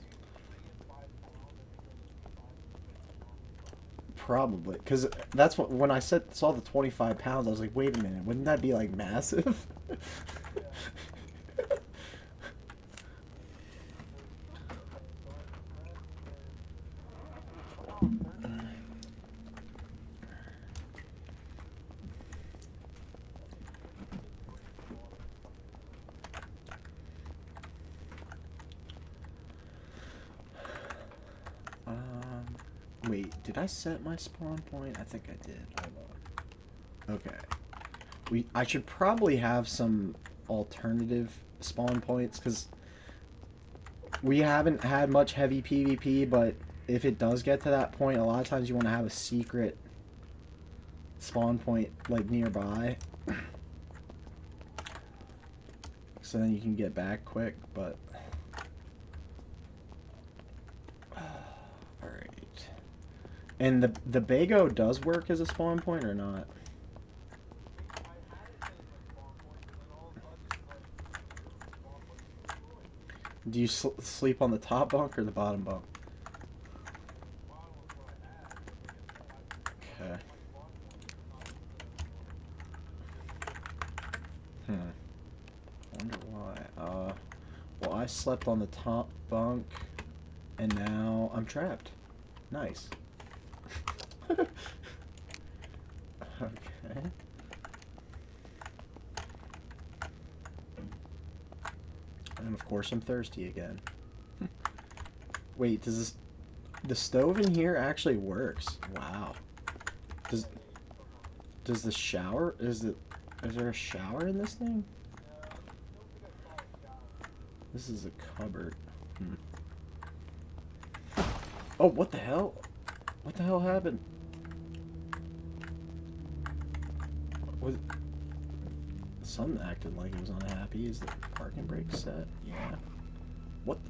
Probably. Because that's what... When I saw the 25 pounds, I was like, wait a minute. Wouldn't that be, like, massive? Wait, did I set my spawn point? I think I did. Hold on. Okay. I should probably have some alternative spawn points, because we haven't had much heavy PvP, but if it does get to that point, a lot of times you want to have a secret spawn point, like, nearby. So then you can get back quick, but... And the Bago does work as a spawn point or not? Do you sleep on the top bunk or the bottom bunk? Okay. Wonder why. Well, I slept on the top bunk, and now I'm trapped. Nice. Okay. And of course I'm thirsty again. Wait, the stove in here actually works? Wow. Does the shower, is there a shower in this thing? This is a cupboard. Oh, what the hell? What the hell happened? Was something acted like it was unhappy? Is the parking brake set? Yeah. What?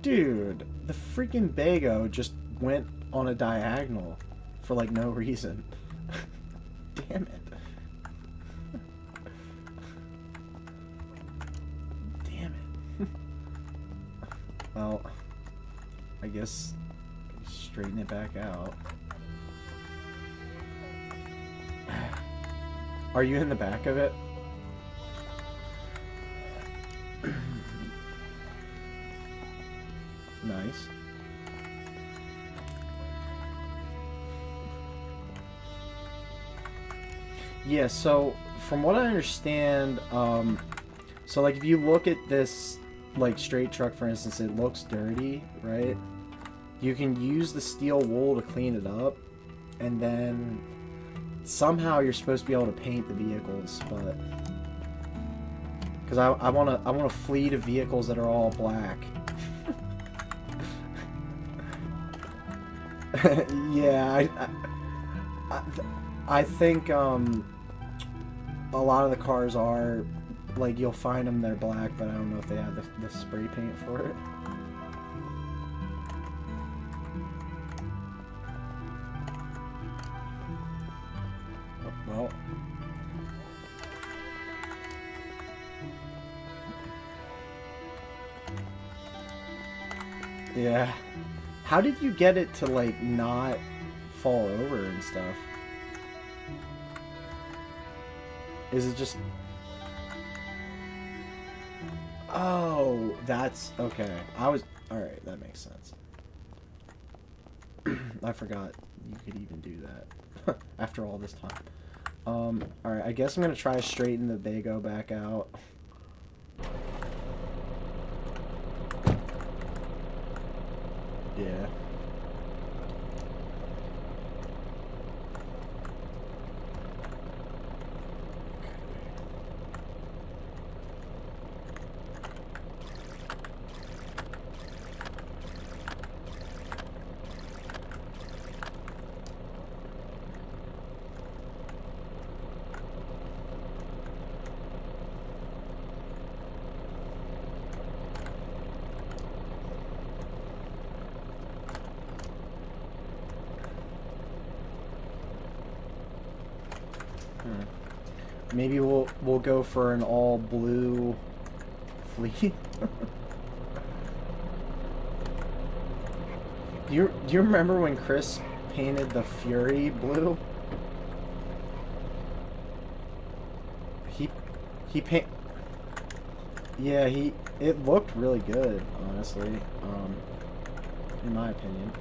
Dude, the freaking Bago just went on a diagonal for like no reason. Damn it. Damn it. Well, I guess straighten it back out. Are you in the back of it? Nice. Yeah, so from what I understand, so like if you look at this like straight truck, for instance, it looks dirty, right? You can use the steel wool to clean it up, and then somehow you're supposed to be able to paint the vehicles, but because I want a fleet of vehicles that are all black. Yeah, I think a lot of the cars are like, you'll find them, they're black, but I don't know if they have the spray paint for it. Well, yeah. How did you get it to like not fall over and stuff? Is it just... Oh, that's... Okay. Alright, that makes sense. I forgot you could even do that. After all this time. Alright, I guess I'm gonna try to straighten the Bago back out. Yeah. Maybe we'll go for an all blue fleet. Do you remember when Chris painted the Fury blue? He paint. Yeah, it looked really good, honestly. In my opinion.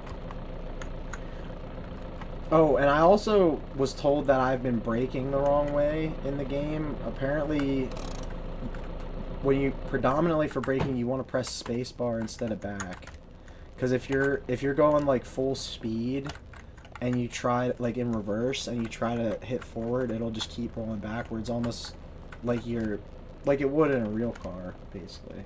Oh, and I also was told that I've been braking the wrong way in the game. Apparently, when you predominantly for braking, you want to press spacebar instead of back. Because if you're going like full speed and you try like in reverse and you try to hit forward, it'll just keep rolling backwards, almost like like it would in a real car, basically.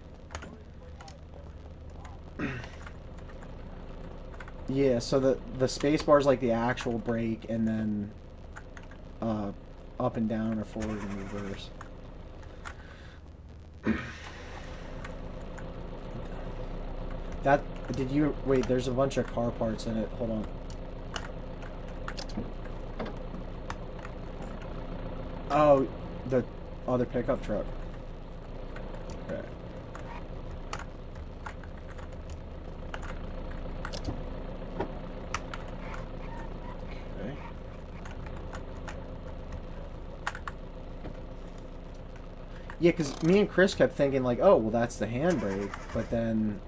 Yeah, so the space bar is like the actual brake, and then up and down or forward and reverse. Wait, there's a bunch of car parts in it. Hold on. Oh, the other pickup truck. Okay. Yeah, because me and Chris kept thinking, like, oh, well, that's the handbrake, but then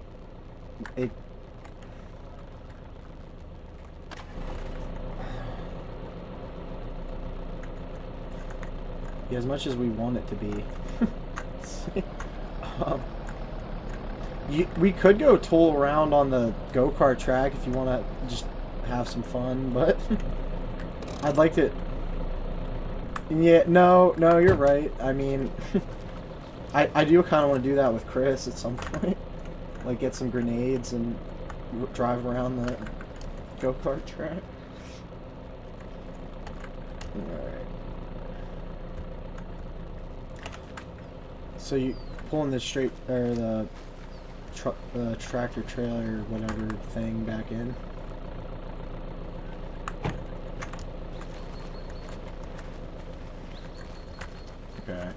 it... Yeah, as much as we want it to be. We could go tool around on the go-kart track if you want to just have some fun, but I'd like to... Yeah, no, you're right. I mean... I do kind of want to do that with Chris at some point. Like, get some grenades and drive around the go-kart track. Alright. So you pulling the straight or the tractor trailer whatever thing back in? Okay.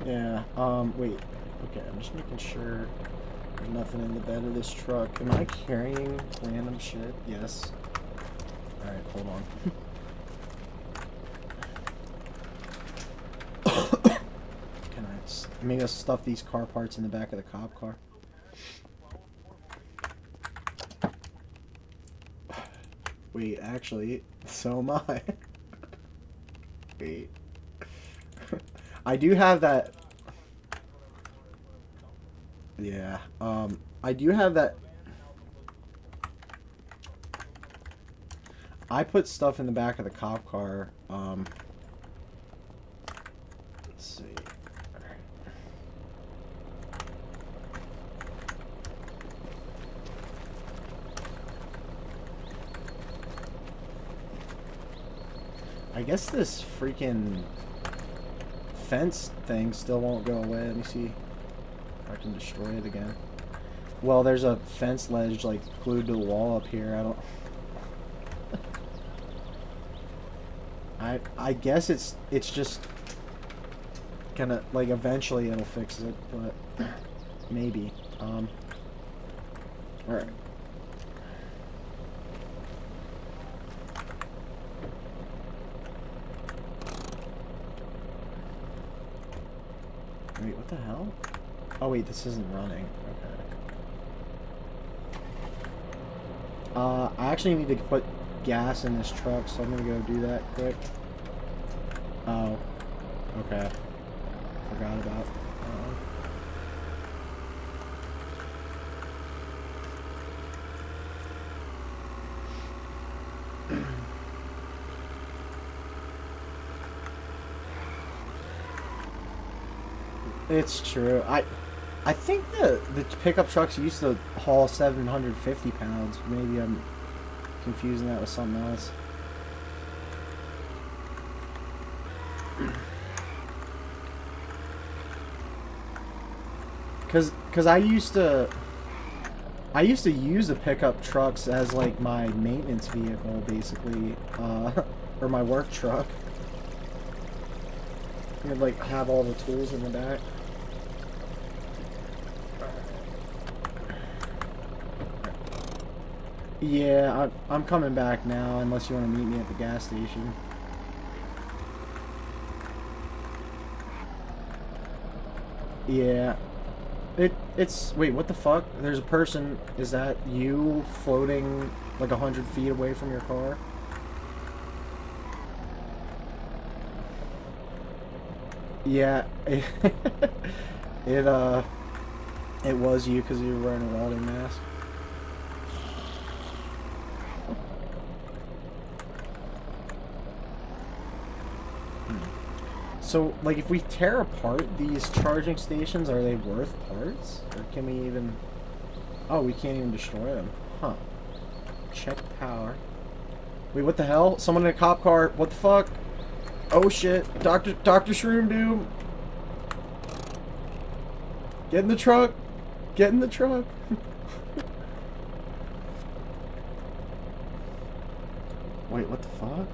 Yeah, wait. Okay, I'm just making sure there's nothing in the bed of this truck. Am I carrying random shit? Yes. Alright, hold on. Can I maybe I'll stuff these car parts in the back of the cop car? Wait, actually, so am I. Wait. I do have that. Yeah, I do have that. I put stuff in the back of the cop car, let's see. Alright. I guess this freaking fence thing still won't go away. Let me see if I can destroy it again. Well, there's a fence ledge like glued to the wall up here. I don't. I guess it's just gonna like eventually it'll fix it, but maybe. All right. Wait, what the hell? Oh wait, this isn't running. Okay. I actually need to put gas in this truck, so I'm gonna go do that quick. Oh, okay. Forgot about. It's true. I think the pickup trucks used to haul 750 pounds. Maybe I'm confusing that with something else. Cause I used to use the pickup trucks as like my maintenance vehicle, basically, or my work truck. I'd like have all the tools in the back. Yeah, I'm coming back now, unless you want to meet me at the gas station. Yeah. It's... Wait, what the fuck? There's a person... Is that you floating like 100 feet away from your car? Yeah. It was you because you were wearing a welding mask. So, like, if we tear apart these charging stations, are they worth parts? Or can we even... Oh, we can't even destroy them. Huh. Check power. Wait, what the hell? Someone in a cop car. What the fuck? Oh, shit. Dr. Shroom Doom. Get in the truck. Get in the truck. Wait, what the fuck?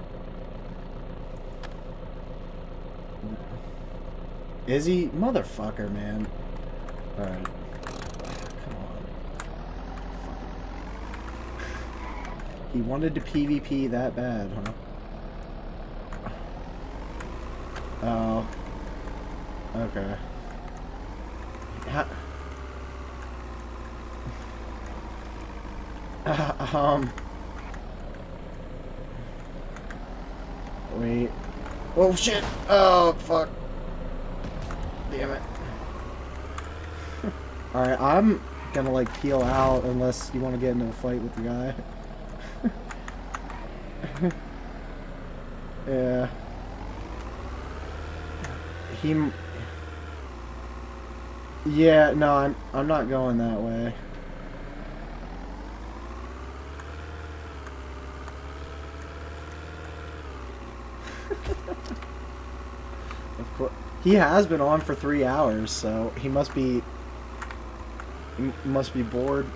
Is he? Motherfucker, man. Alright. Come on. He wanted to PvP that bad, huh? Oh. Okay. Wait. Oh shit! Oh fuck. Damn it. Alright, I'm gonna like peel out unless you want to get into a fight with the guy. Yeah. He. Yeah, no, I'm not going that way. Of course, he has been on for 3 hours, so he must be bored.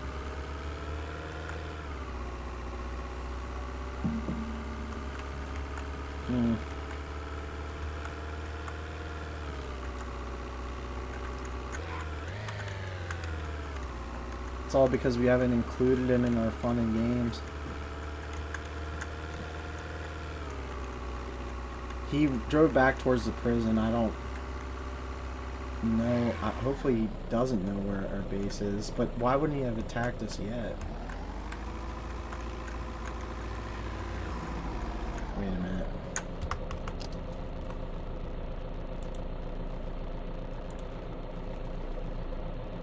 Hmm. It's all because we haven't included him in our fun and games. He drove back towards the prison. I don't know. Hopefully he doesn't know where our base is. But why wouldn't he have attacked us yet? Wait a minute.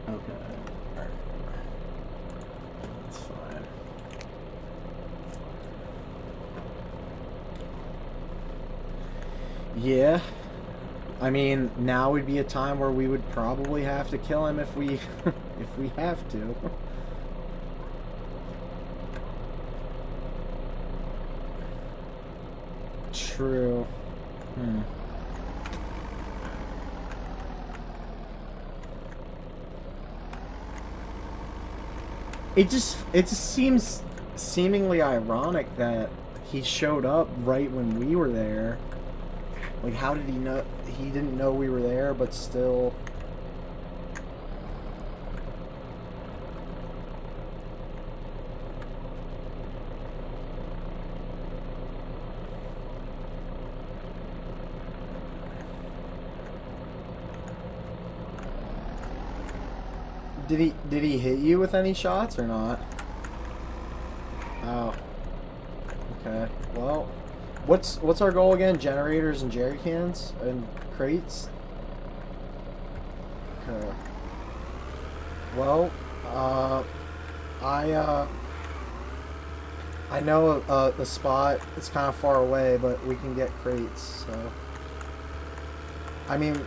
Okay. Alright. That's fine. Yeah. I mean, now would be a time where we would probably have to kill him if we if we have to. True. Hmm. It just seems seemingly ironic that he showed up right when we were there. Like, how did he know? He didn't know we were there, but still. Did he hit you with any shots or not? Oh. Okay. Well, what's our goal again? Generators and jerry cans and crates? Okay. Well, I know the spot. It's kind of far away, but we can get crates. So, I mean,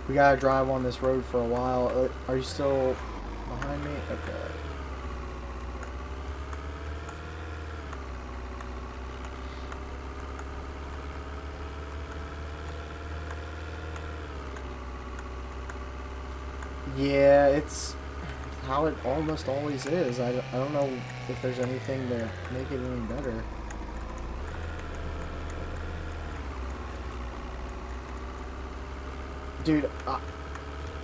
we gotta drive on this road for a while. Are you still behind me? Okay. Yeah, it's how it almost always is. I don't know if there's anything to make it any better. Dude,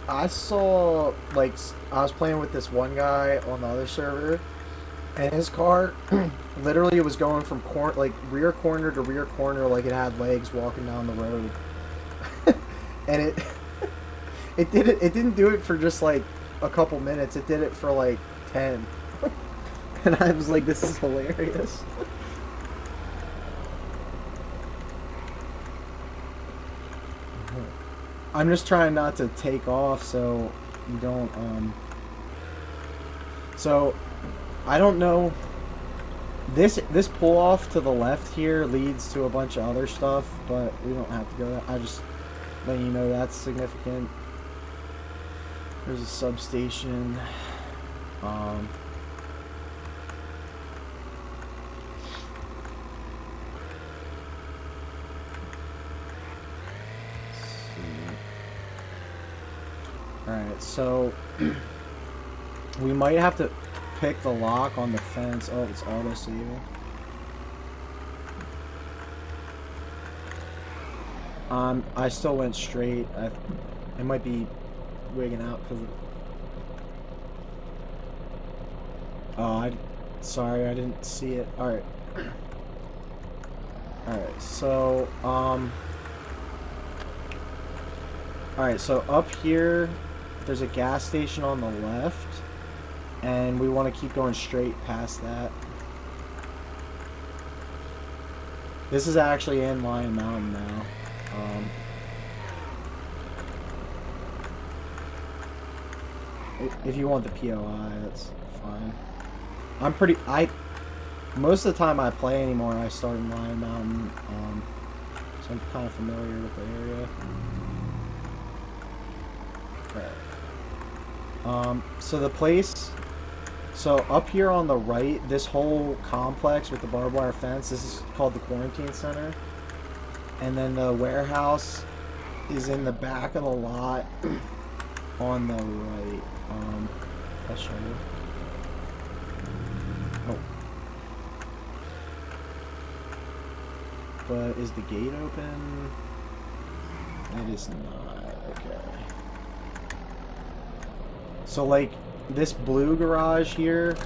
I saw, like, I was playing with this one guy on the other server, and his car literally was going from rear corner to rear corner like it had legs walking down the road. And it didn't do it for just like a couple minutes. It did it for like 10. And I was like, this is hilarious. I'm just trying not to take off so you don't, so I don't know. This pull off to the left here leads to a bunch of other stuff, but we don't have to go that. I just letting you know that's significant. There's a substation. Alright, so we might have to pick the lock on the fence. Oh, it's auto saving. I still went straight. It might be wigging out because of... sorry, I didn't see it. Alright. Alright, so, alright, so up here, there's a gas station on the left, and we want to keep going straight past that. This is actually in Lion Mountain now. If you want the POI, that's fine. Most of the time I play anymore, I start in Lion Mountain, so I'm kind of familiar with the area. Alright. So the place, so up here on the right, this whole complex with the barbed wire fence, this is called the quarantine center. And then the warehouse is in the back of the lot on the right. I'll show you. Oh. But is the gate open? It is not. Okay. So like this blue garage here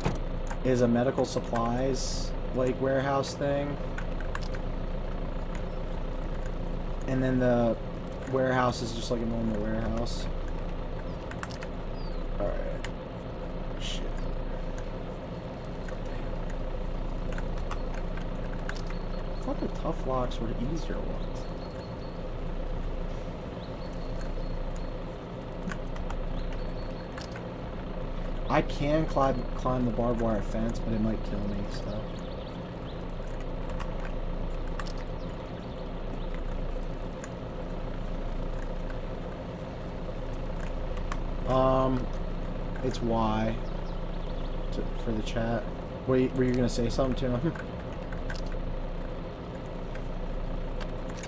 is a medical supplies like warehouse thing. And then the warehouse is just like a normal warehouse. Alright. Shit. I thought the tough locks were the easier ones. I can climb the barbed wire fence, but it might kill me, so. It's Y for the chat. Wait, were you gonna say something to him?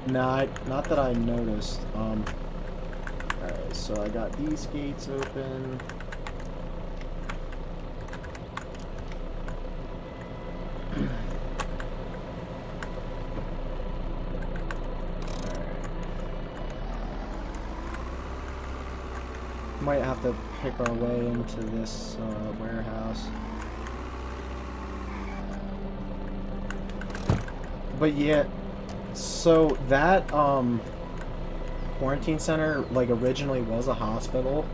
Nah, not that I noticed. Alright, so I got these gates open. Might have to pick our way into this warehouse. But yeah, so that quarantine center like originally was a hospital,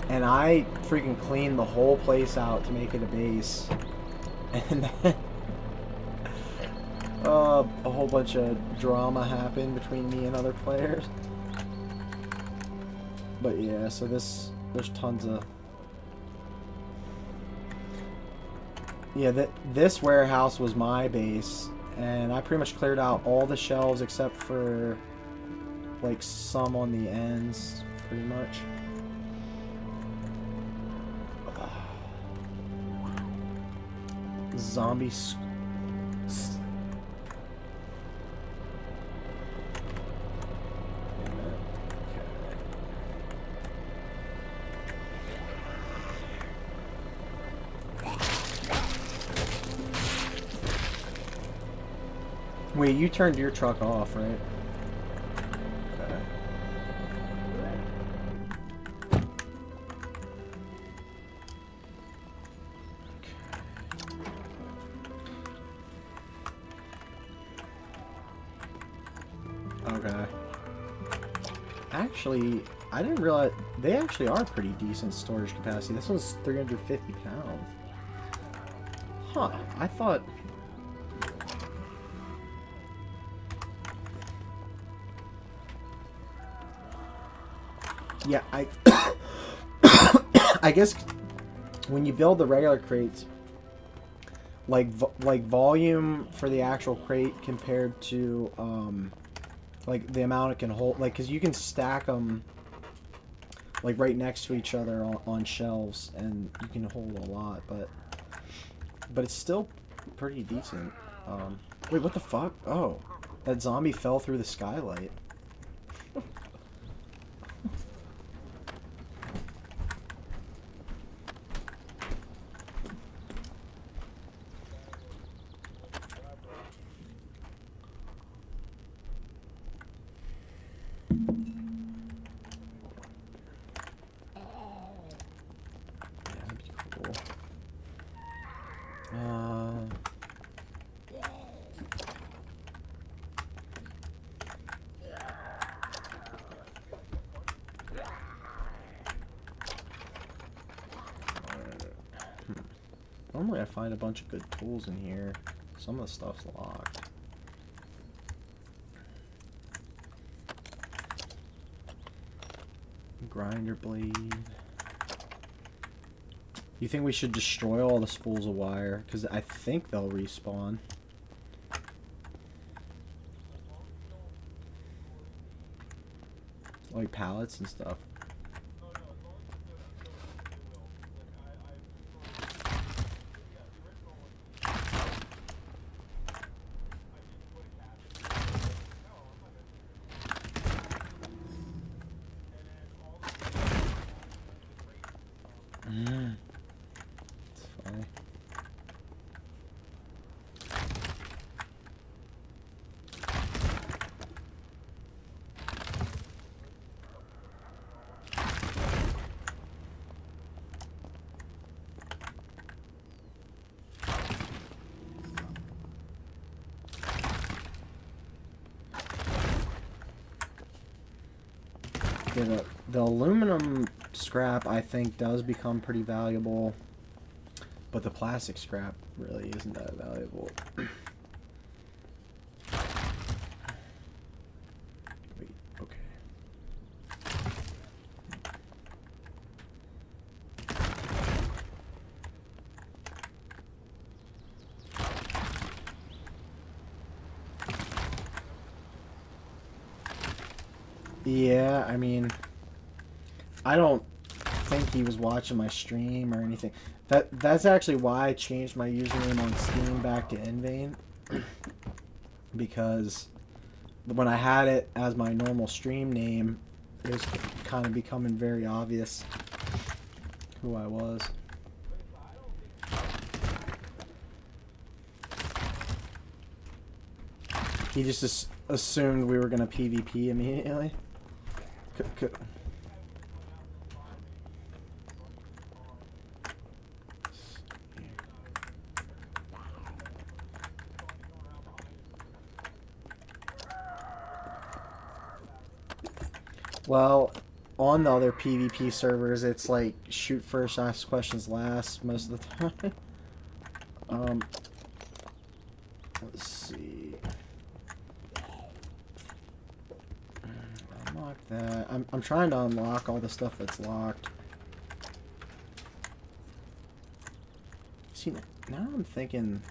and I freaking cleaned the whole place out to make it a base, and then a whole bunch of drama happened between me and other players. But yeah, so there's tons of... Yeah, this warehouse was my base, and I pretty much cleared out all the shelves except for, like, some on the ends, pretty much. Zombie... Wait, you turned your truck off, right? Okay. Okay. Actually, I didn't realize they actually are pretty decent storage capacity. This one's 350 pounds. Huh, I thought... Yeah, I guess when you build the regular crates, like volume for the actual crate compared to like the amount it can hold, like, because you can stack them like right next to each other on shelves, and you can hold a lot, but it's still pretty decent. Wait, what the fuck? Oh, that zombie fell through the skylight. Normally I find a bunch of good tools in here. Some of the stuff's locked. Grinder blade. You think we should destroy all the spools of wire? Because I think they'll respawn. Like pallets and stuff. It's funny. Yeah, the aluminum scrap, I think, does become pretty valuable, but the plastic scrap really isn't that valuable. Wait, okay. Yeah, I mean, I don't think he was watching my stream or anything. That's actually why I changed my username on Steam back to Invain. Because when I had it as my normal stream name, it was kind of becoming very obvious who I was. He just assumed we were going to PvP immediately. Well, on the other PvP servers, it's like shoot first, ask questions last most of the time. Let's see. Unlock that. I'm trying to unlock all the stuff that's locked. See, now I'm thinking,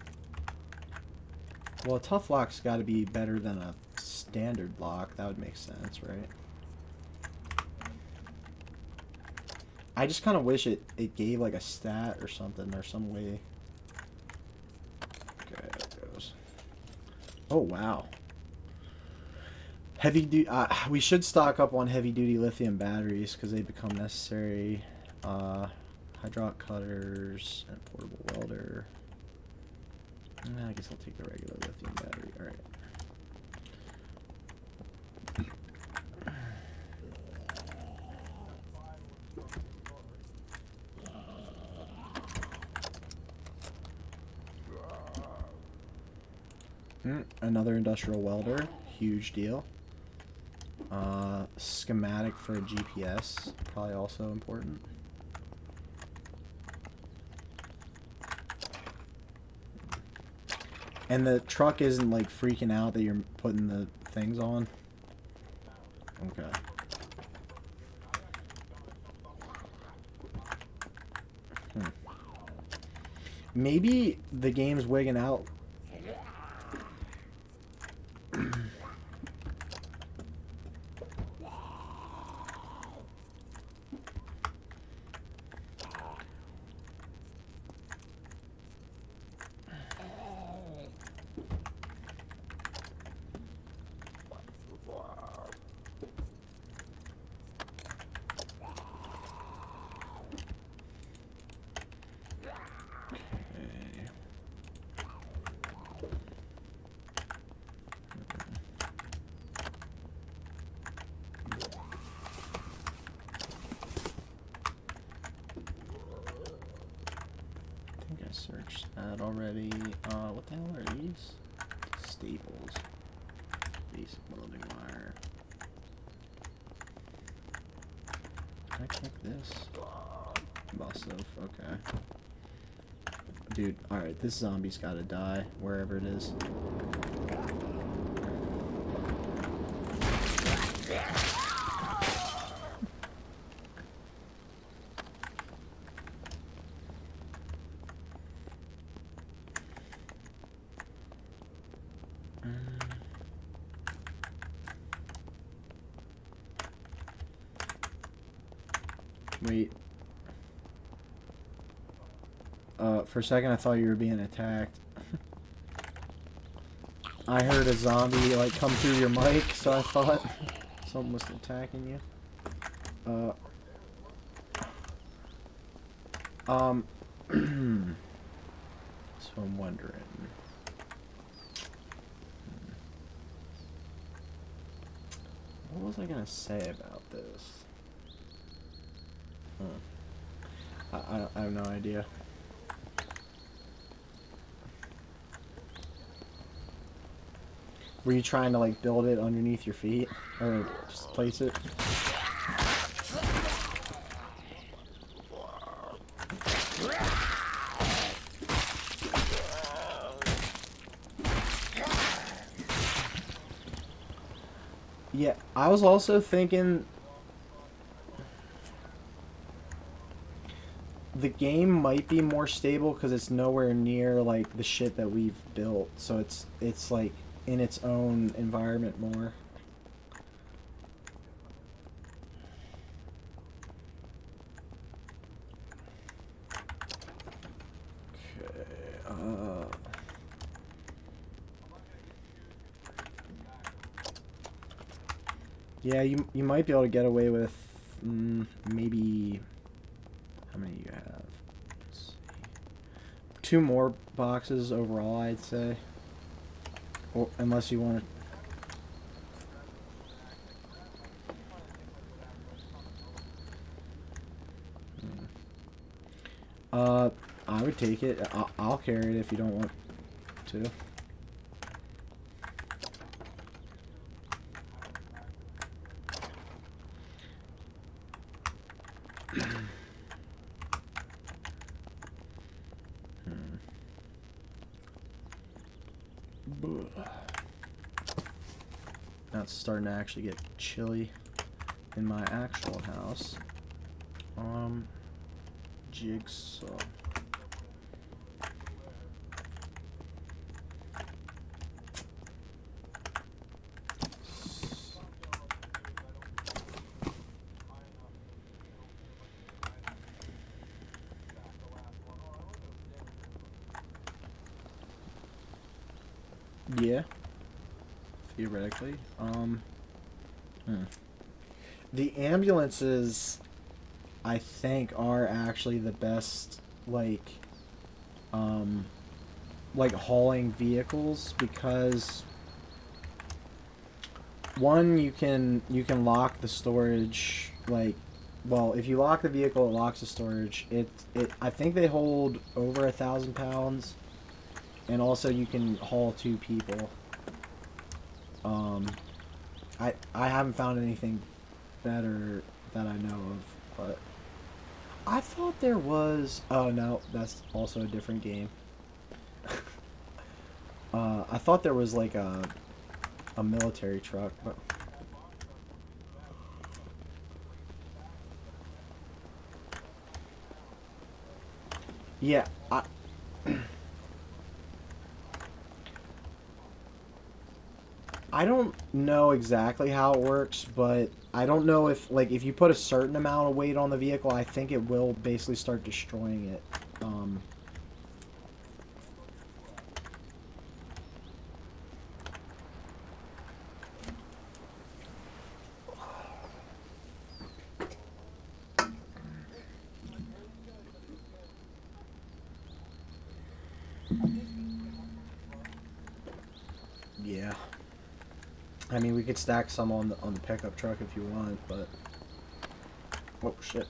well, a tough lock's got to be better than a standard lock. That would make sense, right? I just kind of wish it gave like a stat or something, or some way. Okay, there goes. Oh, wow. Heavy duty. We should stock up on heavy duty lithium batteries because they become necessary. Hydraulic cutters and portable welder. I guess I'll take the regular lithium battery. All right. Another industrial welder, huge deal. Schematic for a GPS, probably also important. And the truck isn't like freaking out that you're putting the things on. Okay. Maybe the game's wigging out. Searched that already. What the hell are these? Staples. Basic welding wire. Can I click this? Must have. Okay. Dude, alright, this zombie's gotta die, wherever it is. Wait. For a second I thought you were being attacked. I heard a zombie like come through your mic, so I thought something was attacking you. So I'm wondering. What was I gonna say about this? I have no idea. Were you trying to like build it underneath your feet or just place it? Yeah, I was also thinking the game might be more stable because it's nowhere near like the shit that we've built, so it's like in its own environment more. Okay, yeah, you might be able to get away with maybe how many do you have? Let's see. 2 more boxes overall, I'd say. Or unless you want to. I would take it. I'll carry it if you don't want to. Now it's starting to actually get chilly in my actual house. Jigsaw. Yeah. Theoretically. The ambulances, I think, are actually the best, like hauling vehicles because one, you can lock the storage, like, well, if you lock the vehicle, it locks the storage. I think they hold over 1,000 pounds, and also you can haul 2 people. I haven't found anything better that I know of, but I thought there was. Oh no, that's also a different game. I thought there was like a military truck, but yeah, I don't know exactly how it works, but I don't know if if you put a certain amount of weight on the vehicle, I think it will basically start destroying it. Yeah. I mean, we could stack some on the pickup truck if you want, but oh shit.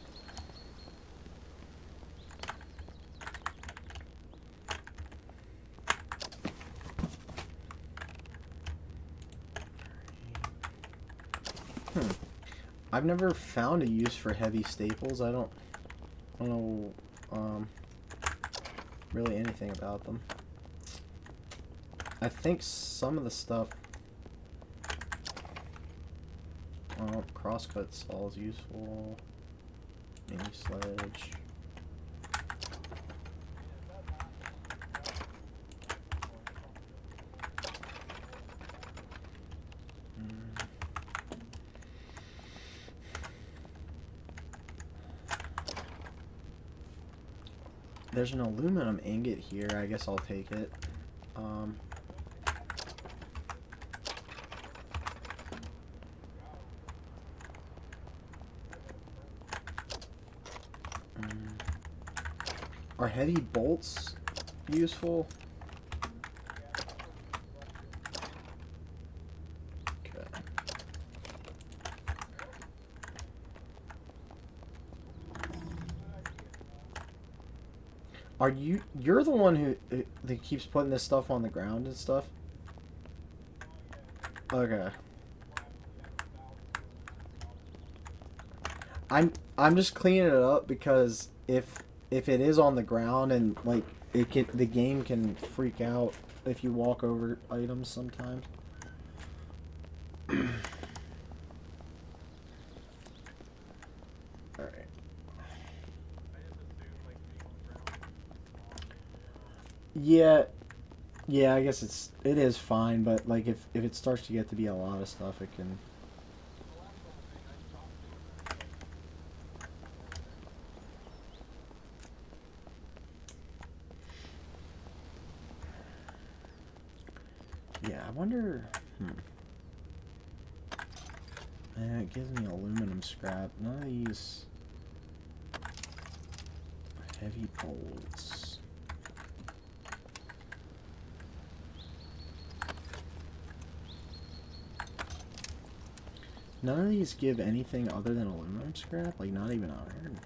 I've never found a use for heavy staples. I don't know really anything about them. I think some of the stuff crosscut saw is useful. Mini sledge. there's an aluminum ingot here. I guess I'll take it. Um, are heavy bolts useful? Okay. You're the one who that keeps putting this stuff on the ground and stuff? Okay. I'm just cleaning it up because if it is on the ground and like the game can freak out if you walk over items sometimes. Alright. Yeah, yeah, I guess it is fine, but like if it starts to get to be a lot of stuff, it can. Yeah, I wonder. It gives me aluminum scrap. None of these heavy bolts. None of these give anything other than aluminum scrap, like not even iron.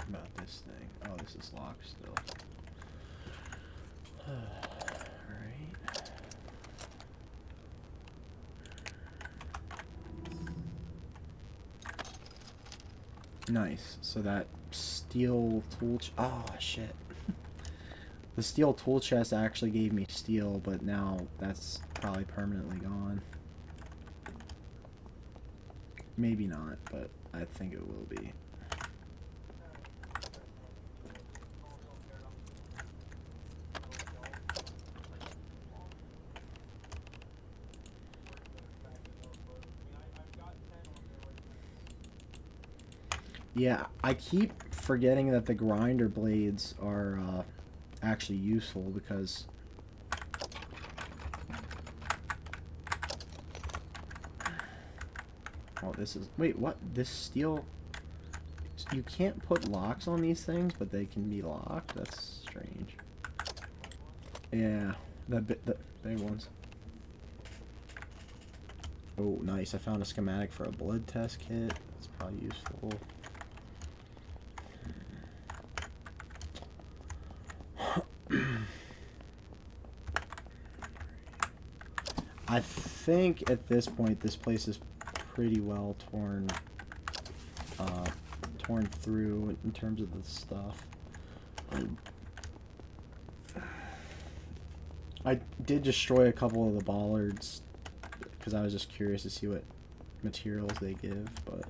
About this thing. Oh, this is locked still. Alright. Nice. So that steel tool. Oh, shit. The steel tool chest actually gave me steel, but now that's probably permanently gone. Maybe not, but I think it will be. Yeah, I keep forgetting that the grinder blades are actually useful because oh, this is wait, what? This steel, you can't put locks on these things, but they can be locked. That's strange. Yeah, the big ones. Oh, nice. I found a schematic for a blood test kit. It's probably useful. I think at this point this place is pretty well torn through in terms of the stuff. I did destroy a couple of the bollards because I was just curious to see what materials they give, but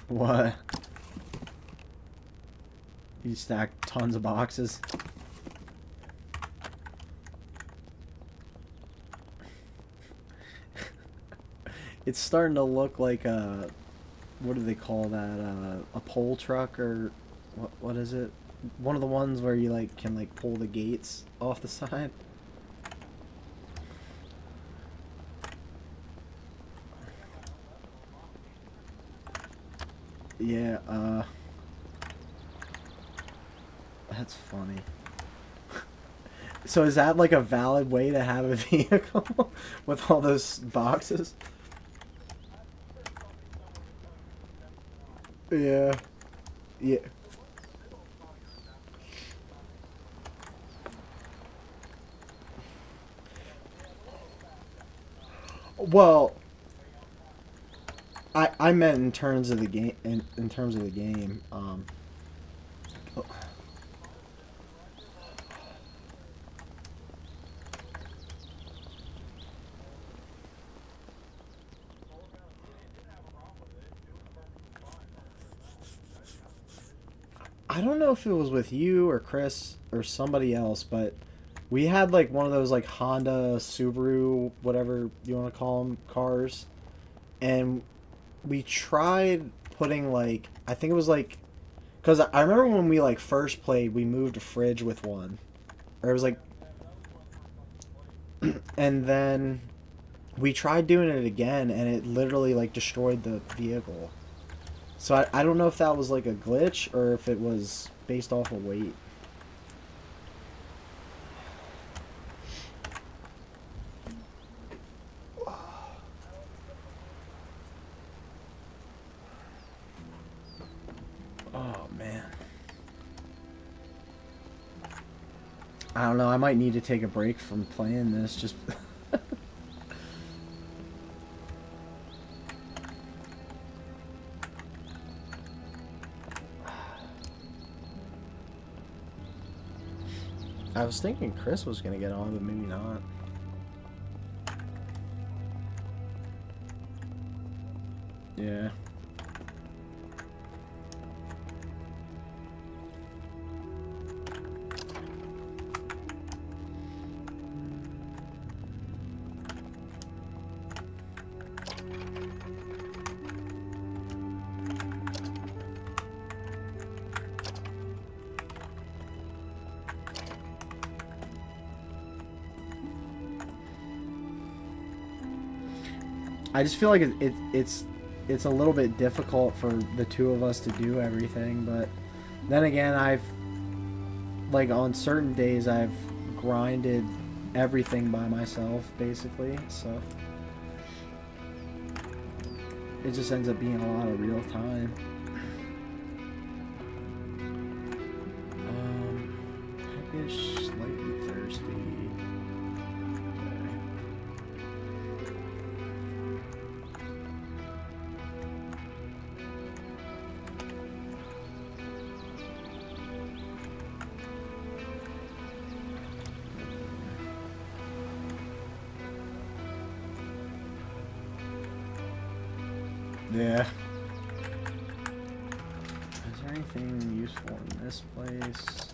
what? You stack tons of boxes. It's starting to look like a, what do they call that? A pole truck or what is it? One of the ones where you like can like pull the gates off the side. Yeah, that's funny. So is that like a valid way to have a vehicle with all those boxes? Yeah. Yeah. Well, I meant in terms of the game. In terms of the game. I don't know if it was with you or Chris or somebody else, but we had like one of those like Honda, Subaru, whatever you want to call them, cars, and we tried putting like I think it was like because I remember when we like first played, we moved a fridge with one, or it was like, and then we tried doing it again, and it literally like destroyed the vehicle. So I don't know if that was like a glitch or if it was based off of weight. Oh man. I don't know, I might need to take a break from playing this just I was thinking Chris was gonna get on, but maybe not. Yeah. I just feel like it's a little bit difficult for the two of us to do everything, but then again, I've like on certain days I've grinded everything by myself basically, so it just ends up being a lot of real time. Peckish, slightly thirsty. Yeah. Is there anything useful in this place?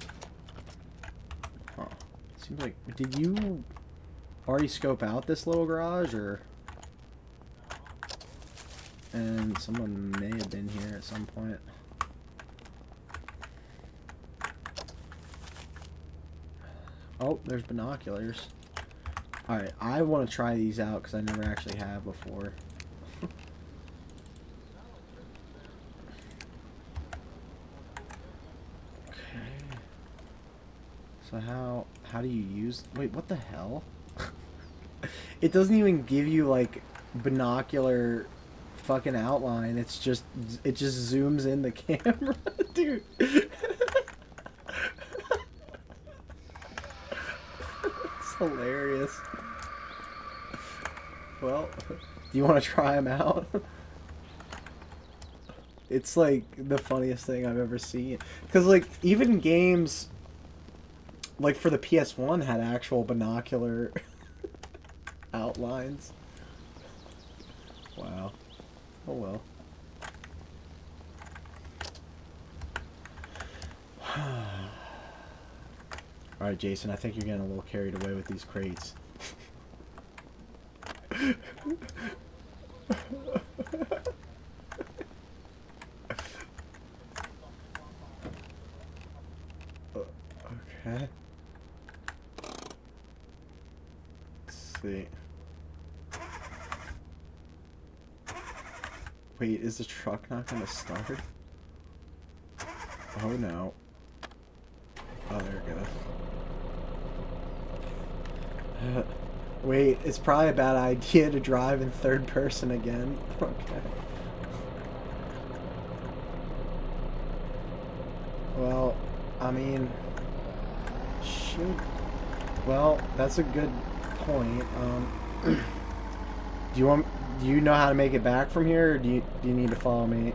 Huh. Seems like... Did you already scope out this little garage, or... And someone may have been here at some point. Oh, there's binoculars. Alright, I want to try these out because I never actually have before. So how do you use... Wait, what the hell? It doesn't even give you, like, binocular fucking outline. It's just... It just zooms in the camera. Dude. It's hilarious. Well, do you want to try them out? It's, like, the funniest thing I've ever seen. Because, like, even games... Like for the PS1 had actual binocular outlines. Wow. Oh well. Alright, Jason, I think you're getting a little carried away with these crates. Okay. See. Wait, is the truck not gonna start? Oh no. Oh, there it goes. Wait, it's probably a bad idea to drive in third person again. Okay. Well, I mean... Should... Well, that's a good point. Do you know how to make it back from here, or do you need to follow me?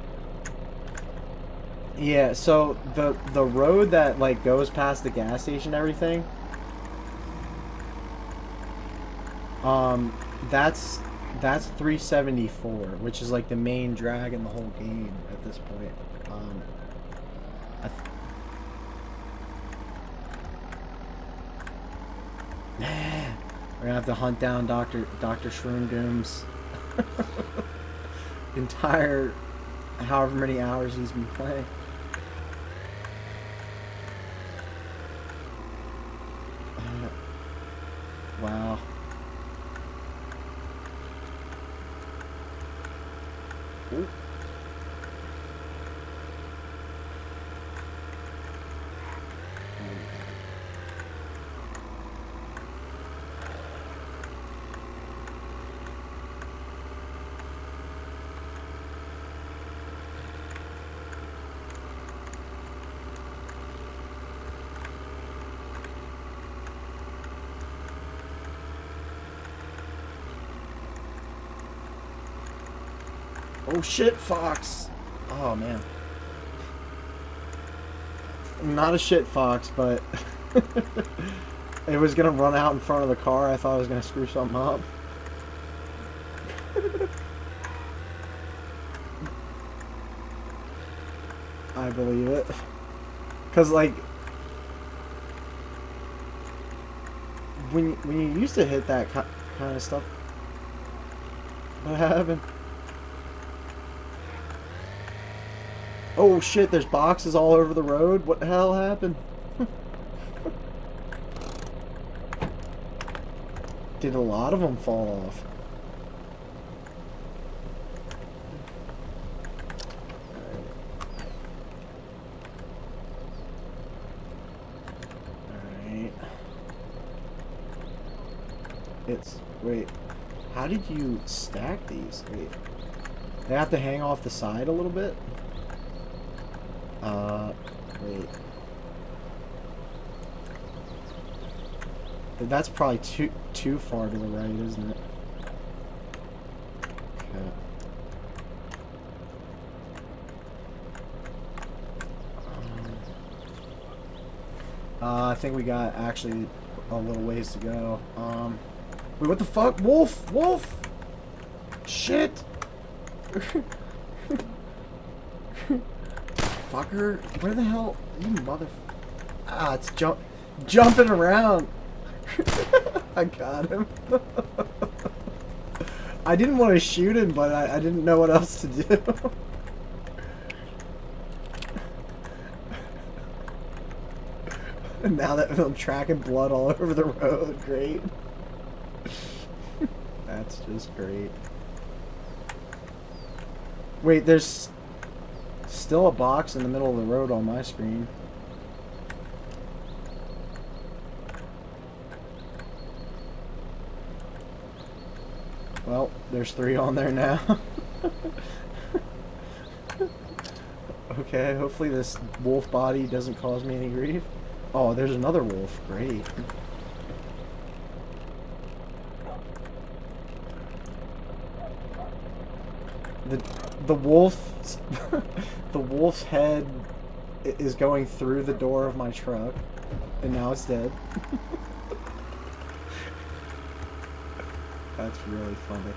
Yeah, so the road that like goes past the gas station and everything, that's 374, which is like the main drag in the whole game at this point. I th We're gonna have to hunt down Dr. Shroomgoom's entire however many hours he's been playing. Wow. Ooh. Oh shit, Fox! Oh man. Not a shit fox, but it was gonna run out in front of the car. I thought I was gonna screw something up. I believe it. Cause like when you used to hit that kind of stuff, what happened? Oh shit, there's boxes all over the road. What the hell happened? Did a lot of them fall off? Alright. Wait, how did you stack these? Wait. They have to hang off the side a little bit? Wait. That's probably too far to the right, isn't it? Okay. I think we got actually a little ways to go. Wait, what the fuck? Wolf! Wolf! Shit! Fucker, where the hell, you mother... Ah, it's jumping around. I got him. I didn't want to shoot him, but I didn't know what else to do. And now that I'm tracking blood all over the road, great. That's just great. Wait, there's still a box in the middle of the road on my screen. Well, there's 3 on there now. Okay, hopefully this wolf body doesn't cause me any grief. Oh, there's another wolf. Great. The wolf, the wolf's head is going through the door of my truck, and now it's dead. That's really funny.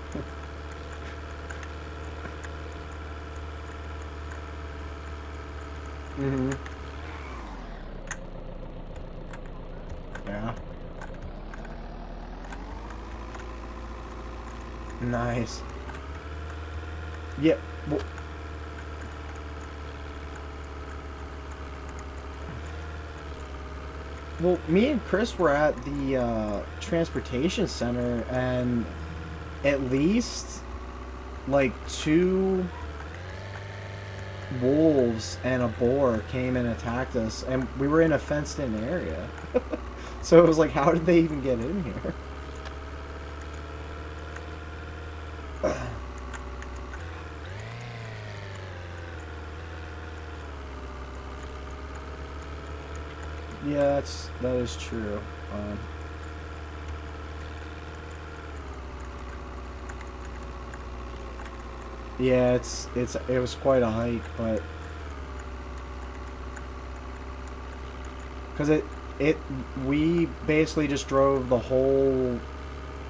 Mm-hmm. Yeah. Nice. Yep. Yeah, well, me and Chris were at the transportation center, and at least like 2 wolves and a boar came and attacked us, and we were in a fenced-in area. So it was like, how did they even get in here? Yeah, that is true. Yeah, it was quite a hike, but because we basically just drove the whole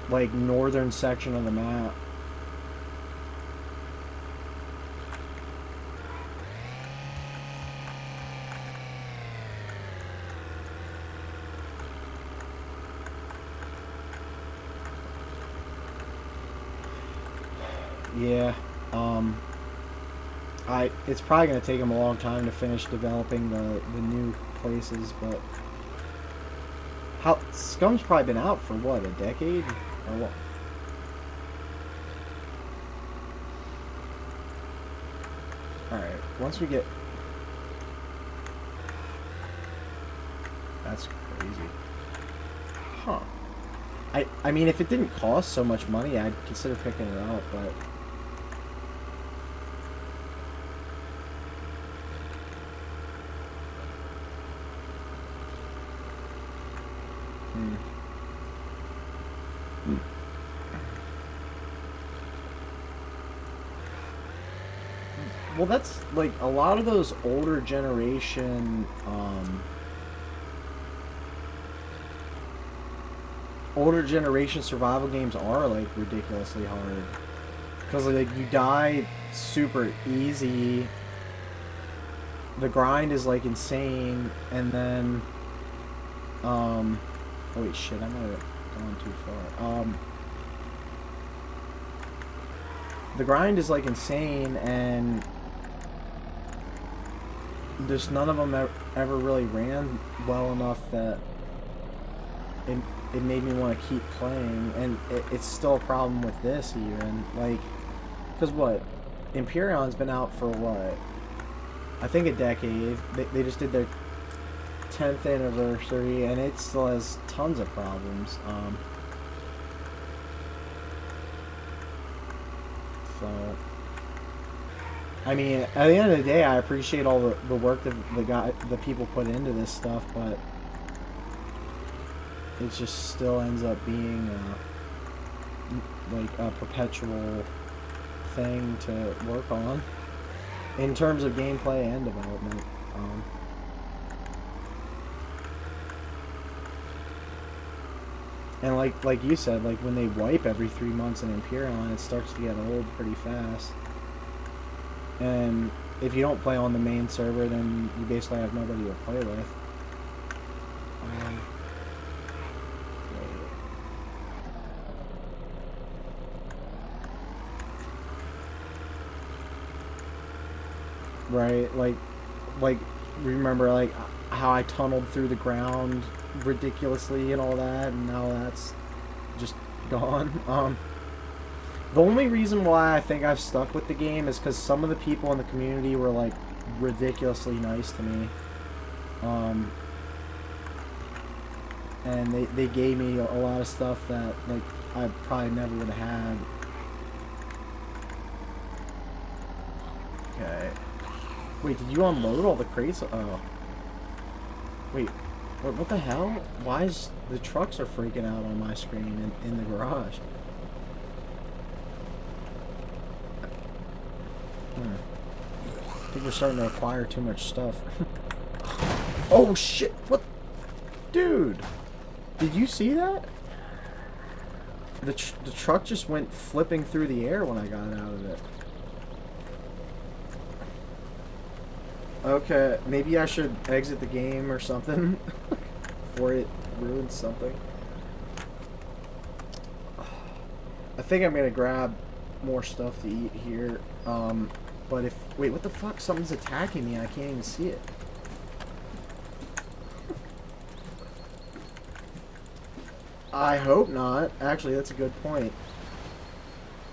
like northern section of the map. Yeah, um, it's probably gonna take them a long time to finish developing the new places, but how Scum's probably been out for what, a decade or what? All right, once we get, that's crazy, huh? I mean, if it didn't cost so much money, I'd consider picking it up, but. Well, that's like a lot of those older generation survival games are like ridiculously hard because like you die super easy. The grind is like insane, and then oh wait, shit, I might have gone too far. The grind is like insane, and just none of them ever really ran well enough that it made me want to keep playing, and it's still a problem with this even, like, because what, Imperion's been out for what, I think a decade. They just did their 10th anniversary, and it still has tons of problems. So I mean, at the end of the day, I appreciate all the work that the people put into this stuff, but it just still ends up being like a perpetual thing to work on in terms of gameplay and development. And like you said, like when they wipe every 3 months in Imperion, it starts to get old pretty fast. And if you don't play on the main server, then you basically have nobody to play with. Right, like remember like how I tunneled through the ground ridiculously and all that, and now that's just gone. The only reason why I think I've stuck with the game is because some of the people in the community were like ridiculously nice to me. And they gave me a lot of stuff that like I probably never would have had. Okay. Wait, did you unload all the crates? Oh. Wait, what the hell? Why is the trucks are freaking out on my screen in the garage? I think we're starting to acquire too much stuff. Oh shit! What? Dude! Did you see that? The truck just went flipping through the air when I got out of it. Okay, maybe I should exit the game or something before it ruins something. I think I'm gonna grab more stuff to eat here. But if... Wait, what the fuck? Something's attacking me. I can't even see it. I hope not. Actually, that's a good point.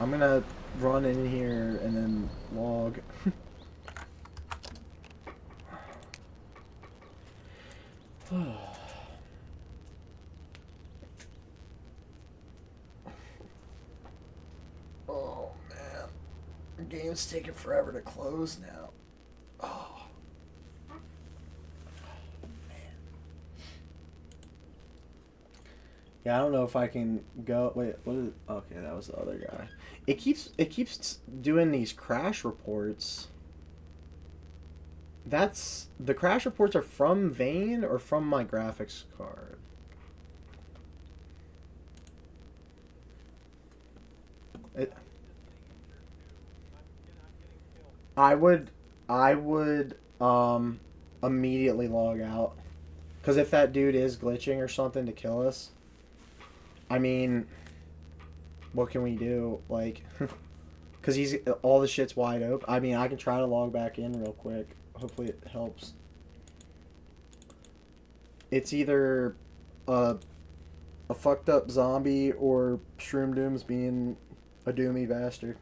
I'm gonna run in here and then log. Oh, man. The game's taking forever to close now. Oh. Man. Yeah, I don't know if I can go. Wait, what is? Okay, that was the other guy. It keeps doing these crash reports. That's the crash reports are from Vane or from my graphics card. It, I would immediately log out, because if that dude is glitching or something to kill us, I mean, what can we do? Like, because he's all the shit's wide open. I mean, I can try to log back in real quick. Hopefully it helps. It's either a fucked up zombie or Shroom Doom's being a doomy bastard.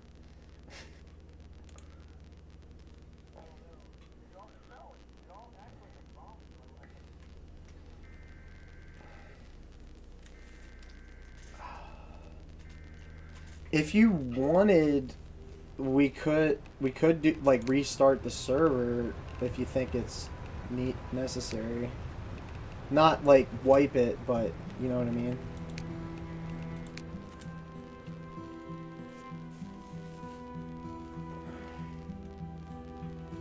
If you wanted, we could do like restart the server if you think it's necessary. Not like wipe it, but you know what I mean.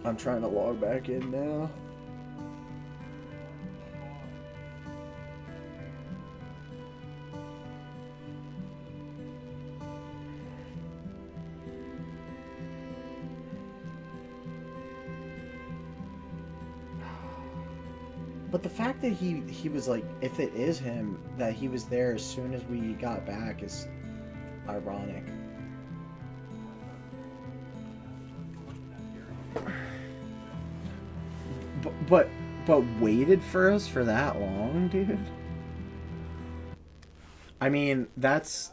I'm trying to log back in now. But the fact that he was like, if it is him, that he was there as soon as we got back is ironic. But waited for us for that long, dude. I mean, that's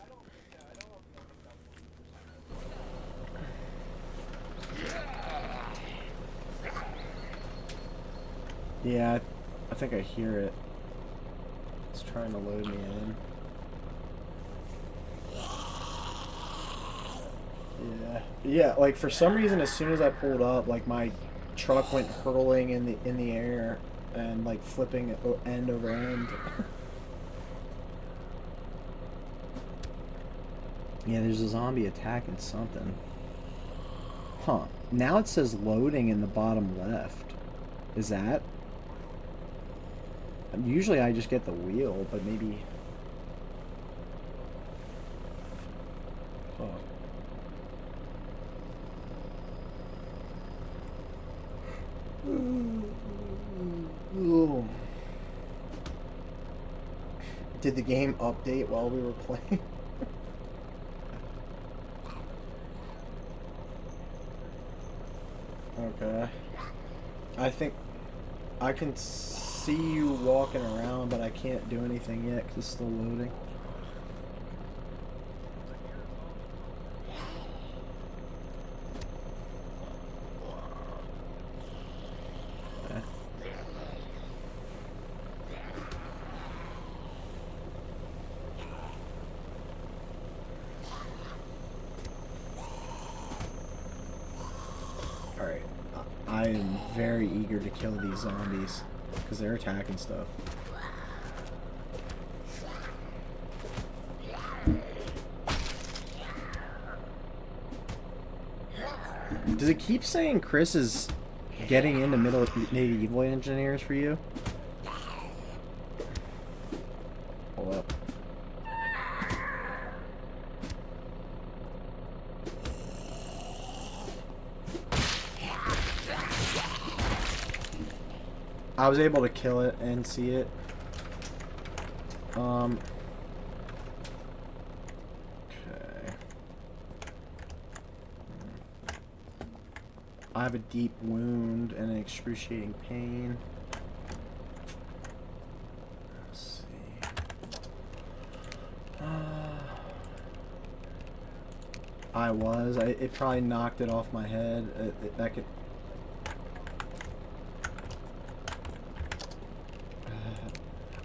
yeah. I think I hear it. It's trying to load me in. Yeah, yeah. Like for some reason, as soon as I pulled up, like my truck went hurling in the air and like flipping end over end. Yeah, there's a zombie attacking something. Huh. Now it says loading in the bottom left. Is that? Usually I just get the wheel, but maybe... Huh. Did the game update while we were playing? Okay. I think I can see you walking around, but I can't do anything yet because it's still loading. Alright. I am very eager to kill these zombies because they're attacking stuff. Does it keep saying Chris is getting into medieval engineers for you? Hold up. I was able to kill it and see it. Okay. I have a deep wound and an excruciating pain. Let's see. It probably knocked it off my head. That could...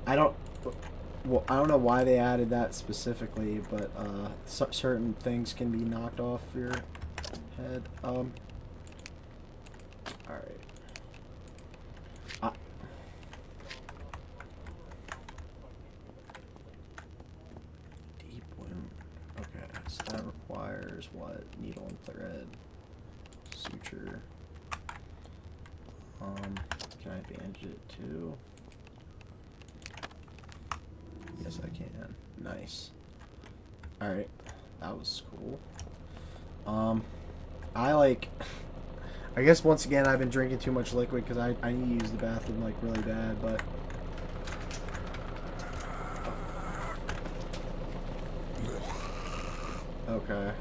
I don't know why they added that specifically, but certain things can be knocked off your head. All right. So that requires what? Needle and thread. Suture. Can I bandage it too? Yes, I can. Nice. Alright. That was cool. I guess once again I've been drinking too much liquid because I need to use the bathroom like really bad, but okay.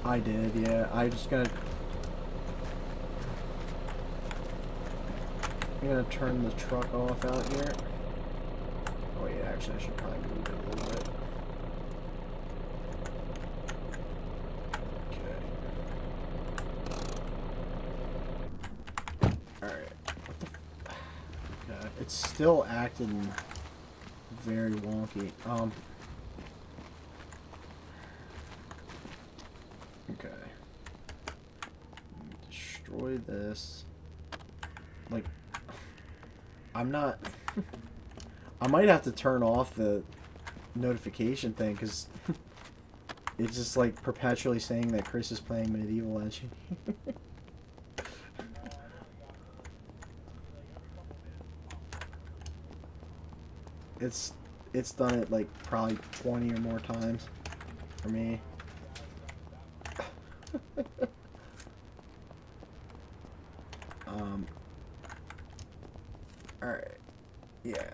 I did, yeah. I'm gonna turn the truck off out here. Oh yeah, actually I should probably move it a little bit. Okay. Alright. What the okay. It's still acting very wonky. Okay. Destroy this. Like, I'm not... I might have to turn off the notification thing, because it's just, like, perpetually saying that Chris is playing Medieval Engine. It's done it, like, probably 20 or more times for me. Alright. Yeah.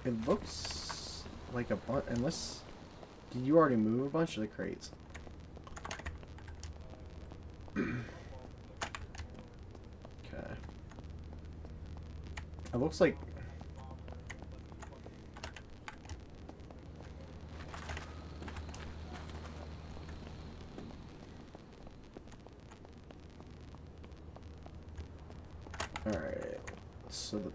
It looks like a bunch, unless... Did you already move a bunch of the crates? Okay. It looks like... Alright. So the...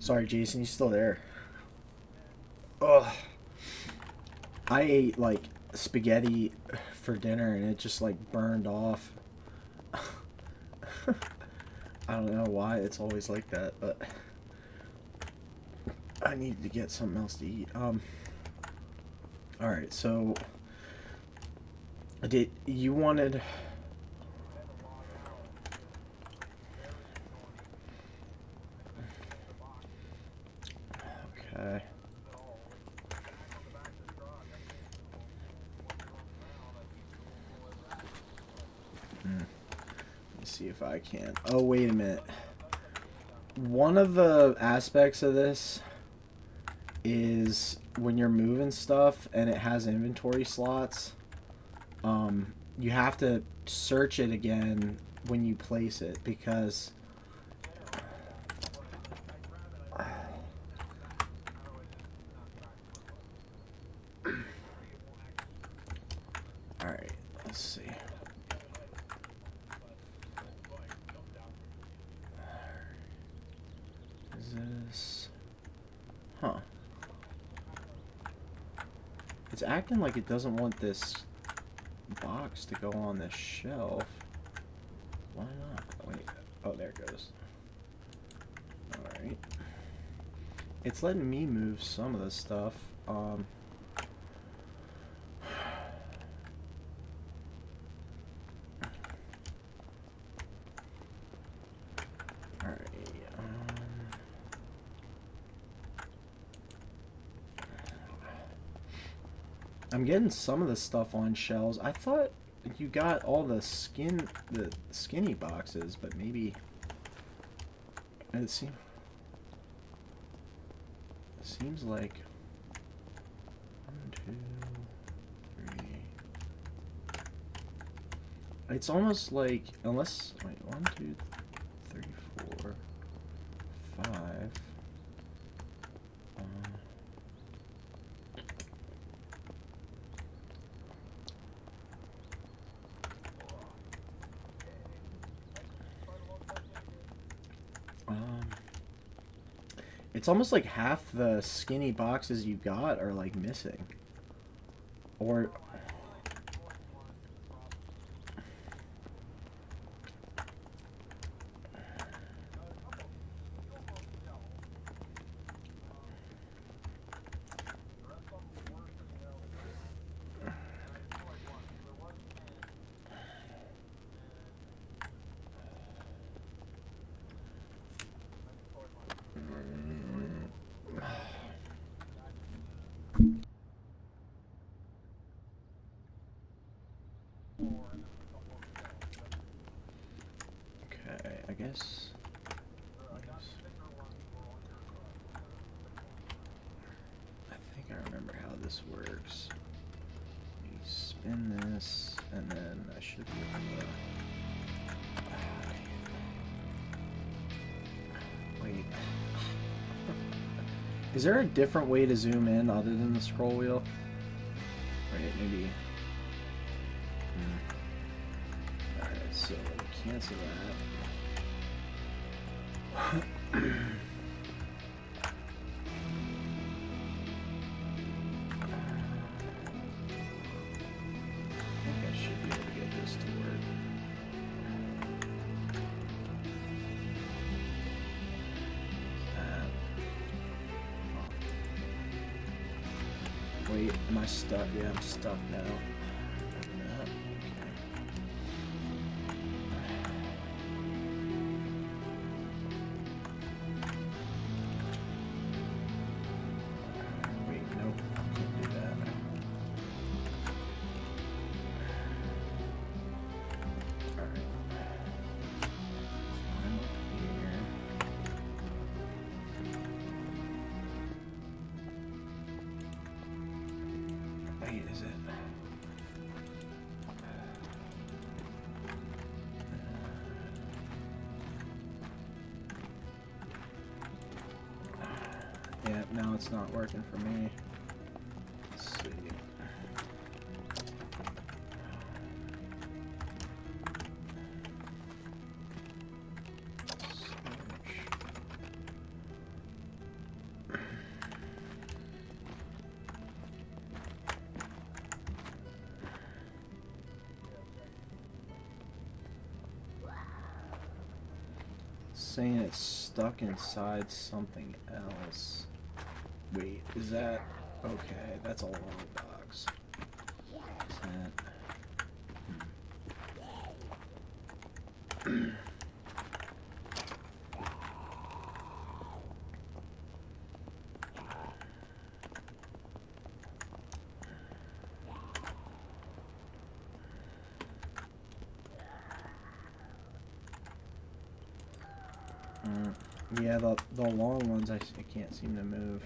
Sorry, Jason, you still there? Ugh. I ate like spaghetti for dinner and it just like burned off. I don't know why it's always like that, but I needed to get something else to eat. Alright, so did you wanted okay. Let me see if I can. Oh, wait a minute. One of the aspects of this is when you're moving stuff and it has inventory slots, you have to search it again when you place it because alright, let's see. Is this... Huh. It's acting like it doesn't want this box to go on the shelf. Why not? Wait. Oh, there it goes. Alright. It's letting me move some of this stuff. Alright. I'm getting some of the stuff on shelves. I thought you got all the skinny boxes, but maybe it seems like 1, 2, 3. It's almost like unless wait 1, 2, 3, 4, 5. It's almost like half the skinny boxes you got are like missing. Or okay, I guess I think I remember how this works. You spin this, and then I should be able to... Wait. Is there a different way to zoom in other than the scroll wheel? Right, maybe... Alright, so cancel that. I should be able to get this to work. Wait, am I stuck? Yeah, I'm stuck now. Wait, nope, can't do that. Alright. I'm up here. Wait, is it? Yeah, now it's not working for me. Let's see. Search. saying it's stuck inside something else. Wait, is that... Okay, that's a long box. Is that... Yeah, the long ones I can't seem to move.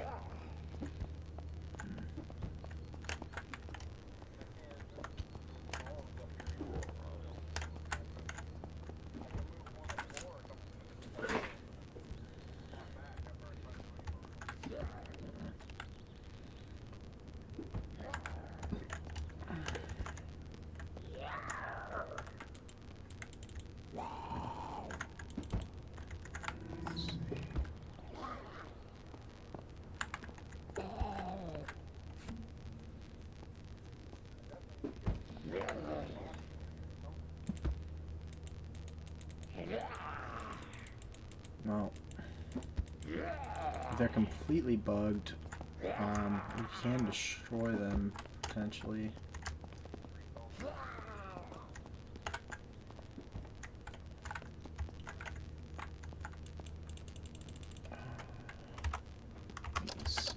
Well, if they're completely bugged, we can destroy them, potentially. Let's see.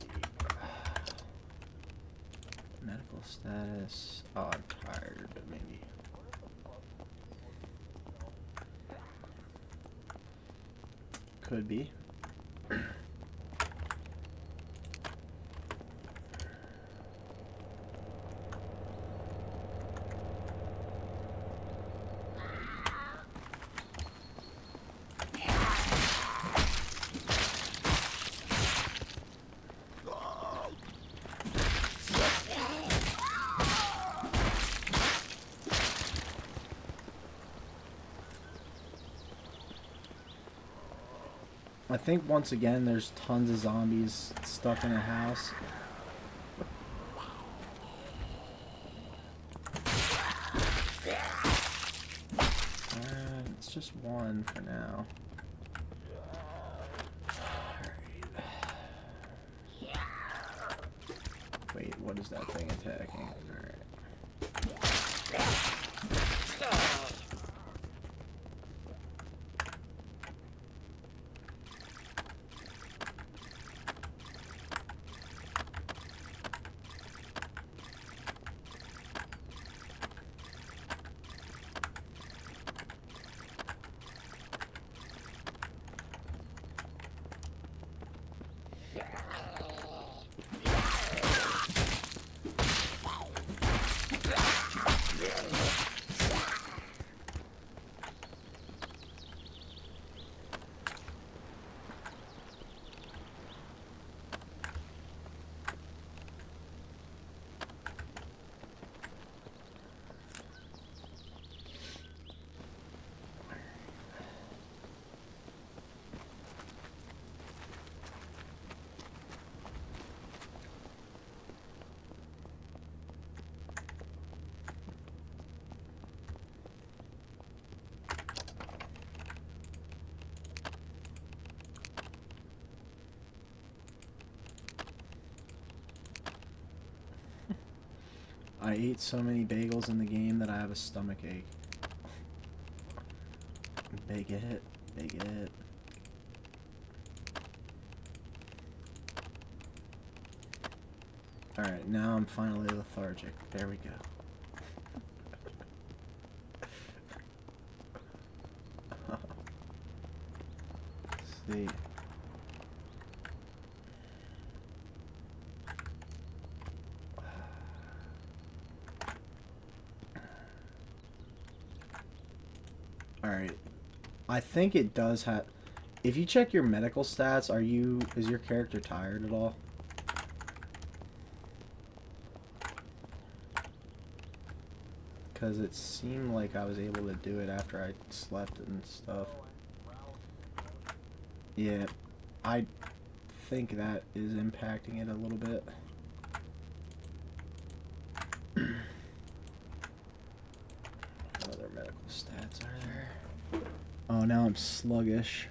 Medical status. Oh, I'm tired, maybe. Could be. I think once again there's tons of zombies stuck in a house. It's just one for now. Alright. Wait, what is that thing attacking? Alright. I ate so many bagels in the game that I have a stomach ache. Big hit, big hit. Alright, now I'm finally lethargic. There we go. Let's see. Alright. I think it does have... If you check your medical stats, is your character tired at all? Because it seemed like I was able to do it after I slept and stuff. Yeah, I think that is impacting it a little bit. What other medical stats are there? Oh, now I'm sluggish.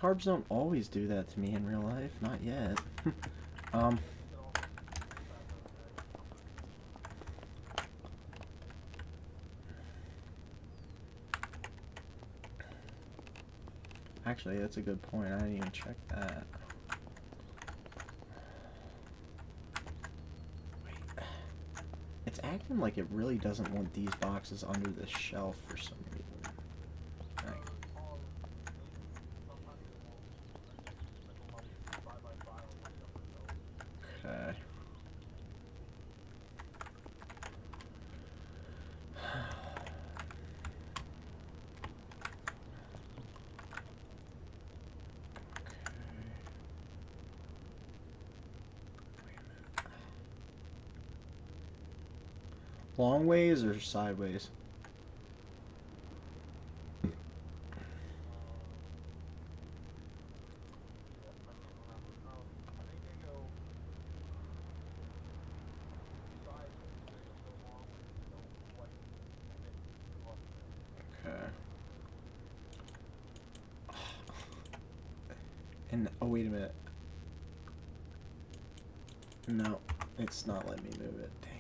Carbs don't always do that to me in real life. Not yet. um. Actually, that's a good point. I didn't even check that. Wait. It's acting like it really doesn't want these boxes under the shelf for some reason. Right. Okay. Long ways or sideways? Okay. And oh, wait a minute. No, it's not letting me move it. Dang it.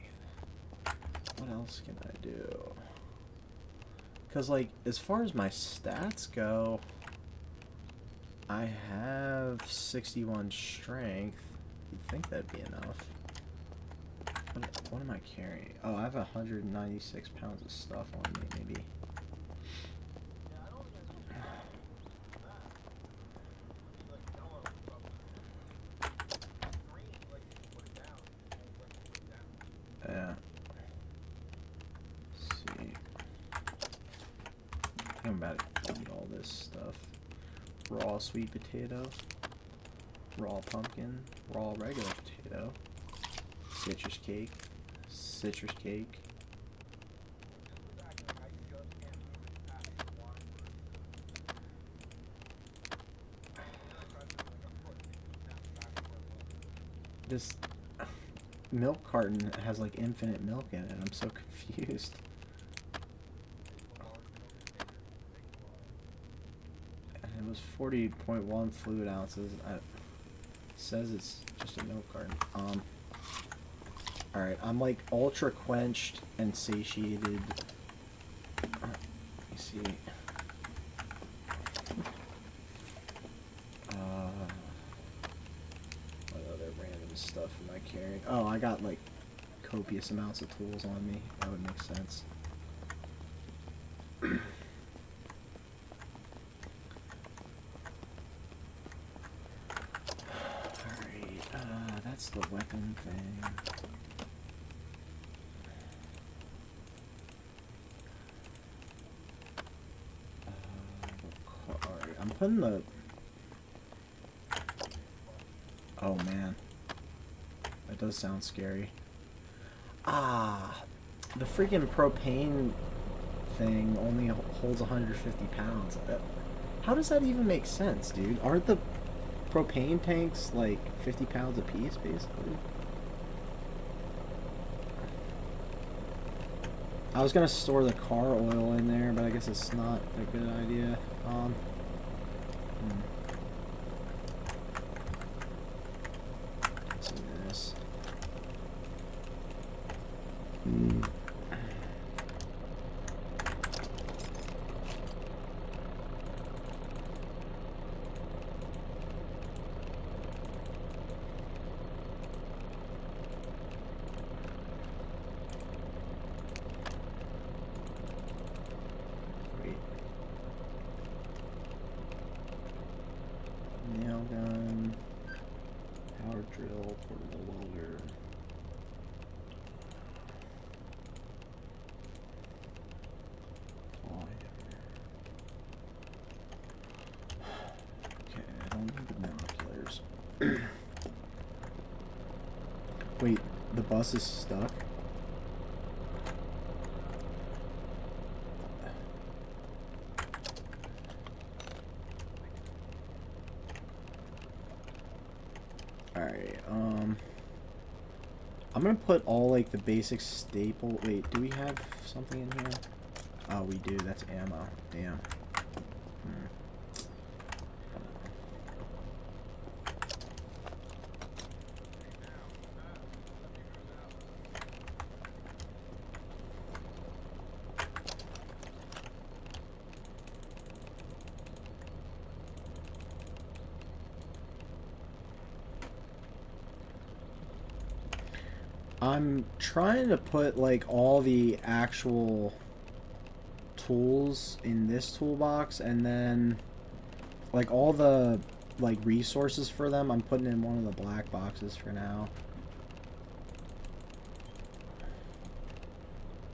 What else can I do? Because, like, as far as my stats go, I have 61 strength. You'd think that'd be enough. What am I carrying? Oh, I have 196 pounds of stuff on me, maybe. Yeah. Let's see. I think I'm about to eat all this stuff. Raw sweet potato, raw pumpkin, raw regular potato, citrus cake, citrus cake. This milk carton has like infinite milk in it. I'm so confused. It was 40.1 fluid ounces. It says it's just a milk carton. Alright, I'm like ultra quenched and satiated. Let me see. What other random stuff am I carrying? Oh, I got like copious amounts of tools on me. That would make sense. That's the weapon thing. Alright, I'm putting the... Oh man. That does sound scary. Ah! The freaking propane thing only holds 150 pounds. How does that even make sense, dude? Aren't the propane tanks like 50 pounds a piece, basically? I was gonna store the car oil in there, but I guess it's not a good idea. Let's do this. Nail gun, power drill, portable welder. Okay, I don't need the binoculars. Wait, the bus is stuck? Alright, I'm gonna put all like the basic staple. Wait, do we have something in here? Oh, we do. That's ammo. Damn. I'm trying to put like all the actual tools in this toolbox, and then like all the like resources for them I'm putting in one of the black boxes for now.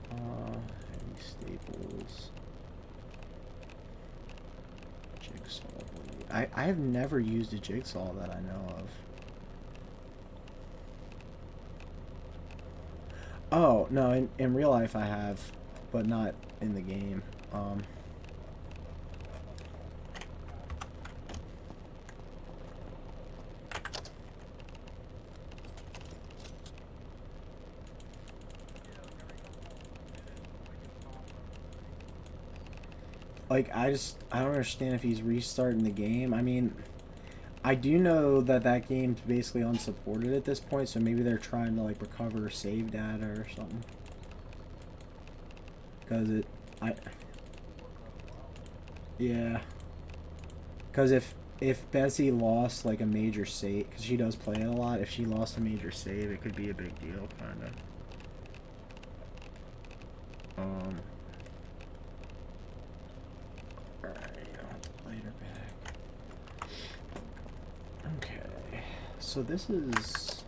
Heavy staples, jigsaw blade. I have never used a jigsaw that I know of. Oh, no, in real life I have, but not in the game. Like, I don't understand if he's restarting the game. I mean, I do know that that game's basically unsupported at this point, so maybe they're trying to, like, recover save data or something. Because yeah. Because if Bessie lost, like, a major save, because she does play it a lot, if she lost a major save, it could be a big deal, kind of. Okay, so this is...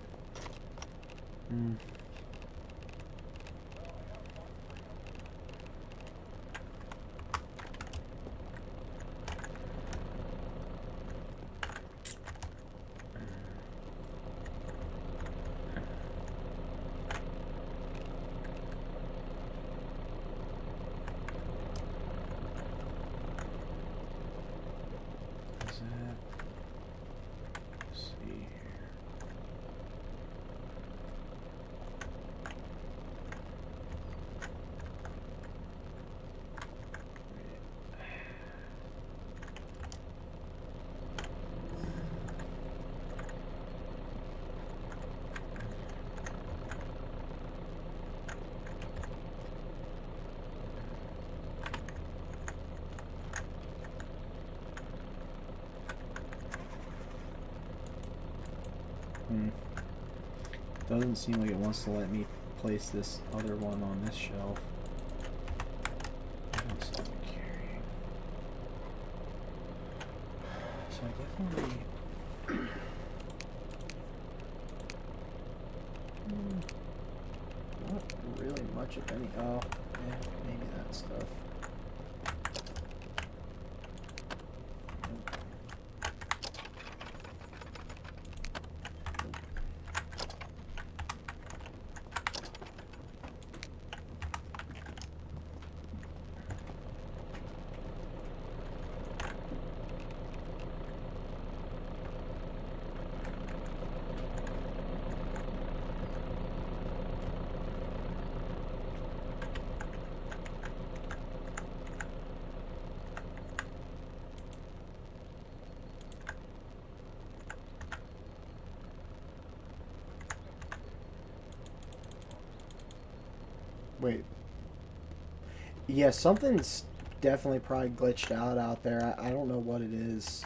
Doesn't seem like it wants to let me place this other one on this shelf. Carrying. So I definitely... not really much of any... Oh, yeah, maybe that stuff. Wait. Yeah, something's definitely probably glitched out there. I don't know what it is.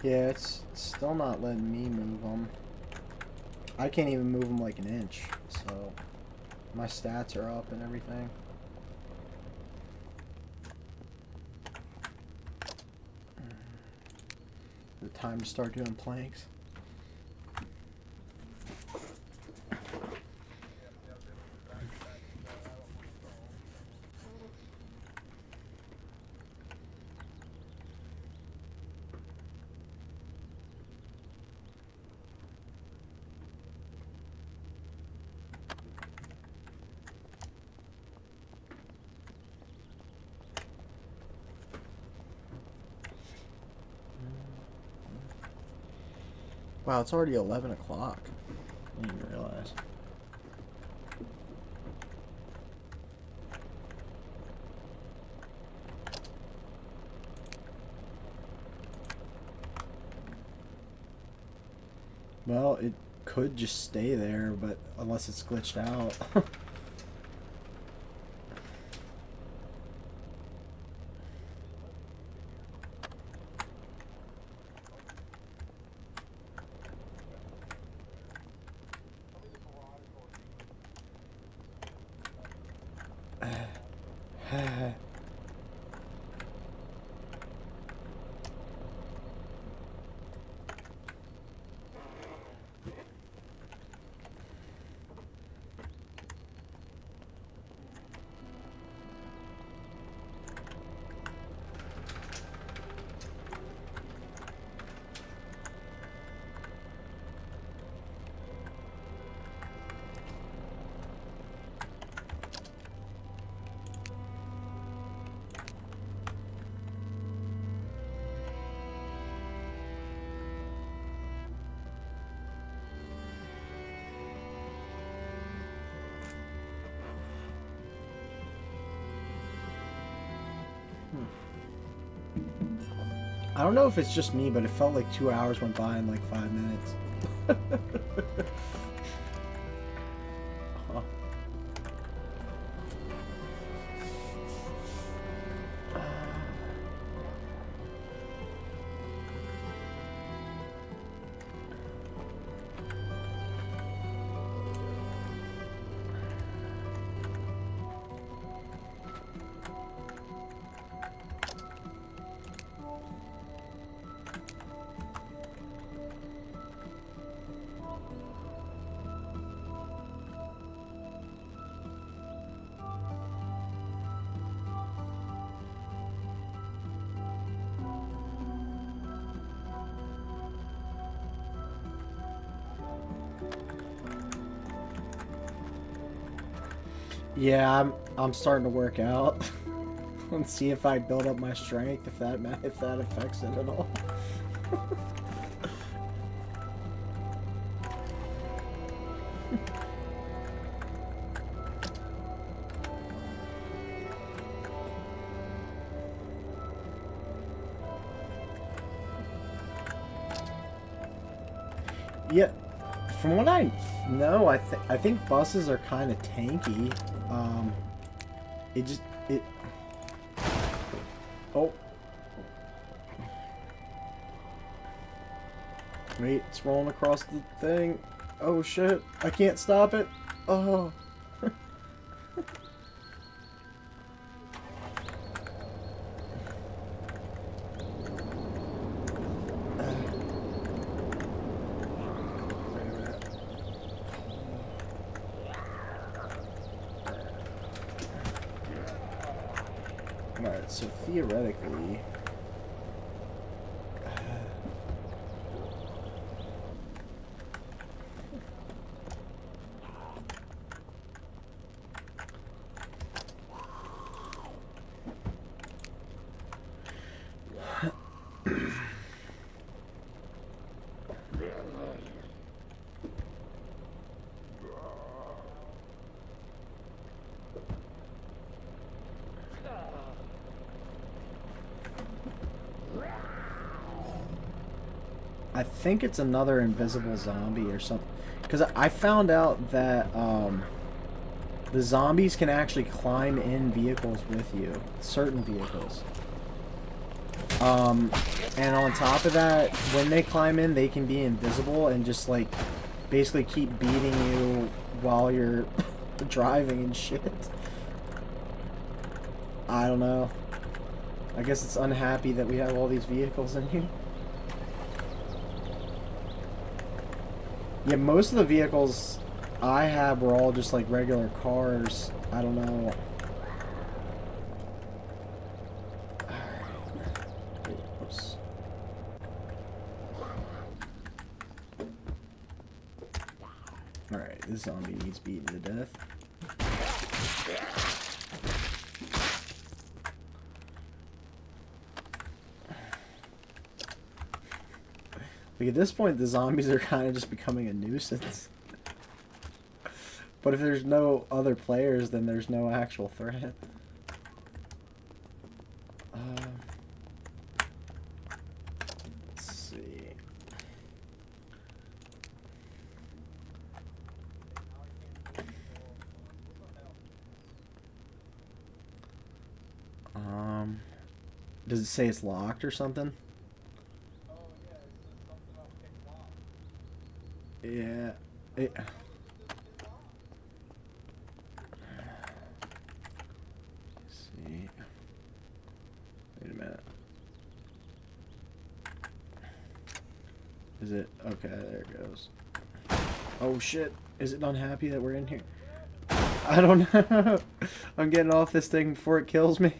Yeah, it's still not letting me move them. I can't even move them like an inch, so my stats are up and everything. The time to start doing planks. Wow, it's already 11 o'clock. I didn't even realize. Well, it could just stay there, but unless it's glitched out. I don't know if it's just me, but it felt like 2 hours went by in like 5 minutes. Huh. Yeah, I'm starting to work out and see if I build up my strength, if that affects it at all. Yeah, from what I know, I think buses are kind of tanky. Oh. Wait, it's rolling across the thing. Oh shit, I can't stop it. Oh. Alright, so theoretically... I think it's another invisible zombie or something. Because I found out that the zombies can actually climb in vehicles with you. Certain vehicles. And on top of that, when they climb in, they can be invisible and just, like, basically keep beating you while you're driving and shit. I don't know. I guess it's unhappy that we have all these vehicles in here. Yeah, most of the vehicles I have were all just like regular cars. I don't know. Oops. Alright, this zombie needs beaten to death. Like at this point, the zombies are kind of just becoming a nuisance. But if there's no other players, then there's no actual threat. Let's see. Does it say it's locked or something? Yeah. It, see. Wait a minute. Is it? Okay, there it goes. Oh shit. Is it unhappy that we're in here? I don't know. I'm getting off this thing before it kills me.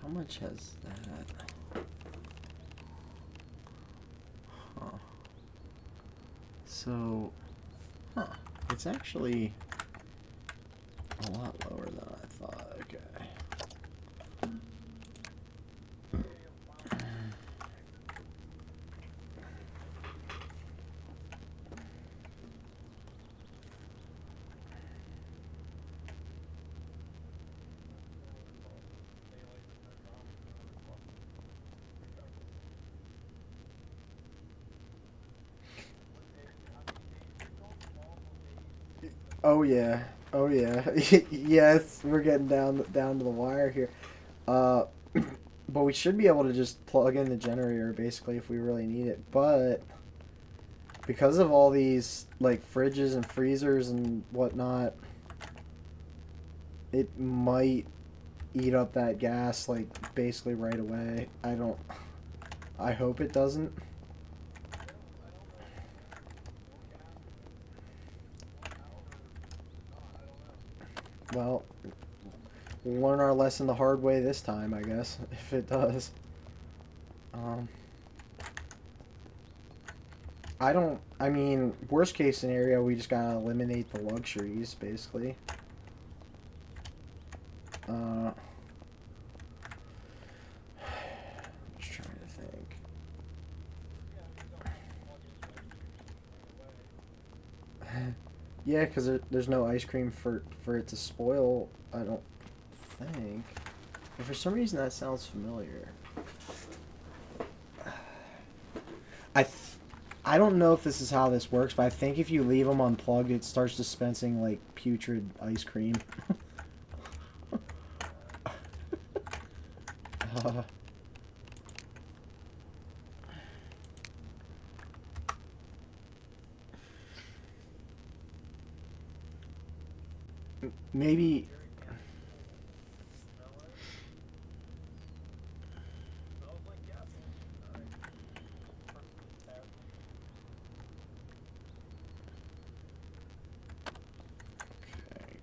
How much has that? Huh. So, huh. It's actually a lot lower than I thought. Okay. Oh yeah. Oh yeah. Yes, we're getting down to the wire here. Uh, but we should be able to just plug in the generator basically if we really need it. But because of all these like fridges and freezers and whatnot, it might eat up that gas like basically right away. I hope it doesn't. Well, we'll learn our lesson the hard way this time, I guess, if it does. Um, I mean, worst case scenario, we just gotta eliminate the luxuries, basically. Uh, just trying to think. Yeah, because there's no ice cream for it to spoil, I don't think. But for some reason, that sounds familiar. I th I don't know if this is how this works, but I think if you leave them unplugged, it starts dispensing, like, putrid ice cream. uh, maybe... Okay,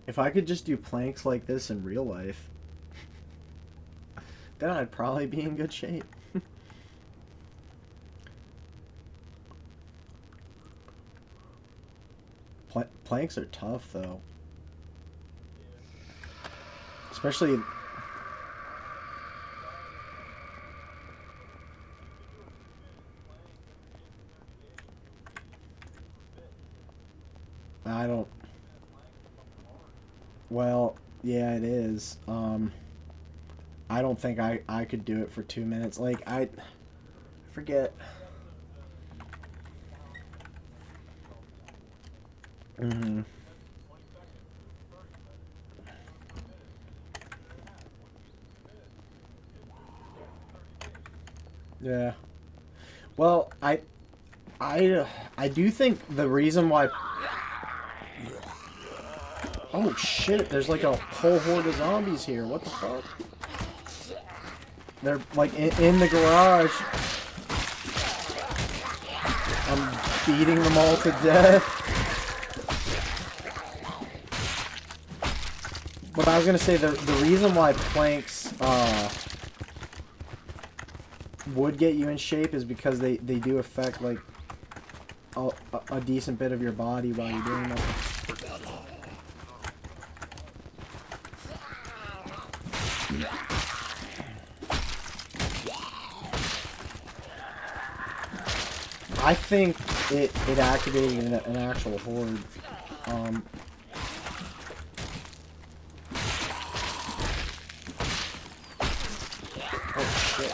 If I could just do planks like this in real life, then I'd probably be in good shape. Planks are tough, though. Especially... I don't... Well, yeah, it is. I don't think I could do it for 2 minutes. Like, I forget. Mm-hmm. Yeah. Well, I do think the reason why... Oh shit, there's like a whole horde of zombies here. What the fuck? They're like in the garage. I'm beating them all to death. But I was gonna say the reason why planks would get you in shape is because they do affect like a decent bit of your body while you're doing that. I think it activated an actual horde. Oh shit.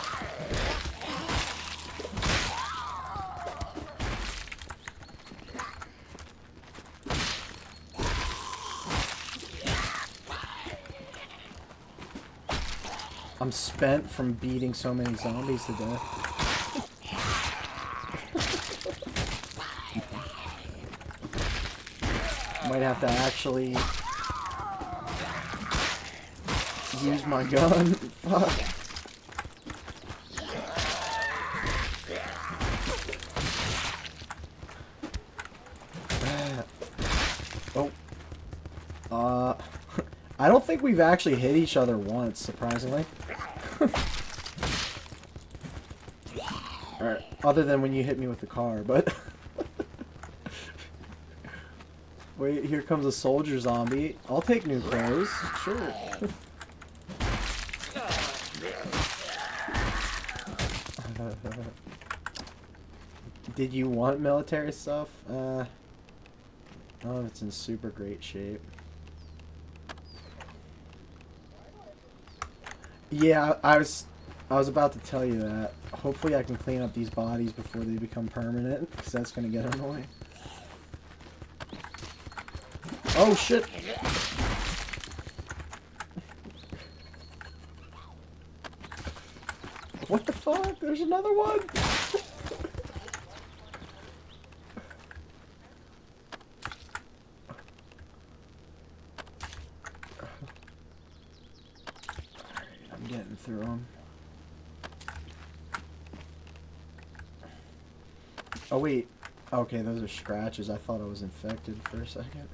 I'm spent from beating so many zombies to death. Might have to actually use my gun. Fuck. Oh. I don't think we've actually hit each other once, surprisingly. Alright, other than when you hit me with the car, but... Wait, here comes a soldier zombie. I'll take new clothes, sure. Did you want military stuff? I don't know if it's in super great shape. Yeah, I was about to tell you that. Hopefully I can clean up these bodies before they become permanent, because that's going to get annoying. Oh shit! What the fuck? There's another one! Alright, I'm getting through them. Oh wait. Okay, those are scratches. I thought I was infected for a second.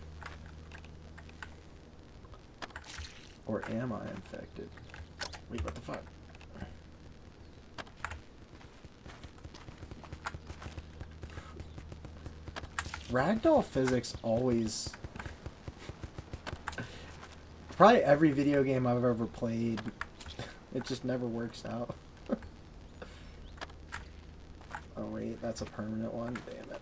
Or am I infected? Wait, what the fuck? Ragdoll physics always... Probably every video game I've ever played, it just never works out. Oh wait, that's a permanent one? Damn it.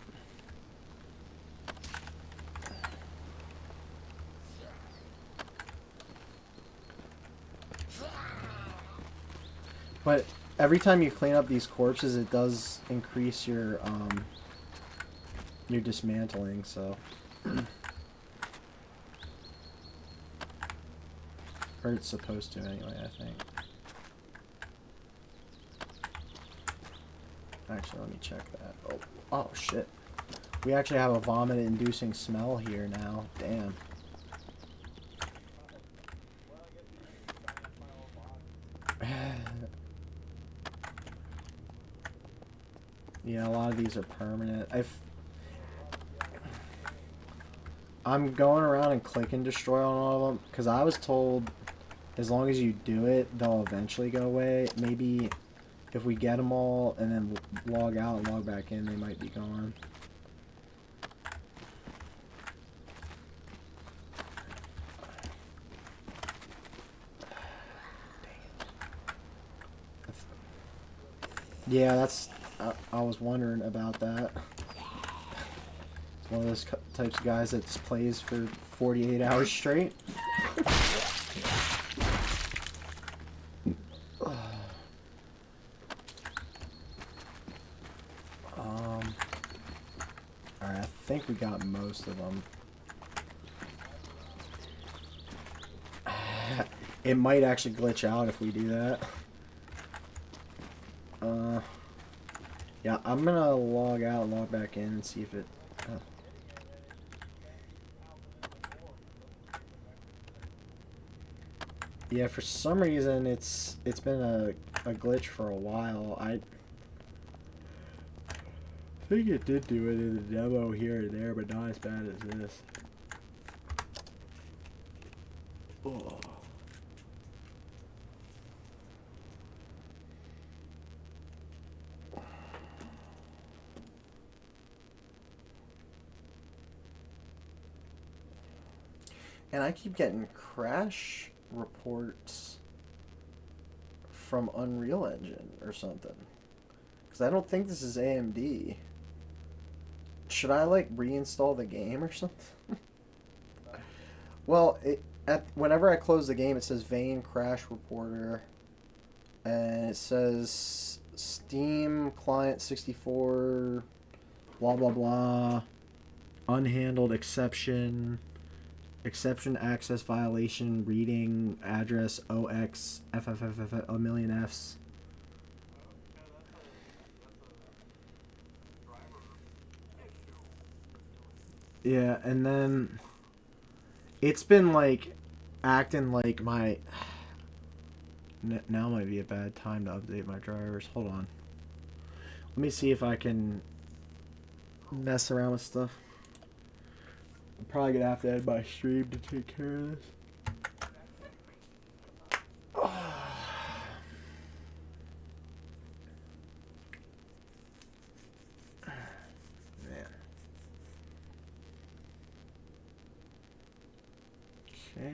But every time you clean up these corpses, it does increase your dismantling, so... Or it's supposed to anyway, I think. Actually, let me check that. Oh shit. We actually have a vomit-inducing smell here now. Damn. Yeah, a lot of these are permanent. I'm going around and clicking destroy on all of them because I was told as long as you do it, they'll eventually go away. Maybe if we get them all and then log out and log back in, they might be gone. Yeah, that's. I was wondering about that. One of those types of guys that just plays for 48 hours straight. Alright, I think we got most of them. It might actually glitch out if we do that. Yeah, I'm gonna log out and log back in and see if it... Oh. Yeah, for some reason it's been a glitch for a while. I think it did do it in the demo here and there, but not as bad as this. Oh. And I keep getting crash reports from Unreal Engine or something. Because I don't think this is AMD. Should I, like, reinstall the game or something? Well, whenever I close the game, it says Vane Crash Reporter. And it says Steam Client 64, blah, blah, blah. Unhandled exception. Exception access violation reading address OX FFFF a million Fs. Yeah, and then it's been like acting like my now might be a bad time to update my drivers. Hold on. Let me see if I can mess around with stuff. I'm probably gonna have to end my stream to take care of this. Man. Okay.